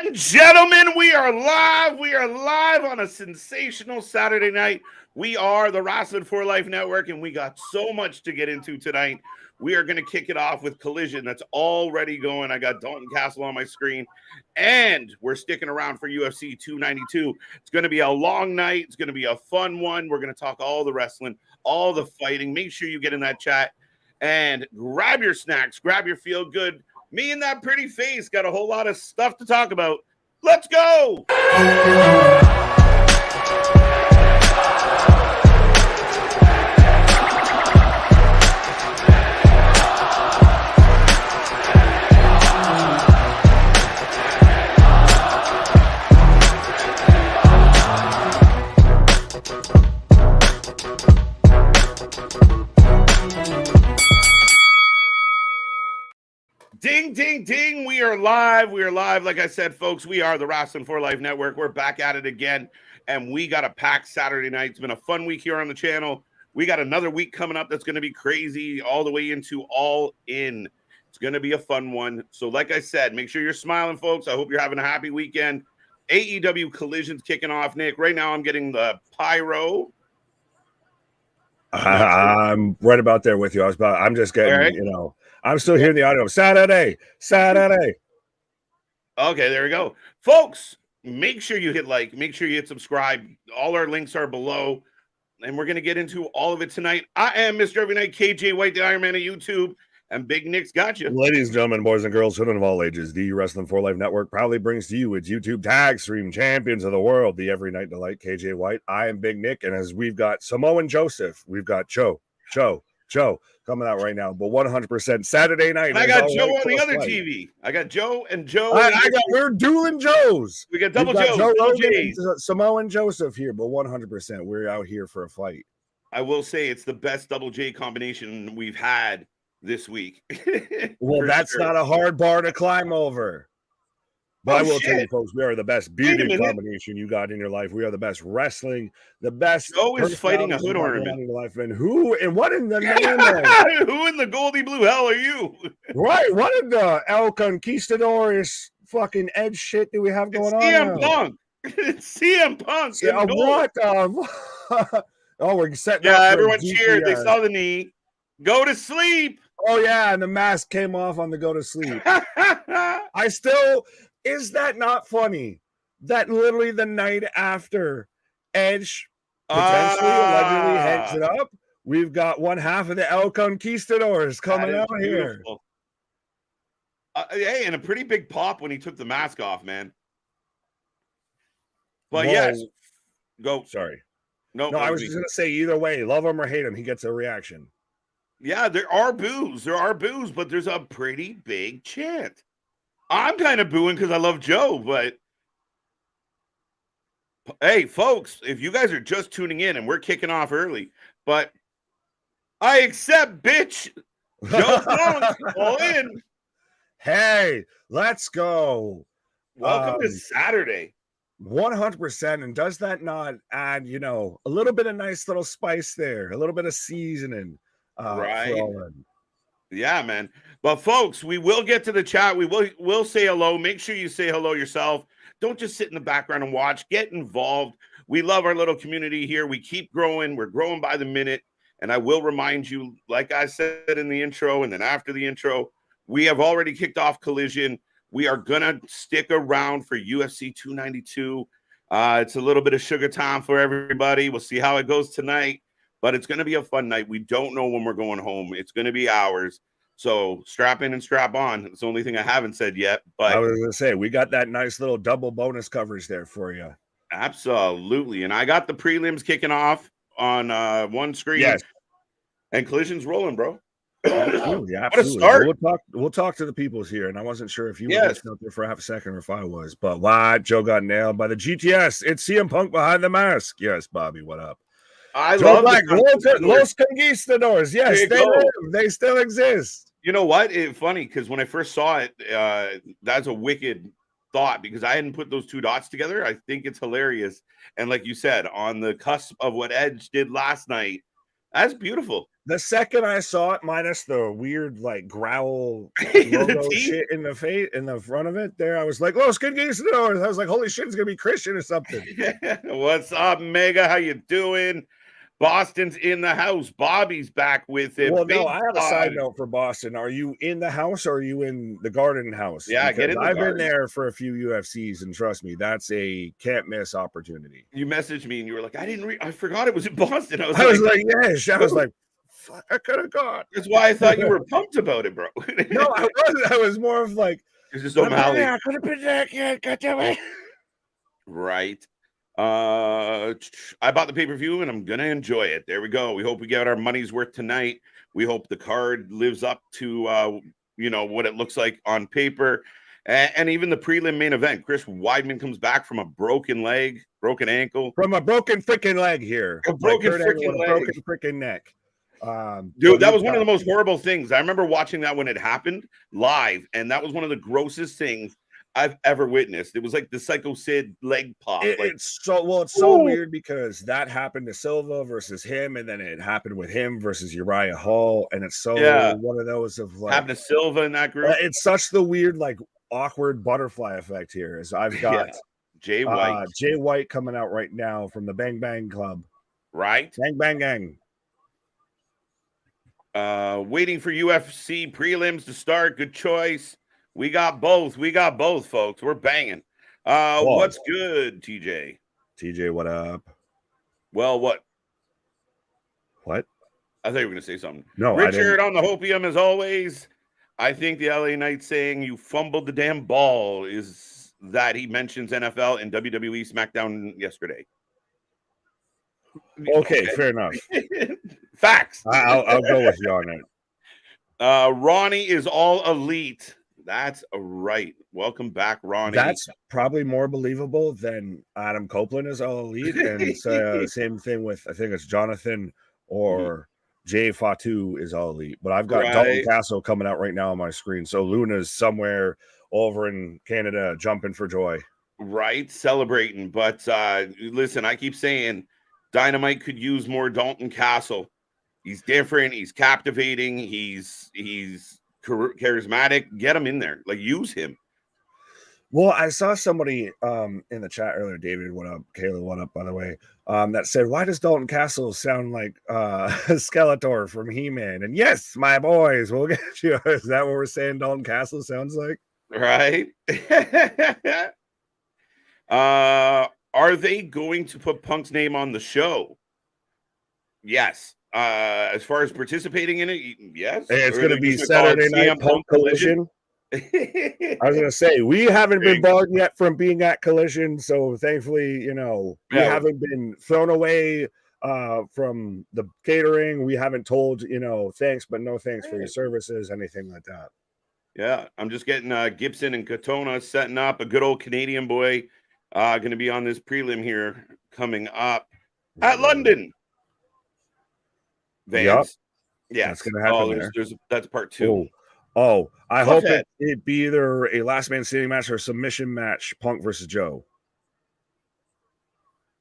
Gentlemen, we are live. We are live on a sensational Saturday night. We are the Wrasslin for Life Network, and we got so much to get into tonight. We are going to kick it off with Collision. That's already going. I got Dalton Castle on my screen, and we're sticking around for UFC 292. It's going to be a long night. It's going to be a fun one. We're going to talk all the wrestling, all the fighting. Make sure you get in that chat and grab your snacks, grab your feel good. Me and that pretty face got a whole lot of stuff to talk about. Let's go! Ding, ding, ding. We are live. We are live. Like I said, folks, we are the Wrasslin for Life Network. We're back at it again, and we got a packed Saturday night. It's been a fun week here on the channel. We got another week coming up that's going to be crazy all the way into All In. It's going to be a fun one. So like I said, make sure you're smiling, folks. I hope you're having a happy weekend. AEW Collision's kicking off, Nick. Right now I'm getting the pyro. I'm right about there with you. I'm just getting, right. I'm still hearing the audio. Saturday. Okay, there we go. Folks, make sure you hit like, make sure you hit subscribe. All our links are below, and we're going to get into all of it tonight. I am Mr. Every Night, KJ White, the Iron Man of YouTube, and Big Nick's got you. Ladies and gentlemen, boys and girls, children of all ages, the Wrestling for Life Network proudly brings to you its YouTube tag stream champions of the world, the Every Night Delight, KJ White. I am Big Nick, and as we've got Samoan Joseph, we've got Joe coming out right now, but 100% Saturday night. And I got Joe on the other TV. I got Joe and Joe. We're dueling Joes. We got double Joes. Joe Rogan, Samoan Joseph here, but 100% we're out here for a fight. I will say it's the best double J combination we've had this week. Well, that's not a hard bar to climb over. But I will tell you, folks, we are the best bearded combination you got in your life. We are the best wrestling, the best. Joe is fighting a hood ornament. In your life. And what in the name of? Who in the Goldie Blue hell are you? Right. What in the El Conquistadores fucking edge shit do we have going on? CM Punk. It's CM Punk. Yeah, what? Oh, we're setting up. Yeah, everyone cheered. They saw the knee. Go to sleep. Oh, yeah. And the mask came off on the go to sleep. Is that not funny? That literally the night after Edge potentially allegedly hangs it up, we've got one half of the El Conquistadors coming out here. Hey, and a pretty big pop when he took the mask off, man. But yes, go. Sorry. No, I was just going to say either way, love him or hate him, he gets a reaction. Yeah, there are boos. But there's a pretty big chant. I'm kind of booing because I love Joe, but hey, folks, if you guys are just tuning in and we're kicking off early, but I accept, bitch. Joe all in. Hey, let's go. Welcome to Saturday. 100%. And does that not add, a little bit of nice little spice there, a little bit of seasoning? Right. Yeah, man. But folks, we will get to the chat. We'll say hello. Make sure you say hello yourself. Don't just sit in the background and watch. Get involved. We love our little community here. We keep growing. We're growing by the minute. And I will remind you, like I said in the intro and then after the intro, we have already kicked off Collision. We are going to stick around for UFC 292. It's a little bit of sugar time for everybody. We'll see how it goes tonight. But it's going to be a fun night. We don't know when we're going home. It's going to be hours. So strap in and strap on. It's the only thing I haven't said yet. But I was going to say, we got that nice little double bonus coverage there for you. Absolutely. And I got the prelims kicking off on one screen. Yes. And Collision's rolling, bro. Absolutely. What a start. We'll talk to the peoples here. And I wasn't sure if you were just out there for half a second or if I was. But why? Joe got nailed by the GTS. It's CM Punk behind the mask. Yes, Bobby, what up? I love Los Conquistadors. Yes, they still exist. You know what? It's funny because when I first saw it, that's a wicked thought because I hadn't put those two dots together. I think it's hilarious. And like you said, on the cusp of what Edge did last night, That's beautiful. The second I saw it, minus the weird like growl The logo teeth? shit in the face in the front of it, there I was like, "Oh, Skin Gates to the North." I was like, "Holy shit, it's gonna be Christian or something." What's up, Mega? How you doing? Boston's in the house. Bobby's back with it. Well, Big no, I have a Todd. side note for Boston. Are you in the house or are you in the Garden House? Yeah, get Because in the I've been garden. there for a few UFCs, and trust me, that's a can't miss opportunity. You messaged me and you were like, I forgot it was in Boston. I was like, yes. I was like, fuck, I could have gone. That's why I thought you were pumped about it, bro. No, I wasn't. I was more of like, it's just O'Malley. I could have been there. Yeah, God damn it. Right. I bought the pay-per-view and I'm gonna enjoy it. There we go. We hope we get our money's worth tonight. We hope the card lives up to what it looks like on paper. And even the prelim main event. Chris Weidman comes back from a broken leg, broken ankle. From a broken freaking leg here. A broken freaking leg. Broken freaking neck. Dude, that was one of the most horrible things. I remember watching that when it happened live, and that was one of the grossest things I've ever witnessed. It was like the Psycho Sid leg pop. It's so weird because that happened to Silva versus him, and then it happened with him versus Uriah Hall, and it's one of those of like happened to Silva in that group. It's such the weird like awkward butterfly effect here. As I've got Jay White coming out right now from the Bang Bang Club. Right, Bang Bang Gang. Waiting for UFC prelims to start. Good choice. We got both, folks. We're banging. What's good, TJ? TJ, what up? Well, what? What? I thought you were going to say something. No, Richard on the hopium as always. I think the LA Knight saying you fumbled the damn ball is that he mentions NFL and WWE SmackDown yesterday. Okay, fair enough. Facts. I'll go with you on it. Ronnie is all elite. That's right. Welcome back, Ronnie. That's probably more believable than Adam Copeland is all elite. And same thing with, I think it's Jonathan or Jay Fatu is all elite. But I've got Dalton Castle coming out right now on my screen. So Luna's somewhere over in Canada jumping for joy. Right. Celebrating. But listen, I keep saying Dynamite could use more Dalton Castle. He's different. He's captivating. He's charismatic. Get him in there. Like, use him. Well, I saw somebody in the chat earlier, David, what up? Kayla, what up, by the way, that said, why does Dalton Castle sound like Skeletor from He-Man? And yes, my boys, we'll get you. Is that what we're saying Dalton Castle sounds like? Right. Are they going to put Punk's name on the show? Yes. As far as participating in it, yes. Hey, it's going to be Saturday Night Punk Collision. I was going to say, we haven't been barred yet from being at Collision, so thankfully, we haven't been thrown away from the catering. We haven't told, thanks, but no thanks for your services, anything like that. Yeah, I'm just getting Gibson and Katona setting up. A good old Canadian boy going to be on this prelim here coming up at London. Vance. Yeah, that's going to happen. That's part 2. I hope it be either a last man standing match or a submission match, Punk versus Joe.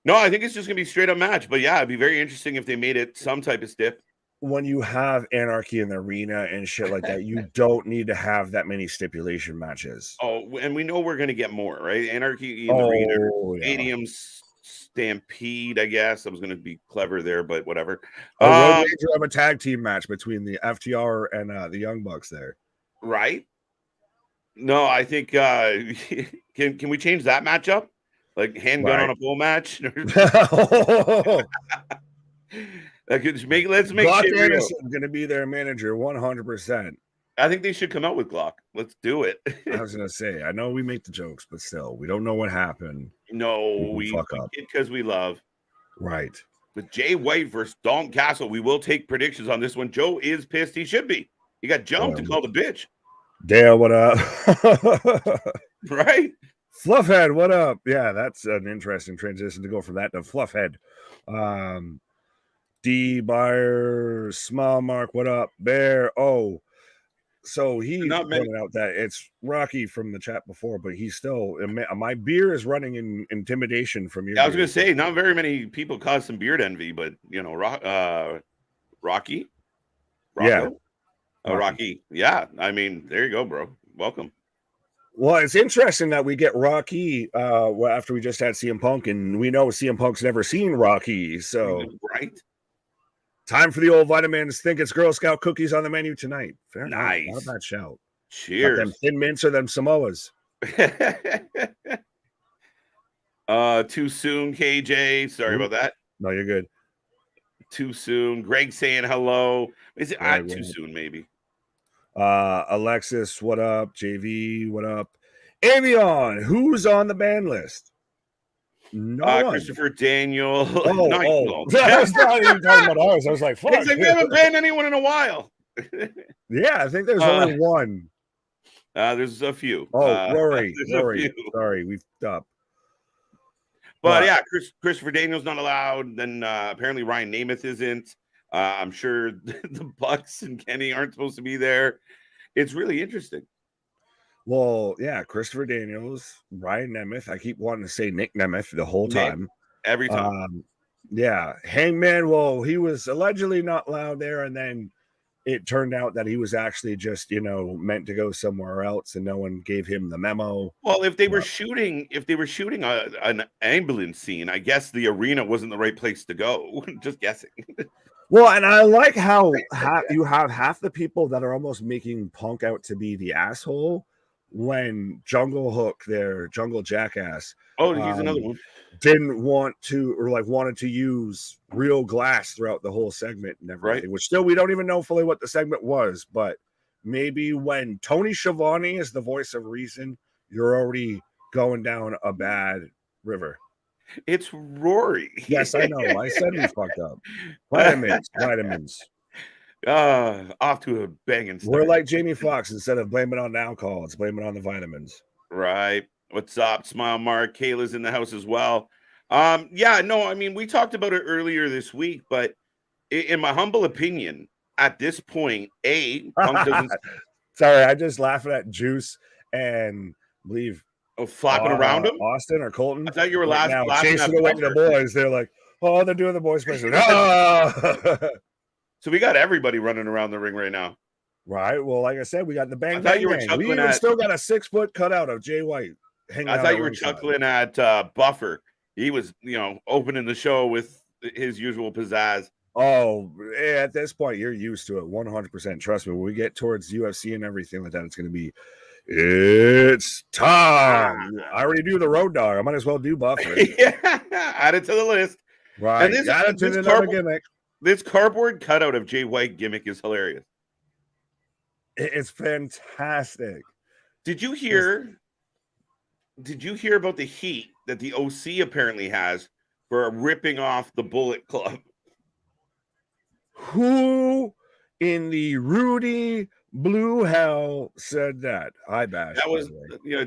No, I think it's just going to be straight up match. But yeah, it'd be very interesting if they made it some type of stiff. When you have anarchy in the arena and shit like that, you don't need to have that many stipulation matches. Oh, and we know we're going to get more, right? Anarchy in the arena, stadium stampede, I guess. I was going to be clever there, but whatever. You have a tag team match between the FTR and the Young Bucks there. Right? No, I think can we change that matchup? Like handgun on a pole match? Let's make Glock shit Anderson's going to be their manager 100%. I think they should come out with Glock. Let's do it. I was going to say, I know we make the jokes, but still, we don't know what happened. No, we fuck up because we love. Right. But Jay White versus Dalton Castle, we will take predictions on this one. Joe is pissed. He should be. He got jumped and called a bitch. Dale, what up? Right? Fluffhead, what up? Yeah, that's an interesting transition to go from that to Fluffhead. D. Buyer, Small Mark, what up? Bear, so he pointed out that it's Rocky from the chat before, but he's still, my beer is running in intimidation from you. I was going to say, not very many people cause some beard envy, but, Rocky? Yeah. Rocco? Rocky. Yeah. I mean, there you go, bro. Welcome. Well, it's interesting that we get Rocky after we just had CM Punk, and we know CM Punk's never seen Rocky. So, right. Time for the old vitamins. Think it's Girl Scout cookies on the menu tonight. Fair nice. Enough. Not a bad shout. Cheers. Got them Thin Mints or them Samoas. Too soon, KJ. Sorry about that. No, you're good. Too soon. Greg saying hello. Is it too soon, maybe? Alexis, what up? JV, what up? Avion, who's on the ban list? No one. Christopher Daniel. I was not even talking about ours. I was like, fuck. It's like we haven't banned anyone in a while. Yeah, I think there's only one. There's a few. Rory. Sorry, we've stopped. But yeah, Christopher Daniel's not allowed. Then apparently Ryan Namath isn't. I'm sure the Bucks and Kenny aren't supposed to be there. It's really interesting. Well, yeah, Christopher Daniels, Ryan Nemeth. I keep wanting to say Nick Nemeth the whole time. Every time. Yeah. Hangman, well, he was allegedly not allowed there, and then it turned out that he was actually just, meant to go somewhere else, and no one gave him the memo. Well, if they were shooting an ambulance scene, I guess the arena wasn't the right place to go. Just guessing. Well, and I like how you have half the people that are almost making Punk out to be the asshole when Jungle Hook, their Jungle Jackass. Oh, he's another one. Didn't want to, or wanted to use real glass throughout the whole segment and everything, right. Which still we don't even know fully what the segment was, but maybe when Tony Schiavone is the voice of reason, you're already going down a bad river. It's Rory. Yes, I know. I said we fucked up. Vitamins. Off to a banging start. We're like Jamie Foxx. Instead of blaming it on the alcohol, it's blaming it on the vitamins. Right. What's up? Smile Mark. Kayla's in the house as well. I mean, we talked about it earlier this week, but in my humble opinion, at this point, Punk doesn't. Sorry, I just laughing at Juice and believe. Flapping around him? Austin or Colton? I thought you were laughing chasing away the boys. They're like, oh, they're doing the boys special. So we got everybody running around the ring right now. Right. Well, like I said, we got the bang. I thought you were chuckling at. Still got a 6-foot cutout of Jay White. I thought you were chuckling at Buffer. He was, opening the show with his usual pizzazz. Oh, at this point, you're used to it 100%. Trust me. When we get towards UFC and everything like that, it's going to be. It's time. I already do the Road Dog. I might as well do Buffer. Yeah, add it to the list. Right. And this cardboard cutout of Jay White gimmick is hilarious. It's fantastic. Did you hear about the heat that the OC apparently has for ripping off the Bullet Club? Who in the Rudy Blue hell said that? I bash. That was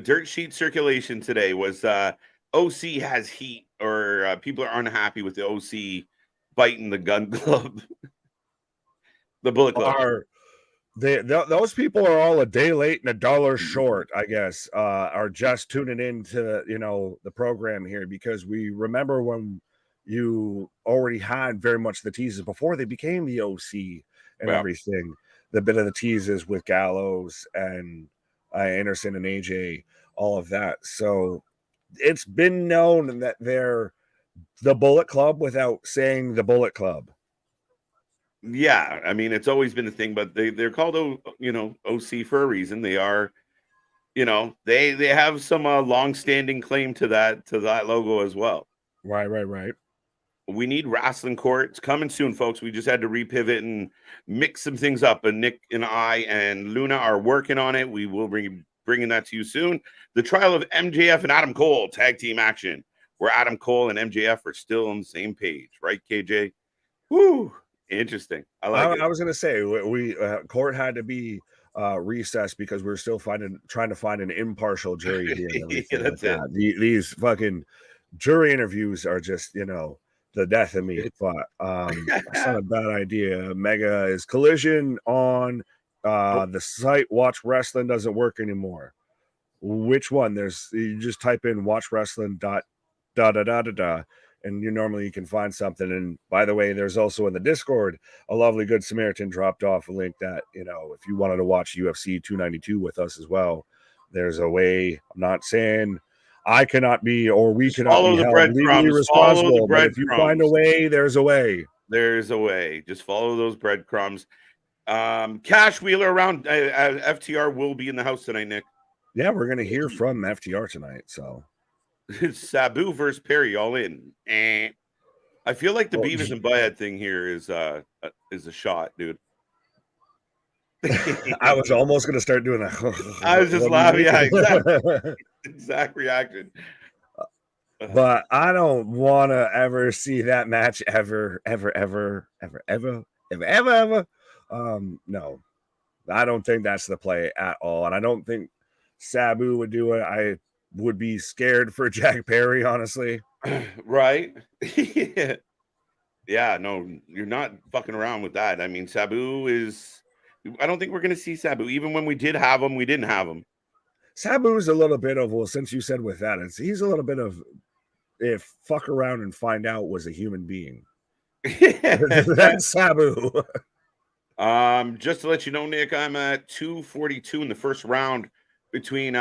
dirt sheet circulation today was OC has heat, or people are unhappy with the OC biting the gun club. The Bullet Club. Those people are all a day late and $1 short, I guess, are just tuning into the program here, because we remember when you already had very much the teases before they became the OC and everything. The bit of the teases with Gallows and Anderson and AJ, all of that. So it's been known that they're the Bullet Club without saying the Bullet Club. Yeah, I mean, it's always been a thing, but they're called OC for a reason. They are, they have some long-standing claim to that logo as well. Right. We need Wrasslin Court. It's coming soon, folks. We just had to repivot and mix some things up. And Nick and I and Luna are working on it. We will bringing that to you soon. The trial of MJF and Adam Cole, tag team action, where Adam Cole and MJF are still on the same page, right, KJ? Woo, interesting. I like it. I was going to say, we court had to be recessed because we're still trying to find an impartial jury here. Yeah, that's it. These fucking jury interviews are just, the death of me, but it's not a bad idea. Mega is Collision on the site. Watch Wrasslin doesn't work anymore. Which one? You just type in watch Wrasslin ... and you can find something. And by the way, there's also in the Discord a lovely Good Samaritan dropped off a link that, if you wanted to watch UFC 292 with us as well, there's a way. I'm not saying I cannot be or we cannot be held legally responsible, but if you find a way, there's a way. There's a way. Just follow those breadcrumbs. Cash Wheeler around FTR will be in the house tonight, Nick. Yeah, we're going to hear from FTR tonight, so. Sabu versus Perry, all in. I feel like the Beavis and Butthead thing here is a shot, dude. I was almost going to start doing that. I was just laughing. Yeah, exactly. Exact reaction. But I don't want to ever see that match ever. No, I don't think that's the play at all. And I don't think Sabu would do it. I would be scared for Jack Perry, honestly. Right? Yeah, no, you're not fucking around with that. I mean, Sabu is... I don't think we're going to see Sabu. Even when we did have him, we didn't have him. Sabu's a little bit of, well, since you said with that, he's a little bit of, if fuck around and find out was a human being. That's Sabu. Just to let you know, Nick, I'm at 242 in the first round between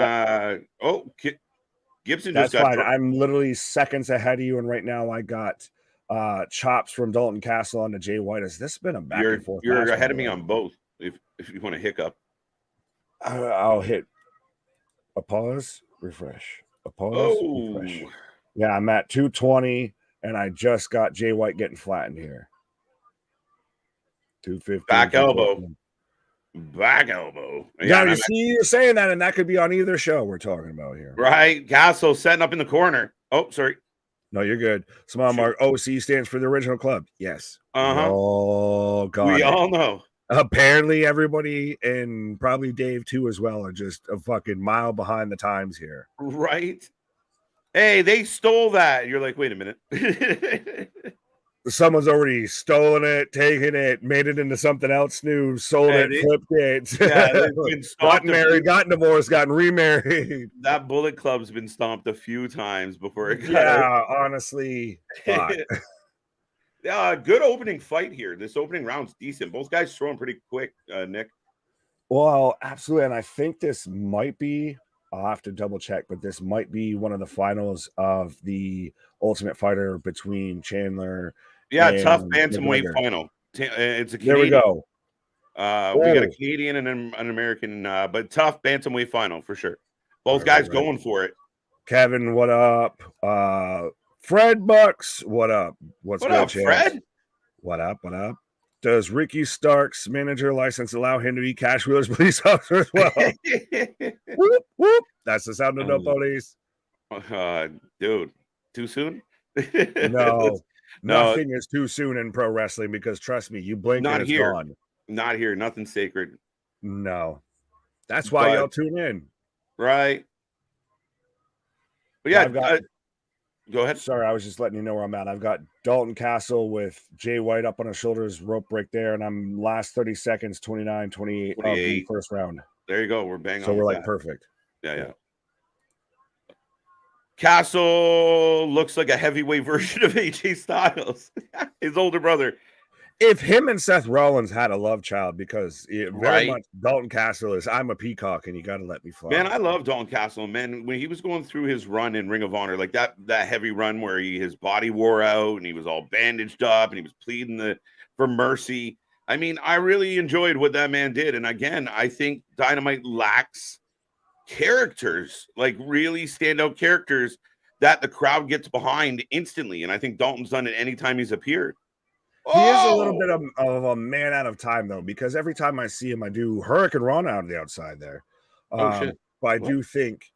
Gibson. That's fine. I'm literally seconds ahead of you, and right now I got chops from Dalton Castle on to Jay White. Has this been a back and forth? You're ahead of me on both. If you want to hiccup, I'll hit a pause, refresh, a pause, refresh. Yeah, I'm at 220, and I just got Jay White getting flattened here. 250. Back elbow. Yeah, you see, you're saying that, and that could be on either show we're talking about here. Right. Castle setting up in the corner. Oh, sorry. No, you're good. Small mark. OC stands for the original club. Yes. Oh, God. We all know. Apparently, everybody, and probably Dave too as well, are just a fucking mile behind the times here. Right. Hey, they stole that. You're like, wait a minute. Someone's already stolen it, taken it, made it into something else new, sold it, flipped it. Yeah, gotten married, gotten divorced, gotten remarried. That Bullet Club's been stomped a few times before it got out. Honestly. Yeah, good opening fight here. This opening round's decent. Both guys throwing pretty quick, Nick. Well, absolutely. And I think this might be, I'll have to double check, but this might be one of the finals of the Ultimate Fighter between Chandler. Yeah, tough bantamweight final. It's a Canadian. There we go. We got a Canadian and an American, but tough bantamweight final for sure. Both guys going for it. Kevin, what up? Fred Bucks, what up? What up, Fred? What up? What up? Does Ricky Stark's manager license allow him to be Cash Wheeler's police officer as well? Whoop, whoop. That's the sound of no police. Dude, too soon? No, nothing is too soon in pro wrestling because trust me, you blink and it's gone. Not here. Nothing sacred. No. That's why y'all tune in. Right. But yeah, go ahead. Sorry, I was just letting you know where I'm at. I've got Dalton Castle with Jay White up on his shoulders, rope break there, and I'm last 30 seconds, 29-28 of the first round. There you go. We're banging. So we're like perfect. Yeah. Castle looks like a heavyweight version of AJ Styles, his older brother. If him and Seth Rollins had a love child, because very much Dalton Castle is, I'm a peacock and you got to let me fly. Man, I love Dalton Castle. Man, when he was going through his run in Ring of Honor, like that heavy run where his body wore out and he was all bandaged up and he was pleading for mercy. I mean, I really enjoyed what that man did. And again, I think Dynamite lacks characters, like really standout characters that the crowd gets behind instantly. And I think Dalton's done it anytime he's appeared. He is a little bit of a man out of time, though, because every time I see him, I do Hurricane Run out of the outside there. Shit. But I do think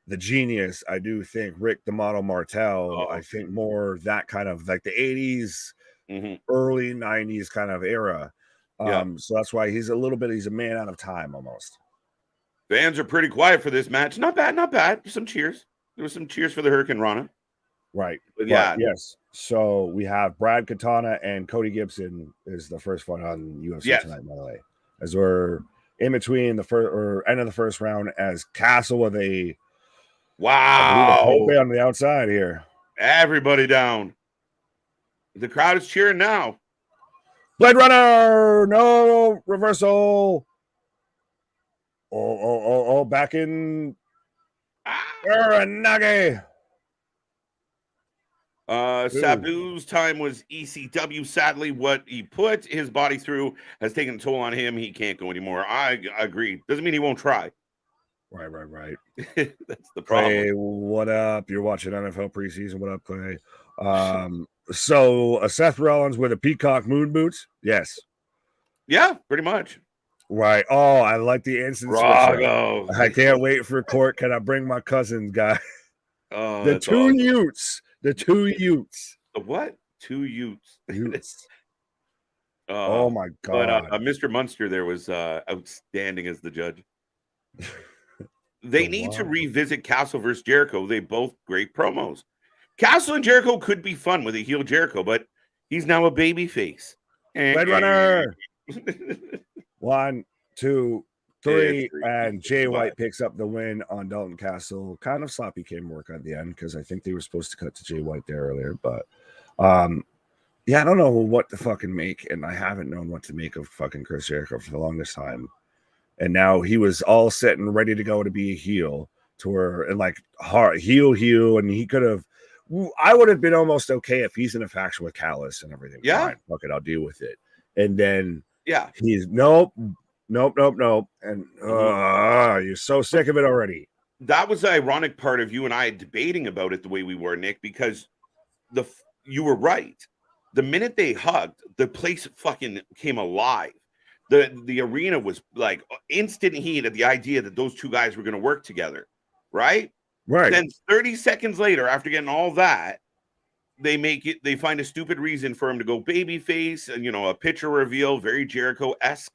the Genius, I do think Rick the Model Martel, I think more that kind of like the 80s, early 90s kind of era. So that's why he's a man out of time almost. Fans are pretty quiet for this match. Not bad. Some cheers. There was some cheers for the Hurricane Rana. Right. But yes. So we have Brad Katana and Cody Gibson is the first one on UFC tonight, by the way. As we're in between the first or end of the first round, as Castle with a on the outside here. Everybody down. The crowd is cheering now. Blade Runner, no reversal. Back in Uranage. Sabu's time was ECW. Sadly, what he put his body through has taken a toll on him. He can't go anymore. I agree. Doesn't mean he won't try. Right. That's the problem. Clay, what up? You're watching NFL preseason. What up, Clay? So Seth Rollins with a peacock moon boots? Yes. Yeah, pretty much. Right. Oh, I like the instant Rago. switch. I can't wait for court. Can I bring my cousin, guy? The two awesome. Utes. The two Utes. The what? 2 Utes. Oh my god. But Mr. Munster there was outstanding as the judge. They need to revisit Castle versus Jericho. They both great promos. Castle and Jericho could be fun with a heel Jericho, but he's now a baby face. Blade Runner. 1, 2, 3, and Jay White picks up the win on Dalton Castle. Kind of sloppy came work at the end because I think they were supposed to cut to Jay White there earlier, but yeah, I don't know what to fucking make, and I haven't known what to make of fucking Chris Jericho for the longest time. And now he was all set and ready to go to be a heel to where, and like hard heel, and he could have. I would have been almost okay if he's in a faction with Callis and everything. Yeah, fine, fuck it, I'll deal with it. And then he's nope, and you're so sick of it already. That was the ironic part of you and I debating about it the way we were, Nick, because you were right. The minute they hugged, the place fucking came alive. The arena was like instant heat at the idea that those two guys were going to work together, right? Right. Then 30 seconds later, after getting all that, they find a stupid reason for him to go babyface, and a picture reveal, very Jericho-esque.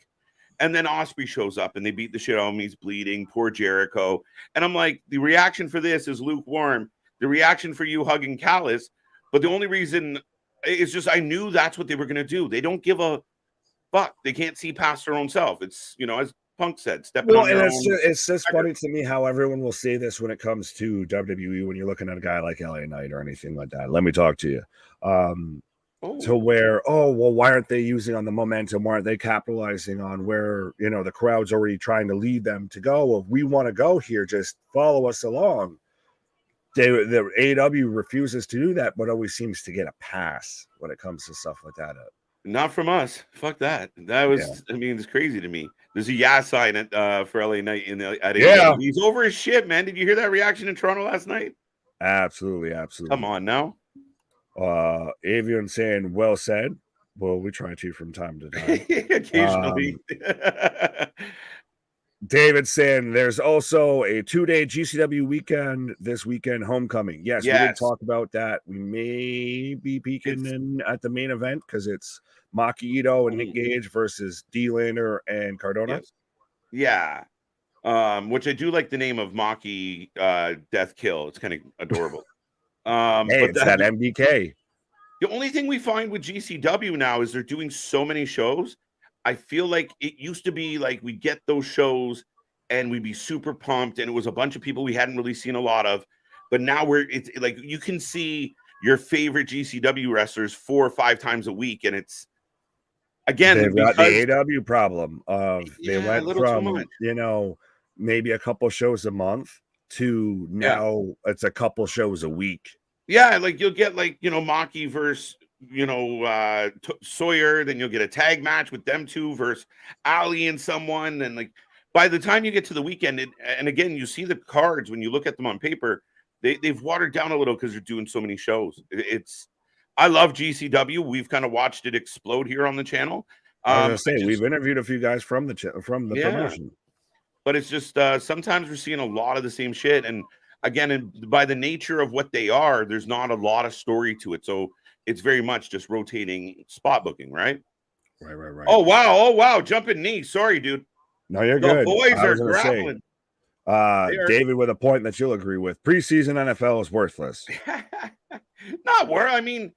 And then Osprey shows up and they beat the shit out of him. He's bleeding, poor Jericho. And I'm like, the reaction for this is lukewarm. The reaction for you hugging Callis, but the only reason is just I knew that's what they were going to do. They don't give a fuck. They can't see past their own self. It's, as Punk said, stepping on their own. It's just funny to me how everyone will say this when it comes to WWE when you're looking at a guy like LA Knight or anything like that. Let me talk to you. To where, why aren't they using on the momentum? Why aren't they capitalizing on where, the crowd's already trying to lead them to go? Well, we want to go here. Just follow us along. The AEW refuses to do that, but always seems to get a pass when it comes to stuff like that. Not from us. Fuck that. That was, it's crazy to me. There's a sign for LA Knight at AEW. He's over his shit, man. Did you hear that reaction in Toronto last night? Absolutely. Come on now. Avian saying, well said. Well, we try to from time to time. Occasionally. David saying there's also a 2-day GCW weekend this weekend, Homecoming. Yes, we did talk about that. We may be peeking in at the main event because it's Maki Ito and Nick Gage versus D-Lander and Cardona. Yes. Yeah. Which I do like the name of Maki Death Kill. It's kind of adorable. But it's that MDK. The only thing we find with GCW now is they're doing so many shows. I feel like it used to be like we get those shows and we'd be super pumped, and it was a bunch of people we hadn't really seen a lot of. But now it's like you can see your favorite GCW wrestlers 4 or 5 times a week, and it's again they've got the AEW problem of they went from maybe a couple shows a month to now it's a couple shows a week. Yeah, like you'll get Maki versus Sawyer, then you'll get a tag match with them two versus Ali and someone, and like by the time you get to the weekend, and again you see the cards when you look at them on paper, they've watered down a little because they're doing so many shows. I love GCW. We've kind of watched it explode here on the channel. I was gonna say we've interviewed a few guys from the promotion, but it's just sometimes we're seeing a lot of the same shit, and again, by the nature of what they are, there's not a lot of story to it, so it's very much just rotating spot booking, right? Right. Oh wow, jumping knee. Sorry, dude. No, you're good. The boys are grappling. David with a point that you'll agree with. Preseason NFL is worthless. Not worth. I mean,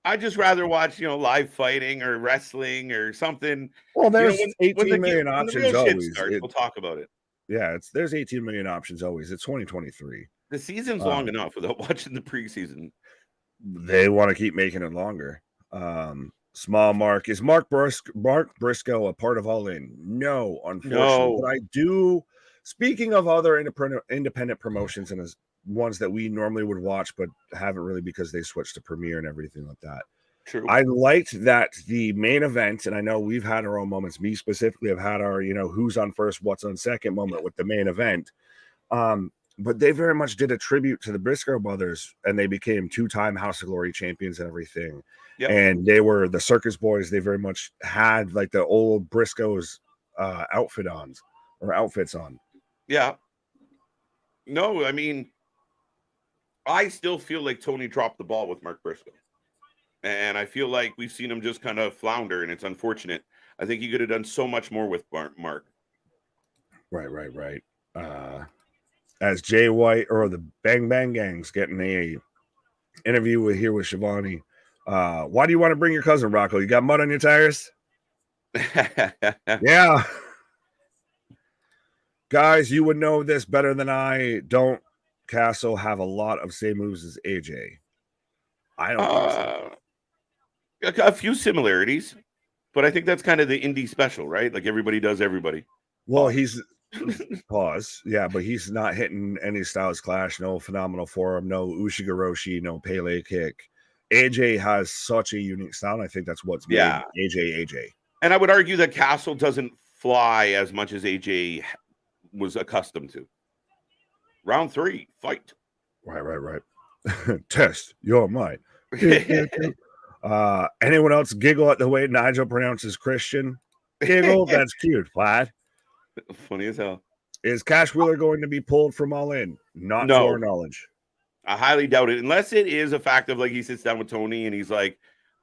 I'd just rather watch, live fighting or wrestling or something. Well, there's 18 million options always. We'll talk about it. Yeah, there's 18 million options always. It's 2023. The season's long enough without watching the preseason. They want to keep making it longer. Small Mark, is Mark Briscoe a part of All In? No, unfortunately. No. But I do. Speaking of other independent promotions and as ones that we normally would watch, but haven't really because they switched to Premiere and everything like that. True. I liked that the main event, and I know we've had our own moments. Me specifically have had our, who's on first, what's on second moment with the main event. But they very much did a tribute to the Briscoe brothers, and they became 2-time House of Glory champions and everything. Yep. And they were the circus boys. They very much had like the old Briscoes outfits on. Yeah. No, I mean, I still feel like Tony dropped the ball with Mark Briscoe. And I feel like we've seen him just kind of flounder, and it's unfortunate. I think he could have done so much more with Mark. Right. As Jay White or the Bang Bang Gang's getting a interview with Shivani. Why do you want to bring your cousin, Rocco? You got mud on your tires? Yeah. Guys, you would know this better than I. Don't Castle have a lot of same moves as AJ? I don't think so. A few similarities, but I think that's kind of the indie special, right? Like everybody does everybody. Well, he's pause. Yeah, but he's not hitting any Styles Clash, no Phenomenal Forum, no Ushigoroshi, no Pele Kick. AJ has such a unique style, and I think that's what's made AJ. And I would argue that Castle doesn't fly as much as AJ was accustomed to. Round 3, fight. Right. Test your mind. Anyone else giggle at the way Nigel pronounces Christian? Giggle? That's cute, Plaid. Funny as hell. Is Cash Wheeler going to be pulled from All In? Not to our knowledge. I highly doubt it, unless it is a fact of like he sits down with Tony and he's like,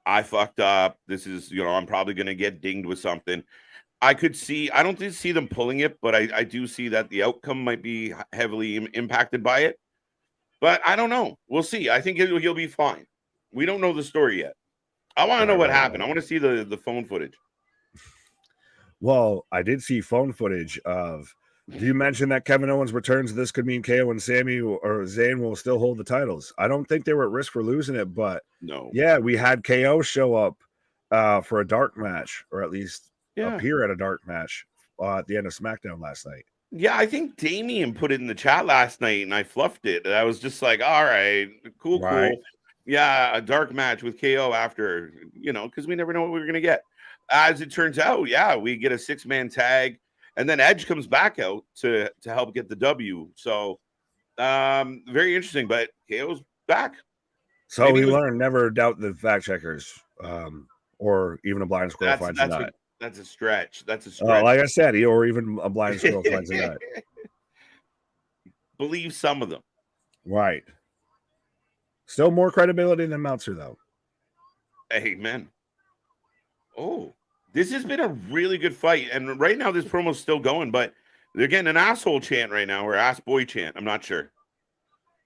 I fucked up. This is, I'm probably going to get dinged with something. I don't see them pulling it, but I do see that the outcome might be heavily impacted by it. But I don't know. We'll see. I think he'll be fine. We don't know the story yet. I want to know what happened. I want to see the phone footage. Well, I did see phone footage of. Do you mention that Kevin Owens returns? This could mean KO and Sammy or Zayn will still hold the titles. I don't think they were at risk for losing it, but no. Yeah, we had KO show up for a dark match, or at least appear at a dark match at the end of SmackDown last night. Yeah, I think Damien put it in the chat last night, and I fluffed it. I was just like, all right, cool. Yeah, a dark match with KO after, because we never know what we were going to get. As it turns out, we get a 6-man tag, and then Edge comes back out to help get the W. So, very interesting, but KO's back. So we learned never doubt the fact checkers, or even a blind squirrel finds a nut. That's a stretch. Like I said, or even a blind squirrel finds a nut. Believe some of them. Right. Still more credibility than Meltzer, though. Amen. Oh, this has been a really good fight. And right now, this promo's still going, but they're getting an asshole chant right now, or ass boy chant. I'm not sure.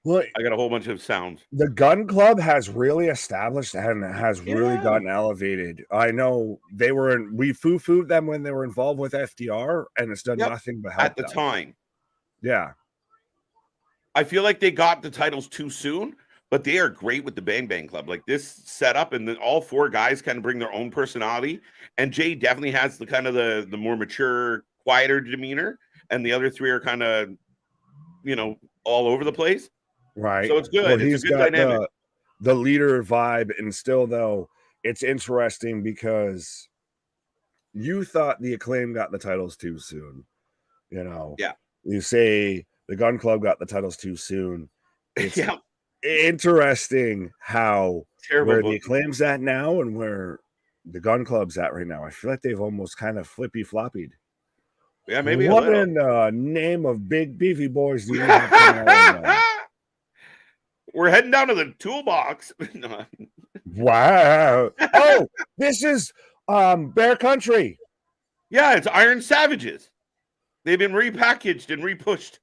Well, I got a whole bunch of sounds. The Gun Club has really established and has really gotten elevated. I know we foo-fooed them when they were involved with FDR, and it's done nothing but help at the time. Yeah. I feel like they got the titles too soon, but they are great with the Bang Bang Club. Like this setup, and then all 4 guys kind of bring their own personality. And Jay definitely has the kind of the more mature, quieter demeanor, and the other 3 are kind of, all over the place. Right. So it's good. Well, he's got the leader vibe, and still though, it's interesting because you thought the Acclaim got the titles too soon. Yeah. You say the Gun Club got the titles too soon. It's interesting how where the Acclaim's at now and where the Gun Club's at right now. I feel like they've almost kind of flippy-floppied. Yeah, maybe. What in the name of big beefy boys do you have? We're heading down to the toolbox. Wow. Oh, this is Bear Country. Yeah, it's Iron Savages. They've been repackaged and repushed.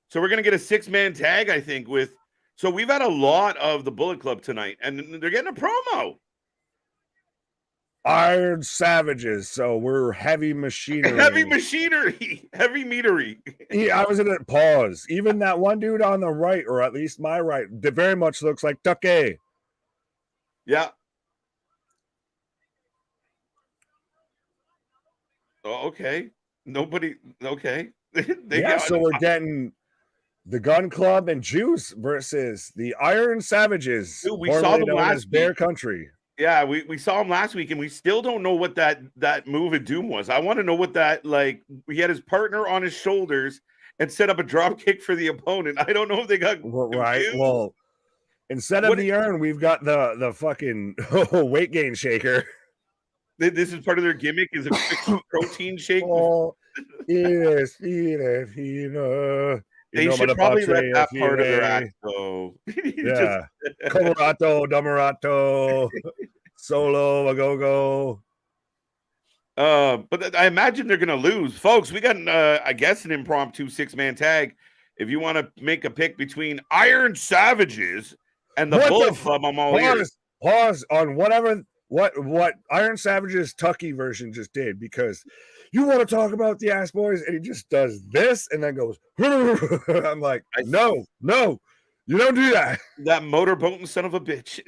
So we're going to get a 6-man tag, I think, so we've had a lot of the Bullet Club tonight, and they're getting a promo. Iron Savages. So we're heavy machinery. Heavy machinery. Heavy meatery. I was in a pause. Even that one dude on the right, or at least my right, that very much looks like Tucky. Yeah. Oh, okay. Nobody. Okay. So we're getting the Gun Club and Juice versus the Iron Savages. Dude, we saw them last week. Bear Country. Yeah, we saw him last week, and we still don't know what that move at Doom was. I want to know what that, like, he had his partner on his shoulders and set up a drop kick for the opponent. I don't know if they got right. confused. Well, instead of the urn, we've got the fucking weight gain shaker. This is part of their gimmick, is a protein shake. Oh, yes, they should probably let that part of their act go. Yeah. Colorado, Damarato, Solo, a go-go. But I imagine they're going to lose. Folks, we got, I guess, an impromptu 6-man tag. If you want to make a pick between Iron Savages and the Bullet Club, I'm all ears. Pause on what Iron Savage's Tucky version just did, because you want to talk about the ass boys, and he just does this and then goes. I'm like, no, you don't do that. That motorboating son of a bitch.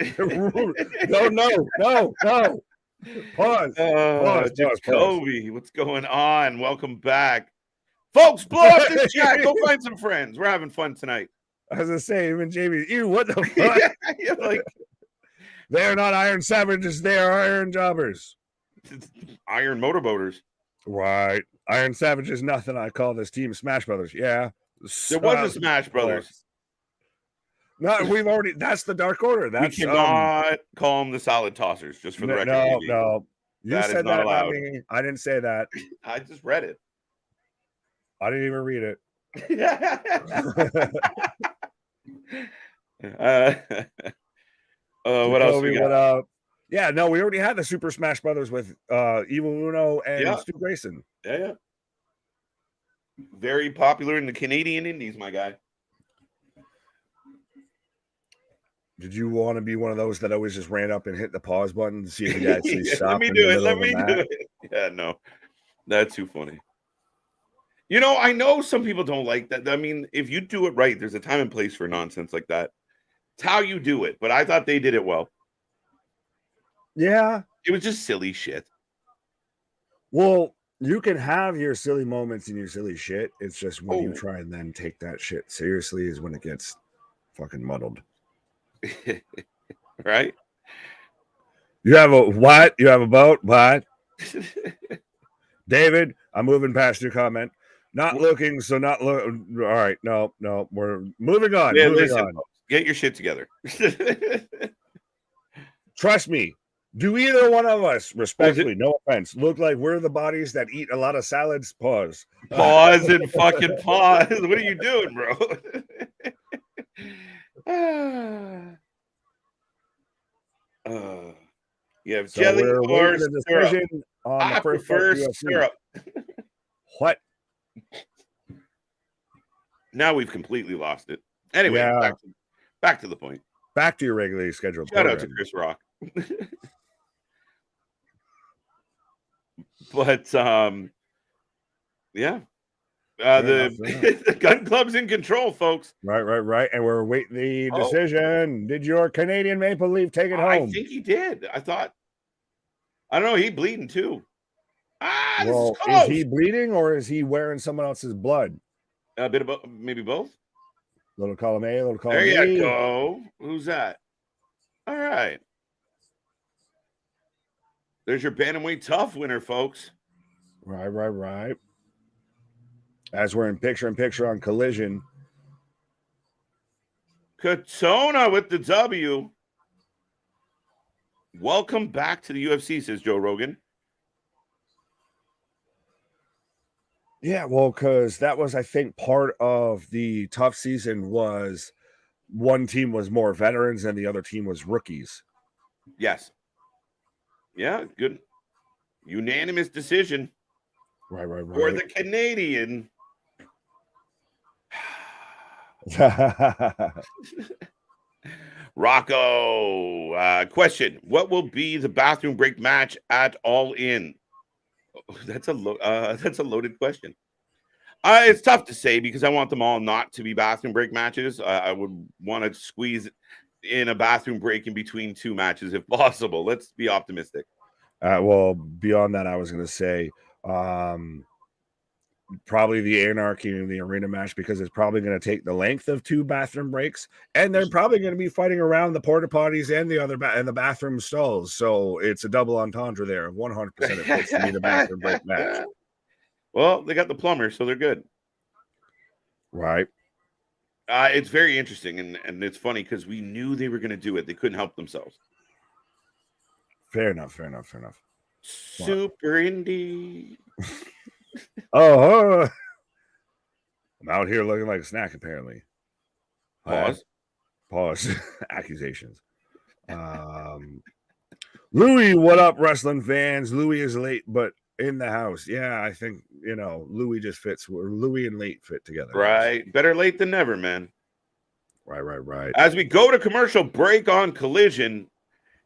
No. Pause. Jacoby, what's going on? Welcome back, folks. Blow up this chat. Go find some friends. We're having fun tonight. I was gonna say, even Jamie, what the fuck? You're like, they're not Iron Savages, they are Iron Jobbers. Iron Motorboaters. Right. Iron Savages, nothing. I call this team Smash Brothers. Yeah. There was a Smash Brothers. No, we've already, that's the Dark Order. That's, we cannot call them the Solid Tossers, just for the record. No. You that said not that allowed. about me. I didn't say that. I just read it. I didn't even read it. What else we got? Yeah, no, we already had the Super Smash Brothers with Evil Uno and Stu Grayson. Yeah. Very popular in the Canadian Indies, my guy. Did you want to be one of those that always just ran up and hit the pause button to see if he actually stopped? Let me do it. Yeah, no. That's too funny. You know, I know some people don't like that. I mean, if you do it right, there's a time and place for nonsense like that. It's how you do it. But I thought they did it well. Yeah. It was just silly shit. Well, you can have your silly moments and your silly shit. It's just when you try and then take that shit seriously is when it gets fucking muddled. Right? You have a what? You have a boat? What? David, I'm moving past your comment. Not looking, so not look. All right, no, we're moving on. Yeah, listen, get your shit together. Trust me. Do either one of us, respectfully, no offense, look like we're the bodies that eat a lot of salads? Pause. Pause and fucking pause. What are you doing, bro? You have jelly or syrup. I prefer syrup. What? Now we've completely lost it. Anyway, back to the point. Back to your regularly scheduled Shout out to Chris Rock. But the Gun Club's in control, folks. Right. And we're waiting the decision. Did your Canadian Maple Leaf take it home? I think he did. I don't know. He bleeding too. Well, is he bleeding or is he wearing someone else's blood? A bit of maybe both. Little column A, little column B. There you go. Who's that? All right. There's your Bantamweight Tough winner, folks. Right. As we're in picture on Collision. Katona with the W. Welcome back to the UFC, says Joe Rogan. Yeah, well, because that was, I think, part of the tough season was one team was more veterans and the other team was rookies. Yes. Yeah, good. Unanimous decision. Right. For the Canadian. Rocco, question: what will be the bathroom break match at All In? That's a loaded question. It's tough to say because I want them all not to be bathroom break matches. I would want to squeeze in a bathroom break in between two matches if possible. Let's be optimistic. Well, beyond that, I was going to say probably the Anarchy in the arena match because it's probably going to take the length of two bathroom breaks, and they're probably going to be fighting around the porta potties and the other and the bathroom stalls. So it's a double entendre there. 100% it fits to be the bathroom break match. Well, they got the plumber, so they're good. Right. It's very interesting, and it's funny because we knew they were going to do it. They couldn't help themselves. Fair enough. Super indie. I'm out here looking like a snack, apparently. Pause. Accusations. Louis, what up, wrestling fans? Louis is late, but in the house. Yeah, I think, Louis just fits. Louis and late fit together. Right. Better late than never, man. Right. As we go to commercial break on Collision,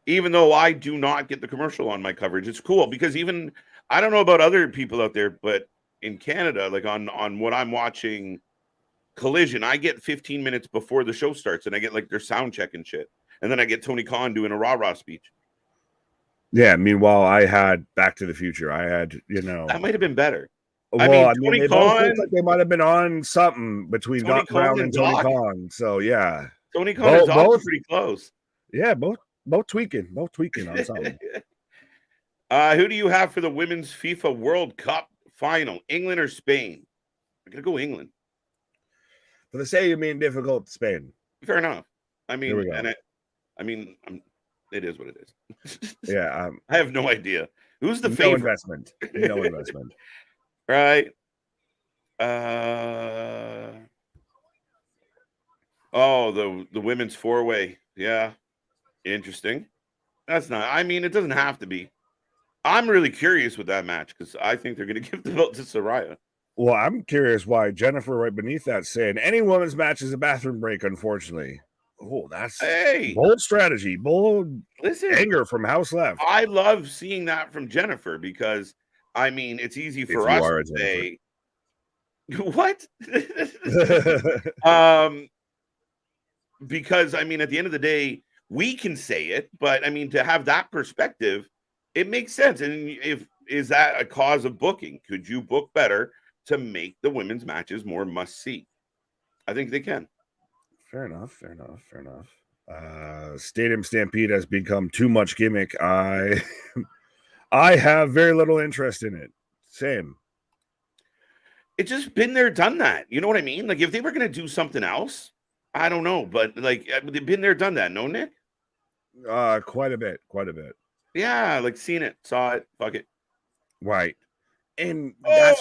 even though I do not get the commercial on my coverage, it's cool because even I don't know about other people out there, but in Canada, like on what I'm watching Collision, I get 15 minutes before the show starts and I get like their sound check and shit. And then I get Tony Khan doing a rah-rah speech. Yeah, meanwhile, I had Back to the Future. I had, That might have been better. Well, Tony Khan, like they might have been on something between Tony Doc Brown and Tony Doc. Khan. So yeah. Tony Khan and Doc are pretty close. Yeah, both tweaking on something. Who do you have for the Women's FIFA World Cup final? England or Spain? I'm gonna go England. For the say you mean difficult, Spain. Fair enough. I mean, it is what it is. Yeah, I have no idea. Who's the favorite? No investment. Right. The women's four-way. Yeah. Interesting. That's not. I mean, it doesn't have to be. I'm really curious with that match because I think they're going to give the belt to Saraya. Well, I'm curious why Jennifer right beneath that saying any women's match is a bathroom break, unfortunately. Oh, that's bold strategy, bold anger from House Left. I love seeing that from Jennifer because, I mean, it's easy for us to say, what? Because, I mean, at the end of the day, we can say it, but, I mean, to have that perspective, it makes sense. And is that a cause of booking? Could you book better to make the women's matches more must-see? I think they can. Fair enough. Stadium Stampede has become too much gimmick. I have very little interest in it. Same. It's just been there, done that. You know what I mean? Like if they were going to do something else, I don't know, but like they've been there, done that. No, Nick? Quite a bit. Yeah, like seen it, saw it, fuck it. Right. And that's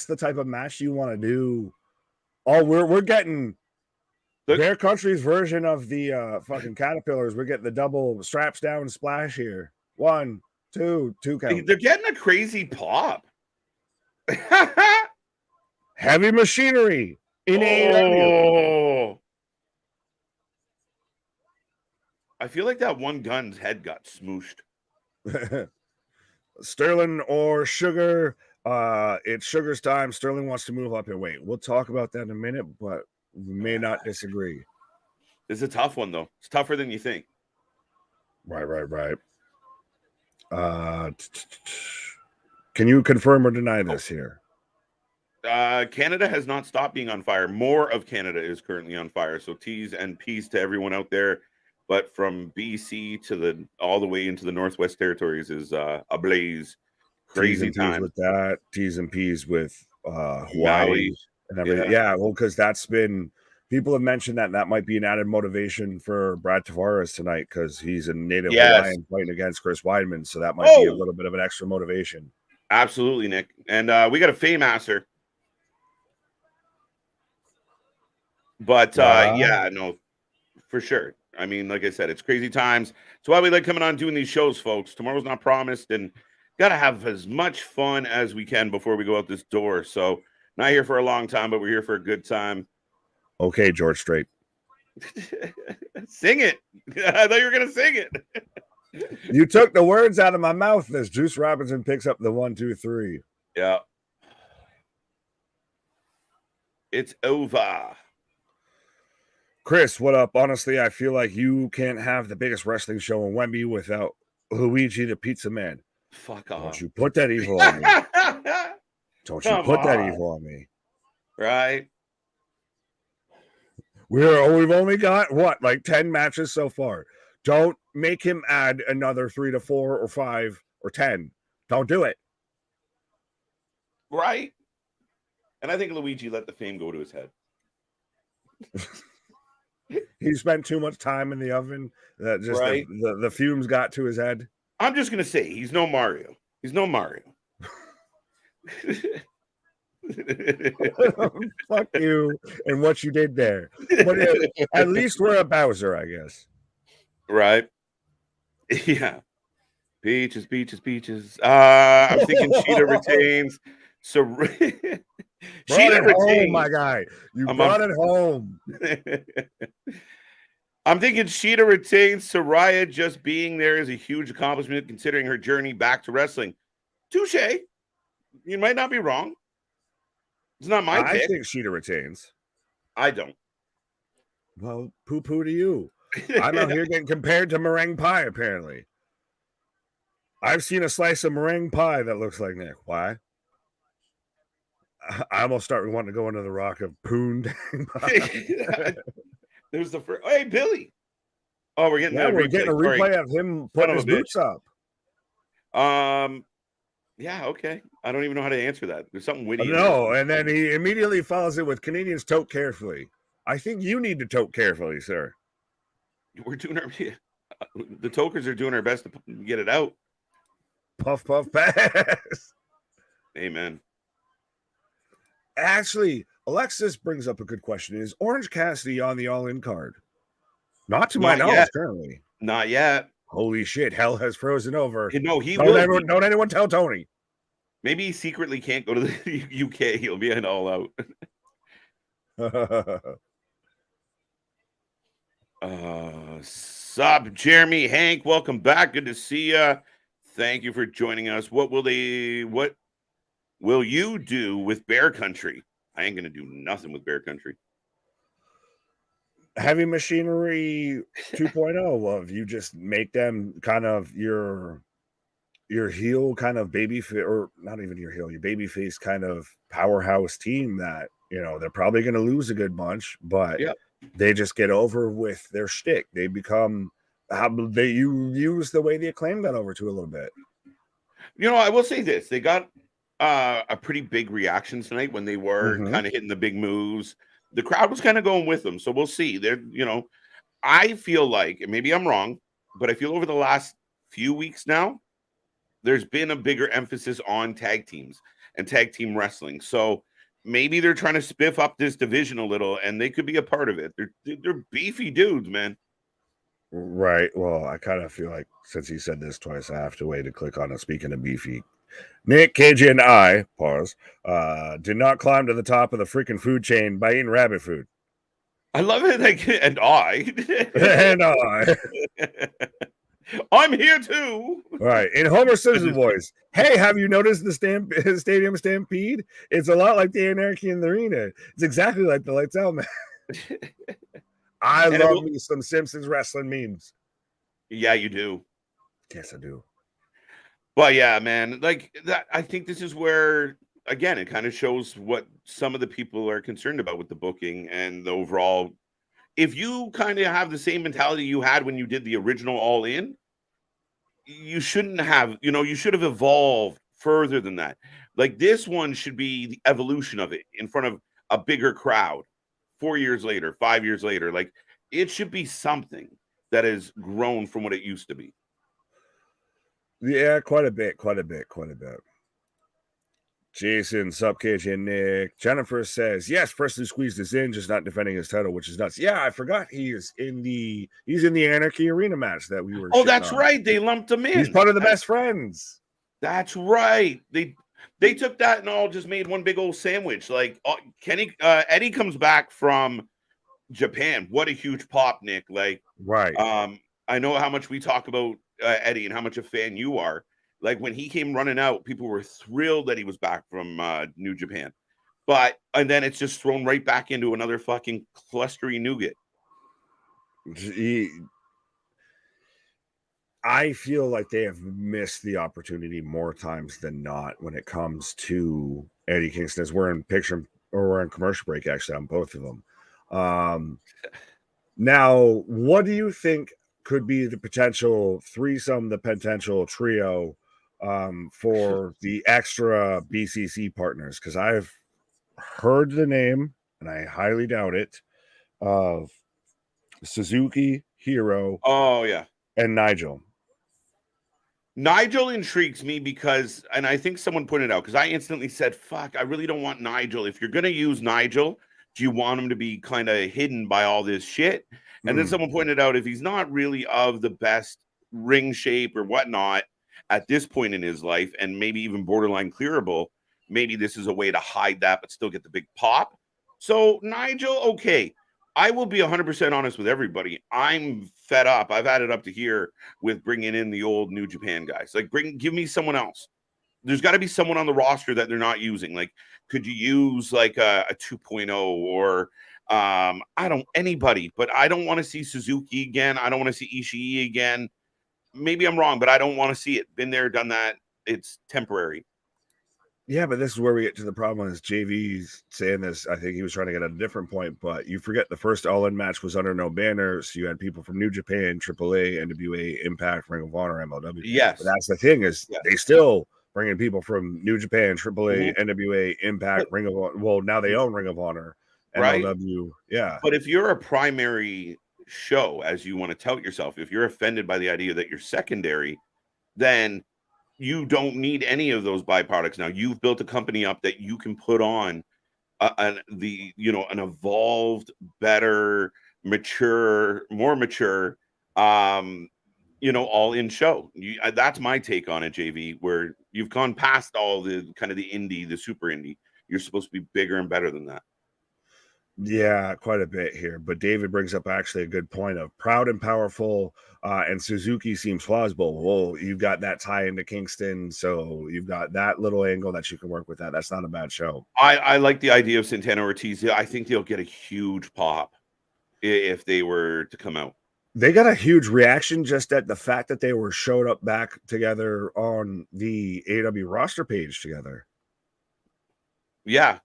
the type of match you want to do. Oh, we're getting their country's version of the fucking Caterpillars. We're getting the double straps down splash here. 1, 2 count. They're getting a crazy pop. Heavy machinery in AEW. I feel like that one gun's head got smooshed. Sterling or Sugar. It's Sugar's time. Sterling wants to move up in weight. We'll talk about that in a minute, but we may not disagree. This is a tough one, though. It's tougher than you think. Right. Can you confirm or deny this here? Canada has not stopped being on fire. More of Canada is currently on fire. So T's and P's to everyone out there. But from BC to all the way into the Northwest Territories is ablaze. Crazy time with that. T's and P's with Hawaii and everything. Yeah, well, because that's been people have mentioned that might be an added motivation for Brad Tavares tonight because he's a native Hawaiian fighting against Chris Weidman, so that might be a little bit of an extra motivation. Absolutely, Nick. And we got a Faymaster. But no, for sure. I mean, like I said, it's crazy times. It's why we like coming on doing these shows, folks. Tomorrow's not promised, and got to have as much fun as we can before we go out this door. So not here for a long time, but we're here for a good time. Okay, George Strait. Sing it. I thought you were going to sing it. You took the words out of my mouth as Juice Robinson picks up the 1, 2, 3. Yeah. It's over. Chris, what up? Honestly, I feel like you can't have the biggest wrestling show in Wemby without Luigi the Pizza Man. Fuck off. Don't you put that evil on me. Don't you put that evil on me. Right. We've only got, what, like 10 matches so far. Don't make him add another 3 to 4 or 5 or 10. Don't do it. Right. And I think Luigi let the fame go to his head. He spent too much time in the oven that just right. the fumes got to his head. I'm just going to say he's no Mario. He's no Mario. Fuck you and what you did there. But at least we're a Bowser, I guess. Right. Yeah. Peaches, peaches, peaches. I'm thinking Sheeta retains. So Sheeta retains. My guy. You brought it home. I'm thinking Sheeta retains. Saraya just being there is a huge accomplishment considering her journey back to wrestling. Touche. You might not be wrong. It's not my pick. I think Sheeta retains. I don't. Well, poo-poo to you. I'm out here getting compared to meringue pie, apparently. I've seen a slice of meringue pie that looks like Nick. Why? I almost start wanting to go into the rock of poon. There's the first. Hey, Billy. Oh, we're getting a replay of him putting his boots up. Yeah, okay. I don't even know how to answer that. There's something witty. No, and then he immediately follows it with Canadians tote carefully. I think you need to tote carefully, sir. We're doing the tokers are doing our best to get it out. Puff, puff, pass. Amen. Actually, Alexis brings up a good question. Is Orange Cassidy on the All-In card? Not to my knowledge, currently. Not yet. Holy shit, hell has frozen over. No, he will. Don't anyone tell Tony. Maybe he secretly can't go to the UK. He'll be an all out. Sup, Jeremy, Hank, welcome back. Good to see you. Thank you for joining us. What will you do with Bear Country? I ain't gonna do nothing with Bear Country. Heavy Machinery 2.0 of you just make them kind of your heel kind of baby or not even your heel, your baby face kind of powerhouse team that, they're probably going to lose a good bunch, but they just get over with their shtick. They become you use the way the Acclaim got over to a little bit. I will say this. They got a pretty big reaction tonight when they were kind of hitting the big moves. The crowd was kind of going with them. So we'll see. I feel like, and maybe I'm wrong, but I feel over the last few weeks now, there's been a bigger emphasis on tag teams and tag team wrestling. So maybe they're trying to spiff up this division a little, and they could be a part of it. They're beefy dudes, man. Right. Well, I kind of feel like since he said this twice, I have to wait to click on it. Speaking of beefy, Nick, KJ, and I, did not climb to the top of the freaking food chain by eating rabbit food. I love it. And I. And I. I'm here too. All right. In Homer Simpson voice, hey, have you noticed the stadium stampede? It's a lot like the Anarchy in the Arena. It's exactly like the Lights Out match. I love me some Simpsons wrestling memes. Yeah, you do. Yes, I do. But yeah, man, like that. I think this is where, again, it kind of shows what some of the people are concerned about with the booking and the overall. If you kind of have the same mentality you had when you did the original All In, you shouldn't have, you should have evolved further than that. Like this one should be the evolution of it in front of a bigger crowd 4 years later, 5 years later. Like it should be something that has grown from what it used to be. Yeah, quite a bit. Jason, sup, KJ, and Nick. Jennifer says, yes, Presley squeezed this in, just not defending his title, which is nuts. Yeah, I forgot he's in the Anarchy Arena match that we were. Oh, that's right. They lumped him in. He's part of the best friends. That's right. They took that and all just made one big old sandwich. Like Eddie comes back from Japan, what a huge pop, Nick. Like, right. I know how much we talk about Eddie and how much a fan you are. Like when he came running out, people were thrilled that he was back from New Japan. And then it's just thrown right back into another fucking clustery nougat. I feel like they have missed the opportunity more times than not when it comes to Eddie Kingston. As we're in commercial break actually on both of them. Now, what do you think could be the potential threesome, the potential trio for the extra BCC partners? Because I've heard the name, and I highly doubt it, of Suzuki, Hero, and Nigel. Nigel intrigues me because, and I think someone pointed out, because I instantly said, fuck, I really don't want Nigel. If you're going to use Nigel, do you want him to be kind of hidden by all this shit? And then someone pointed out, if he's not really of the best ring shape or whatnot at this point in his life, and maybe even borderline clearable, maybe this is a way to hide that, but still get the big pop. So Nigel, okay. I will be 100% honest with everybody. I'm fed up. I've had it up to here with bringing in the old New Japan guys. Like, give me someone else. There's got to be someone on the roster that they're not using. Like, could you use like a 2.0 or anybody? But I don't want to see Suzuki again. I don't want to see Ishii again. Maybe I'm wrong, but I don't want to see it. Been there, done that. It's temporary. Yeah, but this is where we get to the problem. Is JV's saying this? I think he was trying to get at a different point, but you forget the first All-In match was under no banner, so you had people from New Japan, AAA, NWA, Impact, Ring of Honor, MLW. Yes, but that's the thing is they still bringing people from New Japan, AAA, NWA, Impact, Ring of Honor. Well, now they own Ring of Honor, MLW. Right? Yeah, but if you're a primary show, as you want to tout yourself, if you're offended by the idea that you're secondary, then you don't need any of those byproducts. Now you've built a company up that you can put on an evolved, better, mature, more mature, all in show. That's my take on it, JV, where you've gone past all the kind of the indie, the super indie. You're supposed to be bigger and better than that. Yeah, quite a bit here. But David brings up actually a good point of proud and powerful, and Suzuki seems plausible. Well, you've got that tie into Kingston, so you've got that little angle that you can work with that. That's not a bad show. I like the idea of Santana Ortiz. I think they'll get a huge pop if they were to come out. They got a huge reaction just at the fact that they were showed up back together on the AEW roster page together. Yeah.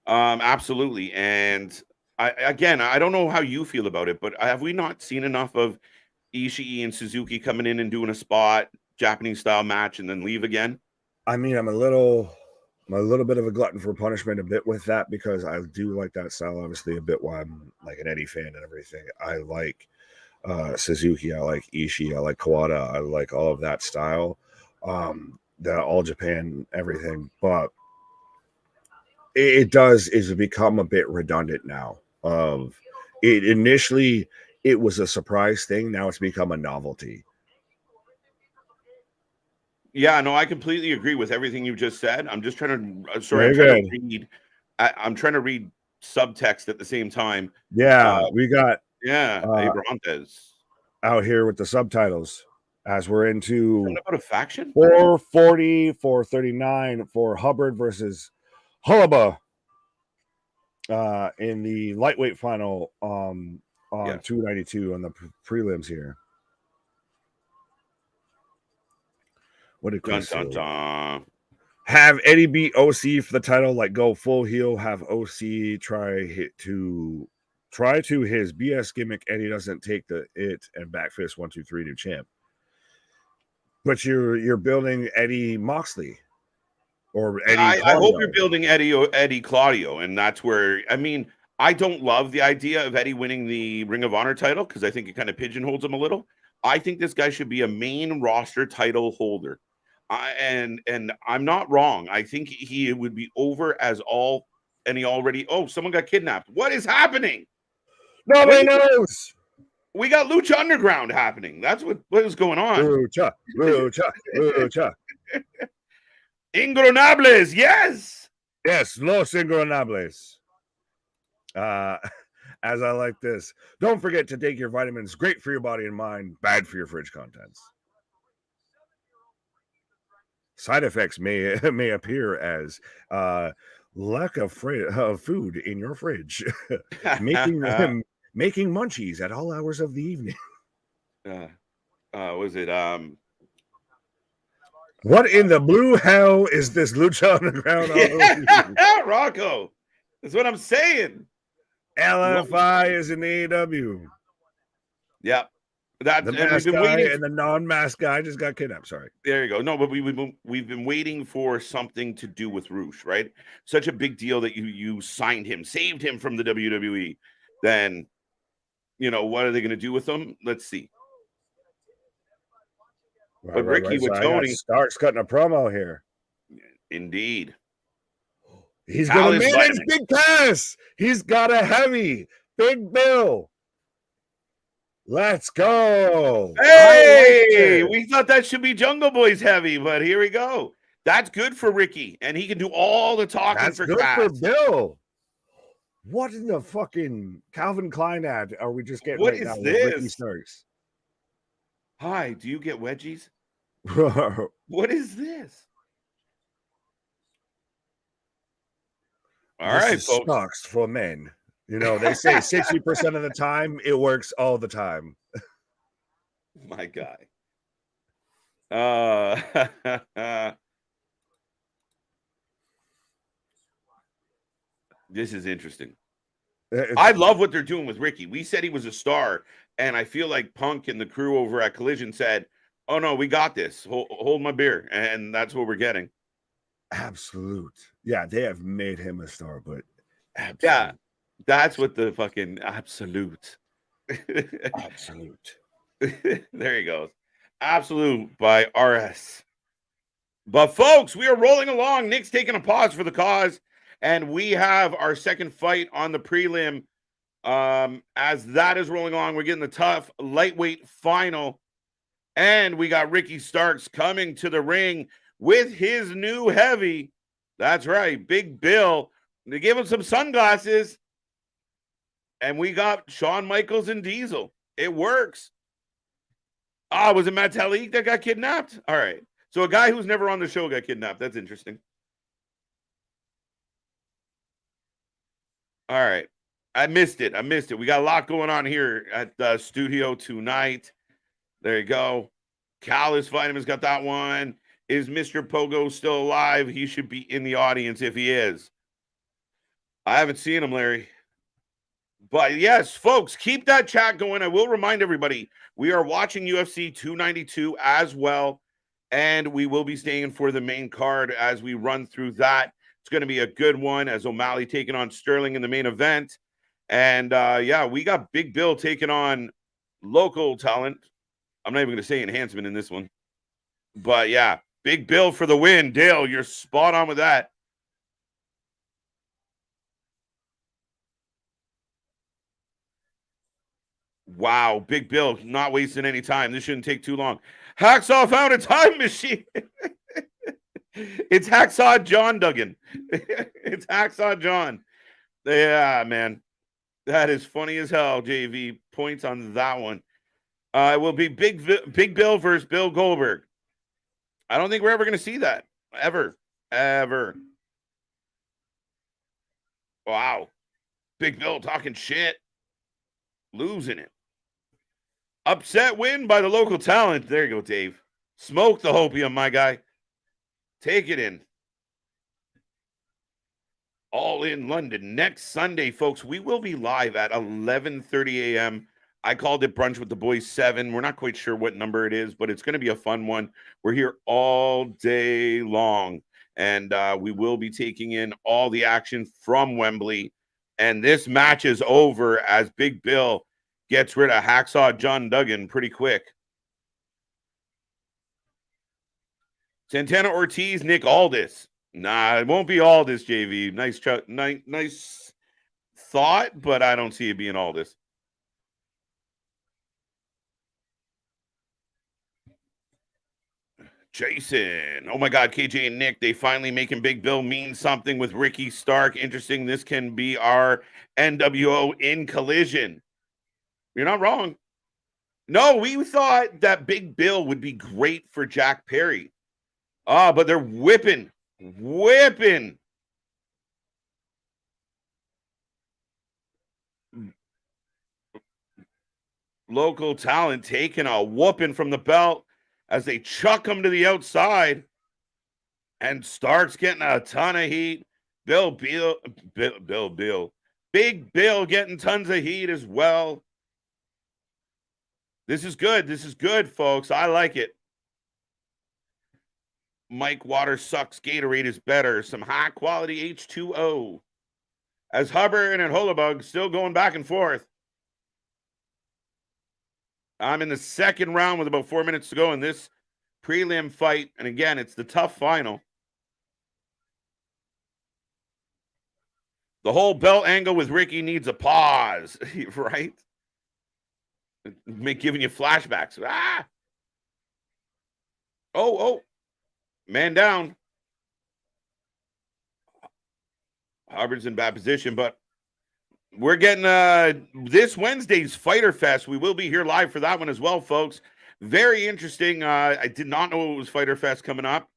Absolutely. And I don't know how you feel about it, but have we not seen enough of Ishii and Suzuki coming in and doing a spot Japanese style match and then leave again? I mean, I'm a little bit of a glutton for punishment a bit with that because I do like that style, obviously, a bit while I'm like an Eddie fan and everything. I like Suzuki, I like Ishii, I like Kawada, I like all of that style. The All Japan, everything, but it become a bit redundant now. Initially it was a surprise thing. Now it's become a novelty. Yeah, no, I completely agree with everything you just said. I'm just trying to, I'm trying to read subtext at the same time. Yeah, we got Abrantes out here with the subtitles as we're into about a faction 440, 439 for Hubbard versus Hullaba in the lightweight final on 292 on the prelims here. What did Chris have Eddie beat OC for the title? Like go full heel, have OC try to his BS gimmick. Eddie doesn't take it and backfist 1, 2, 3 new champ. But you're building Eddie Moxley. Or Eddie I hope you're building Eddie Claudio, and that's where I don't love the idea of Eddie winning the Ring of Honor title because I think it kind of pigeonholes him a little. I think this guy should be a main roster title holder, and I'm not wrong. I think he would be over as all, and he already. Oh, someone got kidnapped. What is happening? Nobody knows. We got Lucha Underground happening. That's what is going on. Lucha. Ingobernables, yes, Los Ingobernables. as I like this. Don't forget to take your vitamins. Great for your body and mind, bad for your fridge contents. Side effects may appear as lack of food in your fridge, making munchies at all hours of the evening. Was it what in the blue hell is this Lucha Underground? Rocco? That's what I'm saying. LFI is in AEW. Yep. That the mask guy and the non-mask guy just got kidnapped. Sorry. There you go. No, but we've been waiting for something to do with Roosh, right? Such a big deal that you signed him, saved him from the WWE. Then, what are they going to do with him? Let's see. Right, but Ricky with Tony starts cutting a promo here. Indeed. He's going to manage Big Cass. He's got a heavy Big Bill. Let's go. Hey, we thought that should be Jungle Boy's heavy, but here we go. That's good for Ricky, and he can do all the talking. That's for good Cass. For Bill. What in the fucking Calvin Klein ad are we just getting? What right is now this? Ricky Starks? Hi, do you get wedgies? What is this? All right, folks. Stocks for men. They say 60% of the time it works all the time. My guy. This is interesting. I love what they're doing with Ricky. We said he was a star, and I feel like Punk and the crew over at Collision said, "Oh no, we got this. Hold my beer," and that's what we're getting. Absolute. Yeah, they have made him a star, but absolute. Yeah. That's what the fucking absolute. Absolute. There he goes. Absolute by RS. But folks, we are rolling along. Nick's taking a pause for the cause, and we have our second fight on the prelim. As that is rolling along, we're getting the tough lightweight final, and we got Ricky Starks coming to the ring with his new heavy. That's right, Big Bill. They gave him some sunglasses. And we got Shawn Michaels and Diesel. It works. Was it Matt Talik that got kidnapped? All right. So a guy who's never on the show got kidnapped. That's interesting. All right. I missed it. We got a lot going on here at the studio tonight. There you go. Callus Vitamins got that one. Is Mr. Pogo still alive? He should be in the audience if he is. I haven't seen him, Larry. But yes, folks, keep that chat going. I will remind everybody, we are watching UFC 292 as well, and we will be staying for the main card as we run through that. It's going to be a good one as O'Malley taking on Sterling in the main event. And, we got Big Bill taking on local talent. I'm not even going to say enhancement in this one. But, yeah, Big Bill for the win. Dale, you're spot on with that. Wow, Big Bill, not wasting any time. This shouldn't take too long. Hacksaw found a time machine. It's Hacksaw John Duggan. It's Hacksaw John. Yeah, man. That is funny as hell, JV. Points on that one. It will be Big Bill versus Bill Goldberg. I don't think we're ever going to see that. Ever. Wow. Big Bill talking shit. Losing it. Upset win by the local talent. There you go, Dave. Smoke the hopium, my guy. Take it in. All in London next Sunday, folks. We will be live at 11:30 a.m. I called it Brunch with the Boys 7. We're not quite sure what number it is, but it's going to be a fun one. We're here all day long, and we will be taking in all the action from Wembley. And this match is over as Big Bill gets rid of Hacksaw John Duggan pretty quick. Santana Ortiz, Nick Aldis. Nah, it won't be Aldis, JV. Nice thought, but I don't see it being Aldis. Jason. Oh my God, KJ and Nick, they finally making Big Bill mean something with Ricky Stark. Interesting. This can be our NWO in Collision. You're not wrong. No, we thought that Big Bill would be great for Jack Perry. But they're whipping. Local talent taking a whooping from the belt as they chuck him to the outside. And Stark's getting a ton of heat. Big Bill getting tons of heat as well. This is good. This is good, folks. I like it. Mike Water sucks. Gatorade is better. Some high quality H2O. As Hubbard and Holabug still going back and forth. I'm in the second round with about 4 minutes to go in this prelim fight. And again, it's the tough final. The whole belt angle with Ricky needs a pause, right? Giving you flashbacks. Ah! Oh. Man down. Hubbard's in bad position, but we're getting this Wednesday's Fighter Fest. We will be here live for that one as well, folks. Very interesting. I did not know it was Fighter Fest coming up,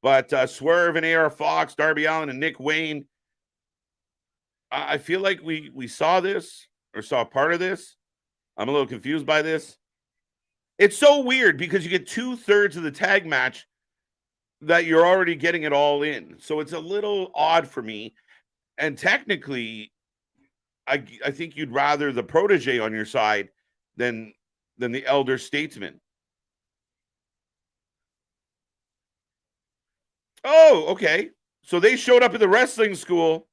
but Swerve and AR Fox, Darby Allin, and Nick Wayne. I feel like we saw this or saw part of this. I'm a little confused by this. It's so weird because you get 2/3 of the tag match that you're already getting it all in. So it's a little odd for me. And technically, I think you'd rather the protege on your side than the elder statesman. Oh, okay. So they showed up at the wrestling school.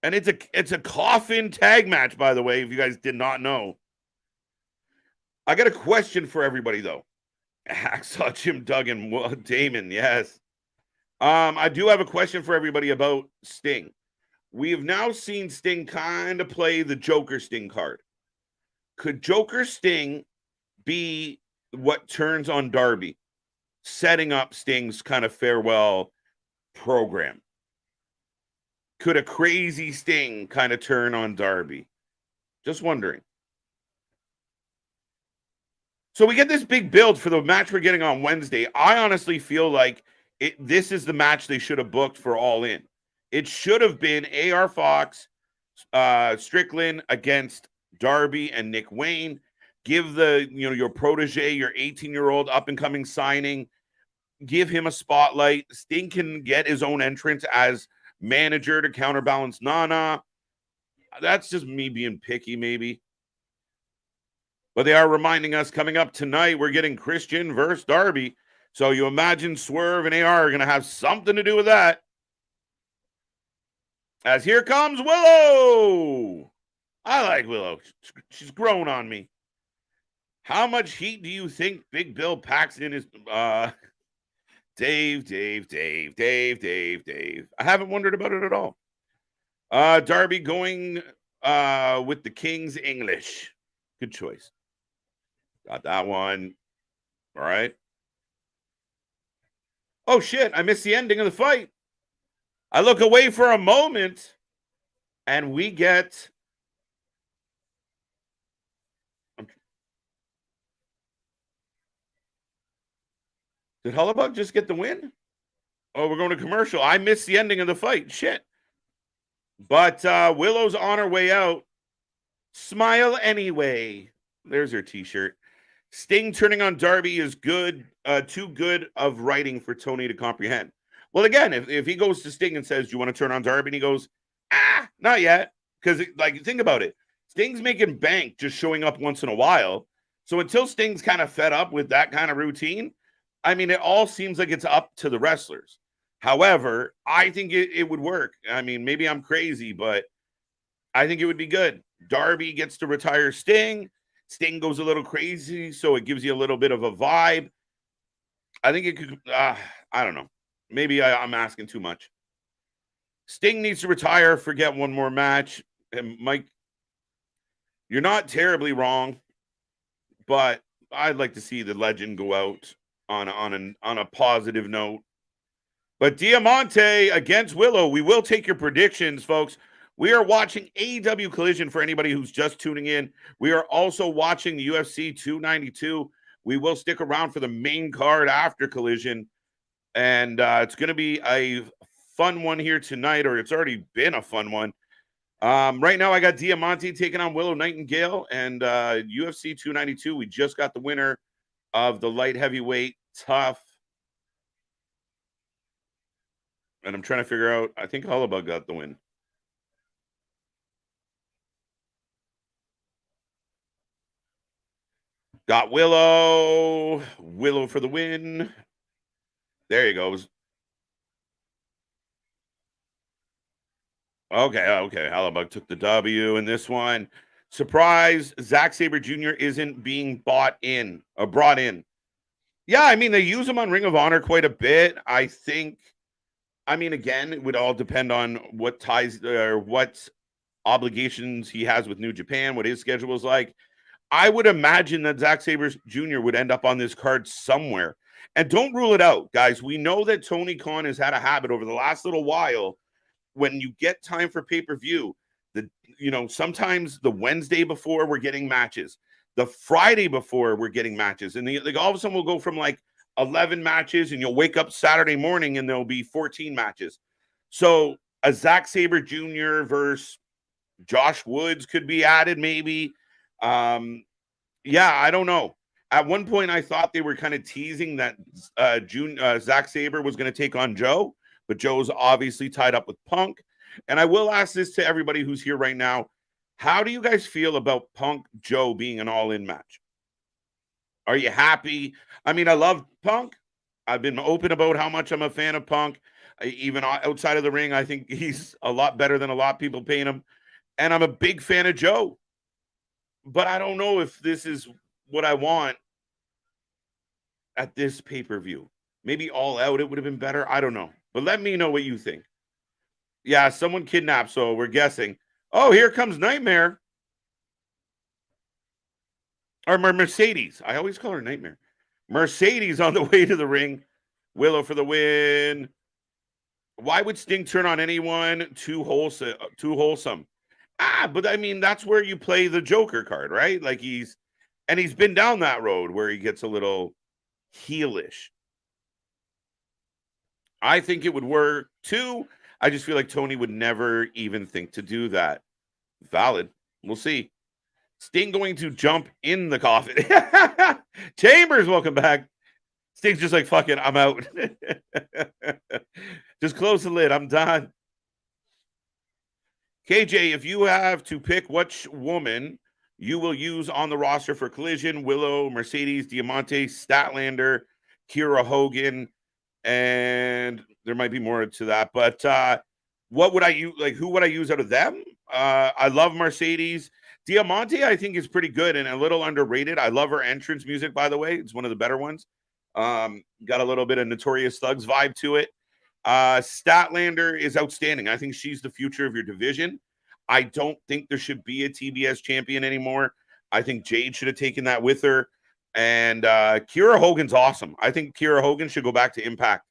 And it's a coffin tag match, by the way, if you guys did not know. I got a question for everybody, though. Hacksaw Jim Duggan, Damon, yes. I do have a question for everybody about Sting. We have now seen Sting kind of play the Joker Sting card. Could Joker Sting be what turns on Darby, setting up Sting's kind of farewell program? Could a crazy Sting kind of turn on Darby? Just wondering. So we get this big build for the match we're getting on Wednesday. I honestly feel like this is the match they should have booked for All In. It should have been AR Fox, Strickland against Darby and Nick Wayne. Give your protege, your 18-year-old up-and-coming signing, give him a spotlight. Sting can get his own entrance as manager to counterbalance Nana. That's just me being picky, maybe. But they are reminding us coming up tonight, we're getting Christian versus Darby. So you imagine Swerve and AR are going to have something to do with that. As here comes Willow. I like Willow. She's grown on me. How much heat do you think Big Bill packs in his... Dave. I haven't wondered about it at all. Darby going with the King's English. Good choice. Got that one. All right. Oh, shit. I missed the ending of the fight. I look away for a moment, and we get... Did Hullabug just get the win? Oh, we're going to commercial. I missed the ending of the fight. Shit. But Willow's on her way out. Smile anyway. There's her t-shirt. Sting turning on Darby is good. Too good of writing for Tony to comprehend. Well, again, if he goes to Sting and says, do you want to turn on Darby? And he goes, not yet. Because, think about it. Sting's making bank just showing up once in a while. So until Sting's kind of fed up with that kind of routine, I mean, it all seems like it's up to the wrestlers. However, I think it would work. I mean, maybe I'm crazy, but I think it would be good. Darby gets to retire Sting. Sting goes a little crazy, so it gives you a little bit of a vibe. I think it could, I don't know. Maybe I'm asking too much. Sting needs to retire, forget one more match. And Mike, you're not terribly wrong, but I'd like to see the legend go out on a positive note. But Diamante against Willow. We will take your predictions, folks. We are watching AEW Collision for anybody who's just tuning in. We are also watching the UFC 292. We will stick around for the main card after Collision. And it's going to be a fun one here tonight, or it's already been a fun one. Right now, I got Diamante taking on Willow Nightingale, and UFC 292. We just got the winner of the light heavyweight tough. And I'm trying to figure out, I think Hullabug got the win. Got Willow. Willow for the win. There he goes. Okay. Hullabug took the W in this one. Surprise, Zack Sabre Jr. isn't being brought in. Yeah, I mean, they use him on Ring of Honor quite a bit. I think, I mean, again, it would all depend on what ties or what obligations he has with New Japan, what his schedule is like. I would imagine that Zack Sabre Jr. would end up on this card somewhere. And don't rule it out, guys. We know that Tony Khan has had a habit over the last little while. When you get time for pay-per-view, sometimes the Wednesday before we're getting matches, the Friday before we're getting matches, and all of a sudden we'll go from like 11 matches, and you'll wake up Saturday morning and there'll be 14 matches. So a Zack Sabre Jr. versus Josh Woods could be added, maybe. I don't know. At one point, I thought they were kind of teasing that Zack Sabre was going to take on Joe, but Joe's obviously tied up with Punk. And I will ask this to everybody who's here right now. How do you guys feel about Punk Joe being an all-in match? Are you happy? I mean, I love Punk. I've been open about how much I'm a fan of Punk. Even outside of the ring, I think he's a lot better than a lot of people paying him. And I'm a big fan of Joe. But I don't know if this is what I want at this pay-per-view. Maybe All Out, it would have been better. I don't know. But let me know what you think. Yeah, someone kidnapped, so we're guessing. Oh, here comes Nightmare. Or Mercedes. I always call her Nightmare. Mercedes on the way to the ring. Willow for the win. Why would Sting turn on anyone too wholesome? But I mean, that's where you play the Joker card, right? Like he's been down that road where he gets a little heelish. I think it would work too. I just feel like Tony would never even think to do that. Valid. We'll see. Sting going to jump in the coffin. Chambers, welcome back. Sting's just like, fuck it, I'm out. Just close the lid. I'm done. KJ, if you have to pick which woman you will use on the roster for Collision, Willow, Mercedes, Diamante, Statlander, Kiera Hogan, and there might be more to that, but what would I use? Like, who would I use out of them? I love Mercedes. Diamante, I think, is pretty good and a little underrated. I love her entrance music, by the way. It's one of the better ones. Got a little bit of Notorious Thugs vibe to it. Statlander is outstanding. I think she's the future of your division. I don't think there should be a TBS champion anymore. I think Jade should have taken that with her. And Kiera Hogan's awesome. I think Kiera Hogan should go back to Impact.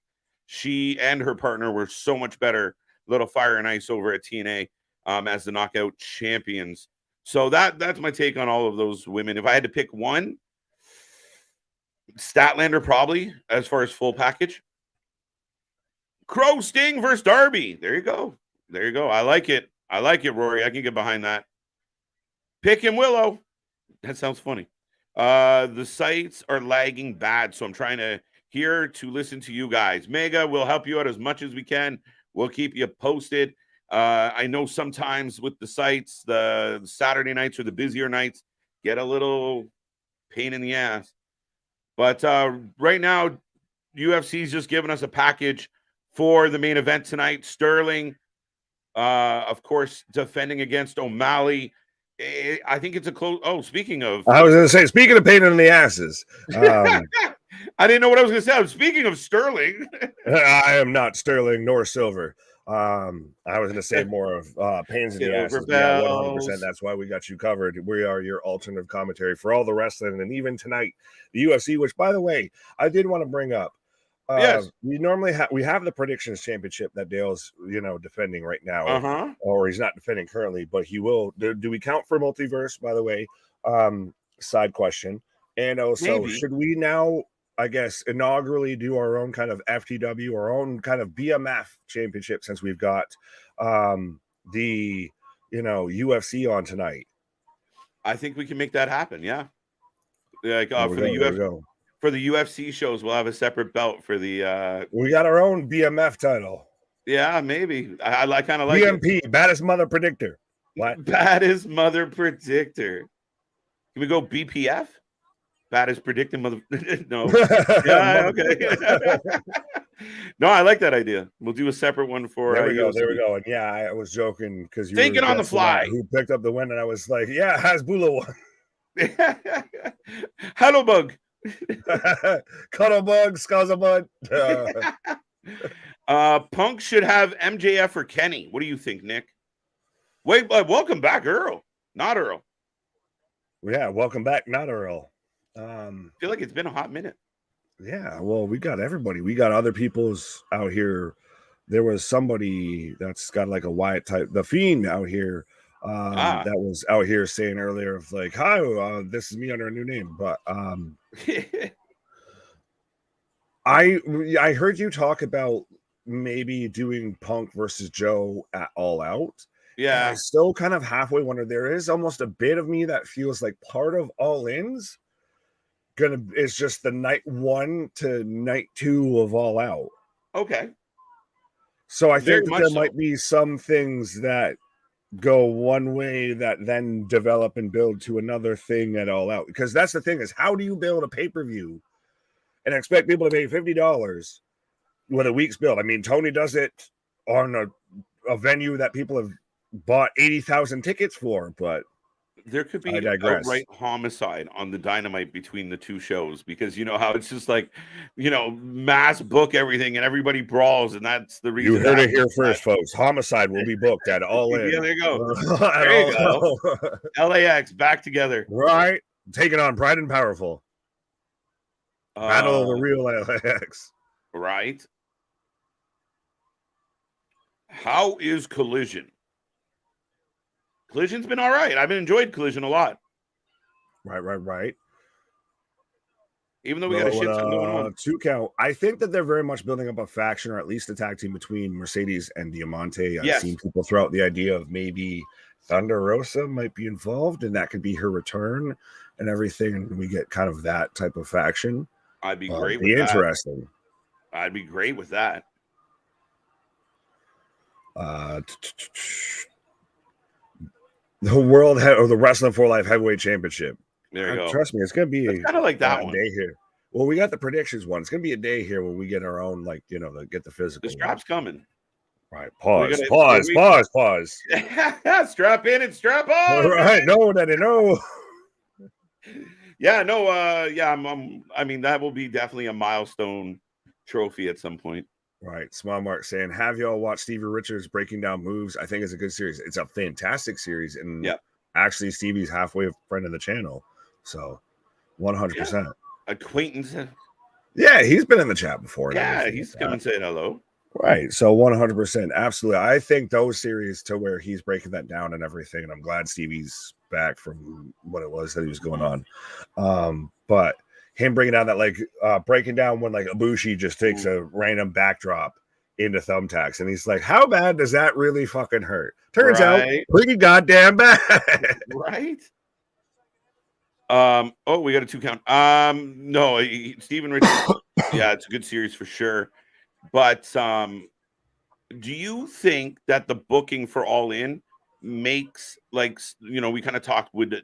She and her partner were so much better. Little Fire and Ice over at TNA as the Knockout champions. So that's my take on all of those women. If I had to pick one, Statlander probably, as far as full package. Crow Sting versus Darby. There you go. I like it, Rory. I can get behind that. Pick him, Willow. That sounds funny. The sites are lagging bad, so I'm trying to listen to you guys. Mega, we'll help you out as much as we can. We'll keep you posted. I know sometimes with the sites, the Saturday nights or the busier nights get a little pain in the ass. But right now, UFC's just giving us a package for the main event tonight. Sterling, of course, defending against O'Malley. I think it's a close. Oh, speaking of, I was going to say, speaking of pain in the asses, I didn't know what I was going to say. Speaking of Sterling, I am not Sterling nor Silver. I was going to say more of pains in the Silver asses. Yeah, 100%. bells. That's why we got you covered. We are your alternative commentary for all the wrestling, and even tonight, the UFC. Which, by the way, I did want to bring up. Yes. We normally have the predictions championship that Dale's defending right now, or he's not defending currently, but he will. Do we count for multiverse? By the way, side question, and also Maybe. should we now, I guess, inaugurally do our own kind of FTW, our own kind of BMF championship, since we've got the UFC on tonight? I think we can make that happen. Yeah, like For the UFC shows, we'll have a separate belt for the. We got our own BMF title. Yeah, maybe. I kind of like BMP, baddest mother predictor. What? Baddest mother predictor. Can we go BPF? Baddest predicting mother. No. Yeah. Okay. No, I like that idea. We'll do a separate one for. There we go. There we go. And yeah, I was joking because you thinking on the fly. Who picked up the win? And I was like, yeah, Hasbulla won. Hello, bug. Cuddlebug, Scuzzlebug. Punk should have MJF or Kenny. What do you think, Nick? Wait, welcome back, Earl. Not Earl. Yeah, welcome back, not Earl. I feel like it's been a hot minute. Yeah, well, we got everybody. We got other people's out here. There was somebody that's got like a Wyatt type, the Fiend out here. That was out here saying earlier of like, hi, this is me under a new name. But I heard you talk about maybe doing Punk versus Joe at All Out. Yeah. I still kind of halfway wonder. There is almost a bit of me that feels like part of All In's is just the night 1 to night 2 of All Out. Okay. So I think that there might be some things that go one way that then develop and build to another thing at All Out. Because that's the thing, is how do you build a pay-per-view and expect people to pay $50 with a week's build? I mean, Tony does it on a venue that people have bought 80,000 tickets for, but there could be outright homicide on the Dynamite between the two shows, because you know how it's just like, mass book everything and everybody brawls, and that's the reason. You heard it here first, folks. Homicide will be booked at All In. Yeah, there you go. There you go. LAX back together. Right. Taking on Pride and Powerful. Battle of the real LAX. Right. How is Collision? Collision's been all right. I've enjoyed Collision a lot. Right. Even though we got a shit ton going on. 2 count. I think that they're very much building up a faction, or at least a tag team between Mercedes and Diamante. I've seen people throw out the idea of maybe Thunder Rosa might be involved, and that could be her return and everything. And we get kind of that type of faction. I'd be great with that. Interesting. I'd be great with that. The World or the Wrestling for Life Heavyweight Championship. There you go. Trust me, it's gonna be kind of like that one day here. Well, we got the predictions one. It's gonna be a day here where we get our own, get the physical. The strap's coming. Right. Pause. Strap in and strap on. Right. No, Daddy, no. Yeah. No. I mean, that will be definitely a milestone trophy at some point. Right. Small Mark saying, have y'all watched Stevie Richards breaking down moves? I think it's a good series. It's a fantastic series. And actually, Stevie's halfway a friend of the channel. So 100%. Acquaintance. Yeah, he's been in the chat before. Yeah, he's come and said hello. Right. So 100%. Absolutely. I think those series to where he's breaking that down and everything. And I'm glad Stevie's back from what it was that he was going on. But him bringing down that breaking down when Ibushi just takes a random backdrop into thumbtacks, and he's like, how bad does that really fucking hurt? Turns out pretty goddamn bad. Right. We got a 2 count. No, Steven Richards. Yeah, it's a good series for sure. But do you think that the booking for All In makes we kind of talked would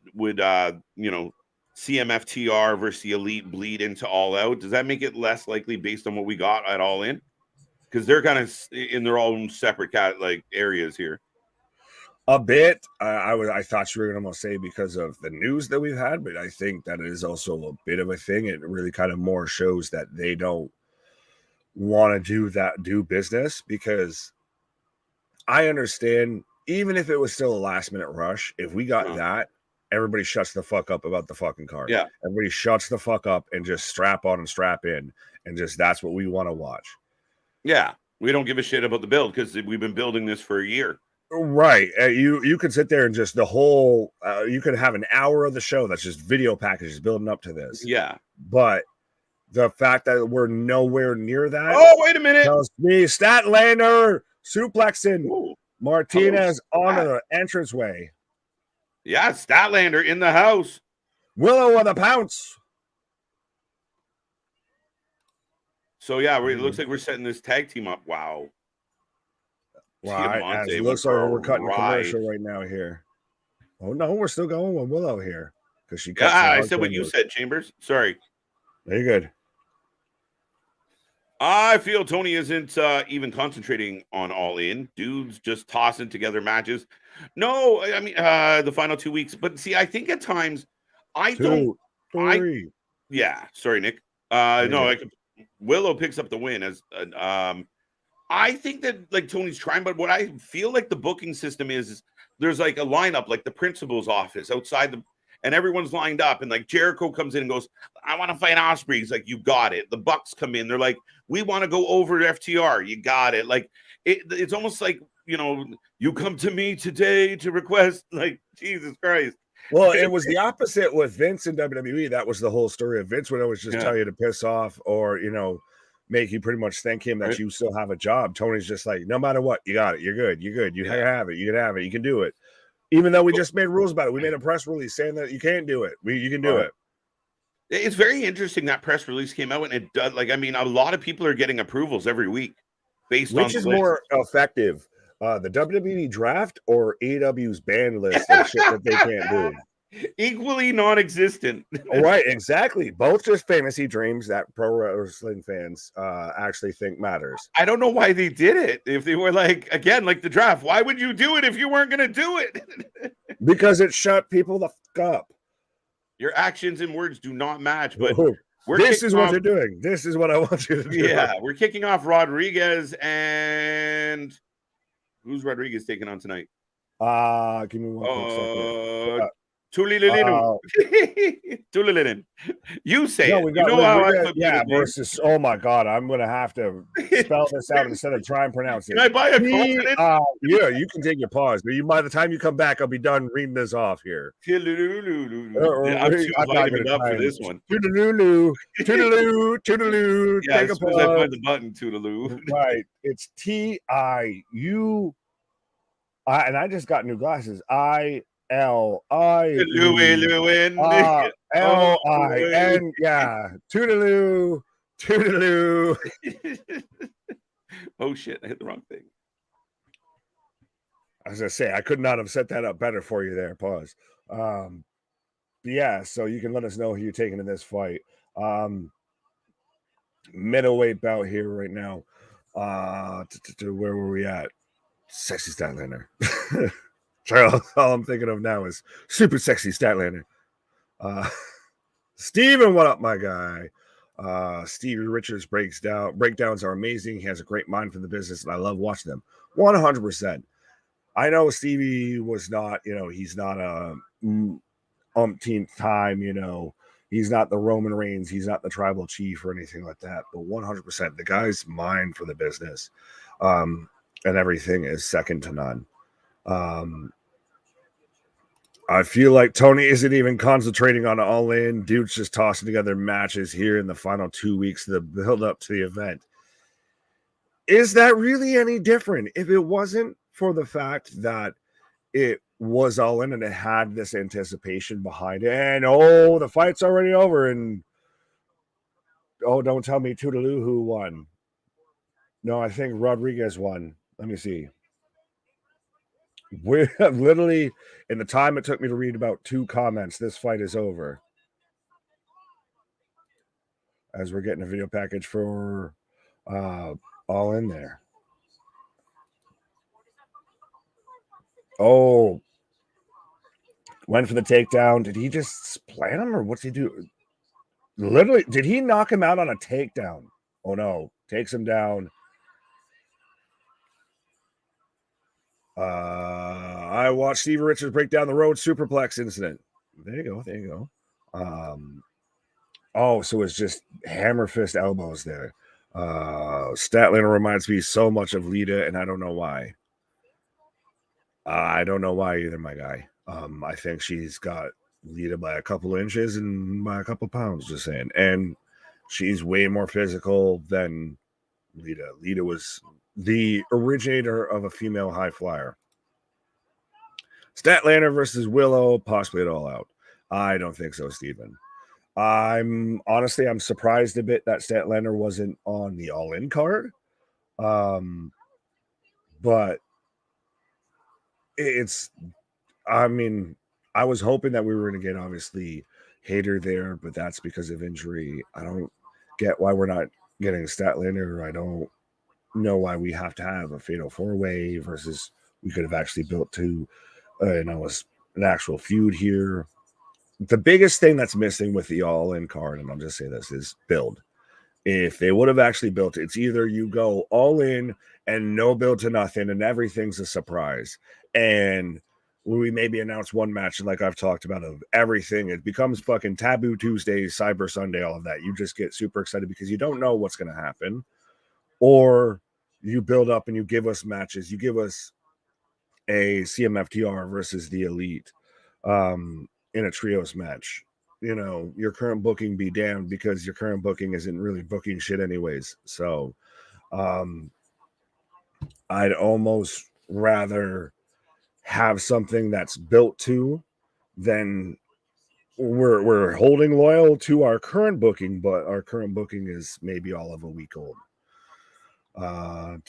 CMFTR versus the Elite bleed into All Out? Does that make it less likely based on what we got at All In? Because they're kind of in their own separate areas here. A bit. I thought you were going to say because of the news that we've had, but I think that it is also a bit of a thing. It really kind of more shows that they don't want to do business, because I understand, even if it was still a last minute rush, if we got that, everybody shuts the fuck up about the fucking card. Yeah. Everybody shuts the fuck up and just strap on and strap in. And just that's what we want to watch. Yeah. We don't give a shit about the build because we've been building this for a year. Right. You could sit there and just the whole, you could have an hour of the show that's just video packages building up to this. Yeah. But the fact that we're nowhere near that. Oh, wait a minute. Tells me Statlander suplexing Martinez on the entranceway. Yeah, Statlander in the house. Willow with a pounce. So, yeah, it looks like we're setting this tag team up. Wow. Wow, it looks like we're cutting a commercial right now here. Oh, no, we're still going with Willow here. Because she cuts I said what you said, Chambers. Sorry. Very good. I feel Tony isn't even concentrating on All In. Dudes just tossing together matches. No, I mean, the final 2 weeks. But see, I think at times yeah, sorry, Nick. No, Willow picks up the win as I think that like Tony's trying, but what I feel like the booking system is there's like a lineup, like the principal's office outside and everyone's lined up, and like Jericho comes in and goes, I want to fight Osprey. He's like, you got it. The Bucks come in, they're like, we want to go over to FTR. You got it. Like it's almost like, you know, you come to me today to request, like, Jesus Christ. Well, it was the opposite with Vince and WWE. That was the whole story of Vince would always just tell you to piss off or, you know, make you pretty much thank him that you still have a job. Tony's just like, no matter what, you got it. You're good. You're good. You can have it. You can have it. You can do it. Even though we just made rules about it. We made a press release saying that you can't do it. You can do it. It's very interesting that press release came out, and it does. Like, I mean, a lot of people are getting approvals every week based on which is more effective, the WWE draft or AEW's ban list of shit that they can't do. Equally non-existent. Right, exactly. Both just fantasy dreams that pro wrestling fans actually think matters. I don't know why they did it. If they were like, again, like the draft, why would you do it if you weren't going to do it? Because it shut people the fuck up. Your actions and words do not match, but this is what you're doing. This is what I want you to do. Yeah, we're kicking off Rodriguez, and who's Rodriguez taking on tonight? Give me one quick second. Tulilinin. You say it. We got, you know how I versus. Oh my God, I'm gonna have to spell this out instead of try and pronounce it. Can I buy a pause? Yeah, you can take your pause, but by the time you come back, I'll be done reading this off here. I'm too vitamin up for this one. Toodaloo, toodaloo, toodaloo. Yeah, as soon as I find the button, toodaloo. Right, it's TIU. And I just got new glasses. L-I-L-I-N. Yeah. Toodaloo. Toodaloo. Oh shit, I hit the wrong thing. I was gonna say I could not have set that up better for you there. Pause. Yeah, so you can let us know who you're taking in this fight. Middleweight bout here right now. Where were we at? Sexy Statlander. All I'm thinking of now is super sexy Statlander. Steven, what up, my guy? Stevie Richards breakdowns are amazing. He has a great mind for the business, and I love watching them. 100%. I know Stevie was not, he's not a umpteenth time, he's not the Roman Reigns, he's not the tribal chief or anything like that, but 100%, the guy's mind for the business, and everything is second to none. I feel like Tony isn't even concentrating on All In. Dude's just tossing together matches here in the final 2 weeks of the build up to the event. Is that really any different? If it wasn't for the fact that it was All In and it had this anticipation behind it, and the fight's already over, and don't tell me Toodaloo who won. No, I think Rodriguez won. Let me see. We're literally, in the time it took me to read about 2 comments, this fight is over. As we're getting a video package for All In there. Oh, went for the takedown. Did he just splat him, or what's he do? Literally, did he knock him out on a takedown? Oh no, takes him down. I watched Steve Richards break down the road superplex incident. There you go. So it's just hammer fist elbows there. Statlander reminds me so much of Lita, and I don't know why. I don't know why either, my guy. I think she's got Lita by a couple inches and by a couple pounds, just saying. And she's way more physical than Lita. Lita was the originator of a female high flyer. Statlander versus Willow, possibly at All Out. I don't think so, Steven. I'm surprised a bit that Statlander wasn't on the All In card. But I was hoping that we were going to get obviously Hater there, but that's because of injury. I don't get why we're not getting Statlander. I don't know why we have to have a fatal 4-way versus we could have actually built to an actual feud here. The biggest thing that's missing with the All In card, and I'll just say this, is build. If they would have actually built it, it's either you go all in and no build to nothing and everything's a surprise, and we maybe announce one match, and like I've talked about, of everything, it becomes fucking Taboo Tuesday, Cyber Sunday, all of that. You just get super excited because you don't know what's going to happen. Or you build up and you give us matches. You give us a CMFTR versus the Elite in a trios match. Your current booking be damned, because your current booking isn't really booking shit anyways. So I'd almost rather have something that's built to than we're holding loyal to our current booking, but our current booking is maybe all of a week old. Both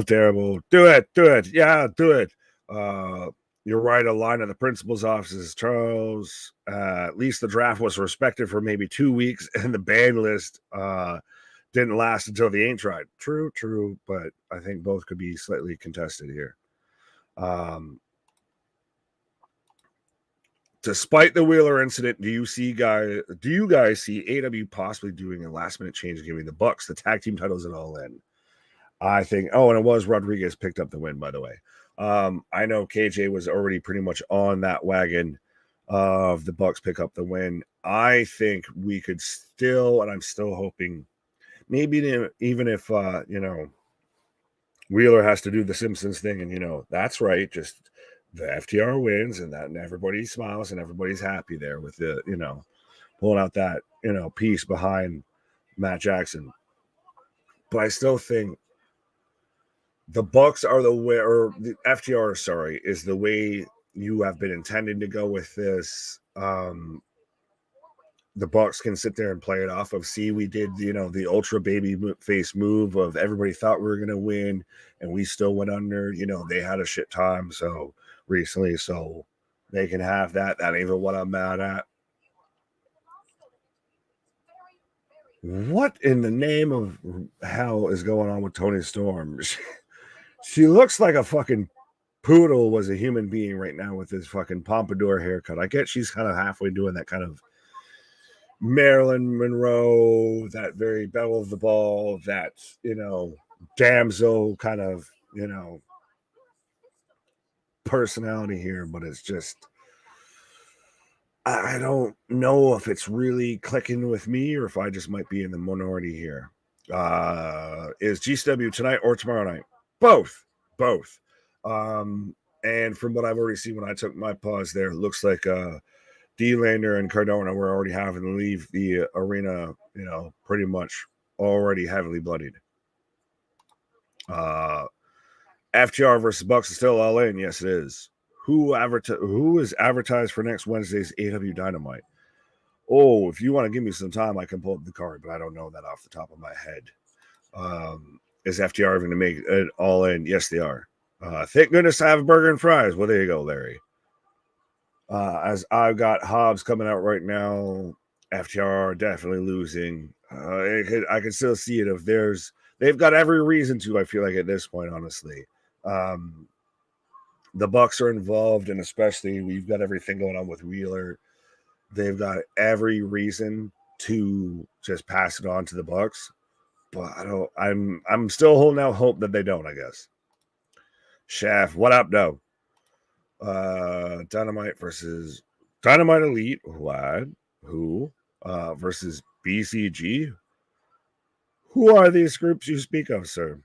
terrible. Do it. Yeah, do it. You're right. A line at the principal's office is Charles. At least the draft was respected for maybe 2 weeks, and the ban list didn't last until the ain't tried. True, but I think both could be slightly contested here. Despite the Wheeler incident, do you guys see AEW possibly doing a last minute change, giving the Bucks the tag team titles and All In? I think. Oh, and it was Rodriguez picked up the win, by the way. I know KJ was already pretty much on that wagon of the Bucks pick up the win. I think we could still, and I'm still hoping, maybe even if Wheeler has to do the Simpsons thing, and that's right, just the FTR wins, and everybody smiles and everybody's happy there with the pulling out that piece behind Matt Jackson. But I still think the Bucks are the way, or the FTR, sorry, is the way you have been intending to go with this. The Bucks can sit there and play it off of, see, we did, the ultra baby face move of everybody thought we were going to win and we still went under. They had a shit time recently, so they can have that. That ain't even what I'm mad at. What in the name of hell is going on with Toni Storm? She looks like a fucking poodle was a human being right now with this fucking pompadour haircut. I get she's kind of halfway doing that kind of Marilyn Monroe, that very belle of the ball, that, damsel kind of, personality here, but it's just, I don't know if it's really clicking with me or if I just might be in the minority here. Is GCW tonight or tomorrow night? Both. And from what I've already seen when I took my pause there, it looks like D-Lander and Cardona were already having to leave the arena, pretty much already heavily bloodied. FTR versus Bucks is still all in. Yes, it is. Who is advertised for next Wednesday's AEW Dynamite? Oh, if you want to give me some time, I can pull up the card, but I don't know that off the top of my head. Is FTR going to make it all in? Yes, they are. Thank goodness I have a burger and fries. Well, there you go, Larry. As I've got Hobbs coming out right now, FTR definitely losing. I can still see it. If they've got every reason to, I feel like at this point, honestly. The Bucks are involved, and especially we've got everything going on with Wheeler. They've got every reason to just pass it on to the Bucks, but I'm still holding out hope that they don't, I guess. Chef, what up, though? Dynamite versus Dynamite Elite, who versus BCG. Who are these groups you speak of, sir?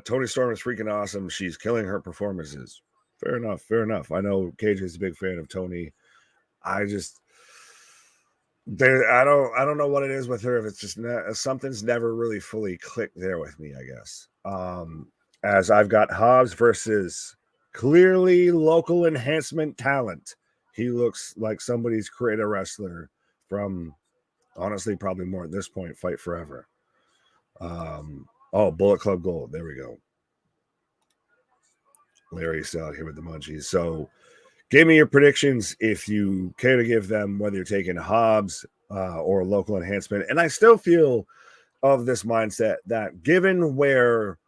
Tony Storm is freaking awesome. She's killing her performances. Fair enough. Fair enough. I know KJ is a big fan of Tony. I don't know what it is with her. If it's just something's never really fully clicked there with me, I guess. As I've got Hobbs versus clearly local enhancement talent. He looks like somebody's created a wrestler from, honestly, probably more at this point, Fight Forever. Bullet Club Gold. There we go. Larry's still out here with the munchies. So give me your predictions if you care to give them, whether you're taking Hobbs or local enhancement. And I still feel of this mindset that given where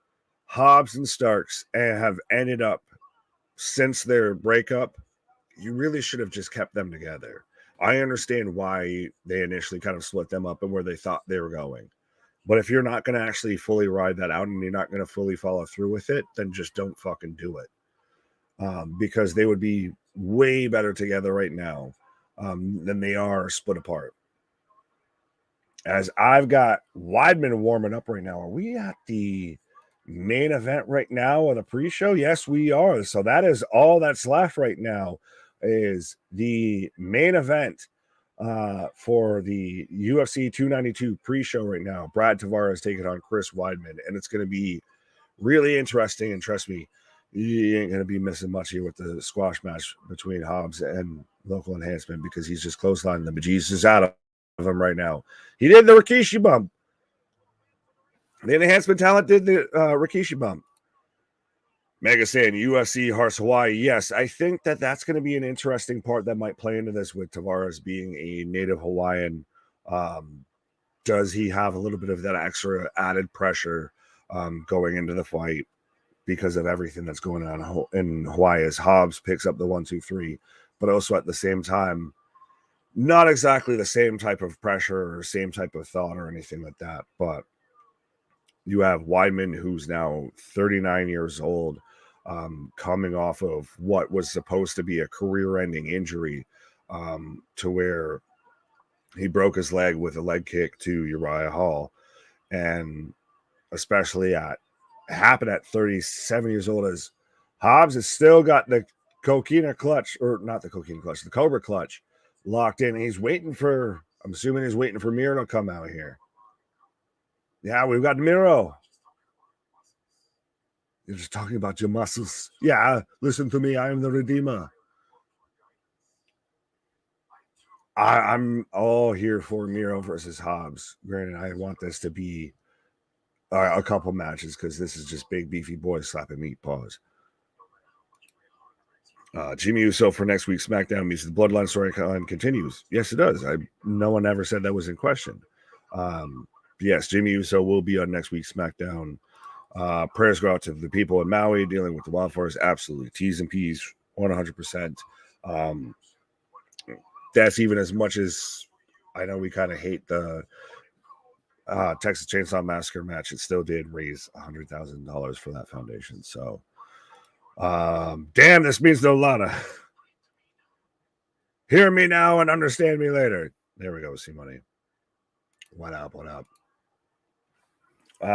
Hobbs and Starks have ended up since their breakup, you really should have just kept them together. I understand why they initially kind of split them up and where they thought they were going. But if you're not going to actually fully ride that out and you're not going to fully follow through with it, then just don't fucking do it. Because they would be way better together right now than they are split apart. As I've got Weidman warming up right now. Are we at the main event right now of the pre-show? Yes, we are. So that is all that's left right now is the main event for the UFC 292 pre-show right now. Brad Tavares taking on Chris Weidman, and it's going to be really interesting. And trust me, you ain't going to be missing much here with the squash match between Hobbs and local enhancement because he's just clotheslining the bejesus out of him right now. He did the Rikishi bump. The enhancement talent did the Rikishi bump. Mega saying UFC Hearts Hawaii. Yes, I think that's going to be an interesting part that might play into this with Tavares being a native Hawaiian. Does he have a little bit of that extra added pressure going into the fight because of everything that's going on in Hawaii as Hobbs picks up the 1, 2, 3, but also at the same time, not exactly the same type of pressure or same type of thought or anything like that. But you have Weidman, who's now 39 years old, coming off of what was supposed to be a career-ending injury to where he broke his leg with a leg kick to Uriah Hall. And especially happened at 37 years old, as Hobbs has still got the coquina clutch, or not the coquina clutch, the Cobra clutch locked in. He's waiting for, I'm assuming he's waiting for Miro to come out here. Yeah, we've got Miro. You're just talking about your muscles. Yeah, listen to me. I am the Redeemer. I'm all here for Miro versus Hobbs. Granted, I want this to be a couple matches because this is just big, beefy boys slapping meat paws. Jimmy Uso for next week's SmackDown means the Bloodline storyline continues. Yes, it does. No one ever said that was in question. Yes, Jimmy Uso will be on next week's SmackDown. Prayers go out to the people in Maui dealing with the wildfires. Absolutely. T's and P's, 100%. That's even as much as I know we kind of hate the Texas Chainsaw Massacre match. It still did raise $100,000 for that foundation. So, damn, this means no lot. Hear me now and understand me later. There we go, C-Money. What up? But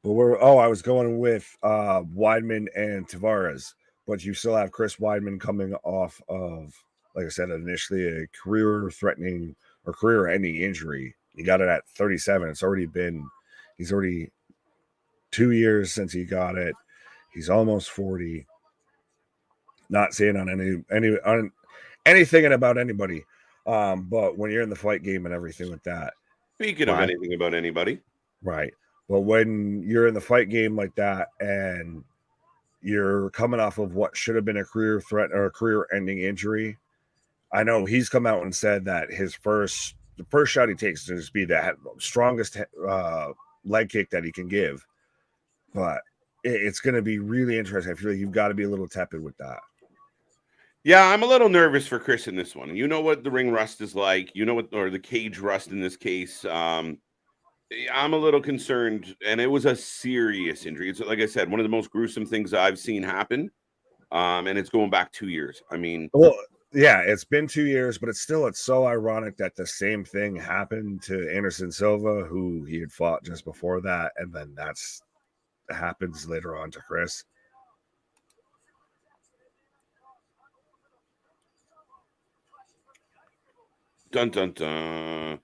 I was going with Weidman and Tavares, but you still have Chris Weidman coming off of, like I said, initially a career-threatening or career-ending injury. He got it at 37. He's already 2 years since he got it. He's almost 40. Not saying on anything about anybody, but when you're in the fight game and everything like that. Speaking of anything about anybody, right? But when you're in the fight game like that and you're coming off of what should have been a career threat or a career-ending injury, I know he's come out and said that the first shot he takes is to just be the strongest leg kick that he can give. But it's going to be really interesting. I feel like you've got to be a little tepid with that. Yeah, I'm a little nervous for Chris in this one. You know what the ring rust is like. You know what, or the cage rust in this case. I'm a little concerned, and it was a serious injury. It's like I said, one of the most gruesome things I've seen happen. And it's going back 2 years. I mean, well, yeah, it's been 2 years, but it's so ironic that the same thing happened to Anderson Silva, who he had fought just before that, and then that's happens later on to Chris. Dun dun dun.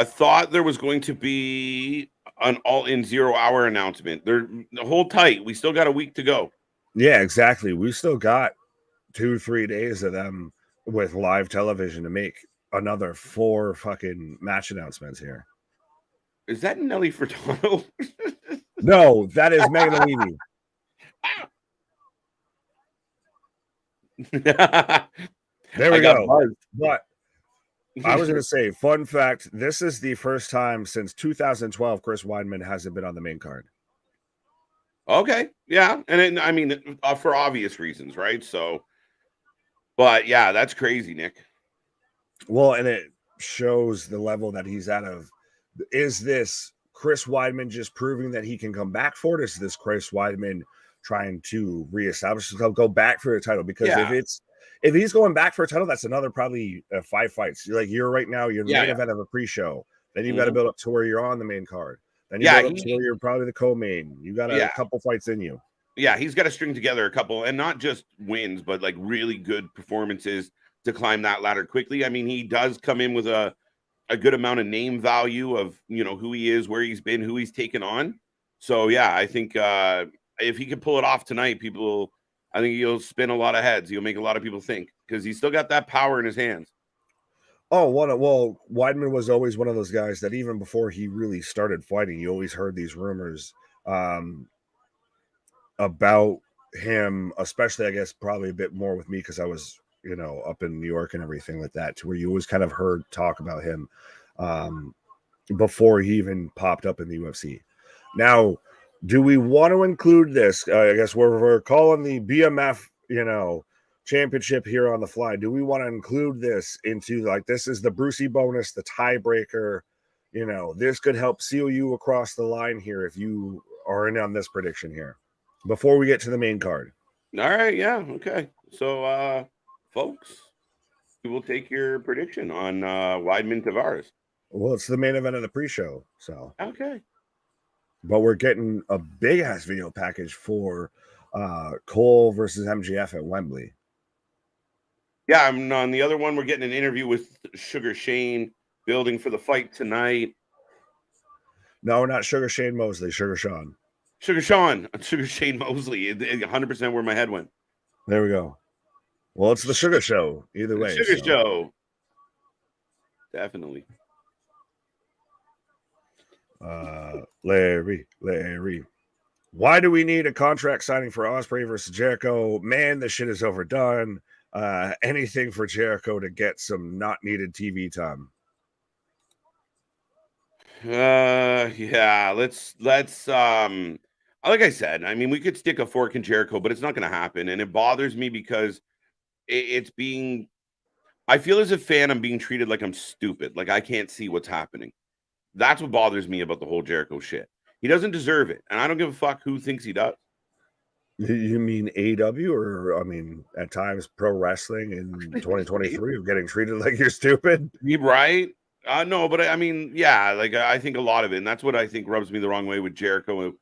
Thought there was going to be an all-in 0 hour announcement. They're hold tight. We still got a week to go. Yeah, exactly. We still got 2-3 days of them with live television to make another 4 fucking match announcements here. Is that Nelly Furtado? No, that is Megan Levy. There we go. Buzzed. But I was going to say, fun fact, this is the first time since 2012 Chris Weidman hasn't been on the main card. Okay. Yeah. And I mean, for obvious reasons, right? So, but yeah, that's crazy, Nick. Well, and it shows the level that he's out of. Is this Chris Weidman just proving that he can come back for it? Is this Chris Weidman trying to reestablish himself, go back for a title? Because if he's going back for a title, that's another probably 5 fights. You're right now, you're the main event of a pre-show. Then you've got to build up to where you're on the main card. Then you build up to where you're probably the co-main. You got a couple fights in you. Yeah, he's got to string together a couple, and not just wins, but like really good performances to climb that ladder quickly. I mean, he does come in with a good amount of name value of, who he is, where he's been, who he's taken on. So yeah, I think if he can pull it off tonight, I think he'll spin a lot of heads. He'll make a lot of people think, because he's still got that power in his hands. Oh, well, Weidman was always one of those guys that even before he really started fighting, you always heard these rumors about him, especially, I guess, probably a bit more with me because I was, up in New York and everything like that, to where you always kind of heard talk about him before he even popped up in the UFC. Now, do we want to include this? I guess we're calling the BMF, championship here on the fly. Do we want to include this into, like, this is the Brucey bonus, the tiebreaker? This could help seal you across the line here if you are in on this prediction here before we get to the main card. All right. Yeah. Okay. So, folks, we will take your prediction on Weidman Tavares. Well, it's the main event of the pre-show. So, okay. But we're getting a big ass video package for Cole versus MJF at Wembley. Yeah, I'm on the other one. We're getting an interview with Sugar Shane, building for the fight tonight. No, not Sugar Shane Mosley, Sugar Sean. Sugar Shane Mosley. 100% where my head went. There we go. Well, it's the Sugar Show. Either way. Sugar Show. Definitely. Larry. Why do we need a contract signing for Ospreay versus Jericho? Man, this shit is overdone. Anything for Jericho to get some not needed TV time. Yeah, let's like I said, I mean, we could stick a fork in Jericho, but it's not going to happen. And it bothers me because I feel as a fan, I'm being treated like I'm stupid. Like I can't see what's happening. That's what bothers me about the whole Jericho shit. He doesn't deserve it. And I don't give a fuck who thinks he does. You mean AEW, or I mean, at times pro wrestling in 2023 of getting treated like you're stupid? You right? No, but I mean, yeah, like I think a lot of it, and that's what I think rubs me the wrong way with Jericho.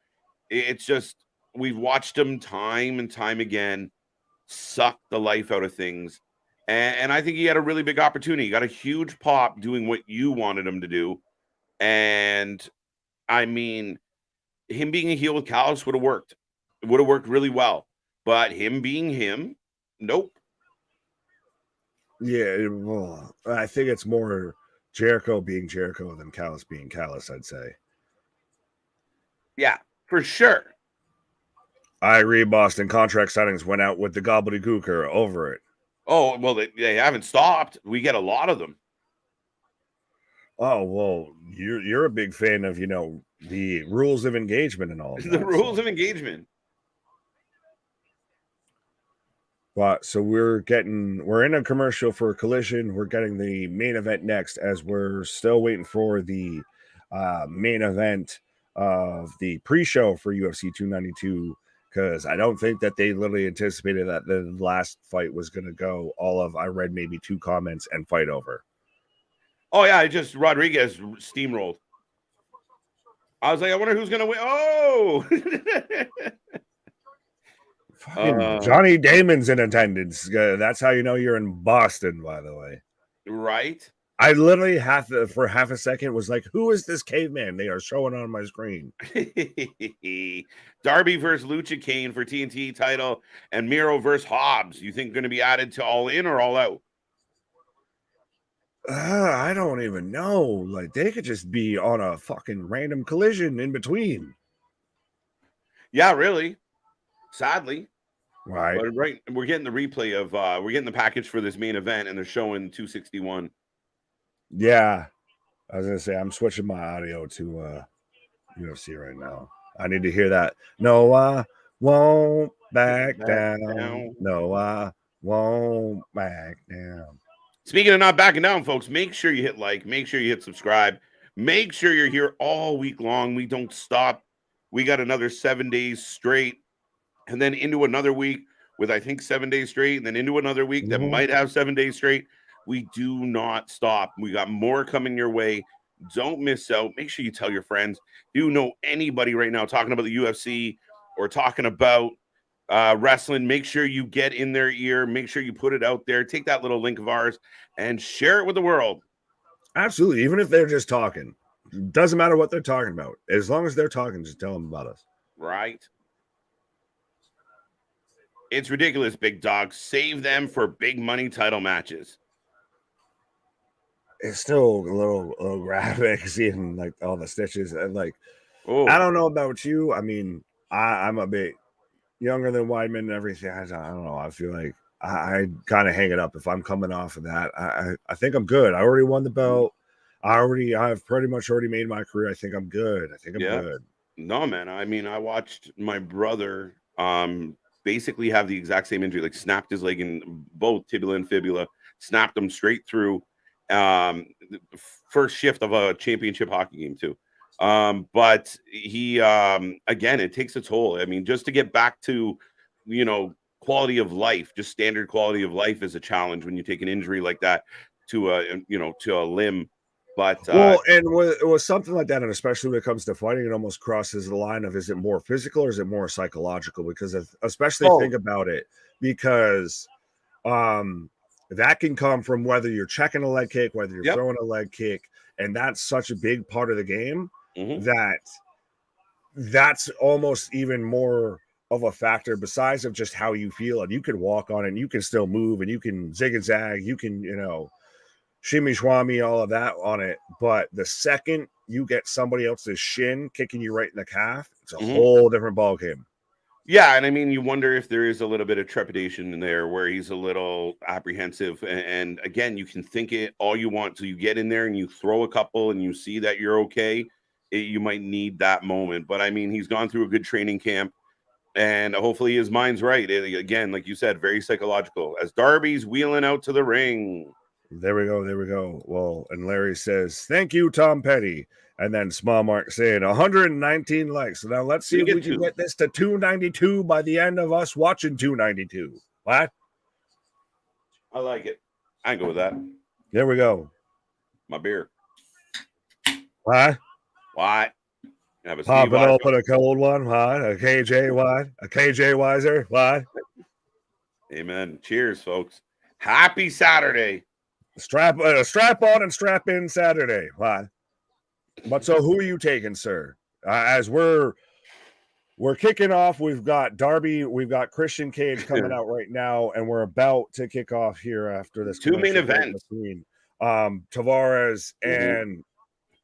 It's just we've watched him time and time again suck the life out of things, and I think he had a really big opportunity. He got a huge pop doing what you wanted him to do, and I mean, him being a heel with Callis would have worked. It would have worked really well, but him being him, nope. Yeah, well, I think it's more Jericho being Jericho than Callis being Callis, I'd say. Yeah, for sure. I agree. Boston contract signings went out with the gobbledygooker over it. Oh, well, they haven't stopped. We get a lot of them. Oh, well, you're a big fan of, the rules of engagement and all that. The rules of engagement. But so we're in a commercial for Collision. We're getting the main event next, as we're still waiting for the main event of the pre-show for UFC 292, because I don't think that they literally anticipated that the last fight was going to go I read maybe 2 comments and fight over. Oh, yeah, Rodriguez steamrolled. I was like, I wonder who's going to win. Oh! Johnny Damon's in attendance. That's how you know you're in Boston, by the way. Right? I literally for half a second was like, who is this caveman they are showing on my screen? Darby versus Lucha Kane for TNT title, and Miro versus Hobbs. You think going to be added to All In or All Out? I don't even know. Like, they could just be on a fucking random collision in between. Yeah, really. Sadly. Right. But we're getting the replay of we're getting the package for this main event, and they're showing 261. Yeah. I was gonna say I'm switching my audio to UFC right now. I need to hear that. No, I won't back down. No, I won't back down. Speaking of not backing down, folks, make sure you hit like, make sure you hit subscribe, make sure you're here all week long. We don't stop. We got another 7 days straight, and then into another week with I think 7 days straight, and then into another week that might have 7 days straight. We do not stop. We got more coming your way. Don't miss out. Make sure you tell your friends. Do you know anybody right now talking about the UFC or talking about wrestling? Make sure you get in their ear. Make sure you put it out there. Take that little link of ours and share it with the world. Absolutely. Even if they're just talking. Doesn't matter what they're talking about. As long as they're talking, just tell them about us. Right. It's ridiculous, big dog. Save them for big money title matches. It's still a little graphic seeing like all the stitches and like, I don't know about you. I mean, I'm a bit younger than Weidman and everything. I don't know. I feel like I kind of hang it up if I'm coming off of that. I think I'm good. I already won the belt. I've pretty much already made my career. I think I'm good. Good. No, man. I mean, I watched my brother basically have the exact same injury, like snapped his leg in both tibia and fibula, snapped them straight through. First shift of a championship hockey game too. But he again, it takes a toll. I mean, just to get back to, quality of life, just standard quality of life is a challenge when you take an injury like that to a limb. But and with something like that, and especially when it comes to fighting, it almost crosses the line of, is it more physical or is it more psychological? Because think about it, because that can come from whether you're checking a leg kick, whether you're throwing a leg kick, and that's such a big part of the game that's almost even more of a factor besides of just how you feel. And you can walk on it, and you can still move, and you can zig and zag, you can, shimmy shwami, all of that on it. But the second you get somebody else's shin kicking you right in the calf, it's a whole different ball game. Yeah, and I mean, you wonder if there is a little bit of trepidation in there where he's a little apprehensive. And again, you can think it all you want till you get in there and you throw a couple and you see that you're okay. You might need that moment. But I mean, he's gone through a good training camp, and hopefully his mind's right. Again, like you said, very psychological. As Darby's wheeling out to the ring. There we go. Well, and Larry says, thank you, Tom Petty. And then Small Mark saying 119 likes. So now let's see if we can get this to 292 by the end of us watching 292. What? I like it. I can go with that. There we go. My beer. What? What? Pop it open a cold one. What? A KJ what? A KJ Weiser. What? Amen. Cheers, folks. Happy Saturday. Strap on and strap in Saturday. What? But so who are you taking, sir? As we're kicking off, we've got Darby, we've got Christian Cage coming out right now, and we're about to kick off here after this. Two main events between Tavares and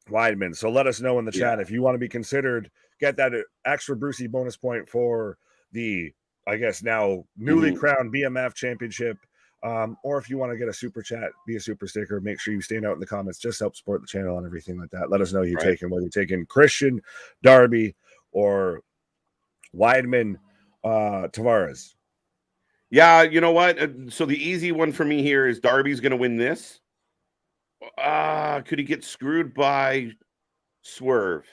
Weidman. So let us know in the chat if you want to be considered, get that extra Brucey bonus point for the, I guess now newly crowned BMF championship. Or if you want to get a super chat, be a super sticker, make sure you stand out in the comments, just help support the channel and everything like that. Let us know you're taking, whether you're taking Christian, Darby, or Weidman, Tavares. Yeah, you know what? So the easy one for me here is Darby's going to win this. Could he get screwed by Swerve.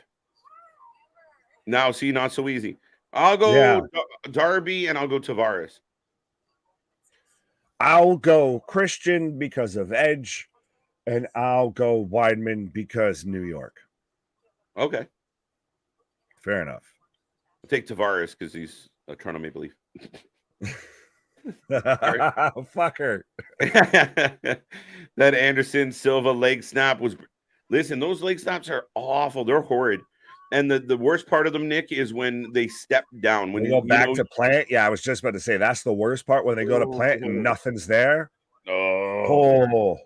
Now, see, not so easy. I'll go Darby and I'll go Tavares. I'll go Christian because of Edge, and I'll go Weidman because New York. Okay. Fair enough. I'll take Tavares because he's a Toronto Maple Leaf. Fucker. That Anderson Silva leg snap was. Listen, those leg snaps are awful. They're horrid. And the worst part of them, Nick, is when they step down. When they go back to plant. Yeah, I was just about to say that's the worst part when they go to plant and nothing's there. Oh.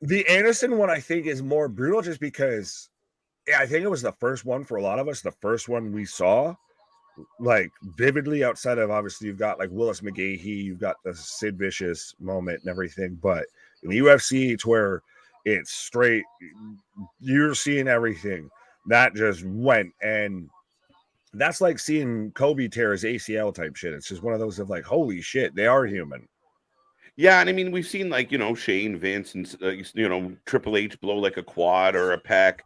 The Anderson one, I think, is more brutal just because I think it was the first one for a lot of us, the first one we saw, like vividly outside of obviously you've got like Willis McGahee, you've got the Sid Vicious moment and everything, but in the UFC, it's where it's straight, you're seeing everything that just went, and that's like seeing Kobe tear his ACL type shit. It's just one of those of like, holy shit, they are human. Yeah, and I mean, we've seen like, Shane, Vince, and, Triple H blow like a quad or a pec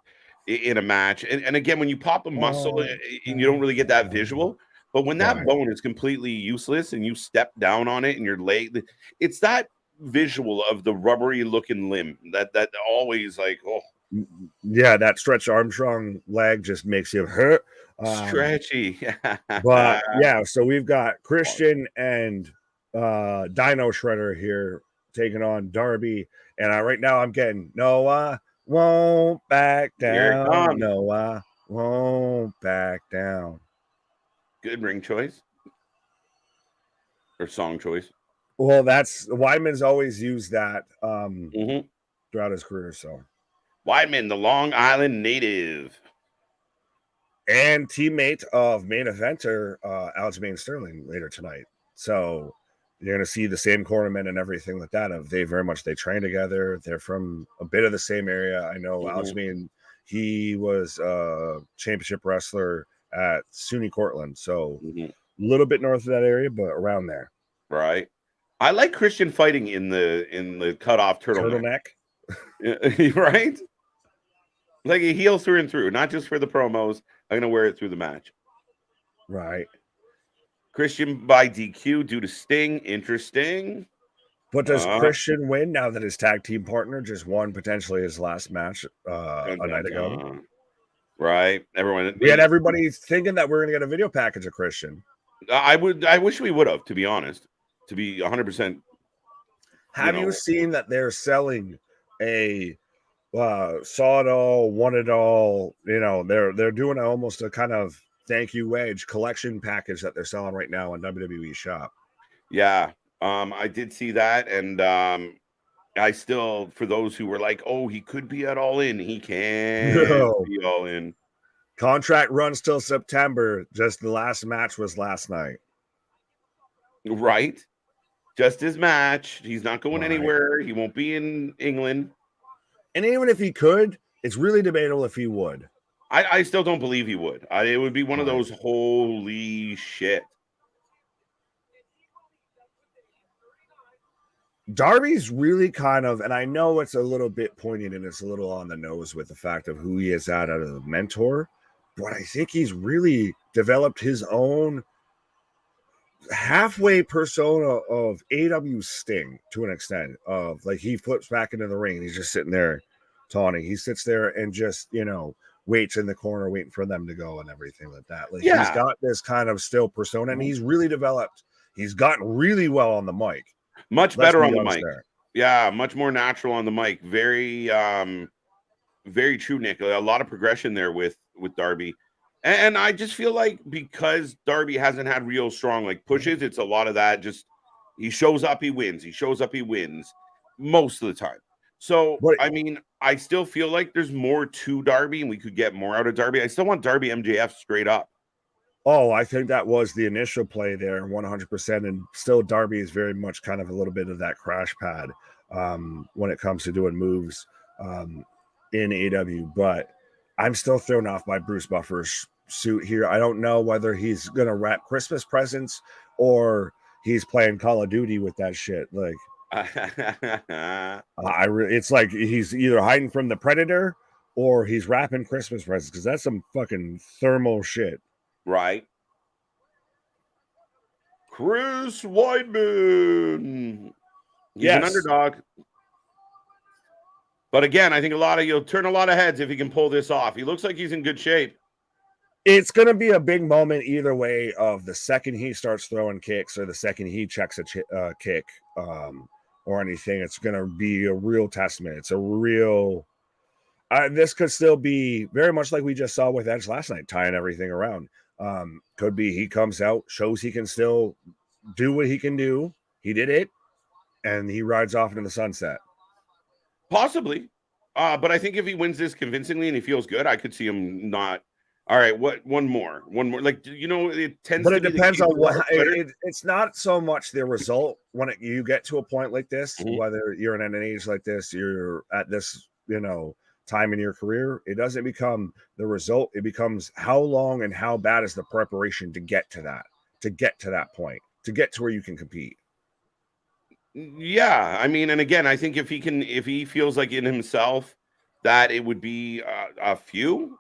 in a match. And again, when you pop a muscle and you don't really get that visual, but when that bone is completely useless and you step down on it and your leg, it's that visual of the rubbery looking limb that always like, oh. Yeah, that Stretch Armstrong leg just makes you hurt. Stretchy. But yeah, so we've got Christian and Dino Shredder here taking on Darby, and right now I'm getting Noah won't back down. Noah won't back down. Good ring choice or song choice. Well, that's Weidman's always used that throughout his career. So Weidman, the Long Island native and teammate of main eventer Aljamain Sterling later tonight. So you're going to see the same cornermen and everything like that. They train together. They're from a bit of the same area. I know Aljamain, he was a championship wrestler at SUNY Cortland. So a little bit north of that area, but around there. Right. I like Christian fighting in the cutoff turtleneck. Right? Like a heel through and through, not just for the promos. I'm going to wear it through the match. Right. Christian by DQ due to Sting. Interesting. But does Christian win now that his tag team partner just won potentially his last match a night ago? Right. We had everybody thinking that we're going to get a video package of Christian. I wish we would have, to be honest. To be 100%. Have you seen that they're selling a saw it all, won it all? They're doing almost a kind of thank you Edge collection package that they're selling right now on WWE Shop. Yeah, I did see that, and I still, for those who were like, "Oh, he could be at All In," he can't be All In. Contract runs till September. Just the last match was last night. Right. Just his match. He's not going anywhere. He won't be in England. And even if he could, it's really debatable if he would. I still don't believe he would. It would be one of those holy shit. Darby's really kind of, and I know it's a little bit poignant and it's a little on the nose with the fact of who he is as a mentor, but I think he's really developed his own halfway persona of AEW Sting to an extent of like he flips back into the ring and he's just sitting there taunting. He sits there and just, waits in the corner waiting for them to go and everything like that. Like he's got this kind of still persona and he's really developed. He's gotten really well on the mic. Much better on the mic. Yeah, much more natural on the mic. Very very true, Nick. A lot of progression there with Darby. And I just feel like because Darby hasn't had real strong like pushes, it's a lot of that. Just he shows up, he wins. He shows up, he wins most of the time. So, I mean, I still feel like there's more to Darby and we could get more out of Darby. I still want Darby MJF straight up. Oh, I think that was the initial play there, 100%. And still Darby is very much kind of a little bit of that crash pad when it comes to doing moves in AEW. But I'm still thrown off by Bruce Buffer's suit here. I don't know whether he's going to wrap Christmas presents or he's playing Call of Duty with that shit. Like, It's like he's either hiding from the predator or he's wrapping Christmas presents because that's some fucking thermal shit. Right. Chris Weidman. He's an underdog. But again, I think you'll turn a lot of heads if he can pull this off. He looks like he's in good shape. It's going to be a big moment either way of the second he starts throwing kicks or the second he checks a kick or anything. It's going to be a real testament. It's a real... this could still be very much like we just saw with Edge last night, tying everything around. Could be he comes out, shows he can still do what he can do. He did it, and he rides off into the sunset. Possibly. But I think if he wins this convincingly and he feels good, I could see him not. All right, one more. Like, it tends but to it depends on what it's not so much the result when you get to a point like this, whether you're in an age like this, you're at this, time in your career. It doesn't become the result. It becomes how long and how bad is the preparation to get to that point, to get to where you can compete. Yeah, I mean, and again, I think if he feels like in himself that it would be a few,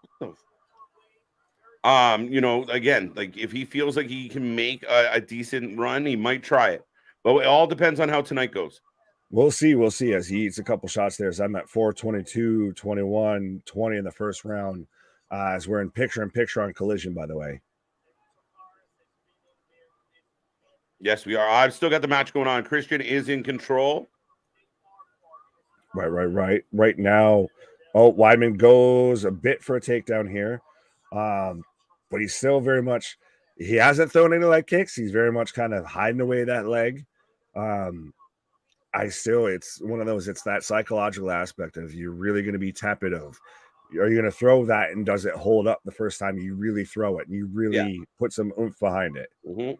again, like if he feels like he can make a decent run, he might try it. But it all depends on how tonight goes. We'll see as he eats a couple shots there. So I'm at 4:22, 21, 20 in the first round. As we're in picture on Collision, by the way. Yes, we are. I've still got the match going on. Christian is in control. Right. Right now, Weidman goes a bit for a takedown here. But he's still very much, he hasn't thrown any leg kicks. He's very much kind of hiding away that leg. It's one of those, it's that psychological aspect of you're really going to be tepid of, are you going to throw that and does it hold up the first time you really throw it and you really put some oomph behind it? Mm-hmm.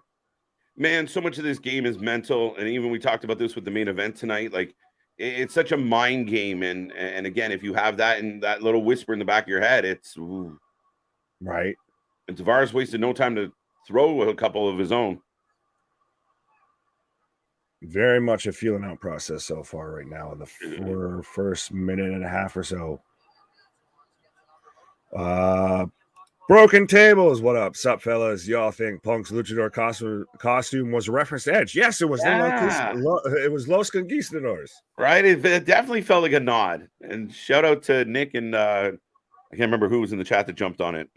Man, so much of this game is mental. And even we talked about this with the main event tonight. Like, it's such a mind game. And again, if you have that and that little whisper in the back of your head, it's ooh. Right. And Tavares wasted no time to throw a couple of his own. Very much a feeling out process so far right now in the first minute and a half or so. Broken Tables, what up? Sup, fellas? Y'all think Punk's luchador costume was a reference to Edge? Yes, it was. It was Los Conquistadors. Right? It definitely felt like a nod. And shout out to Nick and I can't remember who was in the chat that jumped on it.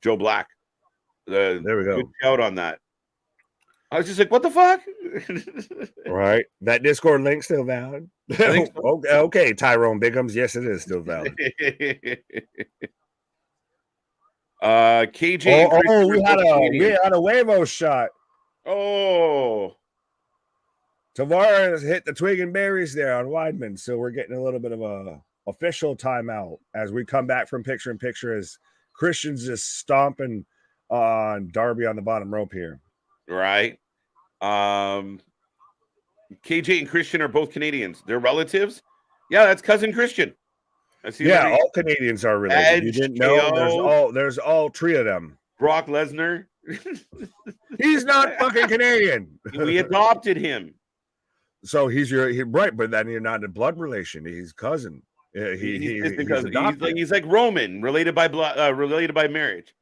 Joe Black. There we go. Good shout on that. I was just like, what the fuck? Right. That Discord link still valid? I think so. Okay, Tyrone Biggums. Yes, it is still valid. KJ. We had a Huevo shot. Oh. Tavares hit the twig and berries there on Weidman. So we're getting a little bit of a official timeout as we come back from picture in picture as Christian's just stomping on Darby on the bottom rope here. Right. KJ and Christian are both Canadians. They're relatives. Yeah, that's cousin Christian. I see. Yeah, all Canadians are related. Edge, you didn't know? There's all three of them. Brock Lesnar. He's not fucking Canadian. We adopted him. So he's right, but then you're not a blood relation. He's cousin. He's like Roman, related by blood, related by marriage.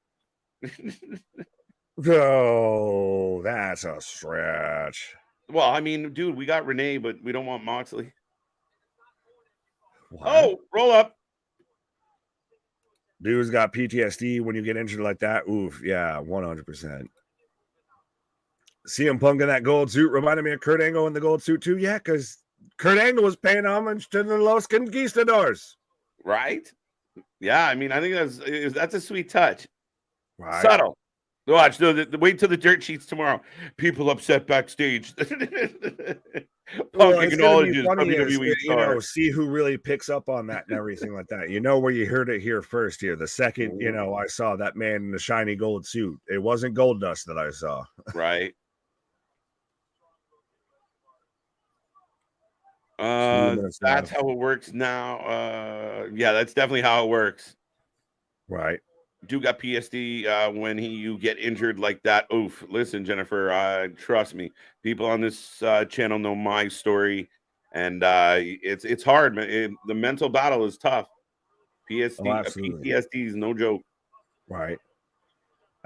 Oh, that's a stretch. Well, I mean, dude, we got Renee, but we don't want Moxley. What? Oh, roll up. Dude's got PTSD when you get injured like that. Oof, yeah, 100%. CM Punk in that gold suit reminded me of Kurt Angle in the gold suit too. Yeah, because Kurt Angle was paying homage to the Los Conquistadors. Right? Yeah, I mean, I think that's a sweet touch. Right. Subtle. Watch, wait till the dirt sheets tomorrow. People upset backstage. Punk acknowledges WWE star. See who really picks up on that and everything like that. Where you heard it here first here. The second, I saw that man in the shiny gold suit. It wasn't gold dust that I saw. Right. That's how it works now. Yeah, that's definitely how it works. Right. do got PSD when you get injured like that. Oof. Listen, Jennifer, trust me, people on this channel know my story, and it's hard, man. The mental battle is tough. absolutely. PTSD is no joke. Right.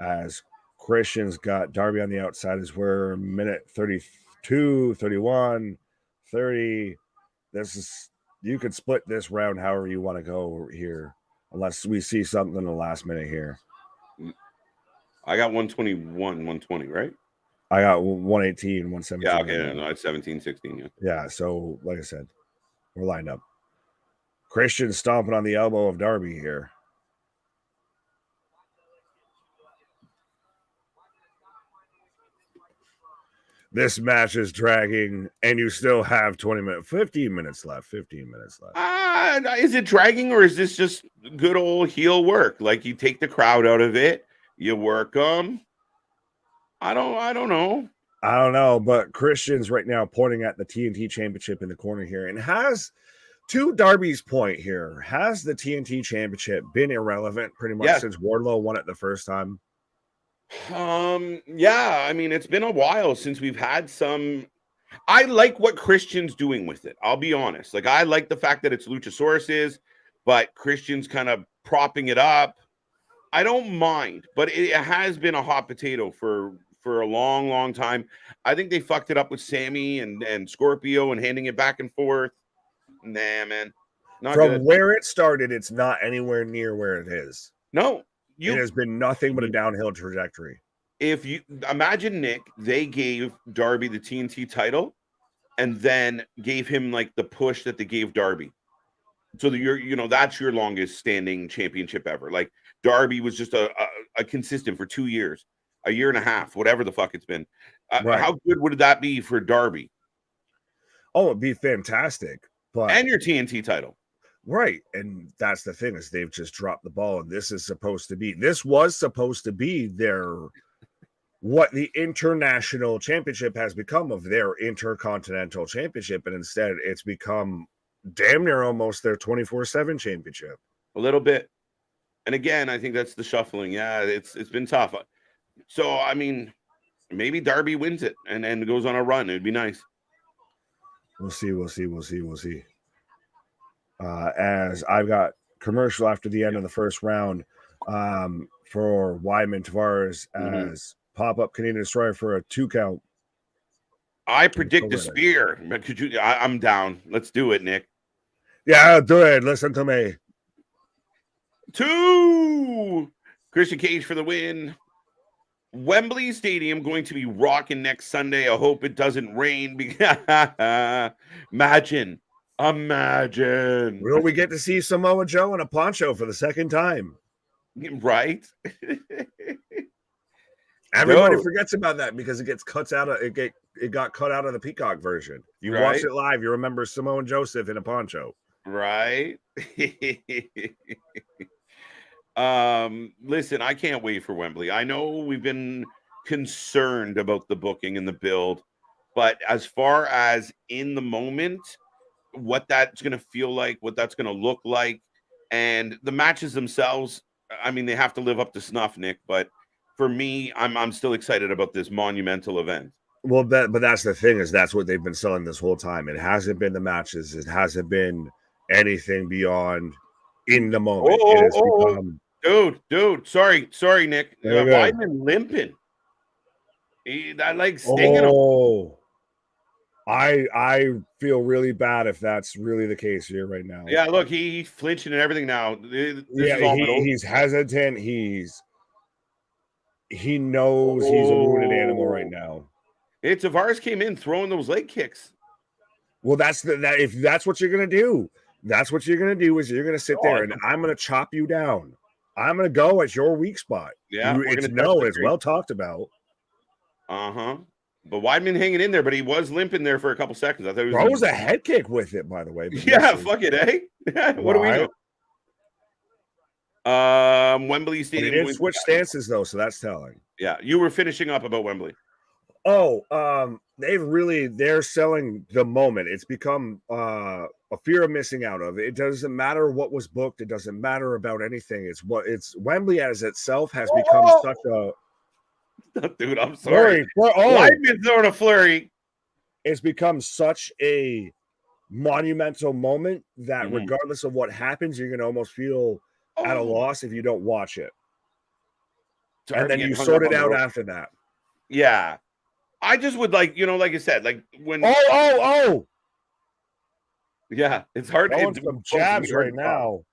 As Christian's got Darby on the outside as we're minute 32, 31, 30. This is, you could split this round however you want to go here, unless we see something in the last minute here. I got 121, 120, right? I got 118, 117. Yeah, okay. No, it's 17, 16. Yeah. Yeah, so like I said, we're lined up. Christian stomping on the elbow of Darby here. This match is dragging, and you still have 15 minutes left. Is it dragging, or is this just good old heel work? Like you take the crowd out of it, you work them. I don't know. But Christian's right now pointing at the TNT Championship in the corner here, and has, to Darby's point here, has the TNT Championship been irrelevant pretty much since Wardlow won it the first time? Yeah, I mean, it's been a while since we've had some. I like what Christian's doing with it. I'll be honest. Like, I like the fact that it's Luchasaurus, but Christian's kind of propping it up. I don't mind, but it has been a hot potato for a long, long time. I think they fucked it up with Sammy and Scorpio and handing it back and forth. Nah, man. Not From good. where it started, it's not anywhere near where it is. No. It has been nothing but a downhill trajectory. If you imagine, Nick, they gave Darby the TNT title and then gave him like the push that they gave Darby. So that that's your longest standing championship ever. Like Darby was just a consistent for 2 years, a year and a half, whatever the fuck it's been. Right. How good would that be for Darby? Oh, it'd be fantastic. And your TNT title. Right. And that's the thing, is they've just dropped the ball. And this was supposed to be what the international championship has become of their intercontinental championship. And instead it's become damn near almost their 24/7 championship. A little bit. And again, I think that's the shuffling. Yeah, it's been tough. So, I mean, maybe Darby wins it and goes on a run. It'd be nice. We'll see. As I've got commercial after the end of the first round for Weidman Tavares as pop-up Canadian Destroyer for a 2 count. I predict a spear, but could you? I'm down. Let's do it, Nick. Yeah, do it. Listen to me. 2. Christian Cage for the win. Wembley Stadium going to be rocking next Sunday. I hope it doesn't rain. Imagine. Will we get to see Samoa Joe in a poncho for the second time? Right? Everybody forgets about that because it gets cut out of it got cut out of the Peacock version. You watch it live, you remember Samoa Joseph in a poncho. Right? Listen, I can't wait for Wembley. I know we've been concerned about the booking and the build, but as far as in the moment, what that's going to feel like, what that's going to look like, and the matches themselves, I mean, they have to live up to snuff, Nick, but for me, I'm still excited about this monumental event. Well, but that's the thing, is that's what they've been selling this whole time. It hasn't been the matches. It hasn't been anything beyond in the moment. Dude. Sorry, Nick. Weidman limping. That like stinging him. I feel really bad if that's really the case here right now. Yeah, look, he's flinching and everything now. He's hesitant. He knows he's a wounded animal right now. Tavares came in throwing those leg kicks. Well, if that's what you're gonna do, that's what you're gonna do, is you're gonna sit there and I'm gonna chop you down. I'm gonna go at your weak spot. Yeah, it's well talked about. But Weidman hanging in there, but he was limping there for a couple seconds. I thought he was a head kick with it, by the way. Yeah, fuck it, eh? What do we know? Wembley Stadium. He did switch stances though, so that's telling. Yeah, you were finishing up about Wembley. They're selling the moment. It's become a fear of missing out of. It doesn't matter what was booked. It doesn't matter about anything. It's Wembley as itself has become such a dude. I'm sorry. Weidman throwing a flurry. It's become such a monumental moment that regardless of what happens, you're gonna almost feel at a loss if you don't watch it. And then you sort it out after that. Yeah. I just would like I said, like when yeah, it's hard to some jabs right now.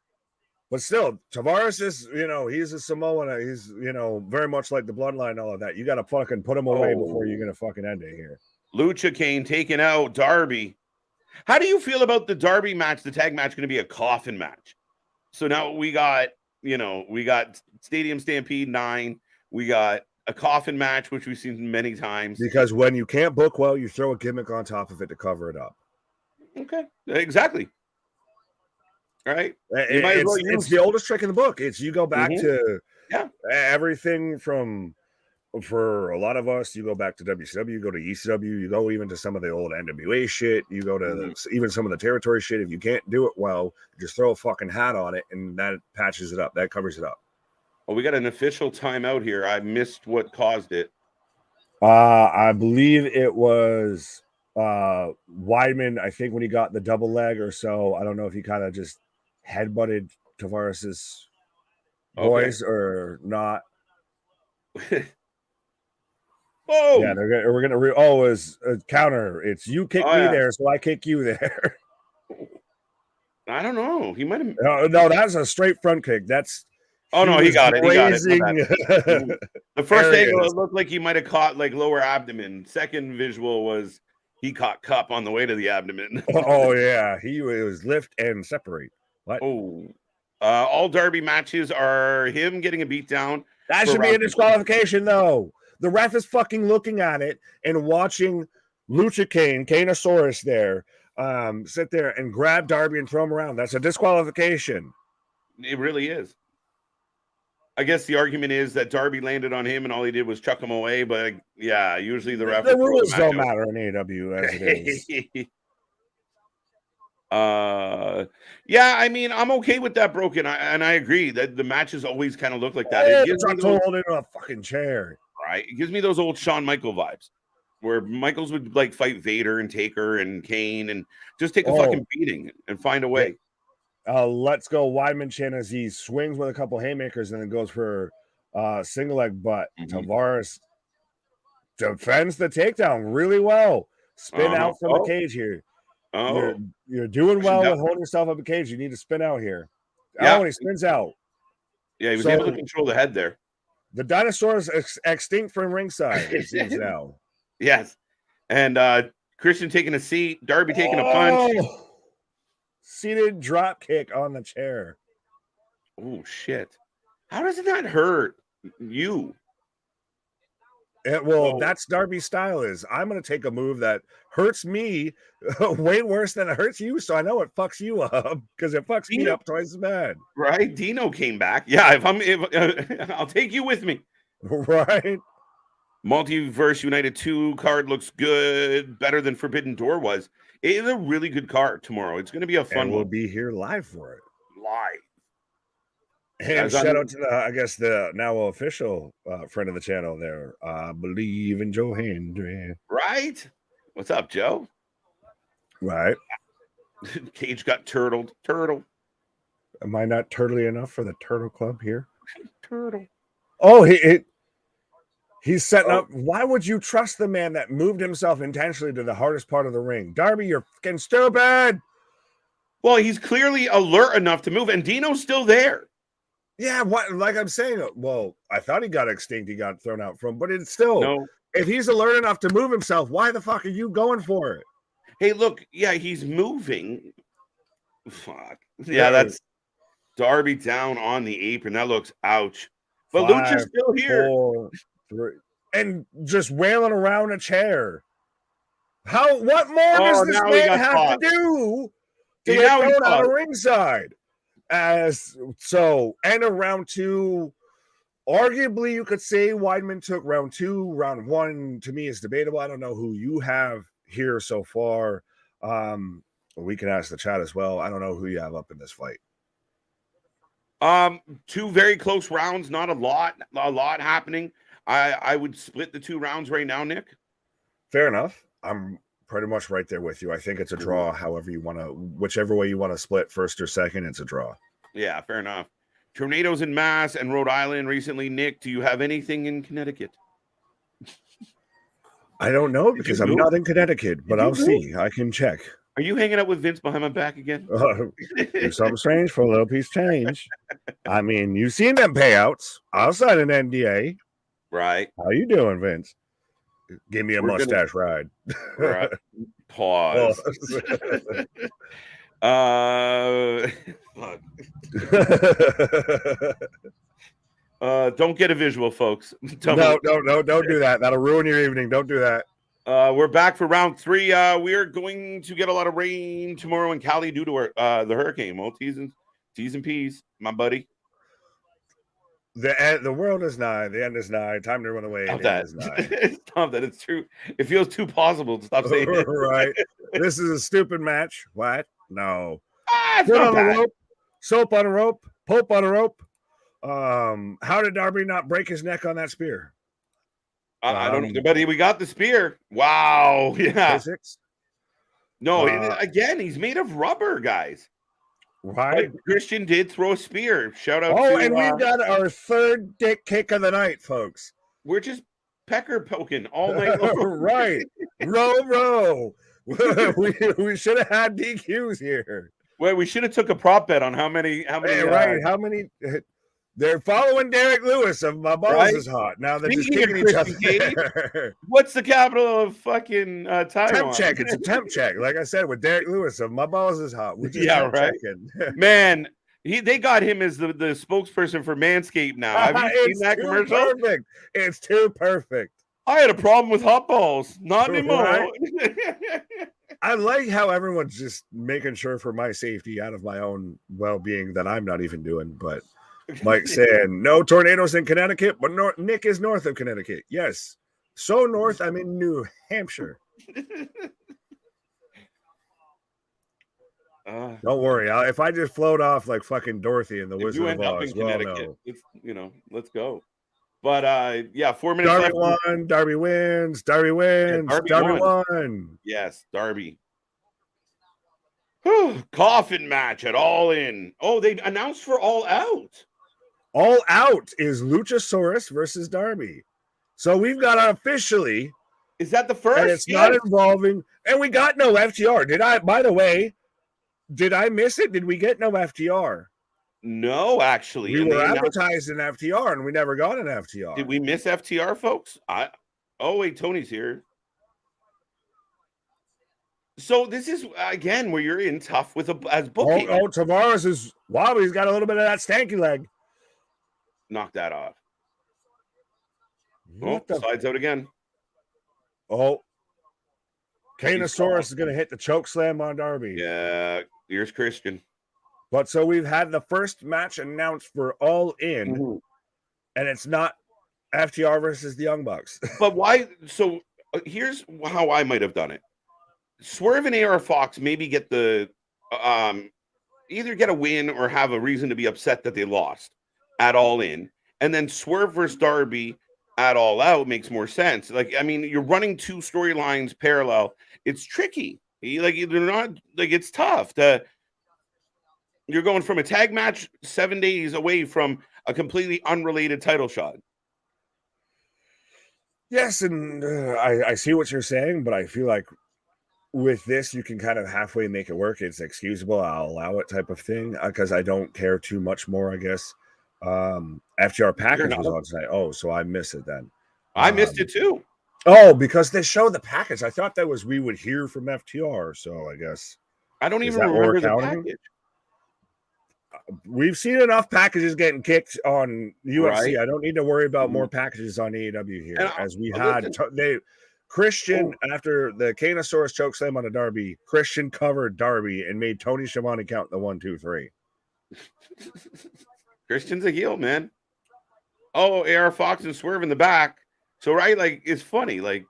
But still, Tavares is, he's a Samoan. He's, very much like the bloodline and all of that. You got to fucking put him away before you're going to fucking end it here. Lucha Kane taking out Darby. How do you feel about the Darby match, the tag match, going to be a coffin match? So now we got Stadium Stampede 9. We got a coffin match, which we've seen many times. Because when you can't book well, you throw a gimmick on top of it to cover it up. Okay, exactly. Right? It's the oldest trick in the book. It's you go back to everything from, for a lot of us, you go back to WCW, you go to ECW, you go even to some of the old NWA shit, you go to even some of the territory shit. If you can't do it well, just throw a fucking hat on it, and that patches it up. That covers it up. Oh, we got an official timeout here. I missed what caused it. I believe it was Weidman, I think, when he got the double leg or so. I don't know if he kind of just headbutted Tavares's boys or not. Oh, yeah, we're gonna it's a counter. It's you kick me there, so I kick you there. I don't know. He might have. No, that's a straight front kick. That's. Oh no, he got it. The first angle, it looked like he might have caught like lower abdomen. Second visual was he caught cup on the way to the abdomen. Oh yeah, it was lift and separate. What? Oh, all Darby matches are him getting a beat down. That should be a disqualification, though. The ref is fucking looking at it and watching Lucha Kane, Kanosaurus there, sit there and grab Darby and throw him around. That's a disqualification. It really is. I guess the argument is that Darby landed on him and all he did was chuck him away. But yeah, usually the ref. The rules don't matter in AEW as it is. Yeah, I mean, I'm okay with that broken. I agree that the matches always kind of look like that. It gives me holding a fucking chair. Right. It gives me those old Shawn Michael vibes where Michaels would like fight Vader and Taker and Kane and just take a fucking beating and find a way. Let's go Weidman chin as he swings with a couple haymakers and then goes for single leg butt. Tavares defends the takedown really well. Spin out from the cage here. You're doing well with holding yourself up in the cage. You need to spin out here. Yeah. When he spins out. Yeah, he was able to control the head there. The dinosaur is extinct from ringside, it seems now. Yes. And Christian taking a seat, Darby taking a punch. Seated drop kick on the chair. Oh, shit. How does it not hurt you? That's Darby's style is. I'm going to take a move that hurts me way worse than it hurts you, so I know it fucks you up because it fucks me up twice as bad. Right? Dino came back. Yeah, I'll take you with me. Right? Multiverse United 2 card looks good, better than Forbidden Door was. It is a really good card tomorrow. It's going to be a fun one. We'll be here live for it. Live. And shout out to the now official friend of the channel there. I believe in Joe Hendry. Right? What's up, Joe? Right. Cage got turtled. Turtle. Am I not turtly enough for the Turtle Club here? Turtle. Oh, he's setting up. Why would you trust the man that moved himself intentionally to the hardest part of the ring? Darby, you're fucking stupid. Well, he's clearly alert enough to move, and Dino's still there. Yeah, like I'm saying, well, I thought he got extinct, he got thrown out from, but it's still, if he's alert enough to move himself, why the fuck are you going for it? Hey, look, yeah, he's moving. Fuck. Yeah, that's Darby down on the apron. That looks ouch. But Lucha's still here. 4, 3, and just wailing around a chair. What more does this man have to do to get thrown out of ringside? And a round 2, Arguably, you could say Weidman took round 2. Round 1 to me is debatable. I don't know who you have here so far. We can ask the chat as well. I don't know who you have up in this fight. 2 very close rounds, not a lot happening. I would split the 2 rounds right now, Nick. Fair enough. I'm pretty much right there with you. I think it's a draw. However you want to, whichever way you want to split, first or second, it's a draw. Yeah, fair enough. Tornadoes in Mass and Rhode Island recently. Nick, do you have anything in Connecticut? I don't know because I'm not in Connecticut, but I'll see. I can check. Are you hanging out with Vince behind my back again? Do something strange for a little piece of change. I mean, you've seen them payouts. I'll sign an NDA. Right. How you doing, Vince? Give me a mustache ride. Right. Pause. Don't get a visual, folks. No, don't do that. That'll ruin your evening. Don't do that. We're back for round 3. We are going to get a lot of rain tomorrow in Cali due to the hurricane. Well, T's and P's, my buddy. The world is nigh. The end is nigh. Time to run away. Stop that. Stop that. It's true. It feels too possible to stop saying it. Right. This is a stupid match. What? No. Good on a rope. Soap on a rope. Pope on a rope. How did Darby not break his neck on that spear? I don't know, but we got the spear. Wow. Yeah. Physics? No, again, he's made of rubber, guys. Right. But Christian did throw a spear. Shout out to and we've got our 3rd dick kick of the night, folks. We're just pecker poking all night long. Right. Row. we should have had DQs here. Well, we should have took a prop bet on how many right. How many they're following Derek Lewis of My Balls is Hot. Now they're just kicking each other. What's the capital of fucking Taiwan? Temp check. It's a temp check. Like I said, with Derek Lewis of My Balls is Hot. Yeah, right. Man, they got him as the spokesperson for Manscaped now. Have you seen that commercial? Perfect. It's too perfect. I had a problem with hot balls. Not anymore. Right? I like how everyone's just making sure for my safety out of my own well-being that I'm not even doing, but Mike saying, no tornadoes in Connecticut, but Nick is north of Connecticut. Yes. So north, I'm in New Hampshire. Don't worry. If I just float off like fucking Dorothy in the Wizard of Oz, let's go. But, 4 minutes left. Darby wins. Darby won. Yes, Darby. Coffin match at All In. Oh, they announced for All Out. All Out is Luchasaurus versus Darby. So we've got officially. Is that the first? And it's not involving. And we got no FTR. By the way, did I miss it? Did we get no FTR? No, actually. We were advertised in FTR and we never got an FTR. Did we miss FTR, folks? Oh, wait, Tony's here. So this is, again, where you're in tough with as booking. Oh, Tavares is, wow, he's got a little bit of that stanky leg. Knock that off. Slides out again. Oh. Kanosaurus is going to hit the choke slam on Darby. Yeah, here's Christian. But so we've had the first match announced for All In, and it's not FTR versus the Young Bucks. But why? So here's how I might have done it. Swerve and AR Fox maybe get the either get a win or have a reason to be upset that they lost at All In, and then Swerve versus Darby at All Out makes more sense. Like, I mean, you're running 2 storylines parallel. It's tricky. They're not like it's tough to. You're going from a tag match 7 days away from a completely unrelated title shot. Yes, and I see what you're saying, but I feel like with this, you can kind of halfway make it work. It's excusable. I'll allow it type of thing because I don't care too much more, I guess. FTR package was on tonight. Oh, so I missed it then. I missed it too. Oh, because they showed the package. I thought that was we would hear from FTR. So I guess I don't even remember the package. We've seen enough packages getting kicked on UFC. Right. I don't need to worry about more packages on AEW here, as we had. Christian, after the Kanosaurus chokeslam on a Darby, Christian covered Darby and made Tony Schiavone count the 1, 2, 3. Christian's a heel, man. Oh, AR Fox and Swerve in the back. So, right, like, it's funny. Like,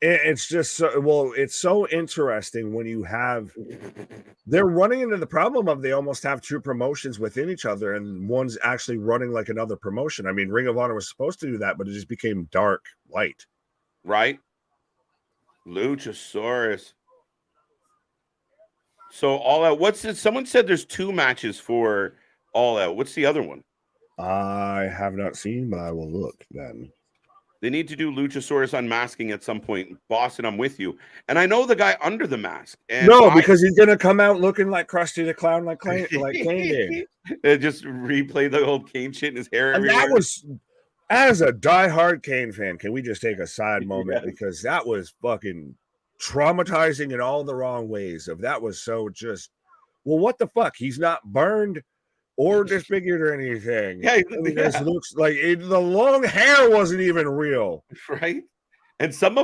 it's just so, well, it's so interesting when you have they're running into the problem of they almost have two promotions within each other, and one's actually running like another promotion. I mean, Ring of Honor was supposed to do that, but it just became dark light. right? Luchasaurus. So All Out. What's it? Someone said there's 2 matches for All Out. What's the other one? I have not seen, but I will look then. They need to do Luchasaurus unmasking at some point. Boston, I'm with you. And I know the guy under the mask. And no, because he's gonna come out looking like Krusty the Clown, like Kane did. Just replay the old Kane shit in his hair. And that was, as a diehard Kane fan, can we just take a side moment because that was fucking traumatizing in all the wrong ways. Of that was so just, well, what the fuck? He's not burned or disfigured or anything. Yeah, it just looks like the long hair wasn't even real, right? And some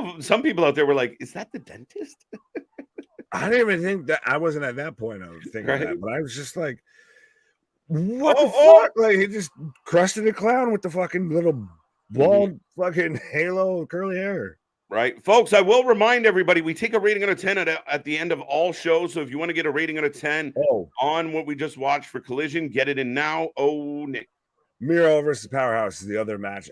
people out there were like, "Is that the dentist?" I didn't even think that. I wasn't at that point of thinking that, but I was just like, "What the fuck?" Like he just Krusty the Clown with the fucking little bald fucking halo curly hair. Right, folks, I will remind everybody, we take a rating out of 10 at the end of all shows. So if you want to get a rating out of 10 on what we just watched for Collision, get it in now. Oh, Nick. Miro versus Powerhouse is the other match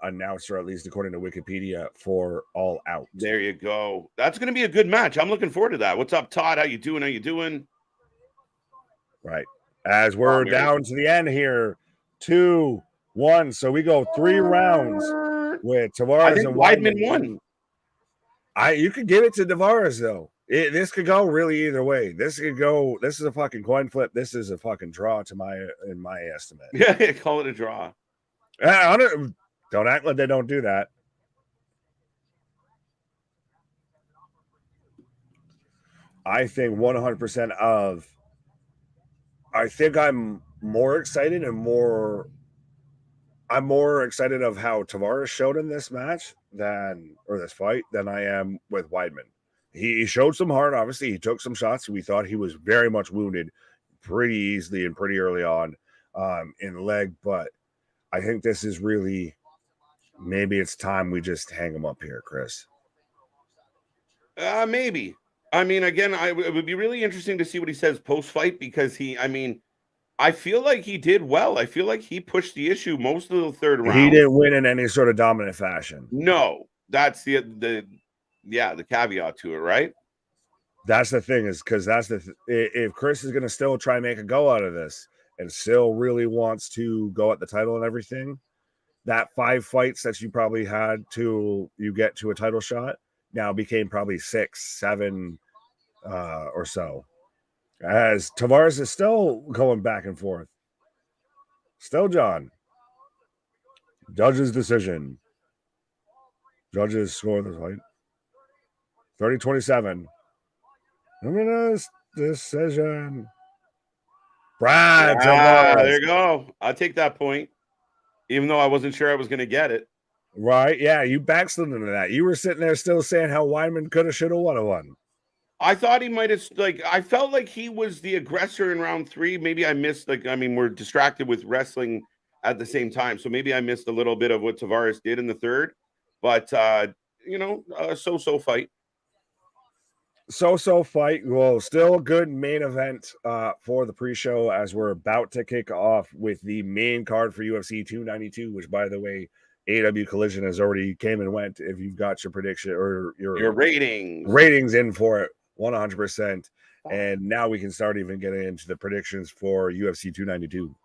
announced, or at least according to Wikipedia, for All Out. There you go. That's going to be a good match. I'm looking forward to that. What's up, Todd? How you doing? Right. As we're down to the end here, 2-1. So we go 3 rounds with Tavares and Weidman won. You could give it to Tavares though. This could go really either way. This is a fucking coin flip. This is a fucking draw in my estimate. Yeah, call it a draw. Don't act like they don't do that. I think 100% of. I think I'm more excited and more. I'm more excited of how Tavares showed in this match this fight than I am with Weidman. He showed some heart, obviously. He took some shots. We thought he was very much wounded pretty easily and pretty early on in the leg. But I think this is really, maybe it's time we just hang him up here, Chris. Maybe. I mean, again, it would be really interesting to see what he says post-fight because I feel like he did well. I feel like he pushed the issue most of the third round. He didn't win in any sort of dominant fashion. No, that's the caveat to it, right? That's the thing is because if Chris is going to still try and make a go out of this and still really wants to go at the title and everything, that 5 fights that you probably had to you get to a title shot now became probably 6, 7 or so. As Tavares is still going back and forth. Still John. Judge's decision. Judges score the fight. 30-27. Luminous decision. Brad. There you go. I'll take that point. Even though I wasn't sure I was going to get it. Right. Yeah, you backslid into that. You were sitting there still saying how Weidman could have, should have, would have won. I thought he might have, I felt like he was the aggressor in round 3. Maybe I missed, we're distracted with wrestling at the same time. So maybe I missed a little bit of what Tavares did in the third. But, so-so fight. So-so fight. Well, still a good main event for the pre-show as we're about to kick off with the main card for UFC 292, which, by the way, AEW Collision has already came and went. If you've got your prediction or your ratings in for it, 100%. And now we can start even getting into the predictions for UFC 292.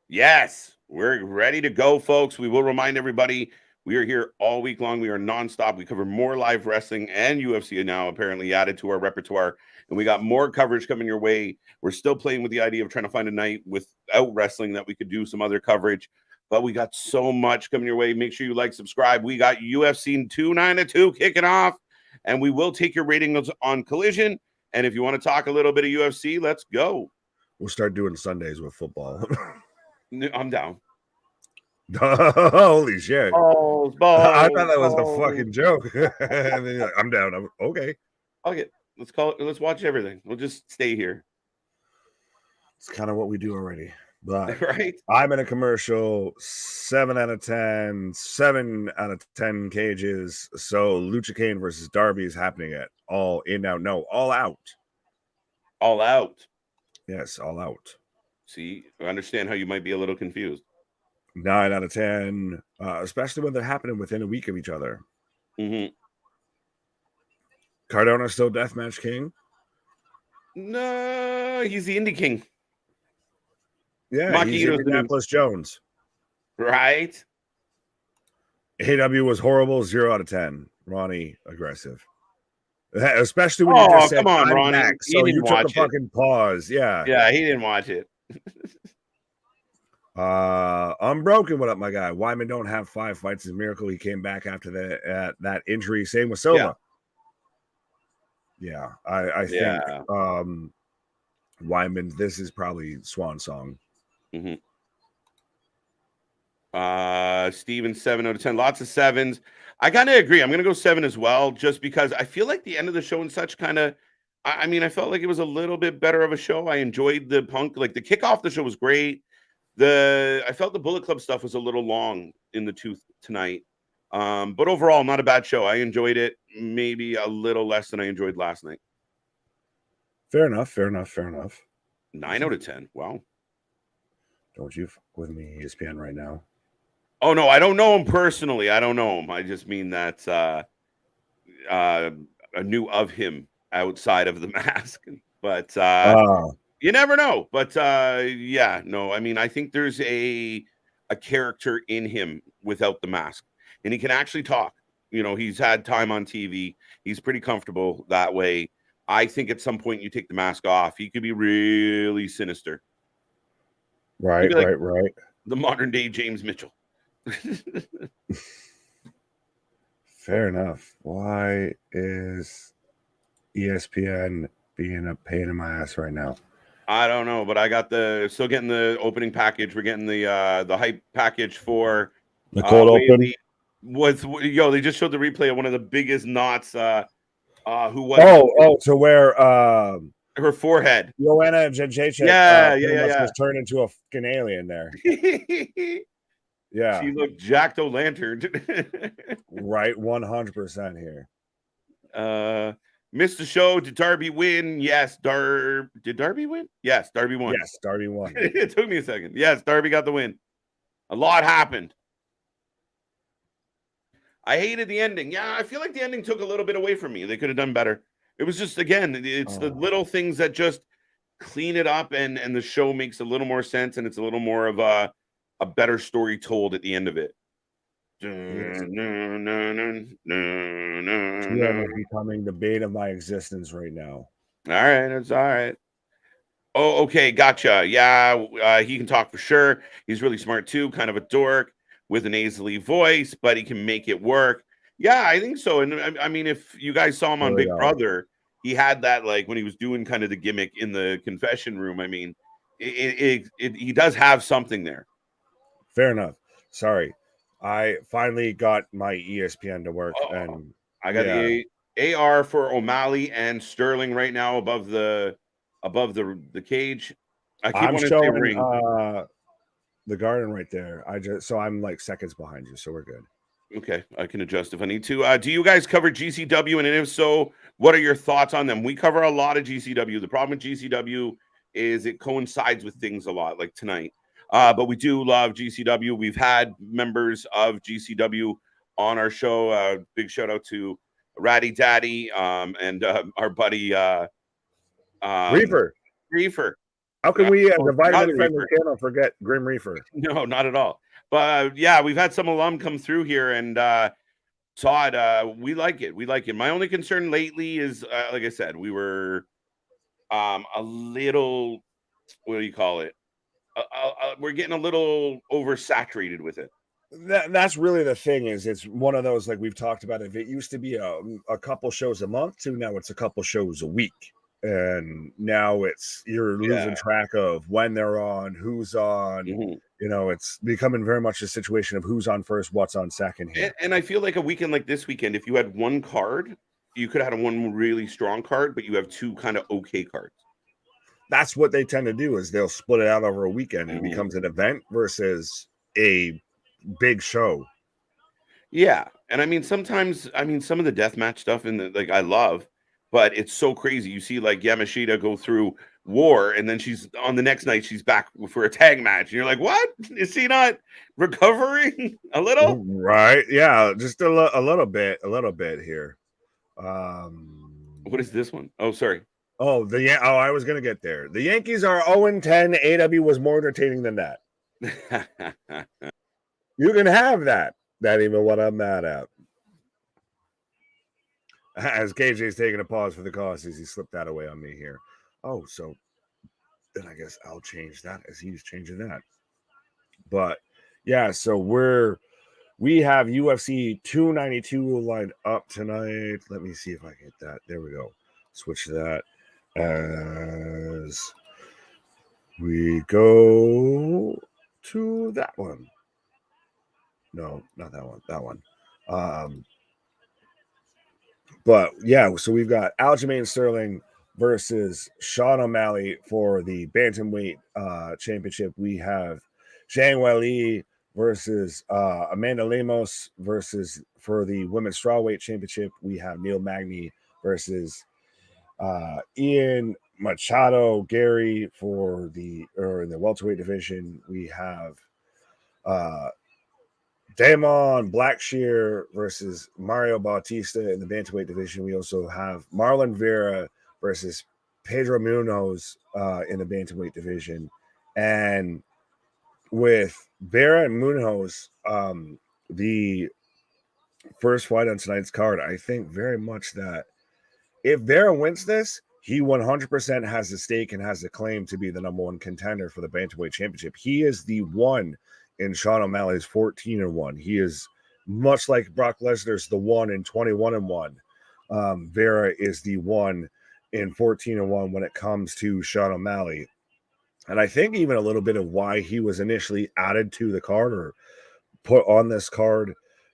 Yes, we're ready to go, folks. We will remind everybody we are here all week long. We are nonstop. We cover more live wrestling and UFC now apparently added to our repertoire. And we got more coverage coming your way. We're still playing with the idea of trying to find a night without wrestling that we could do some other coverage. But we got so much coming your way. Make sure you like, subscribe. We got UFC 292 kicking off. And we will take your ratings on Collision. And if you want to talk a little bit of UFC, let's go. We'll start doing Sundays with football. I'm down. Holy shit. Balls. I thought that was a fucking joke. And then you're like, I'm down. Okay. Okay. Let's watch everything. We'll just stay here. It's kind of what we do already. But right? I'm in a commercial, 7 out of 10, 7 out of 10 cages. So Lucha Kane versus Darby is happening at All In Out. No, All Out. All Out. Yes, All Out. See, I understand how you might be a little confused. 9 out of 10, especially when they're happening within a week of each other. Mm-hmm. Cardona still Deathmatch King? No, he's the Indie King. Yeah, he's Indianapolis Jones. Right? AEW was horrible, 0 out of 10. Ronnie, aggressive. Especially when you just said, come on, I'm Ronnie. back. So you took a fucking pause. Yeah. Yeah, he didn't watch it. Unbroken, what up, my guy? Wyman don't have 5 fights. Is a miracle he came back after that injury. Same with Silva. Yeah, I think Wyman, this is probably swan song. Mm-hmm. Steven, 7 out of 10. Lots of 7s. I kind of agree. I'm gonna go 7 as well, just because I feel like the end of the show and such kind of. I mean, I felt like it was a little bit better of a show. I enjoyed the Punk, like the kickoff. The show was great. I felt the Bullet Club stuff was a little long in the tooth tonight. But overall, not a bad show. I enjoyed it, maybe a little less than I enjoyed last night. Fair enough. 9 out of 10. Wow. Don't you fuck with me, ESPN, right now? Oh no, I don't know him personally. I don't know him. I just mean that I knew of him outside of the mask. But you never know. But yeah, no, I mean, I think there's a character in him without the mask, and he can actually talk. You know, he's had time on TV. He's pretty comfortable that way. I think at some point you take the mask off, he could be really sinister. Right. The modern day James Mitchell. Fair enough. Why is ESPN being a pain in my ass right now? I don't know, but I got still getting the opening package. We're getting the hype package for the cold open. They just showed the replay of one of the biggest knots. Who was to where her forehead. Joanna Jędrzejczyk was turned into a fucking alien there. Yeah, she looked Jack O' Lantern. Right, 100% here. Missed the show. Did Darby win? Yes. Did Darby win? Yes, Darby won. Yes, Darby won. It took me a second. Yes, Darby got the win. A lot happened. I hated the ending. Yeah, I feel like the ending took a little bit away from me. They could have done better. It was just, again, it's the little things that just clean it up, and the show makes a little more sense, and it's a little more of a better story told at the end of it. Becoming the bane of my existence right now. All right, it's all right. Oh, okay, gotcha. Yeah, he can talk for sure. He's really smart too, kind of a dork with a nasally voice, but he can make it work. Yeah, I think so. And I mean, if you guys saw him on Big Brother, he had that, like, when he was doing kind of the gimmick in the confession room. I mean, he does have something there. Fair enough. Sorry. I finally got my ESPN to work, and I got the AR for O'Malley and Sterling right now above the cage. I'm showing the garden right there. I'm like seconds behind you, so we're good. Okay, I can adjust if I need to. Do you guys cover GCW, and if so, what are your thoughts on them? We cover a lot of GCW. The problem with GCW is it coincides with things a lot, like tonight. But we do love GCW. We've had members of GCW on our show. Big shout out to Ratty Daddy and our buddy Reefer. How can we, the vitamin friendly channel, forget Grim Reefer? No, not at all. But yeah, we've had some alum come through here, and Todd, we like it. We like it. My only concern lately is, like I said, we were a little, what do you call it? We're getting a little oversaturated with it. That's really the thing. Is it's one of those, like we've talked about. If it used to be a couple shows a month, to now it's a couple shows a week, and now you're losing track of when they're on, who's on. Mm-hmm. You know, it's becoming very much a situation of who's on first, what's on second here. And I feel like a weekend like this weekend, if you had one card, you could have had one really strong card, but you have two kind of okay cards. that's what they tend to do is they'll split it out over a weekend. It becomes an event versus a big show. Yeah, and I mean sometimes some of the deathmatch stuff in the like I love, but it's so crazy. You see like Yamashita go through war, and then she's on the next night she's back for a tag match, and you're like, what? Is he not recovering a little? Right? Yeah, just a little bit here. What is this one? Oh, sorry. Oh, I was gonna get there. The Yankees are 0-10. AW was more entertaining than that. You can have that. That even what I'm mad at. As KJ's taking a pause for the cause, he slipped that away on me here. Oh, so then I guess I'll change that as he's changing that. But yeah, so we have UFC 292 lined up tonight. Let me see if I get that. There we go. Switch that as we go to that one. No, not that one. That one. But yeah, so we've got Aljamain Sterling versus Sean O'Malley for the bantamweight championship. We have Zhang Weili versus Amanda Lemos versus for the women's strawweight championship. We have Neil Magny versus Ian Machado Gary for in the welterweight division. We have Damon Blackshear versus Mario Bautista in the bantamweight division. We also have Marlon Vera versus Pedro Munoz in the bantamweight division. And with Vera and Munoz, the first fight on tonight's card, I think very much that if Vera wins this, he 100% has the stake and has the claim to be the number one contender for the bantamweight championship. He is the one in Sean O'Malley's 14-1. He is much like Brock Lesnar's the one in 21-1. Vera is the one in 14-1 when it comes to Sean O'Malley. And I think even a little bit of why he was initially added to the card or put on this card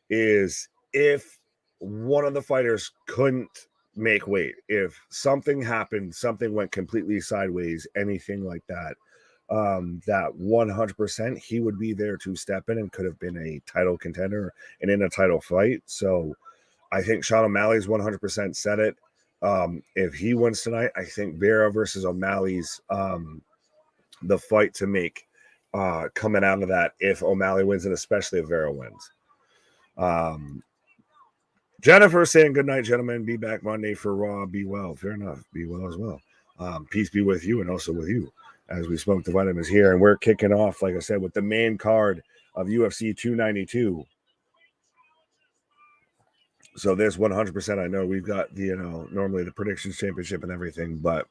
is if one of the fighters couldn't make weight, if something happened, something went completely sideways, anything like that, that 100% he would be there to step in and could have been a title contender and in a title fight. So I think Sean O'Malley's 100% said it. If he wins tonight, I think Vera versus O'Malley's the fight to make coming out of that if O'Malley wins and especially if Vera wins. Jennifer saying good night, gentlemen. Be back Monday for Raw. Be well. Fair enough. Be well as well. Peace be with you and also with you as we smoke the vitamins here. And we're kicking off, like I said, with the main card of UFC 292. So there's 100%. I know we've got the, normally the predictions championship and everything, but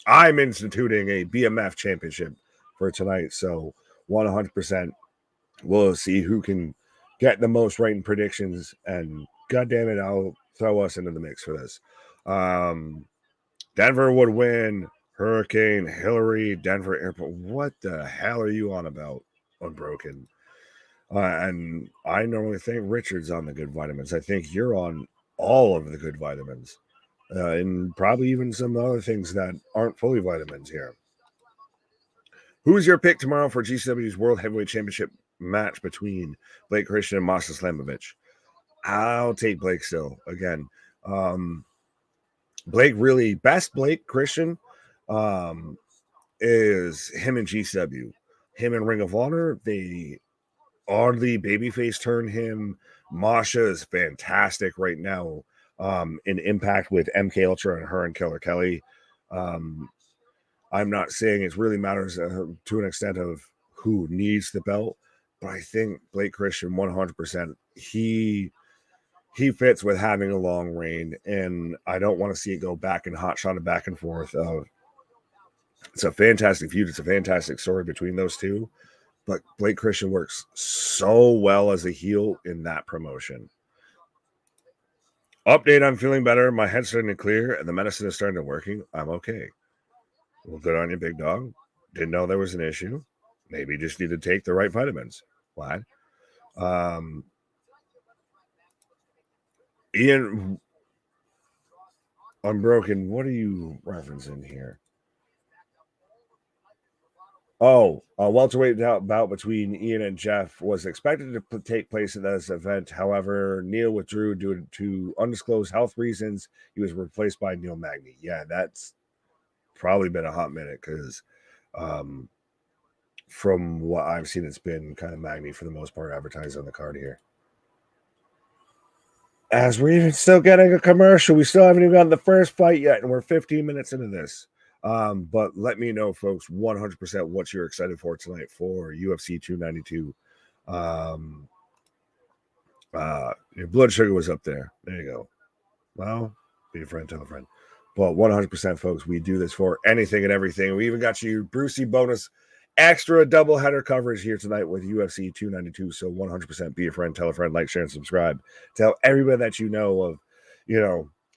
I'm instituting a BMF championship for tonight. So 100%. We'll see who can get the most right in predictions. And God damn it, I'll throw us into the mix for this. Denver would win. Hurricane, Hillary, Denver Airport. What the hell are you on about, Unbroken? And I normally think Richard's on the good vitamins. I think you're on all of the good vitamins. And probably even some other things that aren't fully vitamins here. Who's your pick tomorrow for GCW's World Heavyweight Championship match between Blake Christian and Masha Slamovich? I'll take Blake still. Again, Blake really, best Blake Christian is him and GCW. Him and Ring of Honor, they oddly babyface turn him. Masha is fantastic right now in Impact with MK Ultra and her and Killer Kelly. I'm not saying it really matters to an extent of who needs the belt, but I think Blake Christian 100%. He fits with having a long reign, and I don't want to see it go back and hot shot it back and forth. It's a fantastic feud. It's a fantastic story between those two, but Blake Christian works so well as a heel in that promotion. Update, I'm feeling better. My head's starting to clear, and the medicine is starting to working. I'm okay. Well, good on you, big dog. Didn't know there was an issue. Maybe you just need to take the right vitamins. What? Ian Unbroken, what are you referencing here? Welterweight bout between Ian and Jeff was expected to take place at this event. However, Neil withdrew due to undisclosed health reasons. He was replaced by Neil Magny. Yeah, that's probably been a hot minute because from what I've seen, it's been kind of Magny for the most part advertised on the card here. As we're even still getting a commercial, we still haven't even gotten the first fight yet, and we're 15 minutes into this. But let me know, folks, 100% what you're excited for tonight for UFC 292. Your blood sugar was up there. There you go. Well, be a friend, tell a friend. But 100%, folks, we do this for anything and everything. We even got you Brucey bonus extra doubleheader coverage here tonight with UFC 292. So 100% be a friend, tell a friend, like, share, and subscribe. Tell everybody that you know of,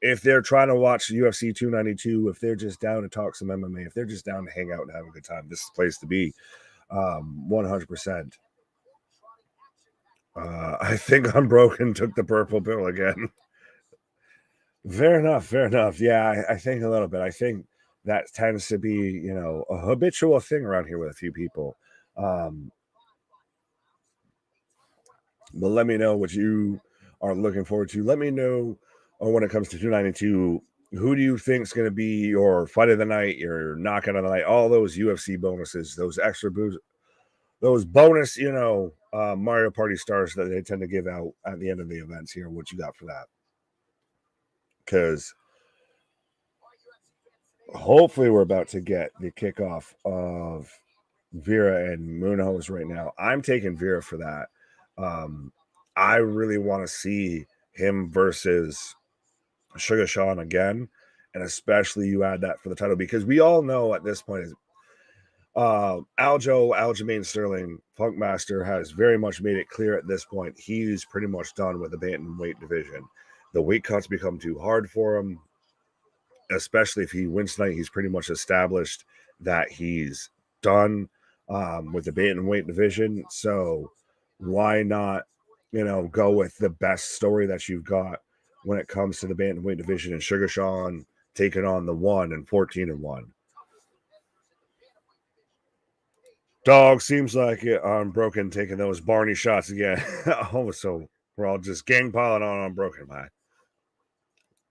if they're trying to watch UFC 292, if they're just down to talk some MMA, if they're just down to hang out and have a good time, this is the place to be. 100%. I think Unbroken took the purple pill again. Fair enough. Yeah, I think a little bit. I think that tends to be, a habitual thing around here with a few people. But let me know what you are looking forward to. Let me know when it comes to 292, who do you think is going to be your fight of the night, your knockout of the night, all those UFC bonuses, those extra boosts, those bonus, Mario Party stars that they tend to give out at the end of the events here. What you got for that? Because hopefully we're about to get the kickoff of Vera and Moonhose right now. I'm taking Vera for that. I really want to see him versus Sugar Sean again, and especially you add that for the title, because we all know at this point is Aljamain Sterling, Funkmaster, has very much made it clear at this point he's pretty much done with the bantamweight division. The weight cuts become too hard for him, especially if he wins tonight. He's pretty much established that he's done with the bantamweight division. So why not, go with the best story that you've got when it comes to the bantamweight division, and Sugar Sean taking on the 1 and 14-1. Dog seems like it. Unbroken taking those Barney shots again. So we're all just gang piling on Unbroken, man.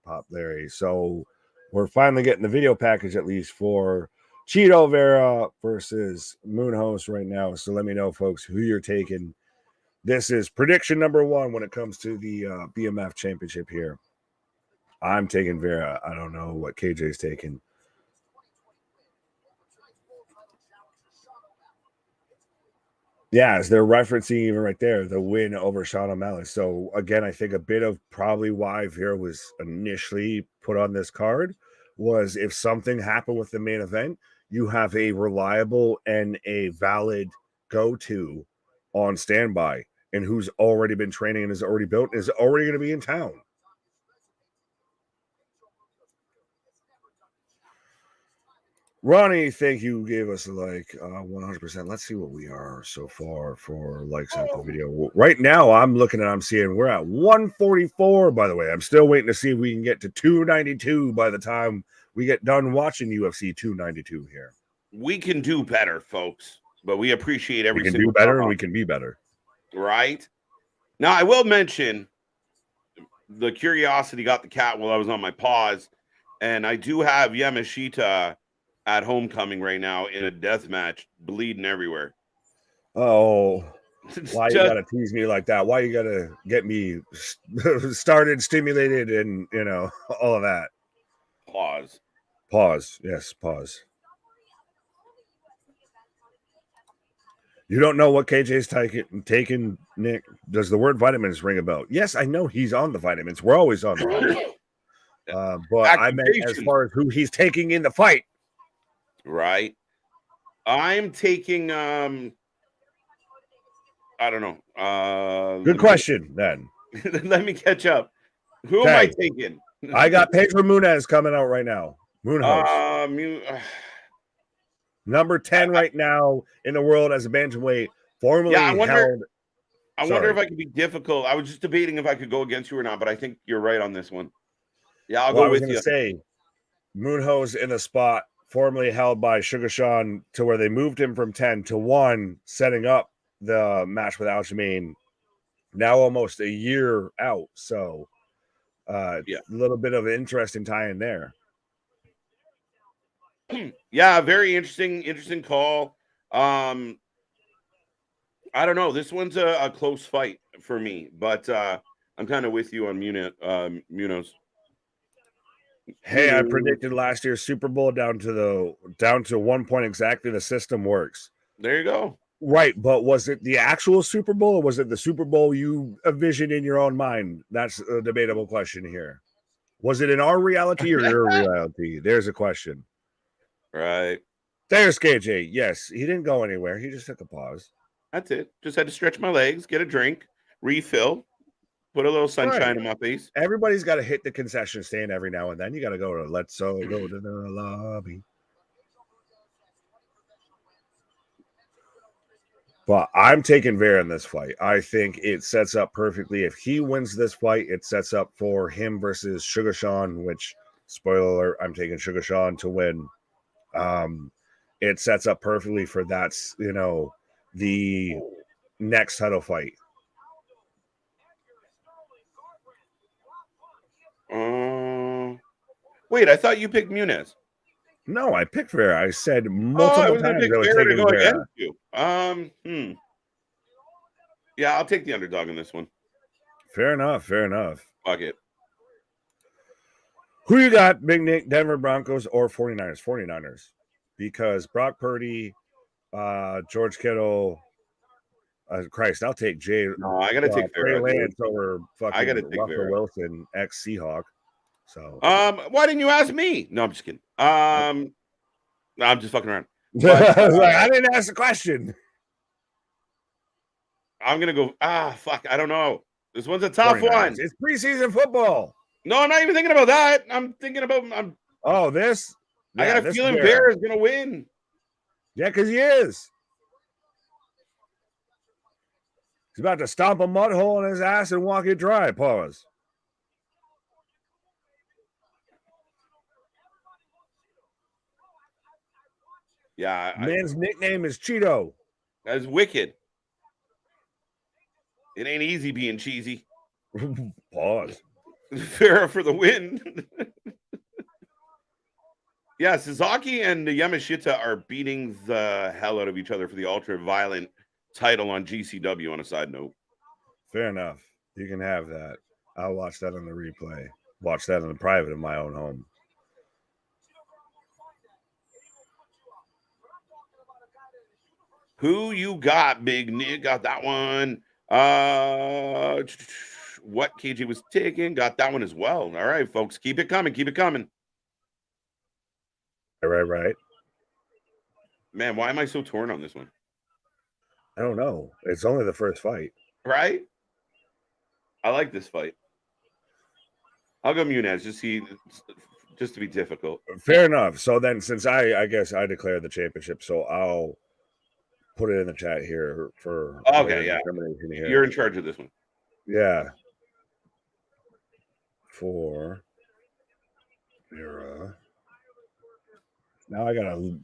Pop Larry. So we're finally getting the video package, at least for Cheeto Vera versus Moonhouse right now. So let me know, folks, who you're taking. This is prediction number 1 when it comes to the BMF championship here. I'm taking Vera. I don't know what KJ's taking. Yeah, as they're referencing even right there, the win over Sean O'Malley. So again, I think a bit of probably why Vera was initially put on this card was if something happened with the main event, you have a reliable and a valid go-to on standby, and who's already been training and is already built, is already going to be in town. Ronnie, thank you. Gave us 100%. Let's see what we are so far for likes on the video. Right now, I'm seeing we're at 144, by the way. I'm still waiting to see if we can get to 292 by the time we get done watching UFC 292 here. We can do better, folks, but we appreciate every single. We can do better, and we can be better. Right? Now, I will mention the curiosity got the cat while I was on my pause, and I do have Yamashita at homecoming right now in a death match, bleeding everywhere. Oh, why you gotta tease me like that? Why you gotta get me started, stimulated, and all of that? Pause. Yes, pause. You don't know what KJ's taking, Nick? Does the word vitamins ring a bell? Yes, I know he's on the vitamins. We're always on the vitamins. But I meant as far as who he's taking in the fight. Right. I'm taking I don't know. Good question then. Let me catch up. Who am I taking? I got Pedro Munez coming out right now. Moonhouse. Number 10 right now in the world as a bantamweight, formerly held. I wonder if I could be difficult. I was just debating if I could go against you or not, but I think you're right on this one. Yeah, I'll go with you. Say Moonhouse in the spot formerly held by Sugar Sean, to where they moved him from 10 to 1, setting up the match with Aljamain now almost a year out. So a little bit of an interesting tie in there. Yeah, very interesting call. I don't know. This one's a close fight for me, but I'm kind of with you on Munoz. Hey, I predicted last year's Super Bowl down to 1 point exactly. The system works. There you go. Right, but was it the actual Super Bowl, or was it the Super Bowl you envisioned in your own mind? That's a debatable question here. Was it in our reality or your reality? There's a question. Right. There's KJ. Yes, he didn't go anywhere. He just took a pause. That's it. Just had to stretch my legs, get a drink, refill, put a little sunshine in my face. Everybody's got to hit the concession stand every now and then. You got to go to Let's Go to the lobby. But I'm taking Vera in this fight. I think it sets up perfectly. If he wins this fight, it sets up for him versus Sugar Sean, which, spoiler alert, I'm taking Sugar Sean to win. It sets up perfectly for that's, the next title fight. Wait, I thought you picked Muniz. No, I picked Vera. I said multiple times I was taking Vera. Yeah, I'll take the underdog in this one. Fair enough. Fuck it. Who you got, Big Nick, Denver Broncos or 49ers? 49ers. Because Brock Purdy, George Kittle, Christ, I'll take Jay. No, I got to take Trey Lance over fucking Russell Wilson, ex-Seahawk. So, why didn't you ask me? No, I'm just kidding. No, I'm just fucking around. But, I didn't ask the question. I'm gonna go. Fuck, I don't know. This one's a tough one. It's preseason football. No, I'm not even thinking about that. I'm thinking about. This. I got a feeling Bear is gonna win. Yeah, because he is. He's about to stomp a mud hole in his ass and walk it dry. Pause. Yeah. Man's nickname is Cheeto. That's wicked. It ain't easy being cheesy. Pause. Fair for the win. Yeah, Sasaki and Yamashita are beating the hell out of each other for the ultra-violent title on GCW, on a side note. Fair enough. You can have that. I'll watch that on the replay. Watch that in the private in my own home. Who you got, Big Nick? Got that one. What KJ was taking? Got that one as well. All right, folks. Keep it coming. Keep it coming. Right. Man, why am I so torn on this one? I don't know. It's only the first fight. Right? I like this fight. I'll go Muniz, just to be difficult. Fair enough. So then, since I guess I declared the championship, so I'll put it in the chat here for okay, yeah. You're in charge of this one. Yeah. For Vera. Now I gotta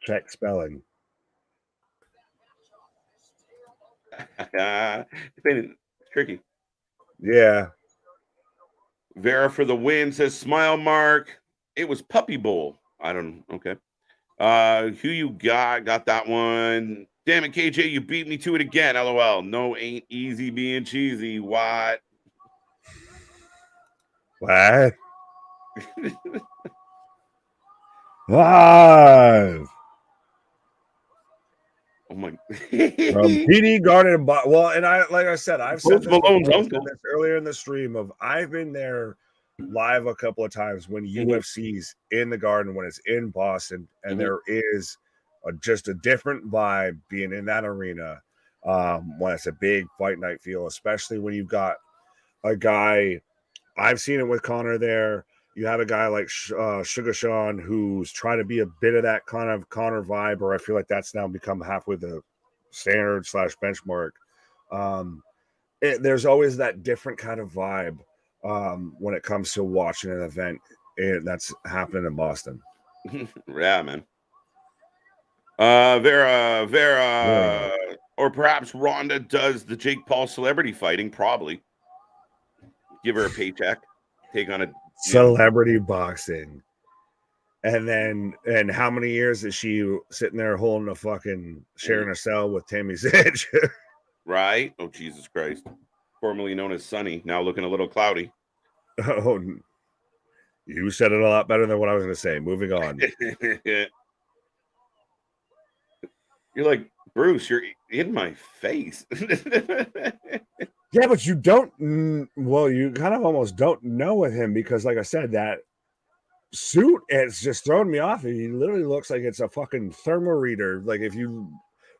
check spelling. It's tricky. Yeah. Vera for the win, says Smile Mark. It was Puppy Bowl. I don't know. Okay. Who you got? Got that one. Damn it, KJ, you beat me to it again. LOL. No, ain't easy being cheesy. What? Live. Oh my. From PD Garden. Well, and I've said this earlier in the stream I've been there live a couple of times when UFC's in the Garden, when it's in Boston, and there is just a different vibe being in that arena when it's a big fight night feel, especially when you've got a guy. I've seen it with Connor there. You have a guy like Sugar Sean who's trying to be a bit of that kind of Connor vibe, or I feel like that's now become halfway the standard / benchmark. There's always that different kind of vibe when it comes to watching an event that's happening in Boston. Yeah, man. Vera, Yeah. or perhaps Rhonda does the Jake Paul celebrity fighting. Probably give her a paycheck, take on a Celebrity boxing. And how many years is she sitting there holding a fucking sharing a cell with Tammy Zitch? right? Oh, Jesus Christ. Formerly known as Sunny, now looking a little cloudy. Oh, you said it a lot better than what I was going to say. Moving on. You're like, Bruce, you're in my face. Yeah, but you don't. Well, you kind of almost don't know with him because, like I said, that suit it's just thrown me off. He literally looks like it's a fucking thermal reader. Like if you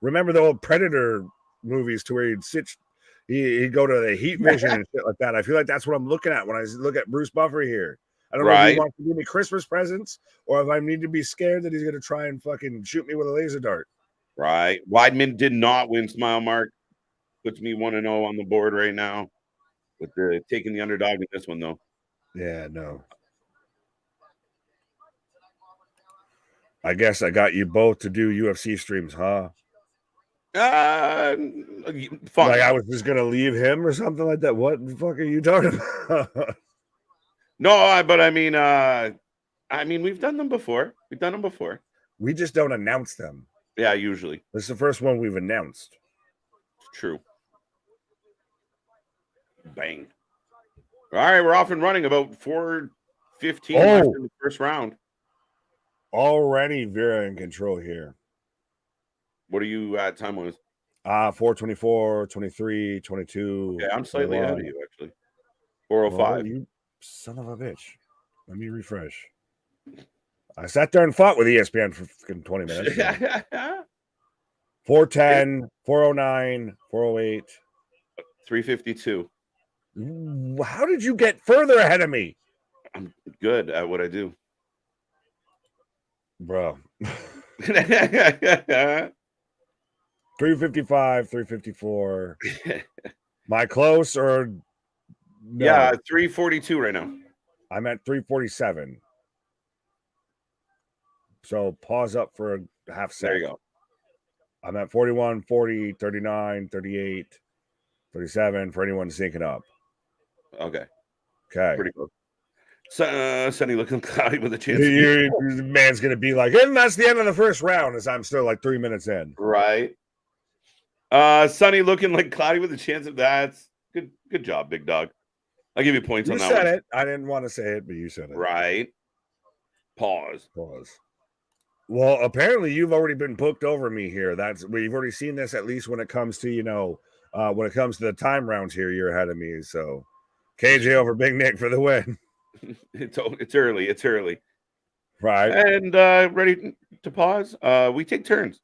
remember the old Predator movies, to where he'd go to the heat vision and shit like that. I feel like that's what I'm looking at when I look at Bruce Buffer here. I don't know if he wants to give me Christmas presents or if I need to be scared that he's going to try and fucking shoot me with a laser dart. Right. Weidman did not win Smile Mark. Puts me 1-0 on the board right now with the taking the underdog in this one, though. Yeah, no. I guess I got you both to do UFC streams, huh? Fine. Like I was just gonna leave him or something like that. What the fuck are you talking about? No, but I mean, we've done them before. We just don't announce them. Yeah, usually. This is the first one we've announced. It's true. Bang. All right, we're off and running. About 4:15 left in the first round. Already Vera in control here. What are you at time-wise? 4:24, 23, 22. Okay, I'm slightly ahead of you, actually. 4:05. Well, you son of a bitch. Let me refresh. I sat there and fought with ESPN for 20 minutes. 4:10, 4:09, 4:08. 3:52. How did you get further ahead of me? I'm good at what I do. Bro. 3:55, 3:54. Am I close or no? Yeah, 3:42 right now. I'm at 3:47. So pause up for a half second. There you go. I'm at 41, 40, 39, 38, 37 for anyone syncing up. Okay. Pretty close. Sunny looking cloudy with a chance. The man's going to be like, and that's the end of the first round as I'm still like 3 minutes in. Right. Sunny looking like cloudy with a chance of that. Good job, big dog. I'll give you points on that one. You said it. I didn't want to say it, but you said it. Right. Pause. Well, apparently you've already been booked over me here. We've already seen this, at least when it comes to, when it comes to the time rounds here, you're ahead of me. So KJ over Big Nick for the win. It's early. It's early. Right. And ready to pause. We take turns.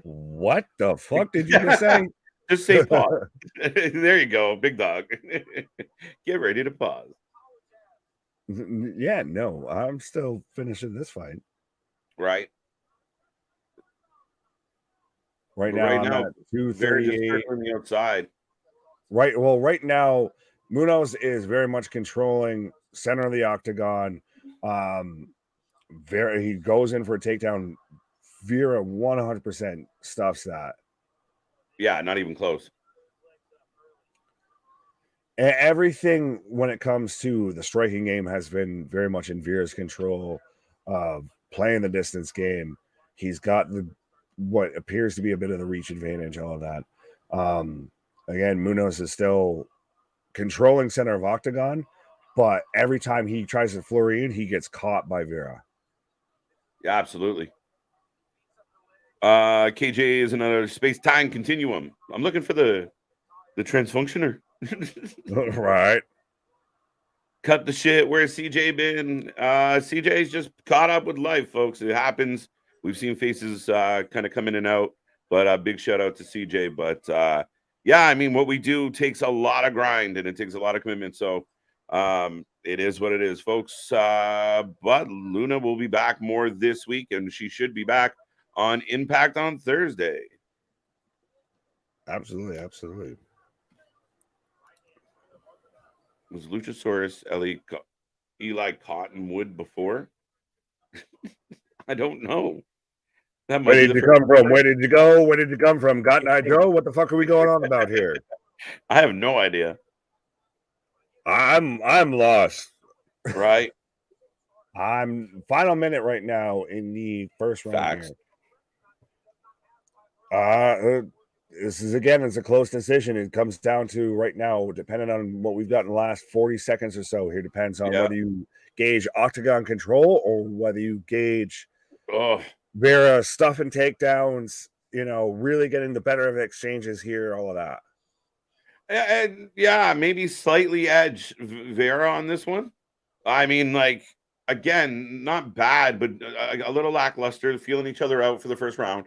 What the fuck did you just say? Just say pause. There you go, big dog. Get ready to pause. Yeah, no, I'm still finishing this fight. Right. Right now, I'm at 238 on the outside. Right. Well, right now, Munoz is very much controlling center of the octagon. He goes in for a takedown. Vera 100% stuffs that. Yeah, not even close. Everything when it comes to the striking game has been very much in Vera's control of playing the distance game. He's got what appears to be a bit of the reach advantage, all of that. Again, Munoz is still controlling center of octagon, but every time he tries to flurry in, he gets caught by Vera. Yeah, absolutely. KJ is another space-time continuum. I'm looking for the transfunctioner. Right. Cut the shit. Where's CJ been? CJ's just caught up with life, folks. It happens. We've seen faces kind of come in and out, but big shout out to CJ. But yeah, I mean, what we do takes a lot of grind and it takes a lot of commitment. So it is what it is, folks. But Luna will be back more this week, and she should be back on Impact on Thursday. Absolutely. Was Luchasaurus Eli Cottonwood before? I don't know. That might Where be did the you first come from? time. Where did you go? Where did you come from? Got Joe? What the fuck are we going on about here? I have no idea. I'm lost. Right? I'm final minute right now in the first round Facts. here. This is again, it's a close decision. It comes down to right now, depending on what we've got in the last 40 seconds or so. Here depends on whether you gauge octagon control or whether you gauge Vera stuff and takedowns, really getting the better of exchanges here, all of that. And yeah, maybe slightly edge Vera on this one. I mean, like, again, not bad, but a little lackluster, feeling each other out for the first round.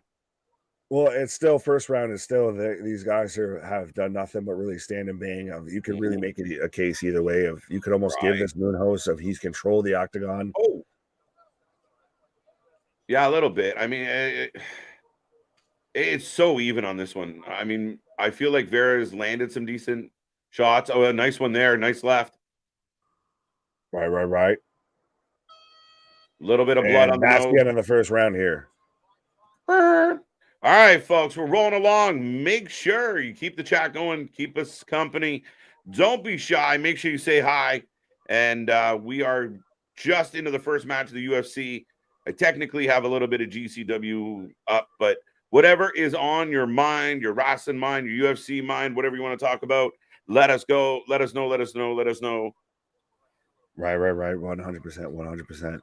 Well, it's still first round is still these guys have done nothing but really stand and bang. You could really make it a case either way. Of you could almost give this Moon host of he's controlled the octagon. Oh, yeah, a little bit. I mean, it's so even on this one. I mean, I feel like Vera's landed some decent shots. Oh, a nice one there, nice left. Right. A little bit of blood on the nose. That's the end of the first round here. All right, folks, we're rolling along. Make sure you keep the chat going. Keep us company. Don't be shy. Make sure you say hi. And we are just into the first match of the UFC. I technically have a little bit of GCW up, but whatever is on your mind, your Wrasslin mind, your UFC mind, whatever you want to talk about, let us go. Let us know. Right. 100%.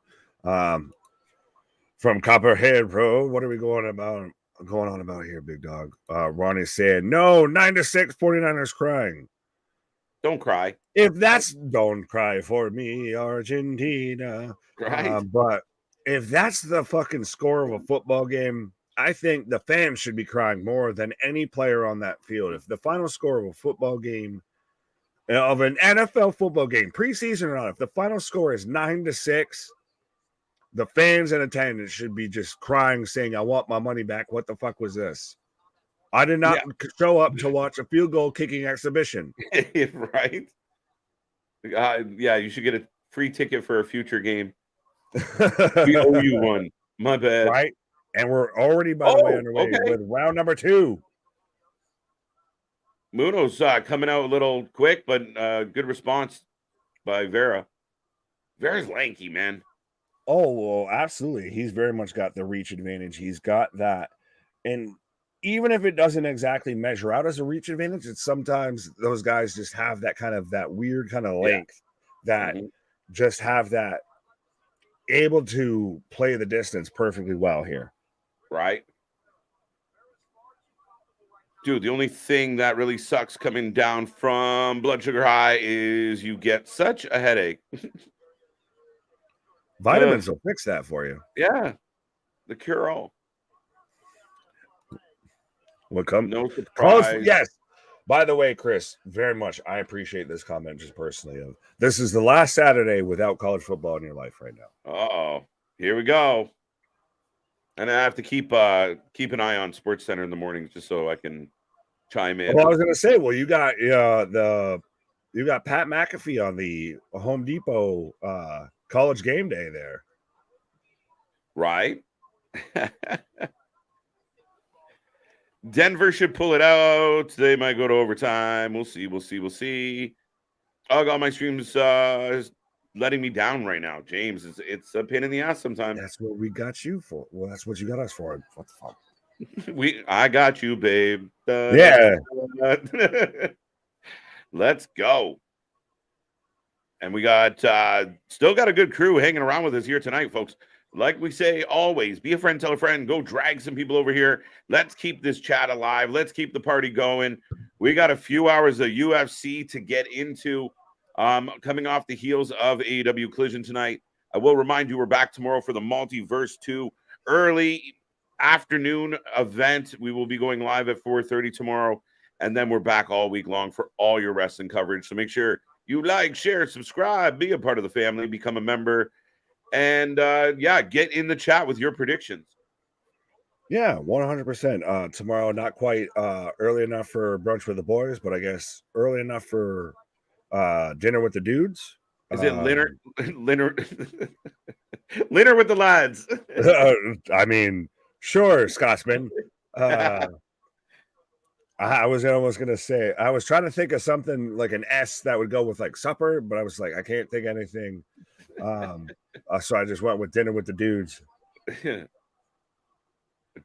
From Copperhead, bro. What are we going on about here, big dog? Ronnie said, no, 9-6, 49ers crying. Don't cry. Don't cry for me, Argentina. Right. But if that's the fucking score of a football game, I think the fans should be crying more than any player on that field. If the final score of a football game, of an NFL football game, preseason or not, if the final score is 9-6, the fans in attendance should be just crying, saying, I want my money back. What the fuck was this? I did not show up to watch a field goal kicking exhibition. Right? Yeah, you should get a free ticket for a future game. We owe you one. My bad. Right? And we're already, by the way, underway with round number 2. Muno's coming out a little quick, but good response by Vera. Vera's lanky, man. Oh, well, absolutely. He's very much got the reach advantage. He's got that. And even if it doesn't exactly measure out as a reach advantage, it's sometimes those guys just have that kind of that weird kind of length that just have that able to play the distance perfectly well here. Right. Dude, the only thing that really sucks coming down from blood sugar high is you get such a headache. Vitamins will fix that for you. Yeah. The cure-all. What comes? No surprise. Yes. By the way, Chris, very much I appreciate this comment just personally. This is the last Saturday without college football in your life right now. Uh-oh. Here we go. And I have to keep an eye on Sports Center in the mornings just so I can chime in. Well, I was going to say, well, you got Pat McAfee on the Home Depot college game day there. Right. Denver should pull it out. They might go to overtime. We'll see. Oh, God, my stream's letting me down right now, James. It's a pain in the ass sometimes. That's what we got you for. Well, that's what you got us for. What the fuck? I got you, babe. Yeah. Let's go. And we got still got a good crew hanging around with us here tonight, folks. Like we say always, be a friend, tell a friend, go drag some people over here. Let's keep this chat alive. Let's keep the party going. We got a few hours of UFC to get into coming off the heels of AEW Collision tonight. I will remind you we're back tomorrow for the Multiverse 2 early afternoon event. We will be going live at 4:30 tomorrow, and then we're back all week long for all your wrestling coverage. So make sure you like, share, subscribe, be a part of the family, become a member. And get in the chat with your predictions. Yeah, 100%. Tomorrow, not quite early enough for brunch with the boys, but I guess early enough for dinner with the dudes. Is it Leonard? Leonard with the lads. I mean, sure, Scotsman. I was almost gonna say, I was trying to think of something like an S that would go with like supper, but I was like, I can't think of anything. So I just went with dinner with the dudes.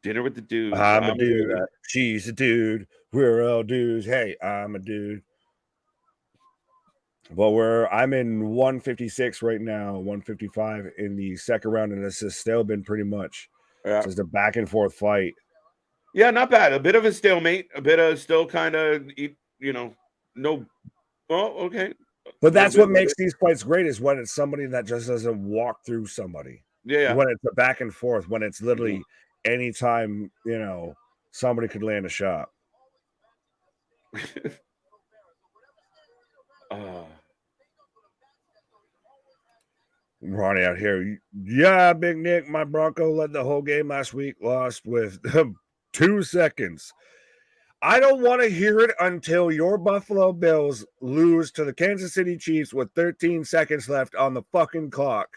Dinner with the dudes. I'm a dude. She's a dude. We're all dudes. Hey, I'm a dude. Well, I'm in 156 right now, 155 in the second round, and this has still been pretty much just a back and forth fight. Yeah, not bad. A bit of a stalemate, a bit of still kind of, no. Well, okay. But that's what makes these fights great, is when it's somebody that just doesn't walk through somebody. Yeah. When it's a back and forth, when it's literally anytime, somebody could land a shot. Ronnie out here. Yeah, Big Nick, my Bronco led the whole game last week, lost with 2 seconds. I don't want to hear it until your Buffalo Bills lose to the Kansas City Chiefs with 13 seconds left on the fucking clock.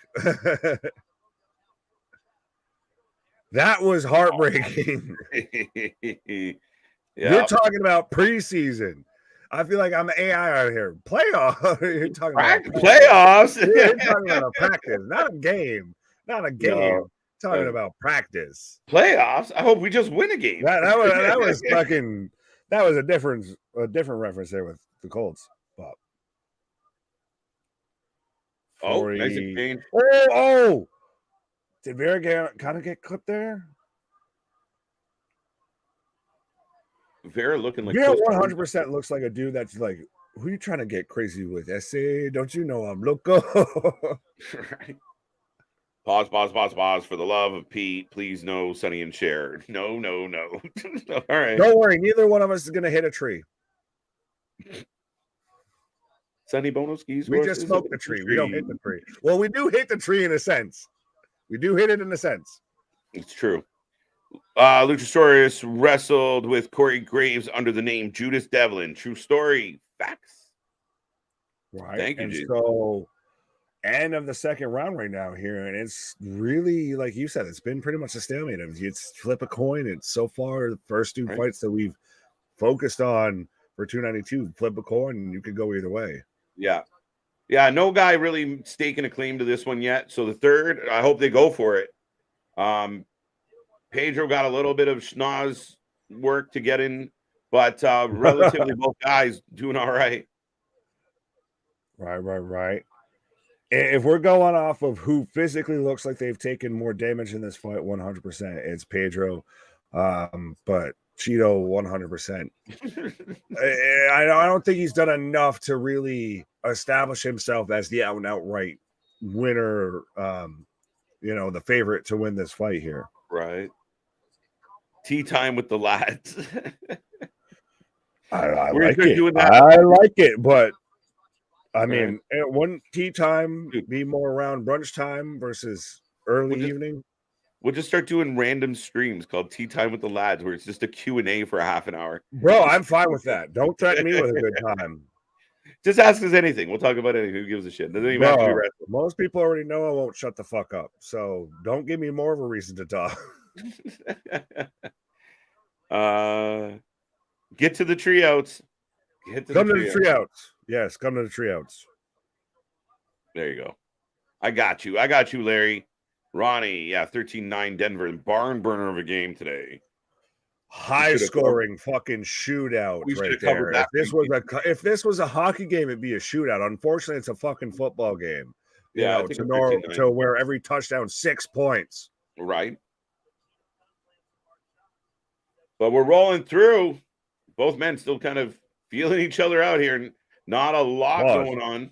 That was heartbreaking. You're talking about preseason. I feel like I'm an AI out here. Playoffs. You're talking about playoffs. You're talking about a practice, not a game. Not a game. No. Talking about practice. Playoffs. I hope we just win a game. That was fucking. That was a different reference there with the Colts. But nice exchange. Oh! Did Vera kind of get clipped there? Vera looking like 100% looks like a dude that's like, who are you trying to get crazy with? Essay, don't you know I'm loco? Right. Pause. For the love of Pete, please no Sonny and Cher. No. All right. Don't worry, neither one of us is gonna hit a tree. Sonny Bono skis. We just smoke the tree. We don't hit the tree. Well, we do hit the tree in a sense. We do hit it in a sense. It's true. Luchasaurus wrestled with Corey Graves under the name Judas Devlin. True story. Facts. Right. Thank you, and Jesus. So, end of the second round right now here, and it's really, like you said, it's been pretty much a stalemate. It's flip a coin. It's so far the first two fights that we've focused on for 292. Flip a coin, and you could go either way. Yeah. No guy really staking a claim to this one yet. So the third, I hope they go for it. Pedro got a little bit of schnoz work to get in, but relatively both guys doing all right. Right. If we're going off of who physically looks like they've taken more damage in this fight, 100%, it's Pedro. But Cheeto, 100%. I don't think he's done enough to really establish himself as the out and outright winner, the favorite to win this fight here. Right. Tea time with the lads. I like it. I like it, but I mean, wouldn't tea time be more around brunch time versus early evening? We'll just start doing random streams called Tea Time with the Lads, where it's just a Q&A for a half an hour. Bro, I'm fine with that. Don't threaten me with a good time. Just ask us anything. We'll talk about anything. Who gives a shit? Doesn't even have to be wrestling. Most people already know I won't shut the fuck up. So don't give me more of a reason to talk. Get to the treeouts. Come to the treeouts. Yes, come to the treeouts. There you go. I got you, Larry. Ronnie, 13-9 Denver. Barn burner of a game today. High scoring fucking shootout right there. If this was a hockey game, it'd be a shootout. Unfortunately, it's a fucking football game. To where every touchdown 6 points. Right. But we're rolling through. Both men still kind of feeling each other out here, and not a lot going on.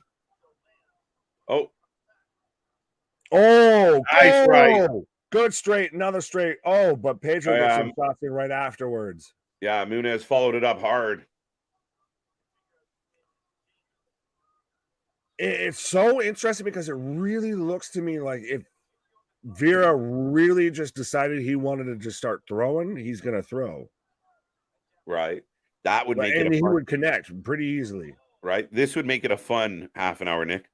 Nice right. Good straight, another straight. But Pedro gets some stopping right afterwards. Yeah, Munez followed it up hard. It's so interesting because it really looks to me like if Vera really just decided he wanted to just start throwing, he's going to throw. Right. That would make it he would connect pretty easily. Right. This would make it a fun half an hour, Nick.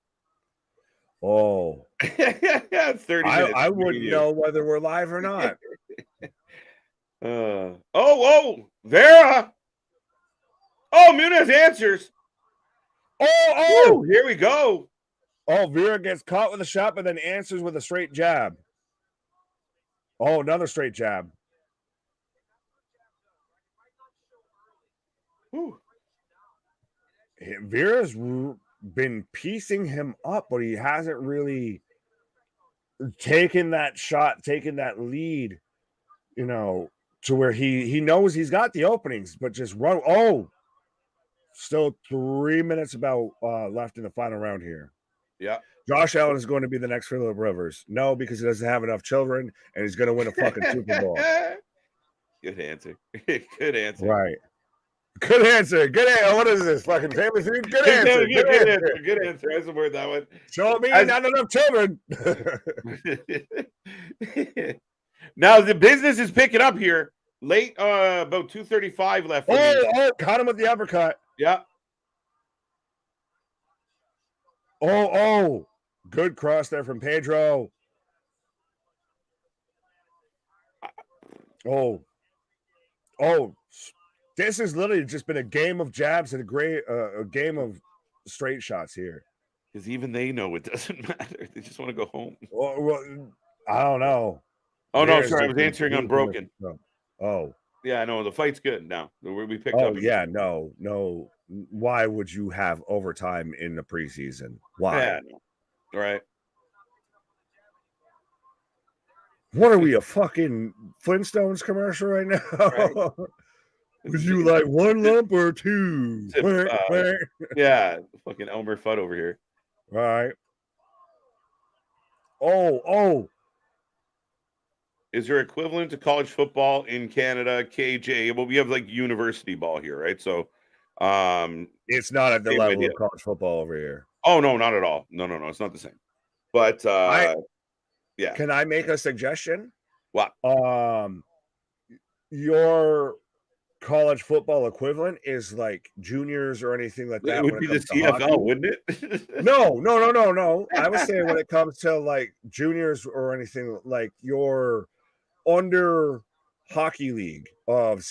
Oh, 30 minutes. I wouldn't know whether we're live or not. Oh, Vera. Oh, Muniz answers. Oh, here we go. Oh, Vera gets caught with a shot, but then answers with a straight jab. Oh, another straight jab. Whew. Vera's been piecing him up, but he hasn't really taken that shot, taken that lead, to where he knows he's got the openings, but just run. Oh, still 3 minutes about left in the final round here. Yeah. Josh Allen is going to be the next Phillip Rivers. No, because he doesn't have enough children, and he's going to win a fucking Super Bowl. Good answer. Good answer. Right. Good answer. Good answer. What is this? Fucking Family Feud? Good answer. Good answer. I support that one. Show me not enough children. Now the business is picking up here. Late, about 2:35 left. Caught him with the uppercut. Yeah. Oh. Good cross there from Pedro. Oh. This has literally just been a game of jabs and a game of straight shots here. Because even they know it doesn't matter. They just want to go home. Well, I don't know. Oh, no, sorry. I was answering unbroken. Oh. Yeah, no, the fight's good now. We picked up. Oh, yeah, no. Why would you have overtime in the preseason? Why? Yeah, no. Right. What are we, a fucking Flintstones commercial right now? Right. Would you like one lump or two? Yeah, fucking Elmer Fudd over here. All right. Oh. Is there equivalent to college football in Canada, KJ? Well, we have like university ball here, right? So it's not at the level of college football over here. Oh, no, not at all. No, it's not the same. But yeah. Can I make a suggestion? What? Your college football equivalent is like juniors or anything like that. It would be the CFL, wouldn't it? No. I was saying when it comes to like juniors or anything like your under hockey league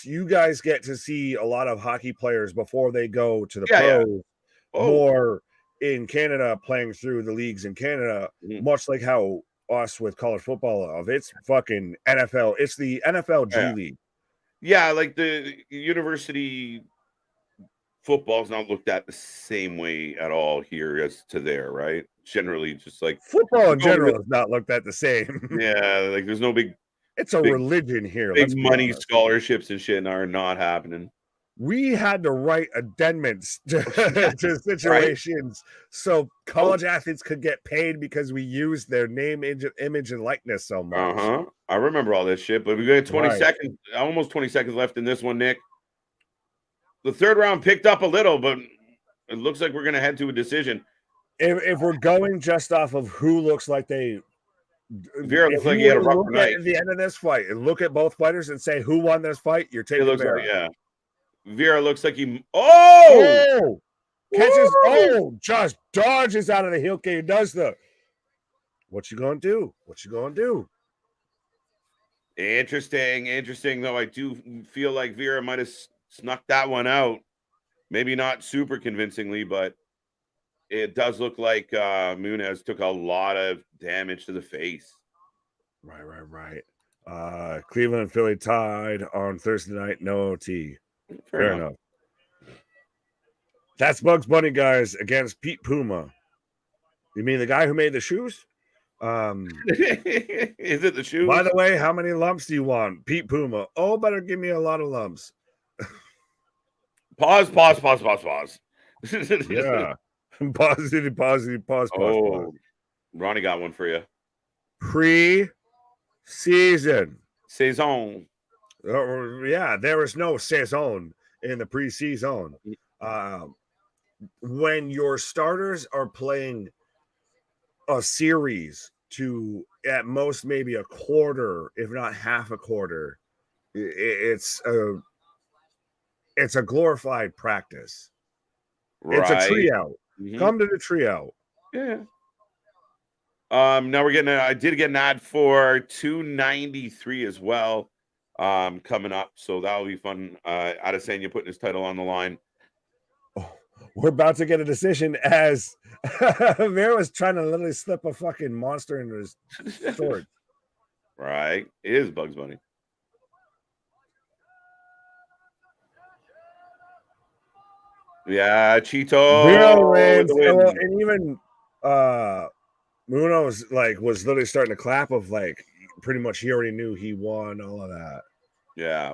you guys get to see a lot of hockey players before they go to the pros. Yeah. More in Canada, playing through the leagues in Canada, much like how us with college football of it's fucking NFL. It's the NFL G League. Yeah, like the university football is not looked at the same way at all here as to there, right? Generally, just like football in general is not looked at the same. Yeah, like there's no big. It's a religion here. Big money scholarships and shit are not happening. We had to write addendums to situations so college athletes could get paid because we used their name, image, and likeness so much. I remember all this shit, but we got 20 seconds, almost 20 seconds left in this one, Nick. The third round picked up a little, but it looks like we're going to head to a decision. If we're going just off of who looks like they... Vera looks like he had a rougher night. At the end of this fight, and look at both fighters and say who won this fight, you're taking Vera. Like, yeah. Vera looks like he... Oh! Catches... Oh! Just dodges out of the heel kick. Does the... What you gonna do? Interesting, though. I do feel like Vera might have snuck that one out. Maybe not super convincingly, but it does look like Muniz took a lot of damage to the face. Right. Cleveland and Philly tied on Thursday night. No OT. Fair enough. That's Bugs Bunny, guys, against Pete Puma. You mean the guy who made the shoes? Is it the shoes? By the way, how many lumps do you want? Pete Puma. Oh, better give me a lot of lumps. Pause. Yeah. Pause. Ronnie got one for you. Pre-season. Saison. Yeah, there is no saison in the pre-season. When your starters are playing a series to at most maybe a quarter, if not half a quarter, it's a glorified practice. Right. It's a tryout. Mm-hmm. Come to the tryout. Yeah. Now we're getting I did get an ad for 293 as well. Coming up. So that'll be fun. Adesanya putting his title on the line. Oh, we're about to get a decision as Vera was trying to literally slip a fucking monster into his sword. Right. It is Bugs Bunny. Yeah, Cheeto. Vera wins. And even Munoz was literally starting to clap of pretty much he already knew he won all of that. Yeah.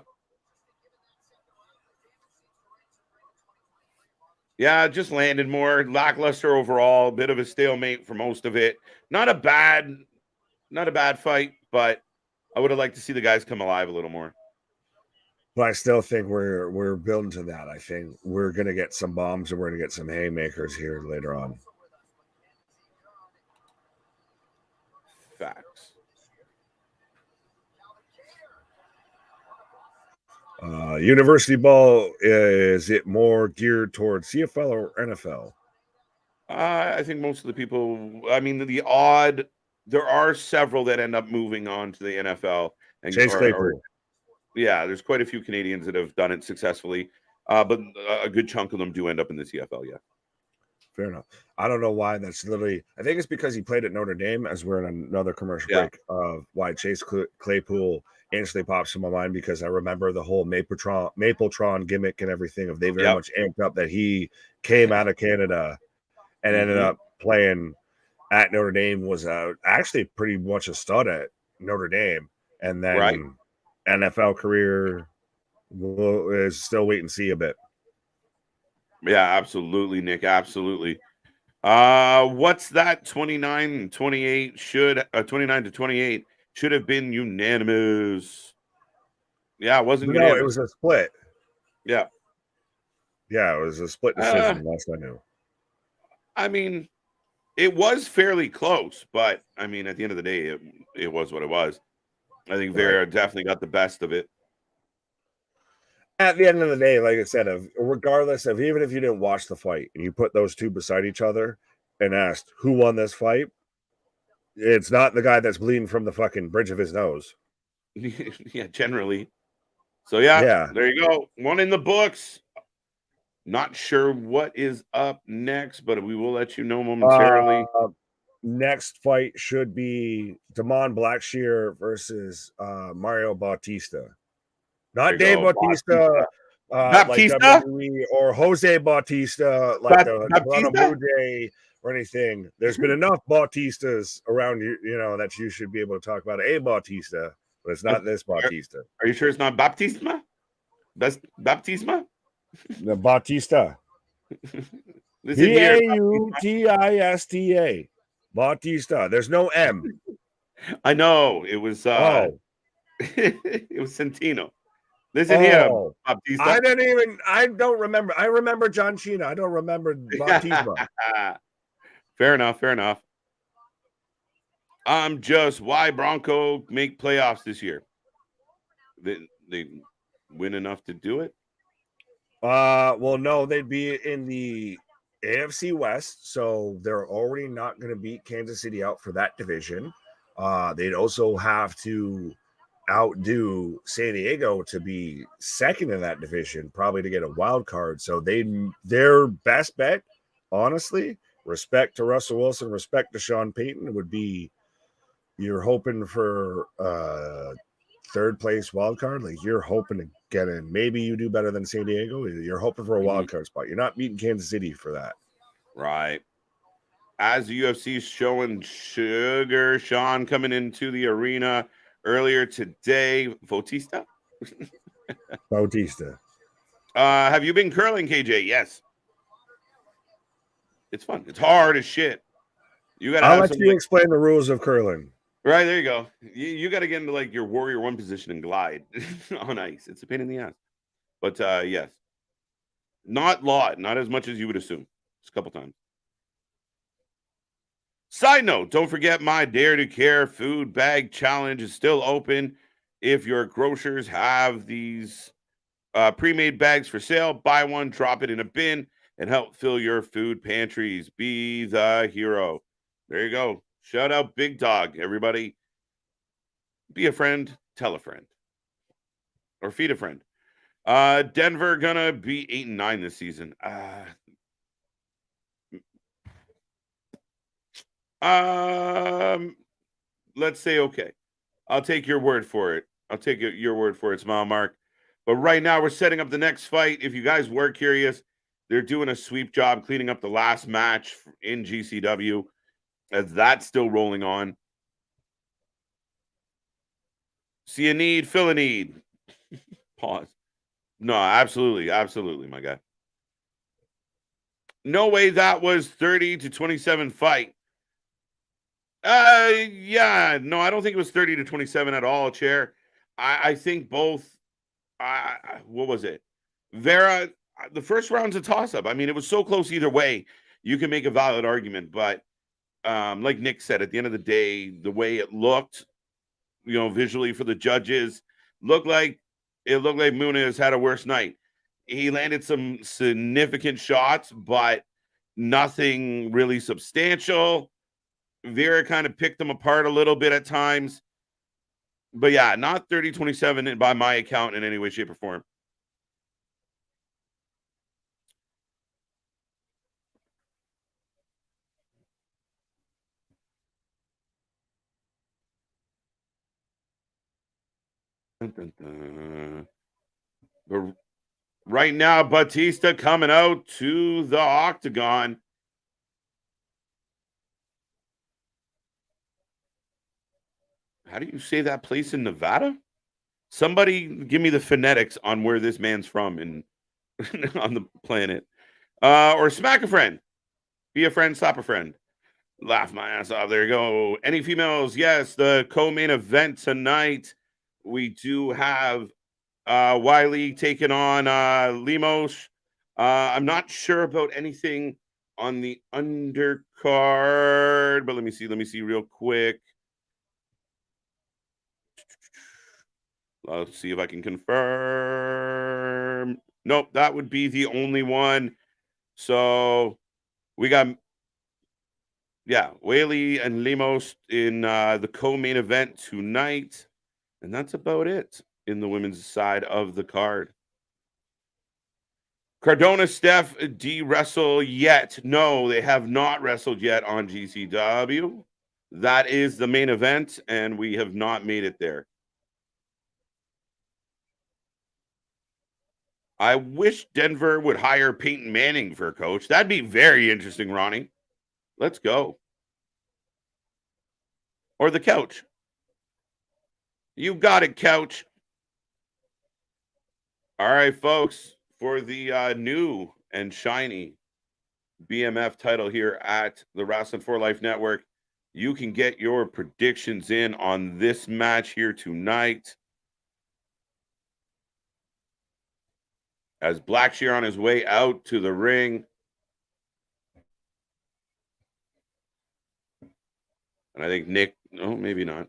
Yeah, just landed more lackluster overall. A bit of a stalemate for most of it. Not a bad fight, but I would have liked to see the guys come alive a little more. But I still think we're building to that. I think we're gonna get some bombs and we're gonna get some haymakers here later on. Facts. University ball, is it more geared towards CFL or NFL? I think most of the people, I mean, there are several that end up moving on to the NFL. And Chase Claypool. Yeah, there's quite a few Canadians that have done it successfully, but a good chunk of them do end up in the CFL, yeah. Fair enough. I don't know why that's literally, I think it's because he played at Notre Dame, as we're in another commercial break of why Chase Claypool instantly pops in my mind, because I remember the whole Mapletron gimmick and everything of they very much amped up that he came out of Canada and ended up playing at Notre Dame, was actually pretty much a stud at Notre Dame, and then NFL career is still wait and see a bit. Yeah, absolutely, Nick. Absolutely. What's that? 29-28 29-28 should have been unanimous. Yeah, it wasn't unanimous. No, it was a split. Yeah. Yeah, it was a split decision, last I knew. I mean, it was fairly close, but I mean, at the end of the day, it was what it was. I think Vera definitely got the best of it. At the end of the day, like I said, regardless of, even if you didn't watch the fight and you put those two beside each other and asked who won this fight, it's not the guy that's bleeding from the fucking bridge of his nose. Yeah, generally. So yeah, there you go. One in the books. Not sure what is up next, but we will let you know momentarily. Next fight should be Damon Blackshear versus Mario Bautista. Not Dave Bautista, Baptista? like WWE, or Jose Bautista, like the Toronto Blue Jay or anything. There's been enough Bautistas around you, that you should be able to talk about a Bautista, but it's not this Bautista. Are you sure it's not Baptisma? That's Baptisma? The Bautista. Bautista. Bautista. There's no M. I know. It was it was Centino. Listen here, Baptista. I don't remember. I remember John Cena. I don't remember Bautista. Fair enough. Just why Bronco make playoffs this year? They win enough to do it? Well, no, they'd be in the AFC West, so they're already not going to beat Kansas City out for that division. They'd also have to outdo San Diego to be second in that division, probably to get a wild card. So their best bet, honestly, respect to Russell Wilson, respect to Sean Payton, would be you're hoping for third place wild card. Like, you're hoping to get in. Maybe you do better than San Diego. You're hoping for a wild card spot. You're not beating Kansas City for that. Right. As the UFC is showing Sugar Sean coming into the arena earlier today. Bautista? Bautista. Have you been curling, KJ? Yes. It's fun. It's hard as shit. I'll let you explain the rules of curling. Right, there you go. You got to get into like your warrior one position and glide on ice. It's a pain in the ass. But yes. Not as much as you would assume. Just a couple times. Side note, don't forget my Dare to Care food bag challenge is still open. If your grocers have these pre-made bags for sale, buy one, drop it in a bin, and help fill your food pantries. Be the hero. There you go. Shout out Big Dog, everybody. Be a friend, tell a friend, or feed a friend. Denver gonna be 8-9 this season. Let's say okay. I'll take your word for it. I'll take your word for it, Smile Mark. But right now, we're setting up the next fight. If you guys were curious, they're doing a sweep job cleaning up the last match in GCW, as that's still rolling on. See a need, fill a need. Pause. No, absolutely, absolutely, my guy. No way that was 30-27 fight. Yeah, no, I don't think it was 30-27 at all, Chair. I think both. What was it? Vera, the first round's a toss up. I mean, it was so close either way. You can make a valid argument, but like Nick said, at the end of the day, the way it looked, visually for the judges, looked like Muniz had a worse night. He landed some significant shots, but nothing really substantial. Vera kind of picked them apart a little bit at times. But yeah, not 30-27 by my account in any way, shape, or form. But right now, Batista coming out to the octagon. How do you say that place in Nevada? Somebody give me the phonetics on where this man's from on the planet. Or smack a friend. Be a friend, slap a friend. Laugh my ass off. There you go. Any females? Yes, the co-main event tonight. We do have Wiley taking on Lemos. I'm not sure about anything on the undercard, but let me see real quick. Let's see if I can confirm. Nope, that would be the only one. So we got, Whaley and Lemos in the co-main event tonight. And that's about it in the women's side of the card. Cardona, Steph, wrestle yet? No, they have not wrestled yet on GCW. That is the main event, and we have not made it there. I wish Denver would hire Peyton Manning for a coach. That'd be very interesting, Ronnie. Let's go. Or the couch. You got it, couch. All right, folks, for the new and shiny BMF title here at the Wrasslin for Life Network, you can get your predictions in on this match here tonight. As Blackshear on his way out to the ring. And I think Nick, no, maybe not.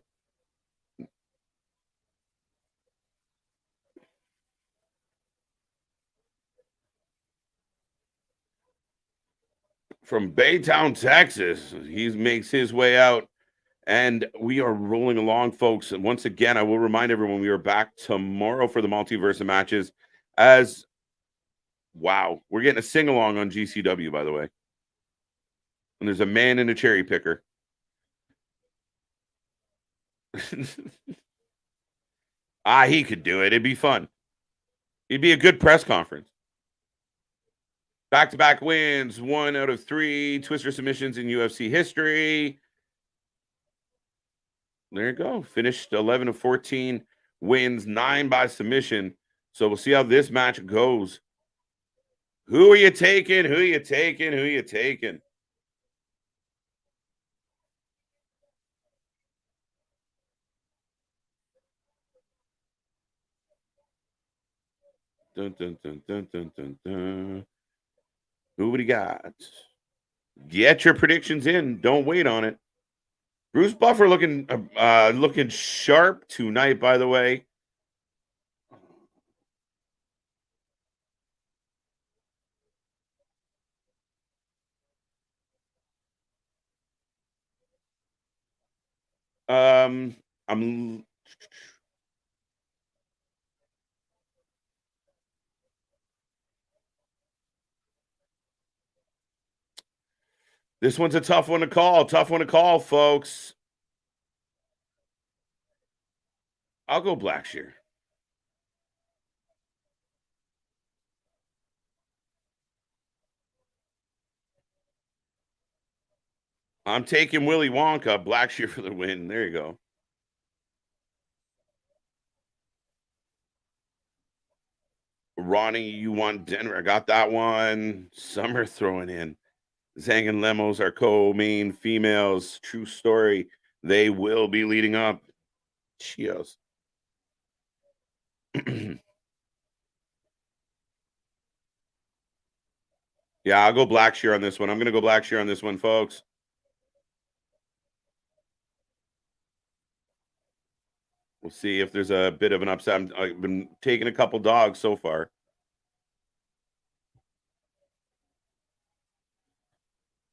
From Baytown, Texas, he makes his way out. And we are rolling along, folks. And once again, I will remind everyone we are back tomorrow for the multiverse of matches. Wow, we're getting a sing-along on GCW, by the way. And there's a man in a cherry picker. He could do it. It'd be fun. It'd be a good press conference. Back-to-back wins, 1 out of 3 twister submissions in UFC history. There you go. Finished 11 of 14 wins, 9 by submission. So we'll see how this match goes. Who are you taking? Who are you taking? Who are you taking? Dun, dun, dun, dun, dun, dun, dun. Who would he got? Get your predictions in. Don't wait on it. Bruce Buffer looking sharp tonight, by the way. I'm This one's a tough one to call. Tough one to call, folks. I'll go Blackshear. I'm taking Willy Wonka. Blackshear for the win. There you go. Ronnie, you want Denver. I got that one. Summer throwing in. Zhang and Lemos are co-main females. True story. They will be leading up. Cheers. Yeah, I'll go Blackshear on this one. I'm going to go Blackshear on this one, folks. We'll see if there's a bit of an upset. I've been taking a couple dogs so far.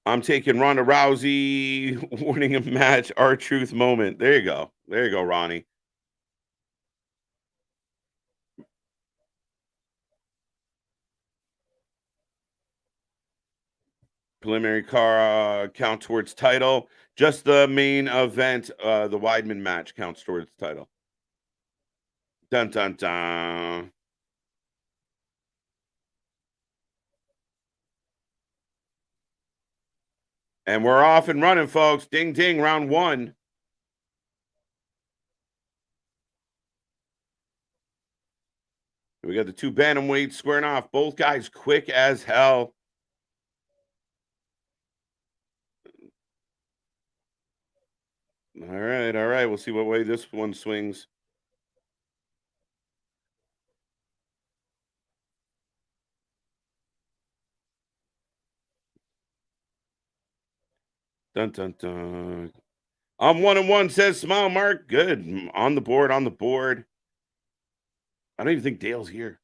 I'm taking Ronda Rousey winning a match, R-Truth moment. There you go. There you go, Ronnie. Preliminary count towards title. Just the main event, the Weidman match counts towards title. Dun, dun, dun. And we're off and running, folks. Ding, ding, round one. We got the two bantamweights squaring off. Both guys quick as hell. All right, all right. We'll see what way this one swings. Dun, dun, dun. I'm 1-1, says Smile Mark. Good. On the board, on the board. I don't even think Dale's here.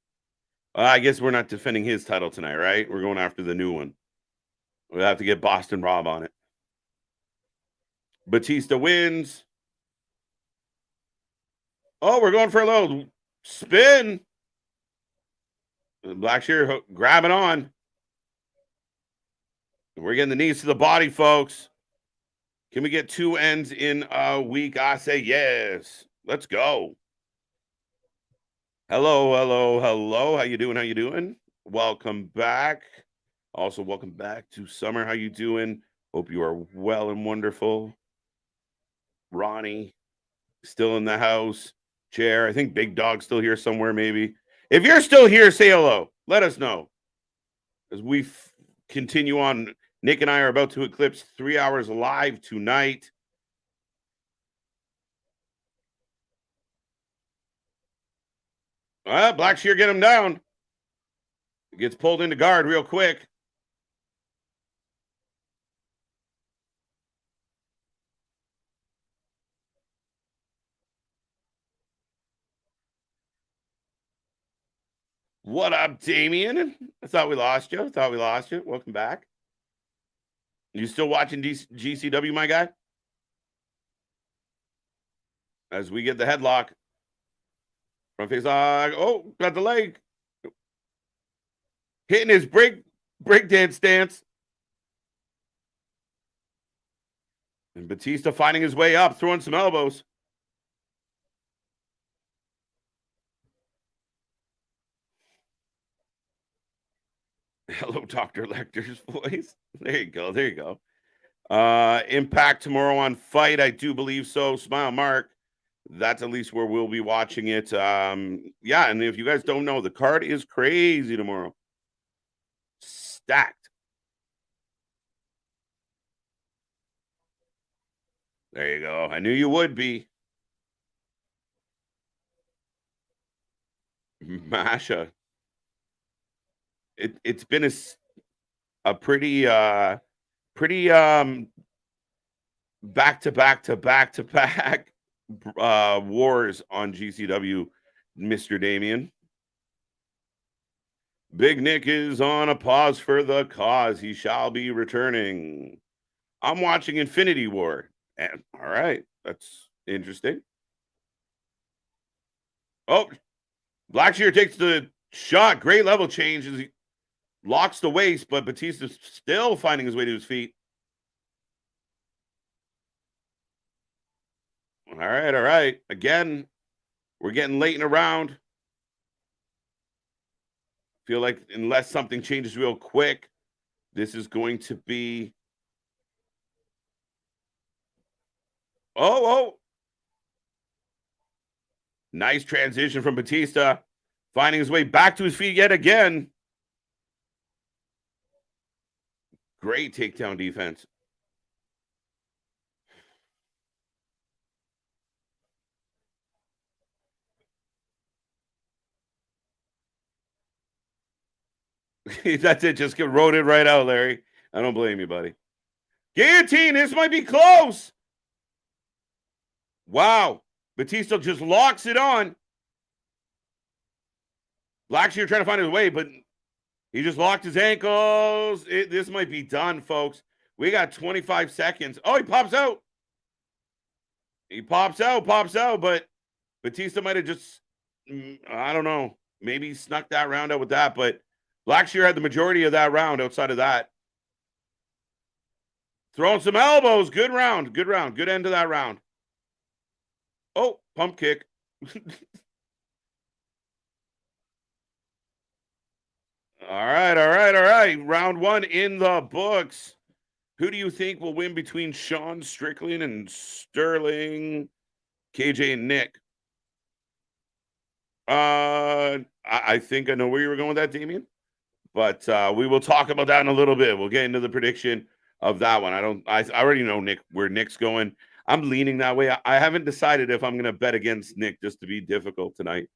I guess we're not defending his title tonight, right? We're going after the new one. We'll have to get Boston Rob on it. Batista wins. Oh, we're going for a little spin. Blackshear grabbing on. We're getting the knees to the body, folks. Can we get 2 ends in a week? I say yes. Let's go. Hello, hello, hello. How you doing? How you doing? Welcome back. Also, welcome back to Summer. How you doing? Hope you are well and wonderful. Ronnie, still in the house. Chair. I think Big Dog's still here somewhere, maybe. If you're still here, say hello. Let us know. As we continue on, Nick and I are about to eclipse 3 hours live tonight. Blackshear get him down. Gets pulled into guard real quick. What up, Damien? I thought we lost you. Welcome back. You still watching GCW, my guy? As we get the headlock. Front face lock. Oh, got the leg. Hitting his breakdance stance. And Batista finding his way up, throwing some elbows. Hello, Dr. Lecter's voice. There you go. There you go. Impact tomorrow on Fight. I do believe so. Smile Mark. That's at least where we'll be watching it. Yeah, and if you guys don't know, the card is crazy tomorrow. Stacked. There you go. I knew you would be. Masha. It's been a pretty back to back wars on GCW, Mr. Damien. Big Nick is on a pause for the cause. He shall be returning. I'm watching Infinity War. And all right, that's interesting. Oh, Blackshear takes the shot. Great level change as he locks the waist, but Batista's still finding his way to his feet. All right, all right. Again, we're getting late in the round. Feel like unless something changes real quick, this is going to be. Oh. Nice transition from Batista, finding his way back to his feet yet again. Great takedown defense. That's it. Just wrote it right out, Larry. I don't blame you, buddy. Guillotine. This might be close. Wow. Batista just locks it on. Blackshear trying to find his way, but he just locked his ankles. This might be done, folks. We got 25 seconds. Oh, he pops out. He pops out, but Batista might have just, I don't know, maybe snuck that round out with that, but Blackshear had the majority of that round outside of that. Throwing some elbows. Good round. Good end of that round. Oh, pump kick. All right. Round one in the books. Who do you think will win between Sean Strickland and Sterling, KJ, and Nick? I think I know where you were going with that, Damien. But we will talk about that in a little bit. We'll get into the prediction of that one. I already know where Nick's going. I'm leaning that way. I haven't decided if I'm going to bet against Nick just to be difficult tonight.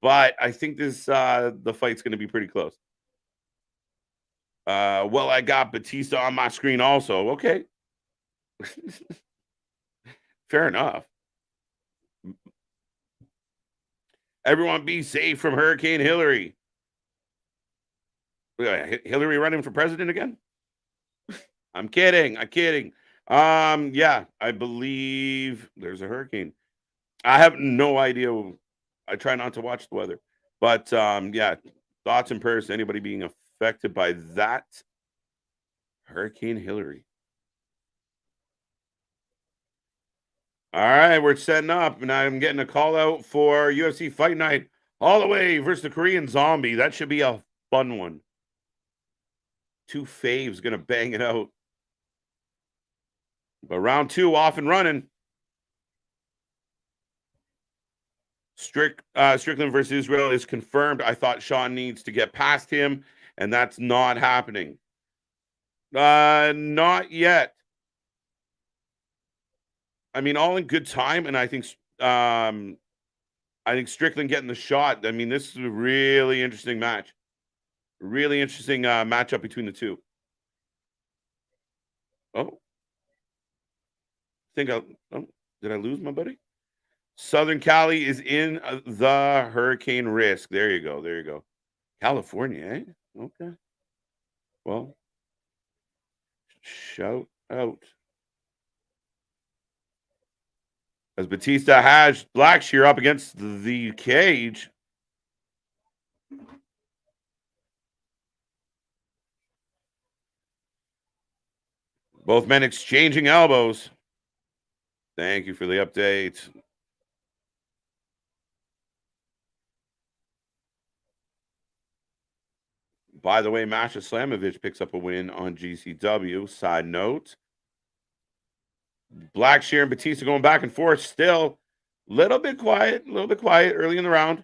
But I think the fight's going to be pretty close. Well, I got Batista on my screen also. Okay. Fair enough. Everyone be safe from Hurricane Hillary. Hillary running for president again? I'm kidding. Yeah, I believe there's a hurricane. I have no idea. I try not to watch the weather. But yeah, thoughts and prayers to anybody being affected by that. Hurricane Hillary. All right, we're setting up, and I'm getting a call out for UFC Fight Night Holloway versus the Korean Zombie. That should be a fun one. Two faves gonna bang it out. But round two off and running. Strickland versus Israel is confirmed. I thought Sean needs to get past him, and that's not happening. Not yet. I mean, all in good time, and I think Strickland getting the shot. I mean, this is a really interesting match. Really interesting matchup between the two. Oh. Did I lose my buddy? Southern Cali is in the hurricane risk. There you go. California, eh? Okay. Well, shout out. As Batista has Blackshear up against the cage. Both men exchanging elbows. Thank you for the update. By the way, Masha Slamovich picks up a win on GCW. Side note. Blackshear and Batista going back and forth still. A little bit quiet early in the round.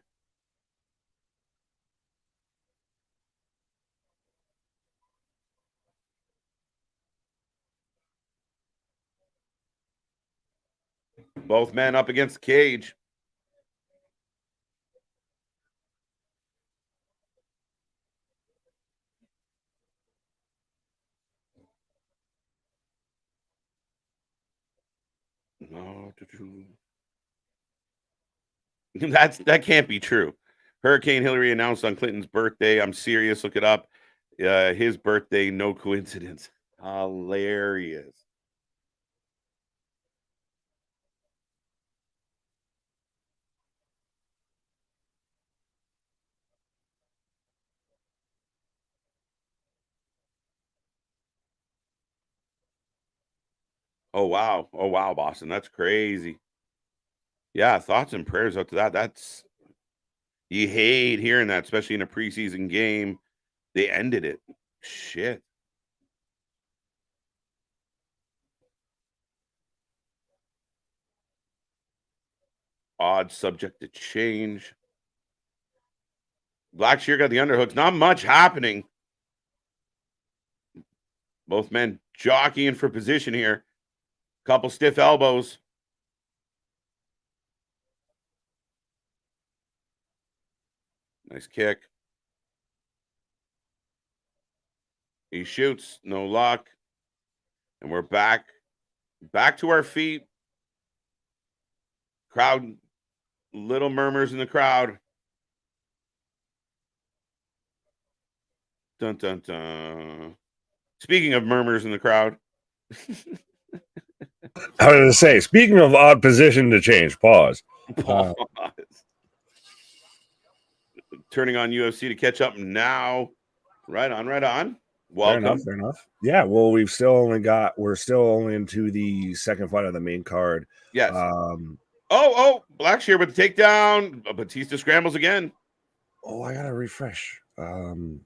Both men up against the cage. No, that can't be true. Hurricane Hillary announced on Clinton's birthday. I'm serious. Look it up. His birthday, no coincidence. Hilarious. Oh wow, Boston, that's crazy. Yeah, thoughts and prayers up to that. That's you hate hearing that, especially in a preseason game. They ended it. Shit. Odd subject to change. Blackshear got the underhooks. Not much happening. Both men jockeying for position here. Couple stiff elbows. Nice kick. He shoots. No luck. And we're back to our feet. Crowd, little murmurs in the crowd. Dun dun dun. Speaking of murmurs in the crowd. I was going to say, speaking of odd position to change, pause. Turning on UFC to catch up now. Right on. Welcome. Fair enough. Yeah, well, we're still only into the second fight of the main card. Yes. Blackshear with the takedown. Batista scrambles again. Oh, I gotta refresh. I'm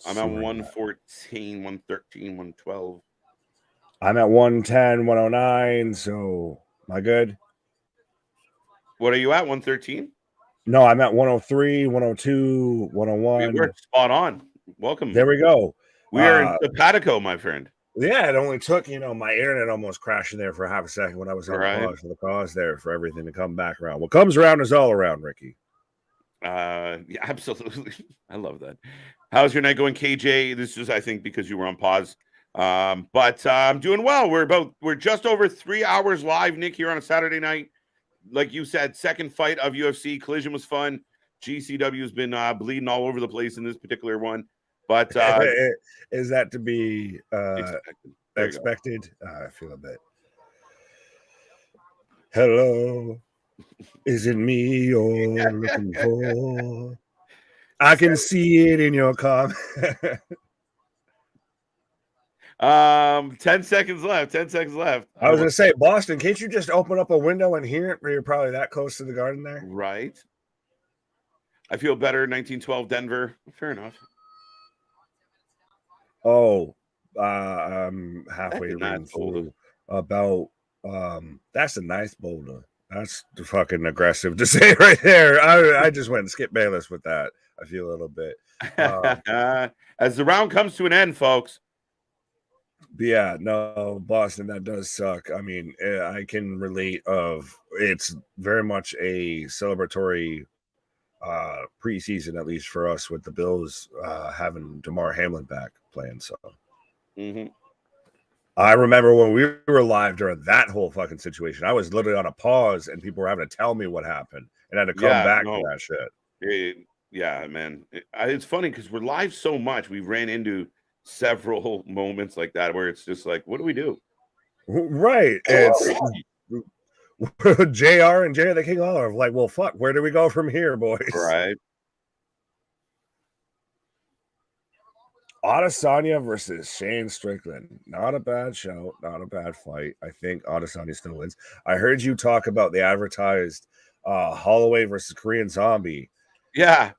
at 114, 113, 112. I'm at 110, 109. So, am I good? What are you at? 113? No, I'm at 103, 102, 101. We were spot on. Welcome. There we go. We are in Simpatico, my friend. Yeah, it only took, my internet almost crashing there for half a second when I was on pause for the cause there for everything to come back around. What comes around is all around, Ricky. Yeah, absolutely. I love that. How's your night going, KJ? This is, I think, because you were on pause. But I'm doing well. We're just over 3 hours live, Nick, here on a Saturday night. Like you said, second fight of UFC. Collision was fun. GCW has been bleeding all over the place in this particular one. But is that to be expected? I feel a bit. Hello. Is it me you're looking for? I can see it in your comment. 10 seconds left. 10 seconds left. I was going to say, Boston, can't you just open up a window and hear it? Where you're probably that close to the garden there. Right. I feel better. 1912 Denver. Fair enough. Oh, I'm halfway reading through about that's a nice boulder. That's fucking aggressive to say right there. I just went and skipped Bayless with that. I feel a little bit. As the round comes to an end, folks. Yeah, no, Boston, that does suck. I mean, I can relate it's very much a celebratory preseason, at least for us, with the Bills having DeMar Hamlin back playing. So I remember when we were live during that whole fucking situation, I was literally on a pause and people were having to tell me what happened and had to come back to that shit. Yeah, man. It's funny because we're live so much. We ran into several moments like that where it's just like, what do we do? Right. It's JR and Jay the King Oliver like, well, fuck, where do we go from here, boys? Right. Adesanya versus Shane Strickland. Not a bad show. Not a bad fight. I think Adesanya still wins. I heard you talk about the advertised Holloway versus Korean Zombie. Yeah.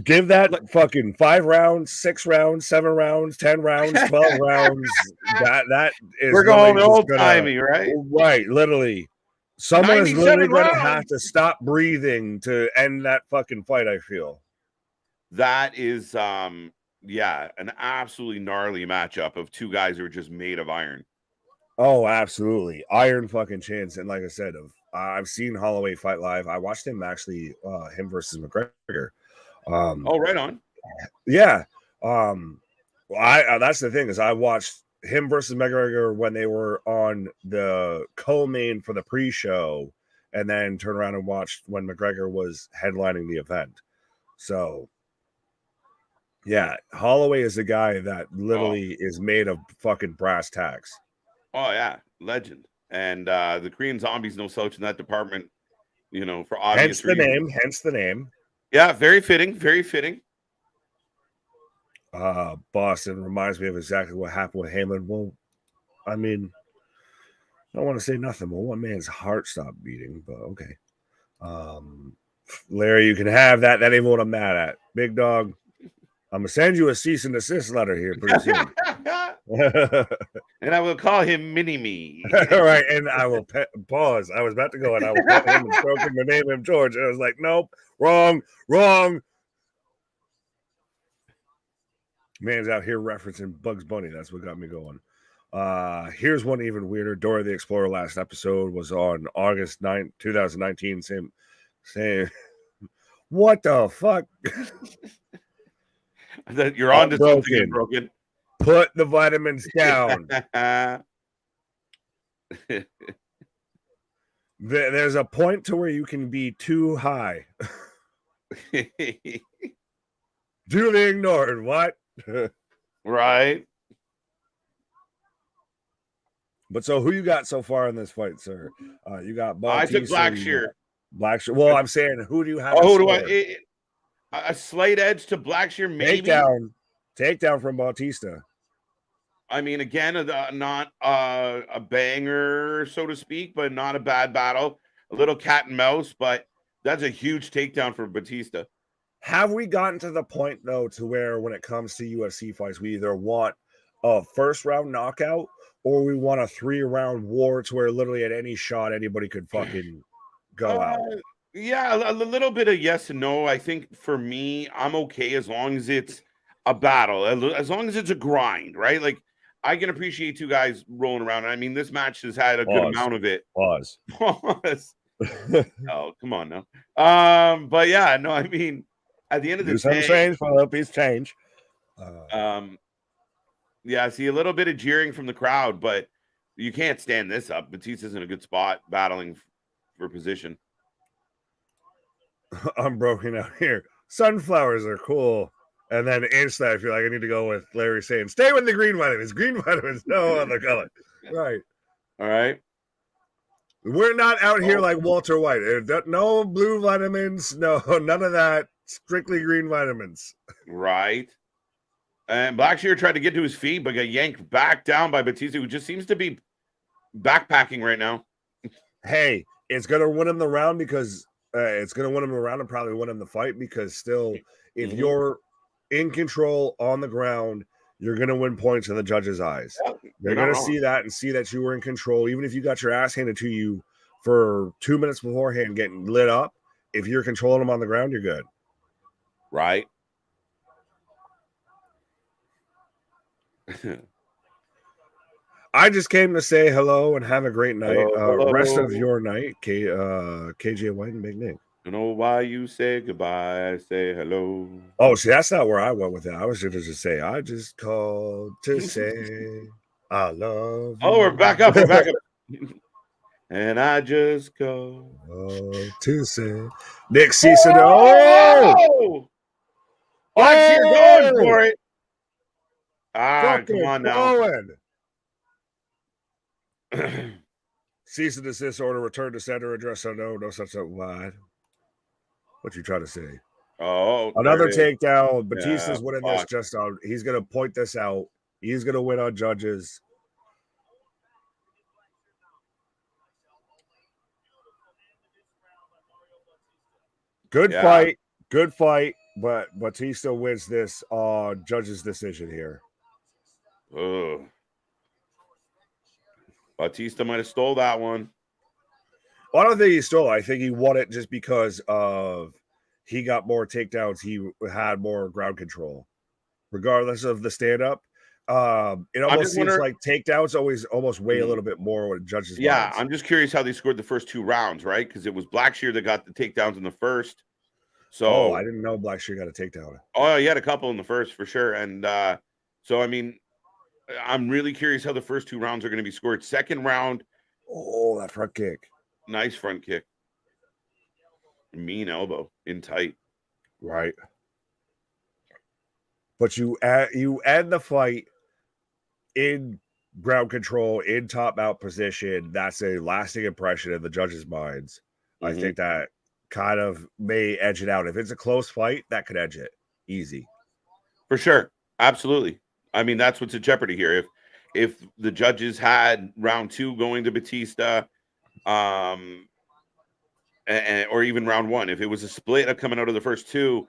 Give that fucking 5 rounds, 6 rounds, 7 rounds, 10 rounds, 12 rounds. That is we're going old timey, right? Right, literally. Someone is literally going to have to stop breathing to end that fucking fight. I feel that is an absolutely gnarly matchup of two guys who are just made of iron. Oh, absolutely, iron fucking chance. And like I said, I've seen Holloway fight live. I watched him actually, him versus McGregor. Right on. Yeah. That's the thing is I watched him versus McGregor when they were on the co-main for the pre-show, and then turn around and watched when McGregor was headlining the event. So yeah, Holloway is a guy that literally is made of fucking brass tacks. Oh yeah, legend. And the Korean Zombie's no slouch in that department, for obvious reasons. Hence the name. Yeah, very fitting, very fitting. Boston reminds me of exactly what happened with Hamlin. Well, I mean, I don't want to say nothing, but one man's heart stopped beating, but okay. Larry, you can have that. That ain't what I'm mad at. Big dog, I'm gonna send you a cease and desist letter here pretty soon. And I will call him Mini-Me. All right, and I will pause. I was about to go, and I will pet him and stroke him and name him George. And I was like, nope, wrong. Man's out here referencing Bugs Bunny. That's what got me going. Here's one even weirder. Dora the Explorer last episode was on August 9th, 2019. Same. What the fuck? You're on to something broken. Put the vitamins down. There's a point to where you can be too high. Duly ignored. What? Right. But so who you got so far in this fight, sir? You got Bautista. I took Blackshear. Blackshear. Well, I'm saying, who do you have? Oh, who do I? A slight edge to Blackshear, maybe. Takedown from Bautista. I mean, again, not a banger, so to speak, but not a bad battle. A little cat and mouse, but that's a huge takedown for Bautista. Have we gotten to the point, though, to where when it comes to UFC fights, we either want a first-round knockout or we want a 3-round war to where literally at any shot, anybody could fucking go out? Yeah, a little bit of yes and no. I think for me, I'm okay as long as it's a battle, as long as it's a grind, right? Like, I can appreciate two guys rolling around. I mean, this match has had a good amount of it. Pause. Oh, come on now. But yeah, no, I mean, at the end of the day, change, follow up is change. Yeah, I see a little bit of jeering from the crowd, but you can't stand this up. Batista's in a good spot battling for position. I'm broken out here. Sunflowers are cool. And then instantly, I feel like I need to go with Larry saying, stay with the green vitamins. Green vitamins, no other color. Right. All right. We're not out here like Walter White. No blue vitamins. No, none of that. Strictly green vitamins. Right. And Blackshear tried to get to his feet, but got yanked back down by Batista, who just seems to be backpacking right now. Hey, it's going to win him the round because it's going to win him the round and probably win him the fight because still, if you're in control on the ground, you're going to win points in the judge's eyes. They're going to see that and see that you were in control. Even if you got your ass handed to you for 2 minutes beforehand getting lit up, if you're controlling them on the ground, you're good. Right. I just came to say hello and have a great night. Hello. Rest of your night, KJ White and Big Nick. You know why you say goodbye? I say hello. Oh, see, that's not where I went with it. I was going to just say, I just called to say I love you. Oh, we're back up. And I just called to say Nick Cecil. Oh! You're going for it. Come on now. Cease and desist order, return to center, address unknown, no such a wide. What you trying to say? Oh, another takedown. Batista's winning this just on. He's gonna point this out. He's gonna win on judges. Good fight, but Batista wins this on judge's decision here. Batista might have stole that one. Well, I don't think he stole it. I think he won it just because of he got more takedowns. He had more ground control, regardless of the stand-up. It almost seems like takedowns always almost weigh a little bit more when judges. Yeah, minds. I'm just curious how they scored the first 2 rounds, right? Because it was Blackshear that got the takedowns in the first. So I didn't know Blackshear got a takedown. Oh, he had a couple in the first for sure. And so I mean, I'm really curious how the first 2 rounds are going to be scored. Second round. Oh, that front kick. Nice front kick. Mean elbow in tight. Right. But you end the fight in ground control, in top out position. That's a lasting impression in the judges' minds. I think that kind of may edge it out. If it's a close fight, that could edge it. Easy. For sure. Absolutely. I mean, that's what's in jeopardy here. if the judges had round 2 going to Batista, or even round 1, if it was a split coming out of the first 2,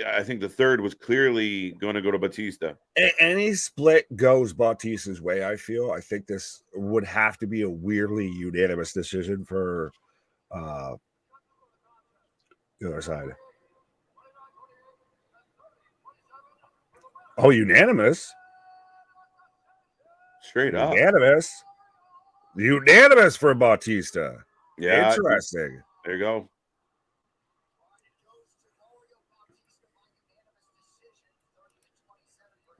I think the third was clearly going to go to Batista. Any split goes Batista's way, I feel. I think this would have to be a weirdly unanimous decision for the other side. Oh, unanimous? Straight up. Unanimous for Batista. Yeah. Interesting. There you go.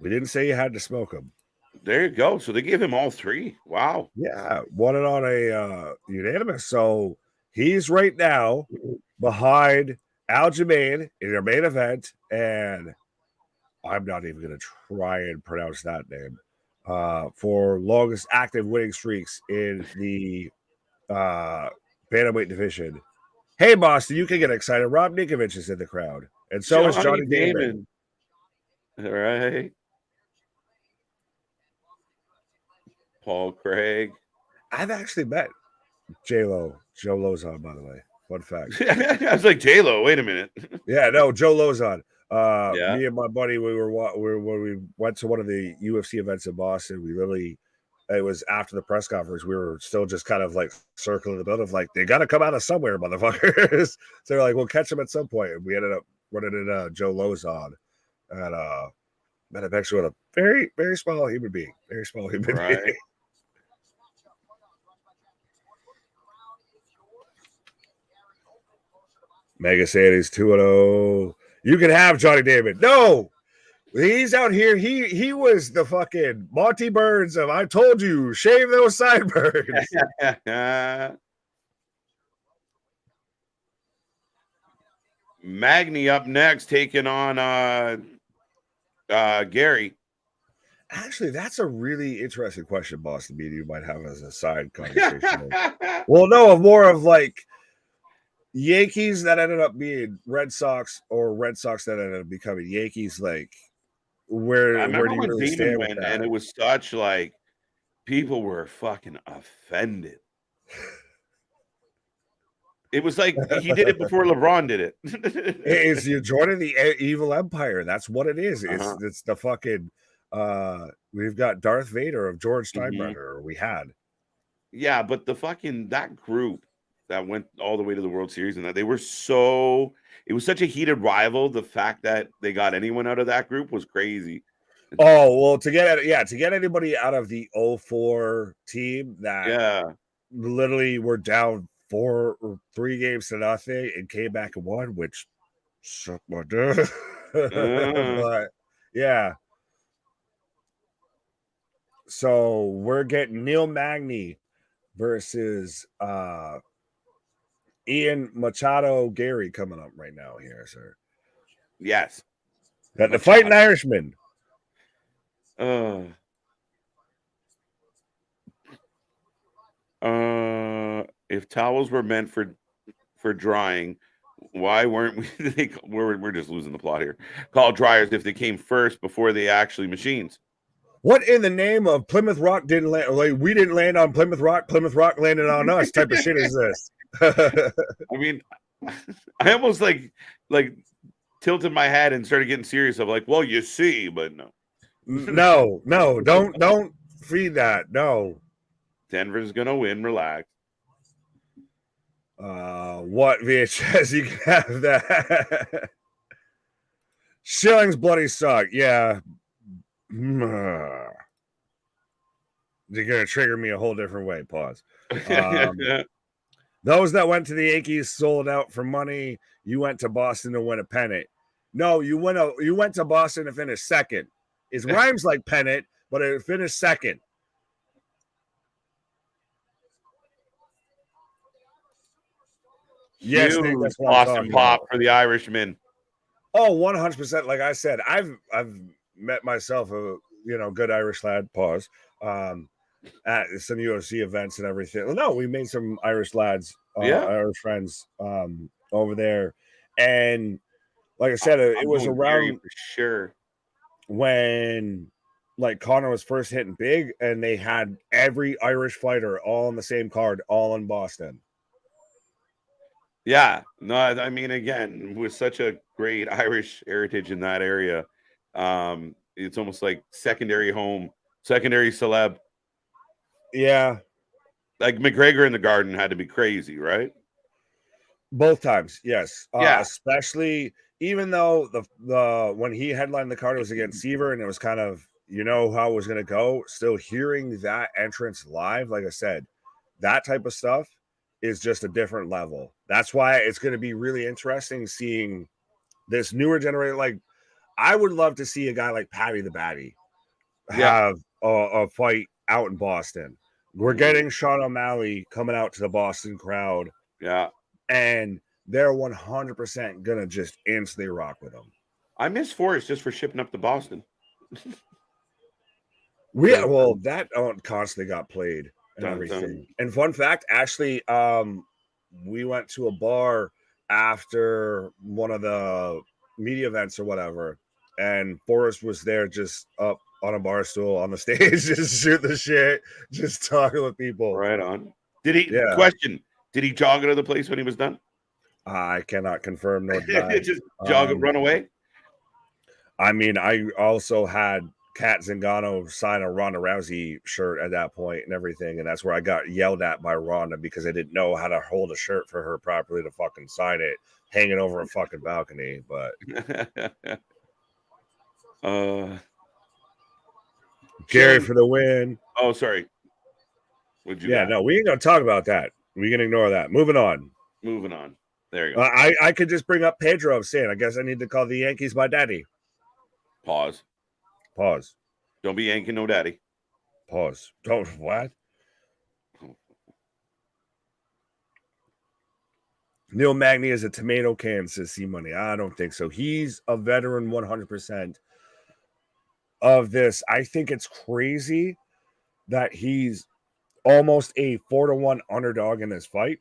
We didn't say you had to smoke them. There you go. So they gave him all 3. Wow. Yeah, won it on a unanimous. So he's right now behind Aljamain in their main event, and I'm not even going to try and pronounce that name, for longest active winning streaks in the bantamweight division. Hey, Boston, you can get excited. Rob Ninkovich is in the crowd, and so is Johnny Damon. All right. Paul Craig. I've actually met Joe Lozon, by the way. Fun fact. I was like, J-Lo, wait a minute. Yeah, no, Joe Lozon. Yeah. Me and my buddy, when we went to one of the UFC events in Boston, it was after the press conference. We were still just kind of like circling the building, like, they got to come out of somewhere, motherfuckers. So they're like, we'll catch them at some point. And we ended up running into Joe Lozon, and met him actually with a very, very small human being. Very small human being. Mega Sadie's 2-0. You can have Johnny Damon. No, he's out here. He was the fucking Monty Burns of I told you, shave those sideburns. Magny up next, taking on Gary. Actually, that's a really interesting question, Boston Media. You might have as a side conversation. Well, no, more of like Yankees that ended up being Red Sox, or Red Sox that ended up becoming Yankees. Like, where do you really stand with that? And it was such like people were fucking offended. It was like he did it before LeBron did it. It's you're joining the evil empire. That's what it is. It's the fucking we've got Darth Vader of George Steinbrenner, or we had. Yeah, but the fucking that group that went all the way to the World Series, and that it was such a heated rival. The fact that they got anyone out of that group was crazy. Oh, well, to get anybody out of the 0-4 team that literally were down 4 or 3 games to nothing and came back and won, which sucked my dick. But yeah. So we're getting Neil Magny versus Ian Machado Gary coming up right now here, sir. Yes. Got the Fighting Irishman. If towels were meant for drying, why weren't we? We're just losing the plot here. Called dryers if they came first before they actually machines. What in the name of Plymouth Rock didn't land? Like, we didn't land on Plymouth Rock. Plymouth Rock landed on us. Type of shit is this? I mean, I almost like tilted my head and started getting serious. Of like, well, you see, but no, don't feed that. No, Denver's gonna win. Relax. What VHS? You can have that. Schilling's bloody sock. Yeah. You're gonna trigger me a whole different way. Pause. Those that went to the Yankees sold out for money. You went to Boston to win a pennant. No, you went to Boston to finish second. It rhymes like pennant, but it finished second. Yes, that's what Boston pop for the Irishman. Oh, 100%. Like I said, I've met myself a good Irish lad. Pause. At some UFC events and everything. Well, no, we made some Irish lads, Irish friends over there, and like I said, it was around for sure when like Connor was first hitting big, and they had every Irish fighter all on the same card, all in Boston. Yeah, no, I mean, again, with such a great Irish heritage in that area, it's almost like secondary home, secondary celeb. Yeah, Like McGregor in the Garden had to be crazy, right? both times, yes. Yeah, Especially even though the when he headlined the card, it was against Seaver, and it was kind of how it was going to go. Still hearing that entrance live, like I said, that type of stuff is just a different level. That's why it's going to be really interesting seeing this newer generation. Like, I would love to see a guy like Patty the Batty yeah, have a fight out in Boston. We're getting Sean O'Malley coming out to the Boston crowd, yeah. and they're 100% gonna just instantly rock with him. I miss Forrest just for shipping up to Boston. That constantly got played and everything. And fun fact, actually, we went to a bar after one of the media events or whatever, and Forrest was there just up on a bar stool on the stage, just shoot the shit, just talking with people. Right on. Did he? Yeah. Question: did he jog out of the place when he was done? I cannot confirm nor deny. Just jog and run away. I mean, I also had Kat Zingano sign a Ronda Rousey shirt at that point and everything, and that's where I got yelled at by Ronda because I didn't know how to hold a shirt for her properly to fucking sign it, hanging over a fucking balcony. But Gary for the win. Oh, sorry. What'd you got? No, we ain't gonna talk about that. We can ignore that. Moving on. There you go. I could just bring up Pedro saying, I guess I need to call the Yankees my daddy. Pause. Don't be yanking no daddy. Pause. Don't what? Neil Magny is a tomato can, says C Money. I don't think so. He's a veteran 100% of this. I think it's crazy that he's almost a 4-1 underdog in this fight.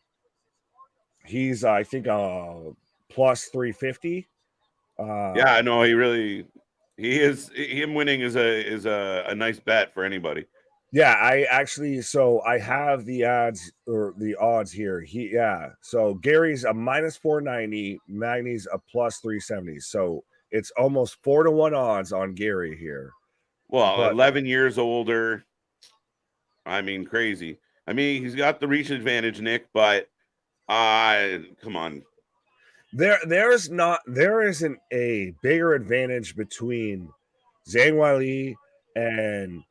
He's, I think, plus 350. Yeah, no, he is. Him winning is a nice bet for anybody. Yeah, I have the odds here. So Gary's a minus 490, Magny's a plus 370. So it's almost 4-1 odds on Gary here. Well, 11 years older. I mean, crazy. I mean, he's got the reach advantage, Nick, but come on. There isn't a bigger advantage between Zhang Weili and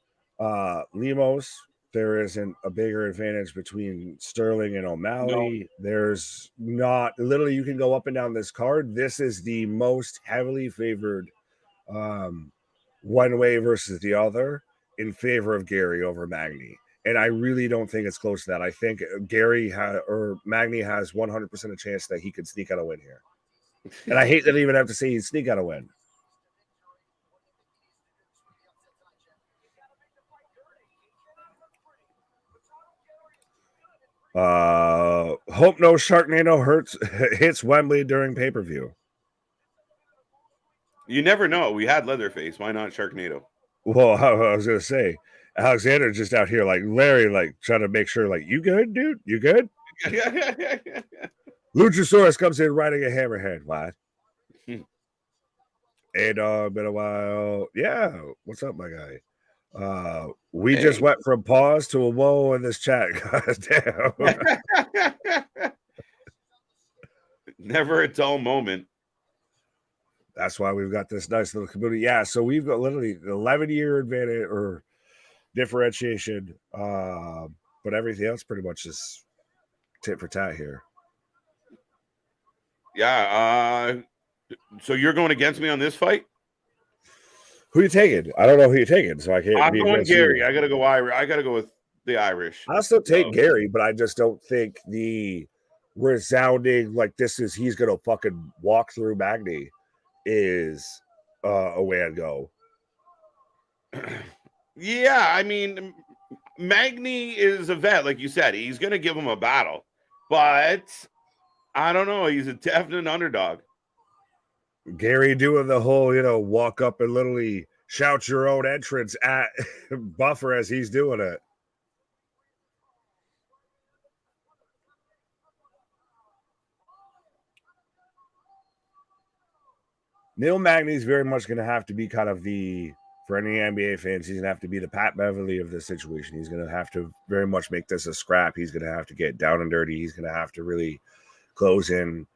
Lemos. There isn't a bigger advantage between Sterling and O'Malley. No. There's not. Literally, you can go up and down this card. This is the most heavily favored one way versus the other in favor of Gary over Magny. And I really don't think it's close to that. I think Magny has 100% a chance that he could sneak out a win here. And I hate that I even have to say he'd sneak out a win. Hope no Sharknado hits Wembley during pay-per-view. You never know. We had Leatherface. Why not Sharknado? Well, I was going to say, Alexander just out here like Larry, like trying to make sure, like, you good, dude? You good? Luchasaurus comes in riding a hammerhead. What? A-Dog, been a while. Yeah. What's up, my guy? We just went from pause to a whoa in this chat. God damn. Never a dull moment. That's why we've got this nice little community. Yeah, so we've got literally 11-year advantage or differentiation, but everything else pretty much is tit for tat here. Yeah. So you're going against me on this fight? Who you taking? I don't know who you're taking, so I can't. I'm going Gary. I gotta go Irish. I gotta go with the Irish. I'll still take Gary, but I just don't think the resounding he's gonna fucking walk through Magny is a way I'd go. Yeah, I mean, Magny is a vet, like you said. He's gonna give him a battle, but I don't know. He's a definite underdog. Gary doing the whole, walk up and literally shout your own entrance at Buffer as he's doing it. Neil Magny's very much going to have to be kind of for any NBA fans, he's going to have to be the Pat Beverly of this situation. He's going to have to very much make this a scrap. He's going to have to get down and dirty. He's going to have to really close in,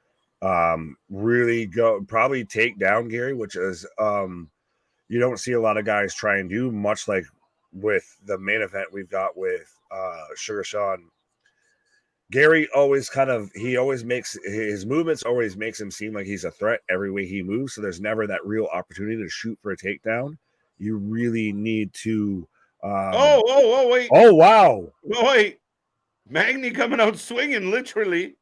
really go, probably take down Gary, which is, you don't see a lot of guys try and do, much like with the main event we've got with Sugar Sean. Gary always makes his movements always makes him seem like he's a threat every way he moves. So there's never that real opportunity to shoot for a takedown. You really need to. Wait. Oh, wow. Oh, wait. Magny coming out swinging, literally.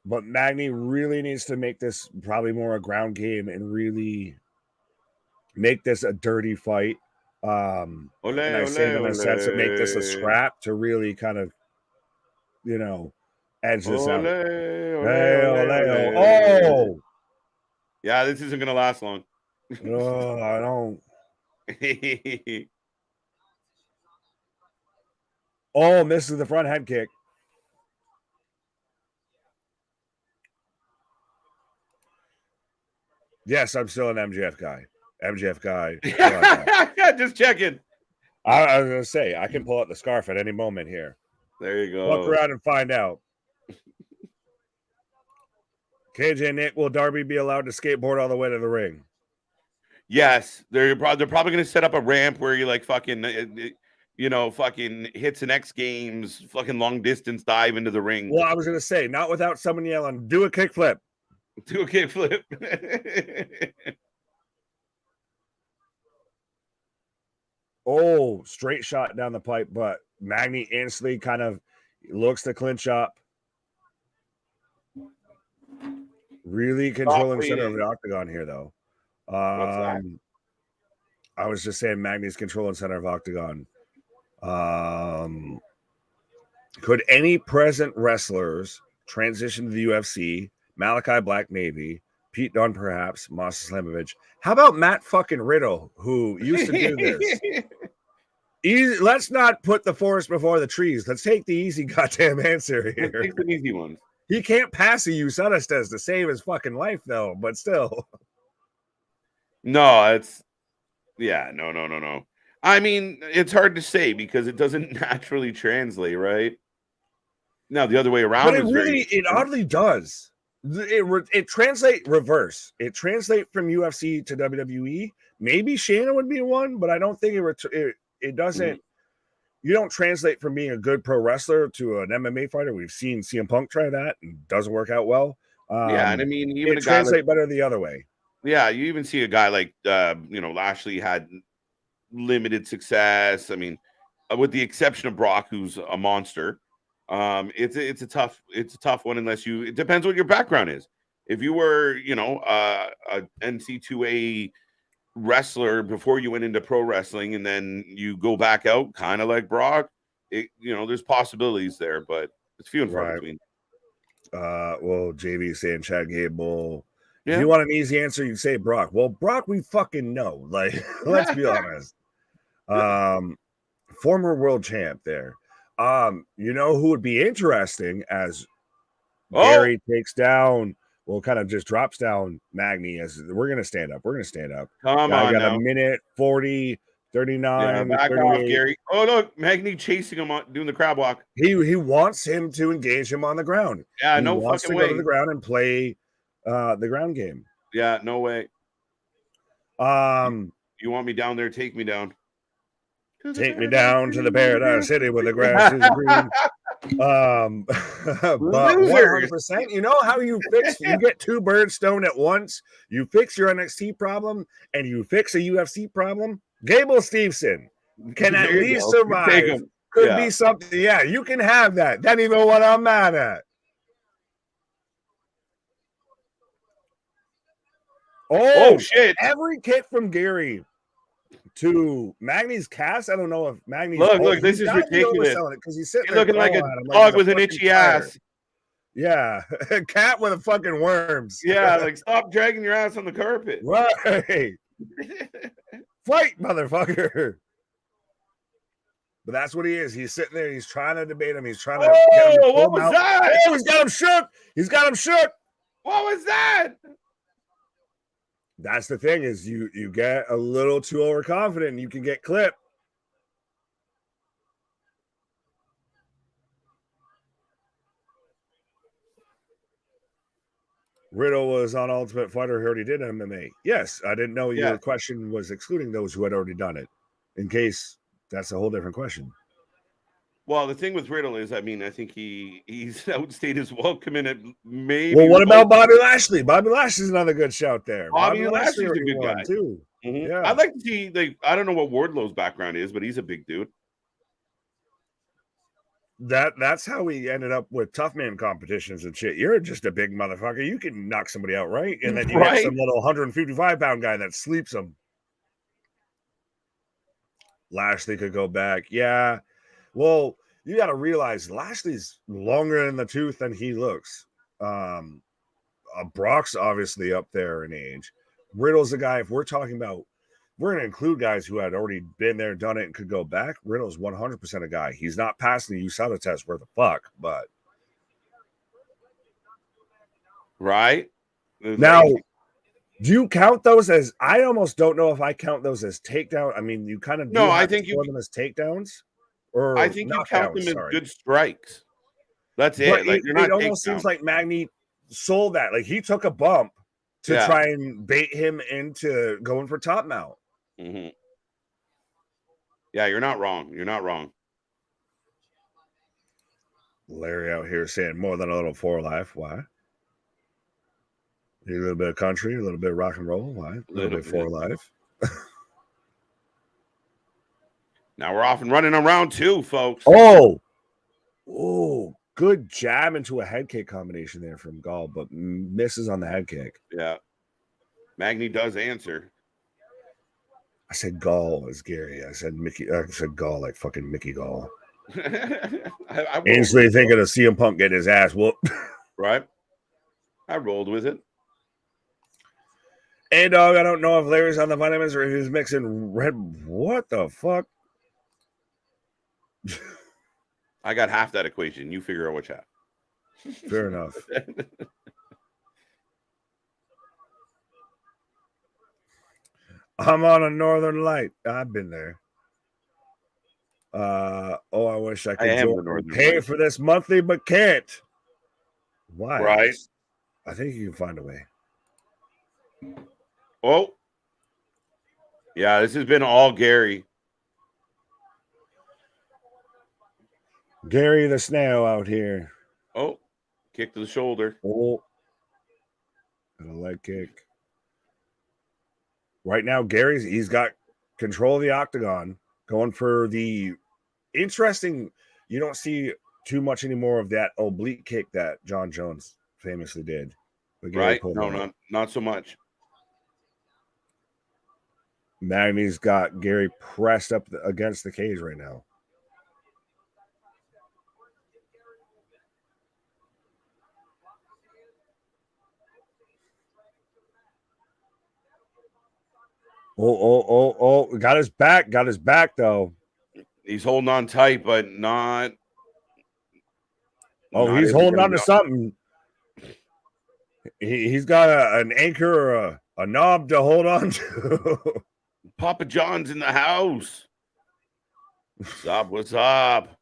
But Magny really needs to make this probably more a ground game and really make this a dirty fight. And I say in a sense to make this a scrap to really kind of, edge this out. Oh, yeah, this isn't gonna last long. Oh, I don't. Oh, misses the front head kick. Yes, I'm still an MJF guy. Just checking. I was gonna say I can pull out the scarf at any moment here. There you go. Look around and find out. KJ Nick, will Darby be allowed to skateboard all the way to the ring? Yes, they're probably going to set up a ramp where you like fucking hits an X Games fucking long distance dive into the ring. Well, I was going to say not without someone yelling, "Do a kickflip." Do a kickflip. Oh, straight shot down the pipe, but Magny instantly kind of looks to clinch up. Really controlling center of the octagon here, though. What's that? I was just saying Magny's controlling center of octagon. Could any present wrestlers transition to the UFC? Malachi Black, maybe. Pete Dunne, perhaps. Masa Slamovich. How about Matt fucking Riddle, who used to do this? Let's not put the forest before the trees. Let's take the easy goddamn answer here. Let's take the easy ones. He can't pass a Usadistas to save his fucking life, though, but still. No. I mean, it's hard to say because it doesn't naturally translate, right? Now, the other way around. But it oddly does. It translate reverse. It translate from UFC to WWE. Maybe Shayna would be one, but I don't think it doesn't. Mm-hmm. You don't translate from being a good pro wrestler to an MMA fighter. We've seen CM Punk try that and doesn't work out well. And I mean, even it translate better the other way. Yeah, you even see a guy like Lashley had limited success. I mean, with the exception of Brock, who's a monster. It's a tough one unless it depends what your background is. If you were, a NC2A wrestler before you went into pro wrestling and then you go back out kind of like Brock, there's possibilities there, but it's few and far between. Well, JV saying Chad Gable. Yeah. If you want an easy answer, you say Brock. Well, Brock, we fucking know. Like, let's be honest. Former world champ there. You know who would be interesting as Gary takes down, kind of just drops down Magny as we're going to stand up. Come on, I got now. A minute 40, 39. Yeah, back off, Gary. Oh, look, Magny chasing him doing the crab walk. He wants him to engage him on the ground. Yeah, he no wants fucking to way. Go to the ground and play the ground game. Yeah, no way. You want me down there? Take me down. Take me down to the Paradise City where the grass is green. But 100%, you know how you get two birds stoned at once? You fix your NXT problem and you fix a UFC problem. Gable Steveson can at least survive. Could be something. Yeah, you can have that. That ain't even what I'm mad at. Oh shit. Every kick from Gary to Magny's cast. I don't know if Magny's look, this is ridiculous because he's sitting looking like a dog with an itchy ass. Yeah, a cat with a fucking worms. Yeah, like stop dragging your ass on the carpet. Right. Fight, motherfucker. But that's what he is. He's sitting there. He's trying to debate him. He's trying to get him to what was that? Oh, he's got him shook. He's got him shook. What was that? That's the thing is you get a little too overconfident and you can get clipped. Riddle was on Ultimate Fighter. Heard he did MMA. Yes, I didn't know your question was excluding those who had already done it. In case that's a whole different question. Well, the thing with Riddle is, I mean, I think he's outstayed his welcome in it. Maybe. Well, what about Bobby Lashley? Bobby Lashley's another good shout there. Bobby Lashley's a good guy too. Mm-hmm. Yeah, I'd like to see. I don't know what Wardlow's background is, but he's a big dude. That's how we ended up with tough man competitions and shit. You're just a big motherfucker. You can knock somebody out, right? And then you get some little 155-pound guy that sleeps them. Lashley could go back. Yeah. Well, you got to realize Lashley's longer in the tooth than he looks. Brock's obviously up there in age. Riddle's a guy, if we're talking about, we're going to include guys who had already been there, done it, and could go back. Riddle's 100% a guy. He's not passing the USADA test worth a fuck, but. Right. Now, do you count those as, I almost don't know if I count those as takedown. I mean, you kind of I think you them as takedowns. Or I think you count them as good strikes. That's it. But like it almost seems like Magny sold that. Like he took a bump to try and bait him into going for top mount. Mm-hmm. Yeah, you're not wrong. You're not wrong. Larry out here saying more than a little for life. Why? A little bit of country, a little bit of rock and roll. Why? A little bit for life. Now we're off and running on round 2, folks. Oh, good jab into a head kick combination there from Gall, but misses on the head kick. Yeah. Magny does answer. I said Gall as Gary. I said Gall like fucking Mickey Gall. I instantly thinking of CM Punk getting his ass whooped. Right. I rolled with it. Hey, dog, I don't know if Larry's on the vitamins or if he's mixing red. What the fuck? I got half that equation. You figure out which half. Fair enough. I'm on a Northern Light. I've been there. I wish I could pay for this monthly, but can't. Why? Right. I think you can find a way. Oh. Yeah, this has been all Gary. Gary the Snail out here. Oh, kick to the shoulder. Oh. And a leg kick. Right now, he's got control of the octagon, going for the interesting. You don't see too much anymore of that oblique kick that John Jones famously did. Right? No, not so much. Magny's got Gary pressed up against the cage right now. Oh, got his back though. He's holding on tight, but not. Oh, he's holding on to something. He's got an anchor or a knob to hold on to. Papa John's in the house. What's up?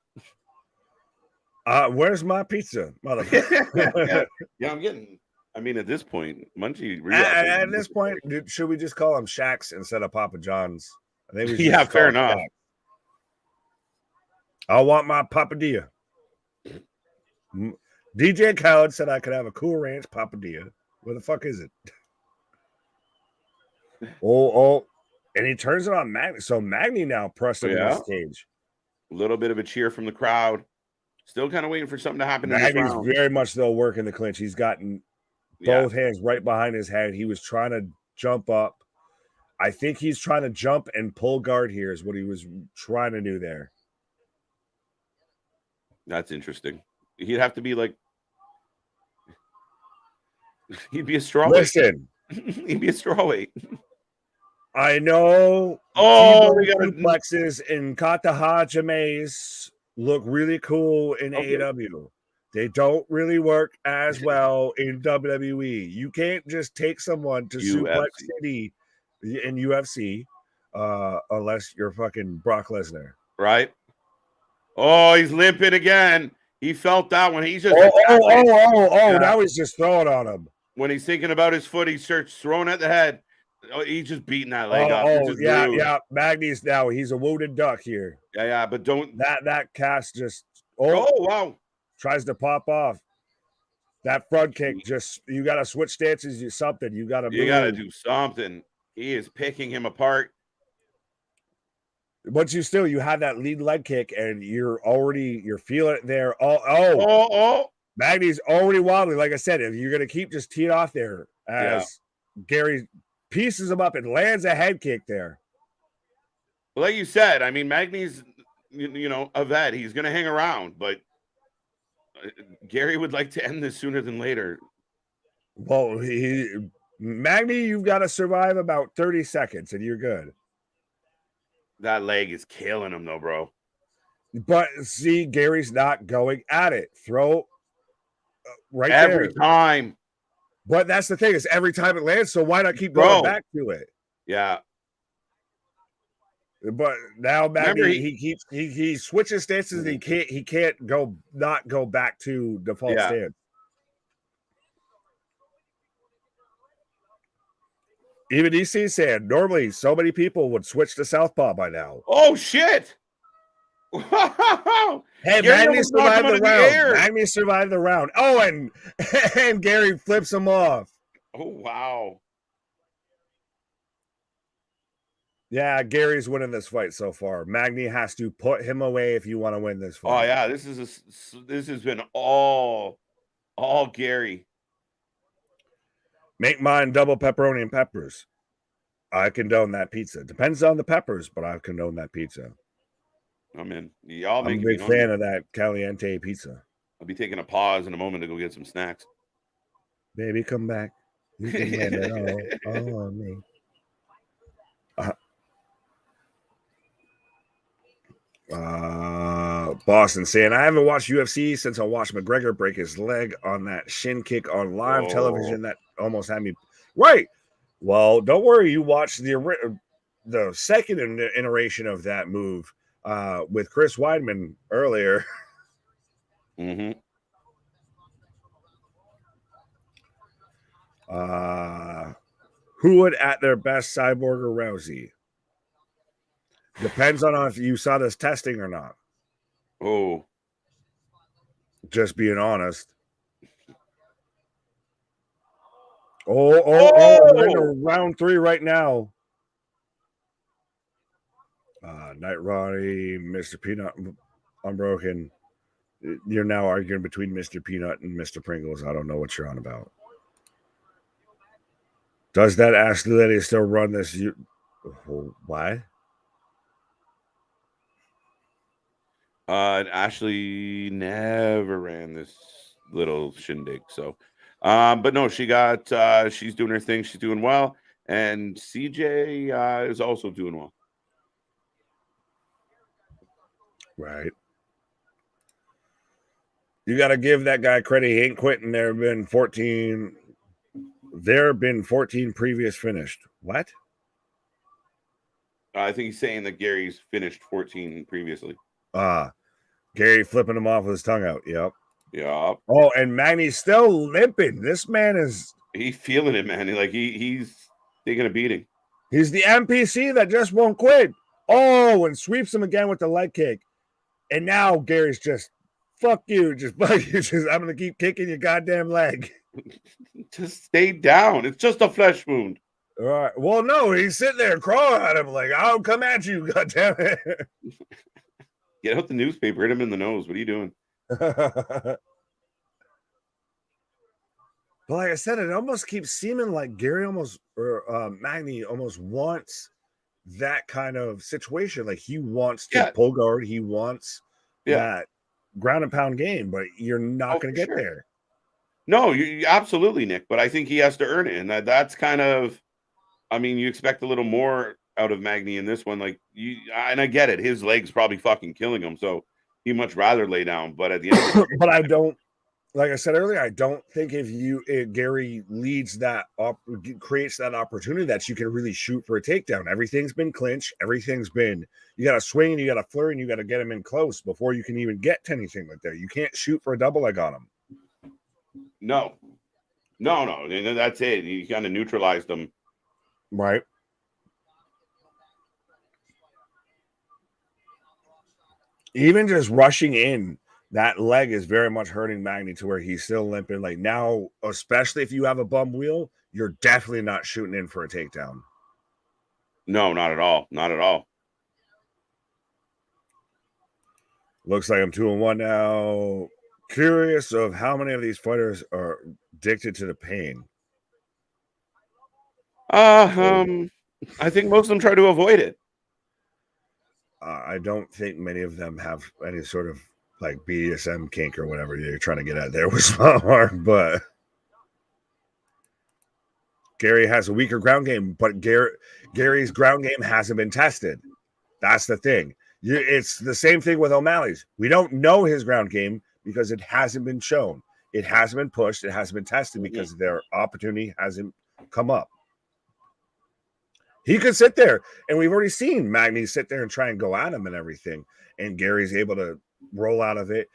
Where's my pizza, motherfucker? Yeah, I'm getting. I mean, at this point, Munchie. At this point, should we just call him Shaq's instead of Papa John's? I think we should. Yeah, fair enough. Shaq. I want my papadilla. DJ Khaled said I could have a Cool Ranch papadilla. Where the fuck is it? And he turns it on Magny. So Magny now pressed him against the cage. A little bit of a cheer from the crowd. Still kind of waiting for something to happen. Magny's very much still working the clinch. He's gotten both hands right behind his head. He was trying to jump up. I think he's trying to jump and pull guard here is what he was trying to do there. That's interesting. He'd have to be like, he'd be a strawweight. Listen. He'd be a strawweight. I know Oh, T-bone we got a suplexes and kata hajames look really cool in AEW. They don't really work as well in WWE. You can't just take someone to Suplex UFC. City in UFC unless you're fucking Brock Lesnar. Right? Oh, he's limping again. He felt that one. He's just Now he's just throwing on him. When he's thinking about his foot, he starts throwing at the head. Oh, he's just beating that leg up. Yeah. Magny's now. He's a wounded duck here. Yeah, but don't that cast just wow. Tries to pop off. That front kick, just you gotta switch stances, you gotta do something. He is picking him apart. But you have that lead leg kick, and you're feeling it there. Magny's already wobbly. Like I said, if you're gonna keep just teeing off there as Gary pieces him up and lands a head kick there. Well, like you said, I mean, Magny's a vet. He's gonna hang around, but Gary would like to end this sooner than later. Well, Magny, you've got to survive about 30 seconds, and you're good. That leg is killing him, though, bro. But see, Gary's not going at it. Throw right every time. But that's the thing, is every time it lands, so why not keep going back to it? Yeah. But now Magny, he switches stances, and he can't not go back to default stance. Even EC said normally so many people would switch to southpaw by now. Oh shit! Hey, Magny survived the round. Magny survived the round. Oh, and Gary flips him off. Oh wow! Yeah, Gary's winning this fight so far. Magny has to put him away if you want to win this fight. Oh yeah, this has been all Gary. Make mine double pepperoni and peppers. I condone that pizza. Depends on the peppers, but I condone that pizza. I'm in. I'm a big fan of that caliente pizza. I'll be taking a pause in a moment to go get some snacks. Baby, come back. You can blame it all on me. Boston saying, I haven't watched UFC since I watched McGregor break his leg on that shin kick on live television. That almost had me right. Well, don't worry, you watched the second iteration of that move with Chris Weidman earlier. Mm-hmm. Who would at their best, Cyborg or Rousey? Depends on if you saw this testing or not. Oh. Just being honest. We're in round 3 right now. Night Ronnie, Mr. Peanut, Unbroken. You're now arguing between Mr. Peanut and Mr. Pringles. I don't know what you're on about. Does that Ashley lady still run this? Why? Ashley never ran this little shindig. So, but no, she's doing her thing. She's doing well. And CJ is also doing well. Right. You got to give that guy credit. He ain't quitting. There have been 14 previous finished. What? I think he's saying that Gary's finished 14 previously. Gary flipping him off with his tongue out. Yep. Yeah. Oh, and Magny's still limping. This man is... He's feeling it, man. He's taking a beating. He's the NPC that just won't quit. Oh, and sweeps him again with the leg kick. And now Gary's just, fuck you. I'm going to keep kicking your goddamn leg. Just stay down. It's just a flesh wound. All right. Well, no, he's sitting there crawling at him like, I'll come at you, goddammit. Get out the newspaper, hit him in the nose. What are you doing? But like I said, it almost keeps seeming like Gary Magny almost wants that kind of situation. Like he wants to pull guard. He wants that ground and pound game, but you're not going to get there. No, you absolutely, Nick. But I think he has to earn it. And that's kind of I mean, you expect a little more out of Magny in this one. Like and I get it. His leg's probably fucking killing him, so he'd much rather lay down. But at the end of the day, but I don't. Like I said earlier, I don't think if Gary leads that up, creates that opportunity that you can really shoot for a takedown. Everything's been clinch. Everything's been, you got to swing and you got to flurry and you got to get him in close before you can even get to anything like that. You can't shoot for a double leg on him. No. That's it. You kind of neutralized them. Right. Even just rushing in, that leg is very much hurting Magny to where he's still limping. Like now, especially if you have a bum wheel, you're definitely not shooting in for a takedown. No, not at all. Not at all. Looks like I'm 2-1 now. Curious of how many of these fighters are addicted to the pain. I think most of them try to avoid it. I don't think many of them have any sort of like BDSM kink or whatever you're trying to get at there with small arm, but Gary has a weaker ground game, but Gary's ground game hasn't been tested. That's the thing. It's the same thing with O'Malley's. We don't know his ground game because it hasn't been shown. It hasn't been pushed. It hasn't been tested because their opportunity hasn't come up. He could sit there, and we've already seen Magny sit there and try and go at him and everything, and Gary's able to roll out of it.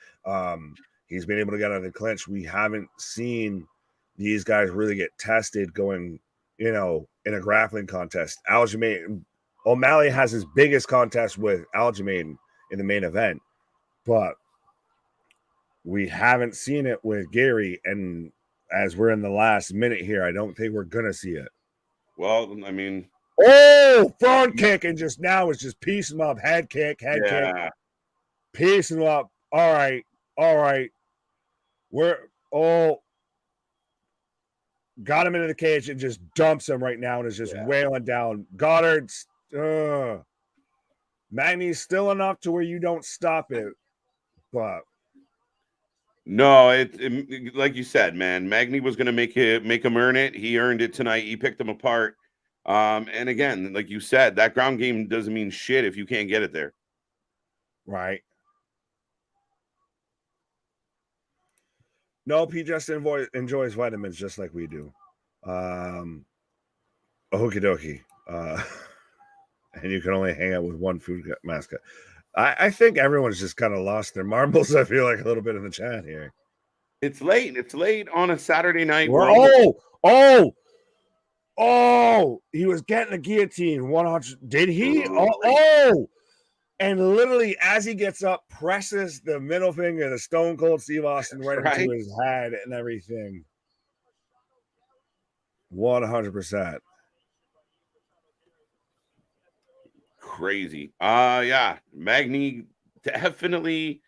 He's been able to get out of the clinch. We haven't seen these guys really get tested going, in a grappling contest. O'Malley has his biggest contest with Aljamain in the main event, but we haven't seen it with Gary. And as we're in the last minute here, I don't think we're going to see it. Well, I mean, front kick, and just now it's just piecing him up. Head kick, kick, piecing him up. All right. Got him into the cage and just dumps him right now and is just wailing down. Goddard's Magny's still enough to where you don't stop it, but no, it like you said, man, Magny was going to make him earn it. He earned it tonight. He picked him apart. And again, like you said, that ground game doesn't mean shit if you can't get it there. Right. Nope, he just enjoys vitamins just like we do. Okie dokie. And you can only hang out with one food mascot. I think everyone's just kind of lost their marbles, I feel like, a little bit in the chat here. It's late. It's late on a Saturday night. He was getting a guillotine. 100. Did he? And literally, as he gets up, presses the middle finger, the Stone Cold Steve Austin, right into his head and everything. 100%. Crazy. Magny definitely.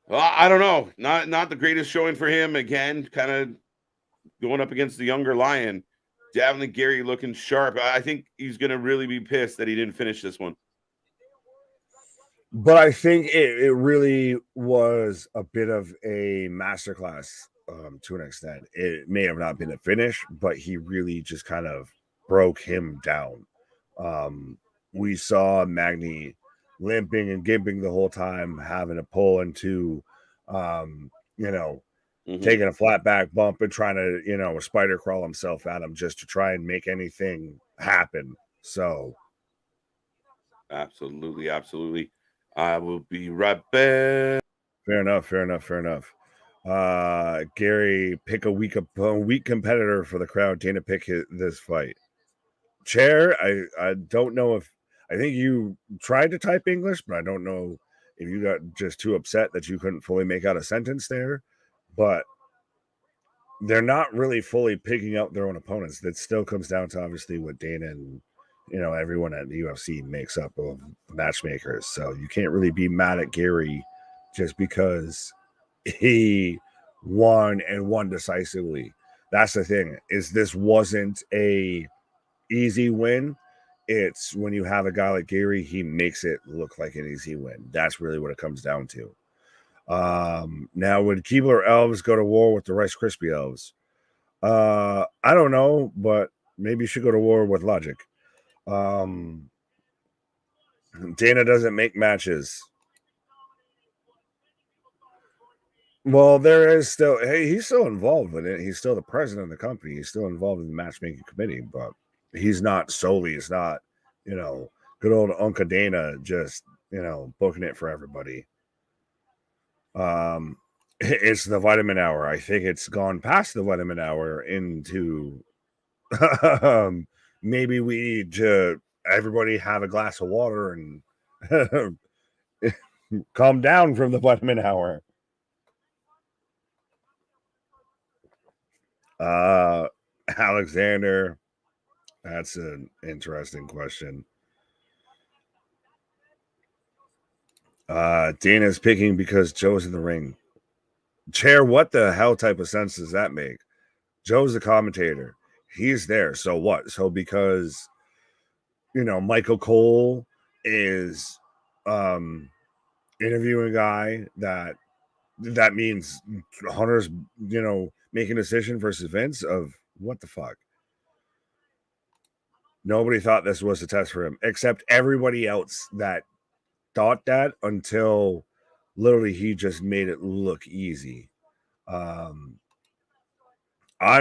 Well, I don't know. Not the greatest showing for him. Again, kind of going up against the younger lion. Definitely Gary looking sharp. I think he's going to really be pissed that he didn't finish this one. But I think it really was a bit of a masterclass to an extent. It may have not been a finish, but he really just kind of broke him down. We saw Magny limping and gimping the whole time, having to pull into, taking a flat back bump and trying to, spider crawl himself at him just to try and make anything happen. So, absolutely. I will be right back. Fair enough. Gary, pick a weak competitor for the crowd. Dana, pick this fight. Chair, I don't know if I think you tried to type English, but I don't know if you got just too upset that you couldn't fully make out a sentence there. But they're not really fully picking out their own opponents. That still comes down to obviously what Dana and everyone at the UFC makes up of matchmakers. So you can't really be mad at Gary just because he won decisively. That's the thing, is this wasn't a easy win. It's when you have a guy like Gary, he makes it look like an easy win. That's really what it comes down to. Now, would Keebler Elves go to war with the Rice Krispie Elves? I don't know, but maybe you should go to war with logic. Dana doesn't make matches. Well, there is still, hey, he's still involved with it. He's still the president of the company. He's still involved in the matchmaking committee, but he's not solely, it's not, good old Uncle Dana just, booking it for everybody. It's the vitamin hour. I think it's gone past the vitamin hour into maybe we need to everybody have a glass of water and calm down from the vitamin hour. Alexander, that's an interesting question. Dana's picking because Joe's in the ring. Chair, what the hell type of sense does that make? Joe's the commentator. He's there. So what? So because Michael Cole is interviewing a guy that means Hunter's making a decision versus Vince of what the fuck. Nobody thought this was a test for him except everybody else that thought that until literally he just made it look easy. I'm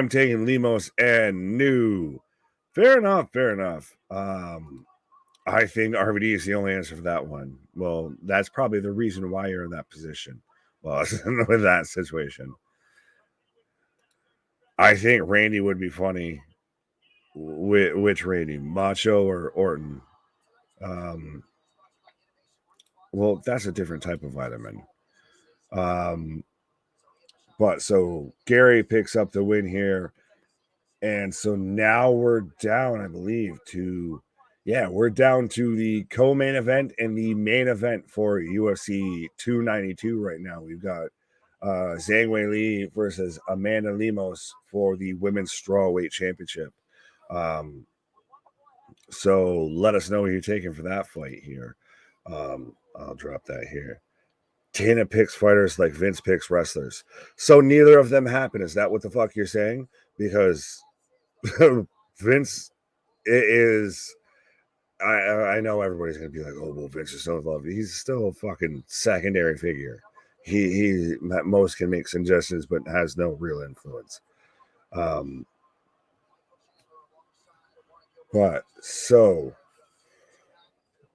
taking Limos and New. Fair enough. I think RVD is the only answer for that one. Well, that's probably the reason why you're in that position. Well, with that situation. I think Randy would be funny. Which Randy? Macho or Orton? Well, that's a different type of vitamin. But so Gary picks up the win here. And so now we're down, I believe, we're down to the co-main event and the main event for UFC 292 right now. We've got Zhang Weili versus Amanda Lemos for the women's strawweight championship. So let us know who you're taking for that fight here. I'll drop that here. Dana picks fighters like Vince picks wrestlers. So neither of them happen. Is that what the fuck you're saying? Because Vince is... I know everybody's going to be like, oh, well, Vince is so involved. He's still a fucking secondary figure. He at most can make suggestions, but has no real influence. But so,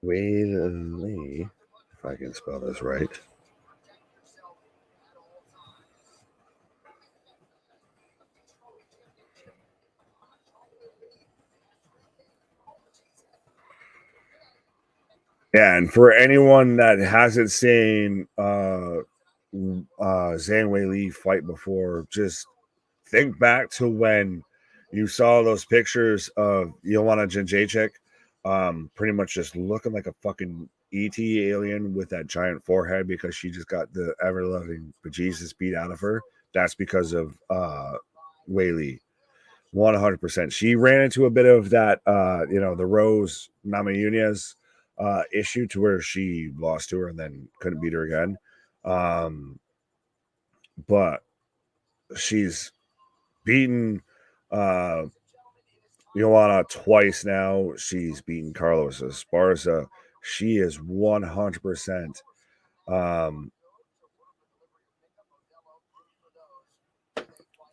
Weili, if I can spell this right. Yeah, and for anyone that hasn't seen Zhang Weili fight before, just think back to when you saw those pictures of Joanna Jędrzejczyk, pretty much just looking like a fucking ET alien with that giant forehead because she just got the ever-loving bejesus beat out of her. That's because of Weili. 100%. She ran into a bit of that, the Rose Namajunas issue to where she lost to her and then couldn't beat her again. But she's beaten Joanna twice now. She's beaten Carlos Esparza. She is 100%.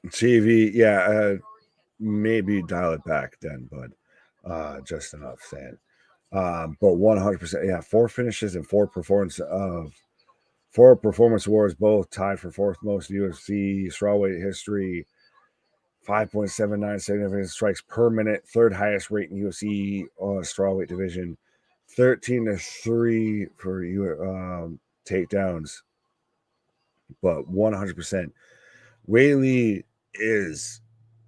TV, maybe dial it back then, but just enough saying. But 100%, 4 finishes and 4 performance awards, both tied for 4th most UFC strawweight history. 5.79 significant strikes per minute, 3rd highest rate in UFC strawweight division. 13-3 for takedowns. But 100%, Weili is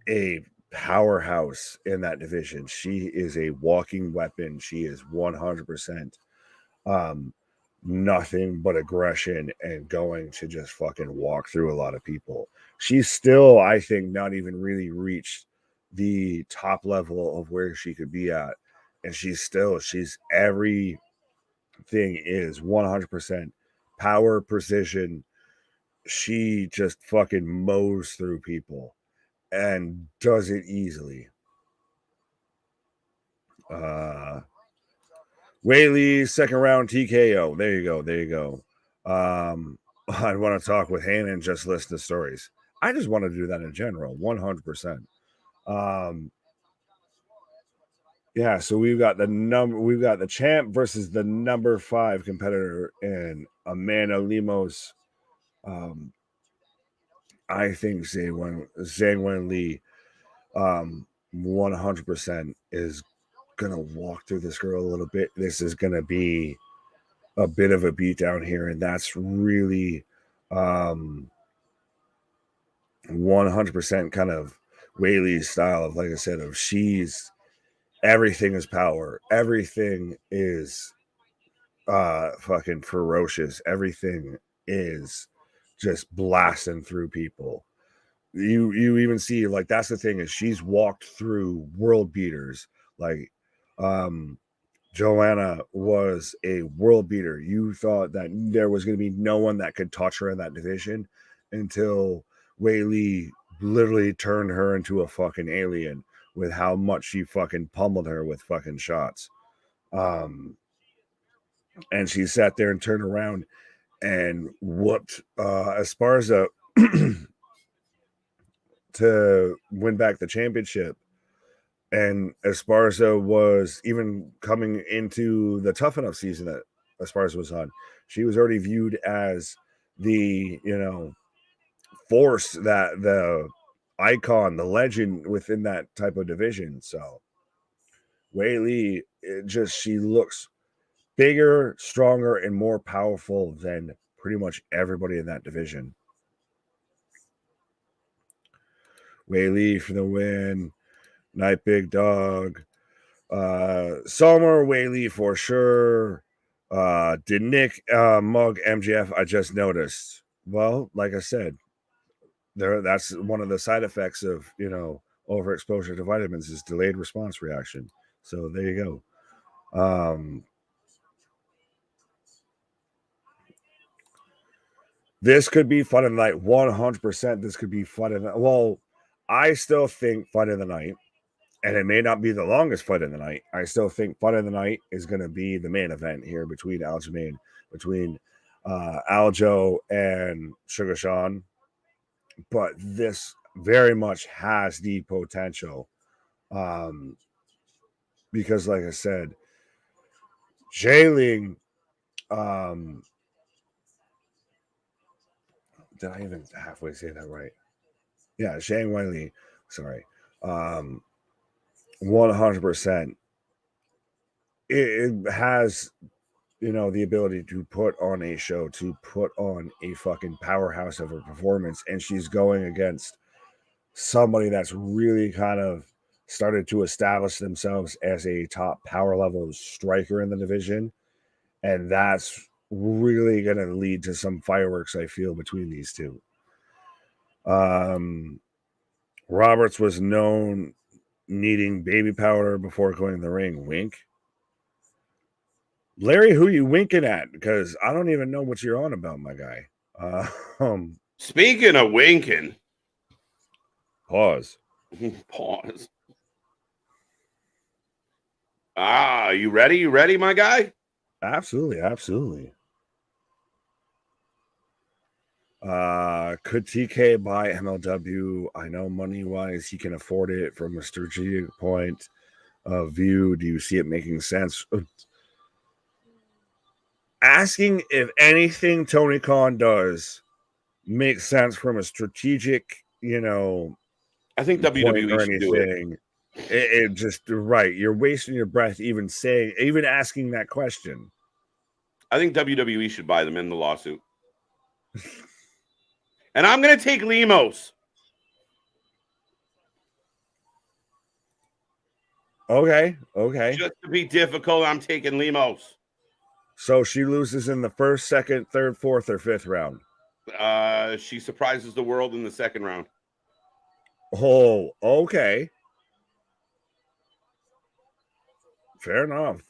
a powerhouse in that division. She is a walking weapon. She is 100% nothing but aggression and going to just fucking walk through a lot of people. She's still, I think, not even really reached the top level of where she could be at. And she's everything is 100% power, precision. She just fucking mows through people and does it easily. Whaley, second round TKO. There you go. There you go. I want to talk with Hannah and just list the stories. I just want to do that in general, 100%. Yeah, so we've got the champ versus the number 5 competitor in Amanda Lemos. I think Zhang Li 100% is gonna walk through this girl a little bit. This is gonna be a bit of a beatdown here, and that's really 100% kind of Whaley's style of, like I said, of she's everything is power, everything is fucking ferocious, everything is just blasting through people. You even see, like, that's the thing, is she's walked through world beaters. Like Joanna was a world beater. You thought that there was going to be no one that could touch her in that division until Whaley literally turned her into a fucking alien with how much she fucking pummeled her with fucking shots. And she sat there and turned around and whooped Esparza to win back the championship. And Esparza was, even coming into the Tough Enough season that Esparza was on, she was already viewed as the, force, that the icon, the legend within that type of division. So Whaley, she looks bigger, stronger, and more powerful than pretty much everybody in that division. Whaley for the win. Night Big Dog. Sommer Whaley for sure. Did Nick mug MGF? I just noticed. Well, like I said, that's one of the side effects of overexposure to vitamins is delayed response reaction. So there you go. This could be fun of the night. 100%. This could be fun of the night. Well, I still think fun of the night, and it may not be the longest fight of the night. I still think fight of the night is going to be the main event here between Aljamain, between Aljo and Sugar Sean. But this very much has the potential. Because, like I said, Jailing, did I even halfway say that right? Yeah, Shane Wiley. Sorry. 100%. It has, the ability to put on a show, to put on a fucking powerhouse of a performance. And she's going against somebody that's really kind of started to establish themselves as a top power level striker in the division. And that's really going to lead to some fireworks, I feel, between these two. Roberts was known needing baby powder before going in the ring. Wink. Larry, who you winking at? Because I don't even know what you're on about, my guy. Speaking of winking. Pause. Pause. You ready? You ready, my guy? Absolutely, absolutely. Could TK buy MLW? I know money-wise he can afford it from a strategic point of view. Do you see it making sense? Asking if anything Tony Khan does makes sense from a strategic, I think WWE should do it. It just right. You're wasting your breath even asking that question. I think WWE should buy them in the lawsuit. And I'm going to take Lemos. Okay. Just to be difficult, I'm taking Lemos. So she loses in the first, second, third, fourth, or fifth round. She surprises the world in the second round. Oh, okay. Fair enough.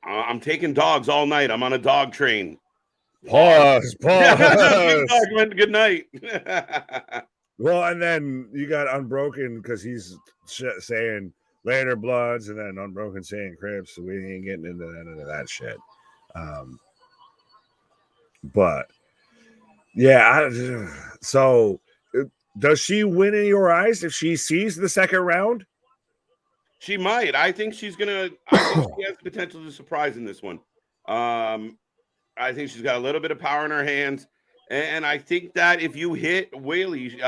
I'm taking dogs all night. I'm on a dog train. Pause. Good night. Well, and then you got Unbroken because he's saying, later Bloods, and then Unbroken Saiyan Crips. So we ain't getting into that shit. But yeah, so does she win in your eyes if she sees the second round? She might. I think she's gonna. I think she has the potential to surprise in this one. I think she's got a little bit of power in her hands, and I think that if you hit Whaley,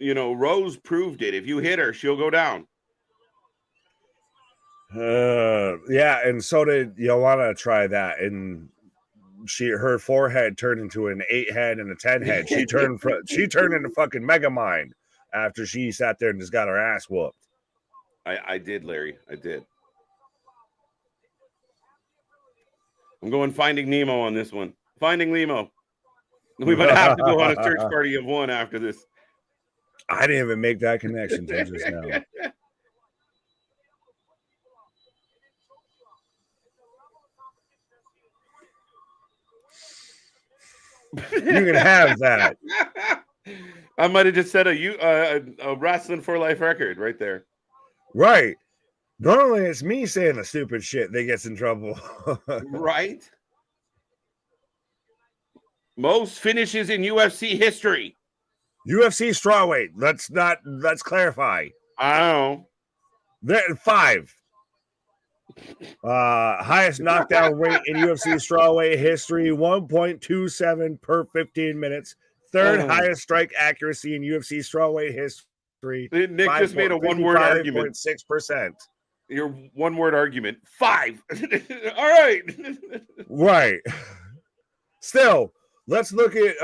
Rose proved it. If you hit her, she'll go down. Yeah, and so did Joanna try that, and her forehead turned into an 8 head and a 10 head. She turned into fucking Megamind after she sat there and just got her ass whooped. I did, Larry. I did. I'm going Finding Nemo on this one. Finding Nemo. We might have to go on a search party of one after this. I didn't even make that connection till just now. You can have that. I might have just said a Wrasslin for life record right there. Right. Normally it's me saying the stupid shit that gets in trouble. Right. Most finishes in UFC history. UFC strawweight. Let's clarify. I don't know. 5. Highest knockdown rate in UFC strawweight history, 1.27 per 15 minutes. Third highest strike accuracy in UFC strawweight history. Nick just made a one-word argument. 6%. Your one-word argument. 5. All right. Right. Still, let's look at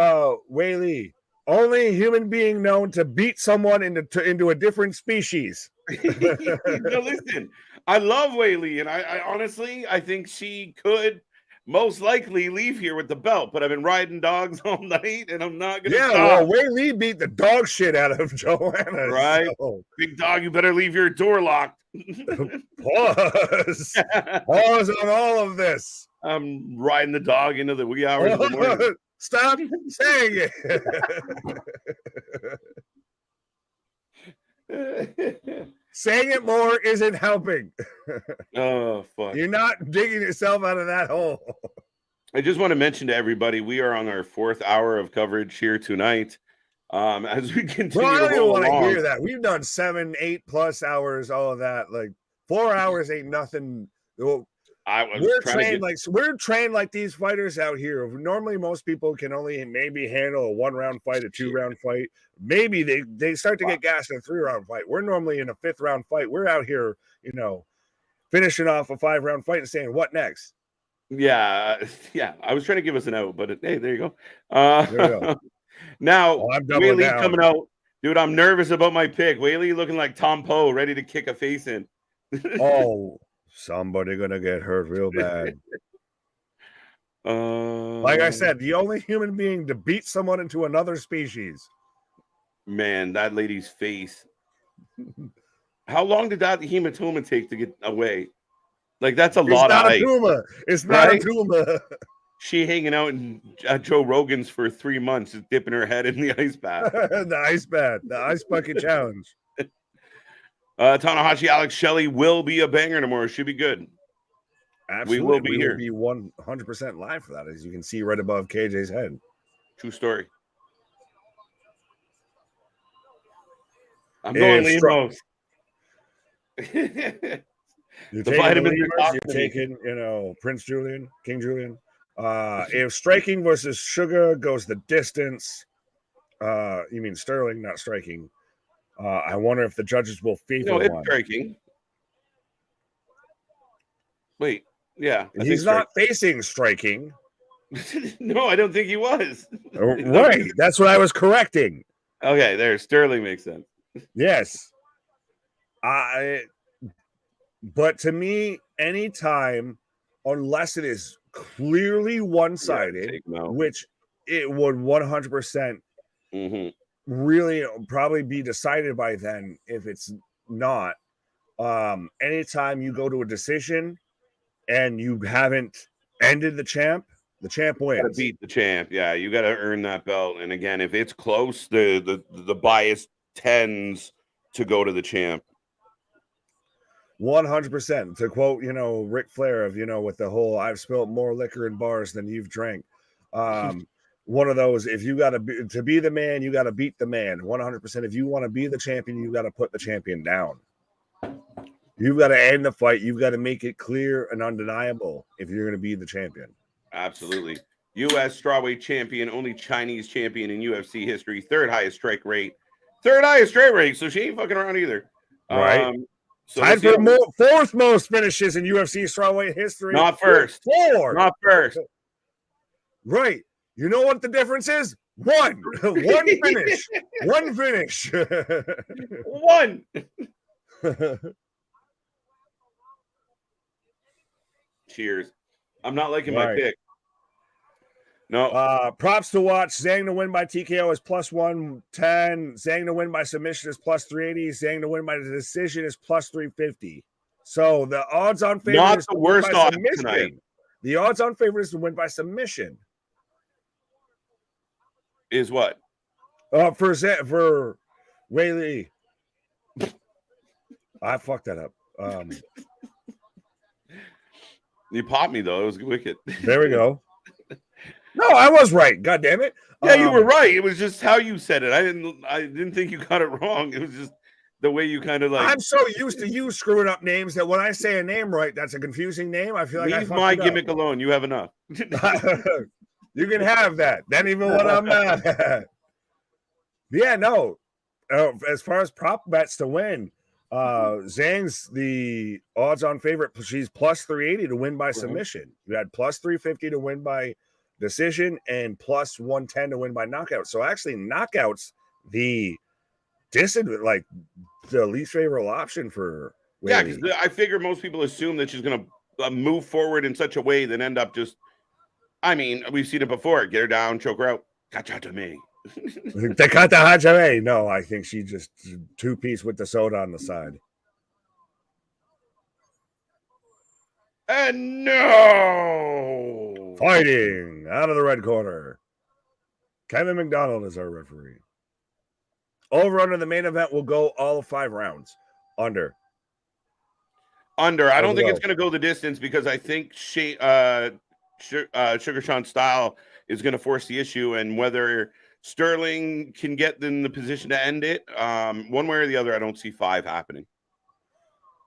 Whaley. Only human being known to beat someone into a different species. No, listen. I love Whaley, and I honestly, I think she could most likely leave here with the belt, but I've been riding dogs all night, and I'm not going to stop. Well, Whaley beat the dog shit out of Joanna. Right? So. Big dog, you better leave your door locked. Pause. Pause on all of this. I'm riding the dog into the wee hours of the morning. Stop saying it. Saying it more isn't helping. Oh, fuck. You're not digging yourself out of that hole. I just want to mention to everybody, we are on our 4th hour of coverage here tonight. As we continue I don't even want to hear that. We've done 7, 8+ hours, all of that. Like 4 hours ain't nothing. We're trained like these fighters out here. Normally, most people can only maybe handle a 1-round fight, a 2-round fight. Maybe they start to get gassed in a 3-round fight. We're normally in a 5th-round fight. We're out here, finishing off a 5-round fight and saying, "What next?" Yeah. I was trying to give us an out, but hey, there you go. There you go. Now, Whaley coming out, dude. I'm nervous about my pick. Whaley looking like Tom Poe, ready to kick a face in. Oh. Somebody gonna get hurt real bad. Like I said, the only human being to beat someone into another species. Man, that lady's face. How long did that hematoma take to get away? Like, that's a lot of ice. It's not a tumor. She hanging out in Joe Rogan's for 3 months, just dipping her head in the ice bath. The ice bucket challenge. Tanahashi Alex Shelley will be a banger tomorrow. Should be good. Absolutely. We will be here. We will be 100% live for that, as you can see right above KJ's head. True story. I'm going Lemos. You're taking Prince Julian, King Julian. If striking versus Sugar goes the distance, you mean Sterling, not striking. I wonder if the judges will favor one. It's striking. Wait, yeah. He's not facing striking. No, I don't think he was. Right. That's what I was correcting. Okay, there. Sterling makes sense. Yes. But to me, anytime, unless it is clearly one-sided, which it would 100% really probably be decided by then if it's not. Anytime you go to a decision and you haven't ended the champ wins. You gotta beat the champ. Yeah, you got to earn that belt. And again, if it's close, the bias tends to go to the champ. 100%. To quote, Ric Flair of, with the whole "I've spilled more liquor in bars than you've drank." One of those, if you got to be the man, you got to beat the man. 100%. If you want to be the champion, you got to put the champion down. You've got to end the fight. You've got to make it clear and undeniable if you're going to be the champion. Absolutely. U.S. strawweight champion, only Chinese champion in UFC history, third highest strike rate, so she ain't fucking around either. Right. So tied for fourth most finishes in UFC strawweight history. Not first. Not first. Right. You know what the difference is? One finish. One finish. One. Cheers. I'm not liking my pick. No. Props to watch. Zhang to win by TKO is plus 110. Zhang to win by submission is plus 380. Zhang to win by decision is plus 350. So the odds on favorite not is the worst odds submission. Tonight. The odds on favorite is to win by submission. Is what? For Whaley. I fucked that up. You popped me though. It was wicked. There we go. No, I was right. God damn it. Yeah, you were right. It was just how you said it. I didn't think you got it wrong. It was just the way you kind of like. I'm so used to you screwing up names that when I say a name right, that's a confusing name. I feel like leave my gimmick alone. You have enough. You can have that. Then even when I'm mad at. Yeah, no. As far as prop bets to win, Zhang's the odds-on favorite. She's plus 380 to win by submission. You had plus 350 to win by decision and plus 110 to win by knockout. So actually, knockouts the least favorable option for. Yeah, because I figure most people assume that she's going to move forward in such a way that end up just. I mean, we've seen it before. Get her down, choke her out. Gotcha to me. No, I think she just two-piece with the soda on the side. And no! Fighting out of the red corner. Kevin McDonald is our referee. Over under the main event will go all of 5 rounds. Under. I don't think it's going to go the distance because I think Sugar Sean's style is going to force the issue, and whether Sterling can get in the position to end it, one way or the other, I don't see 5 happening.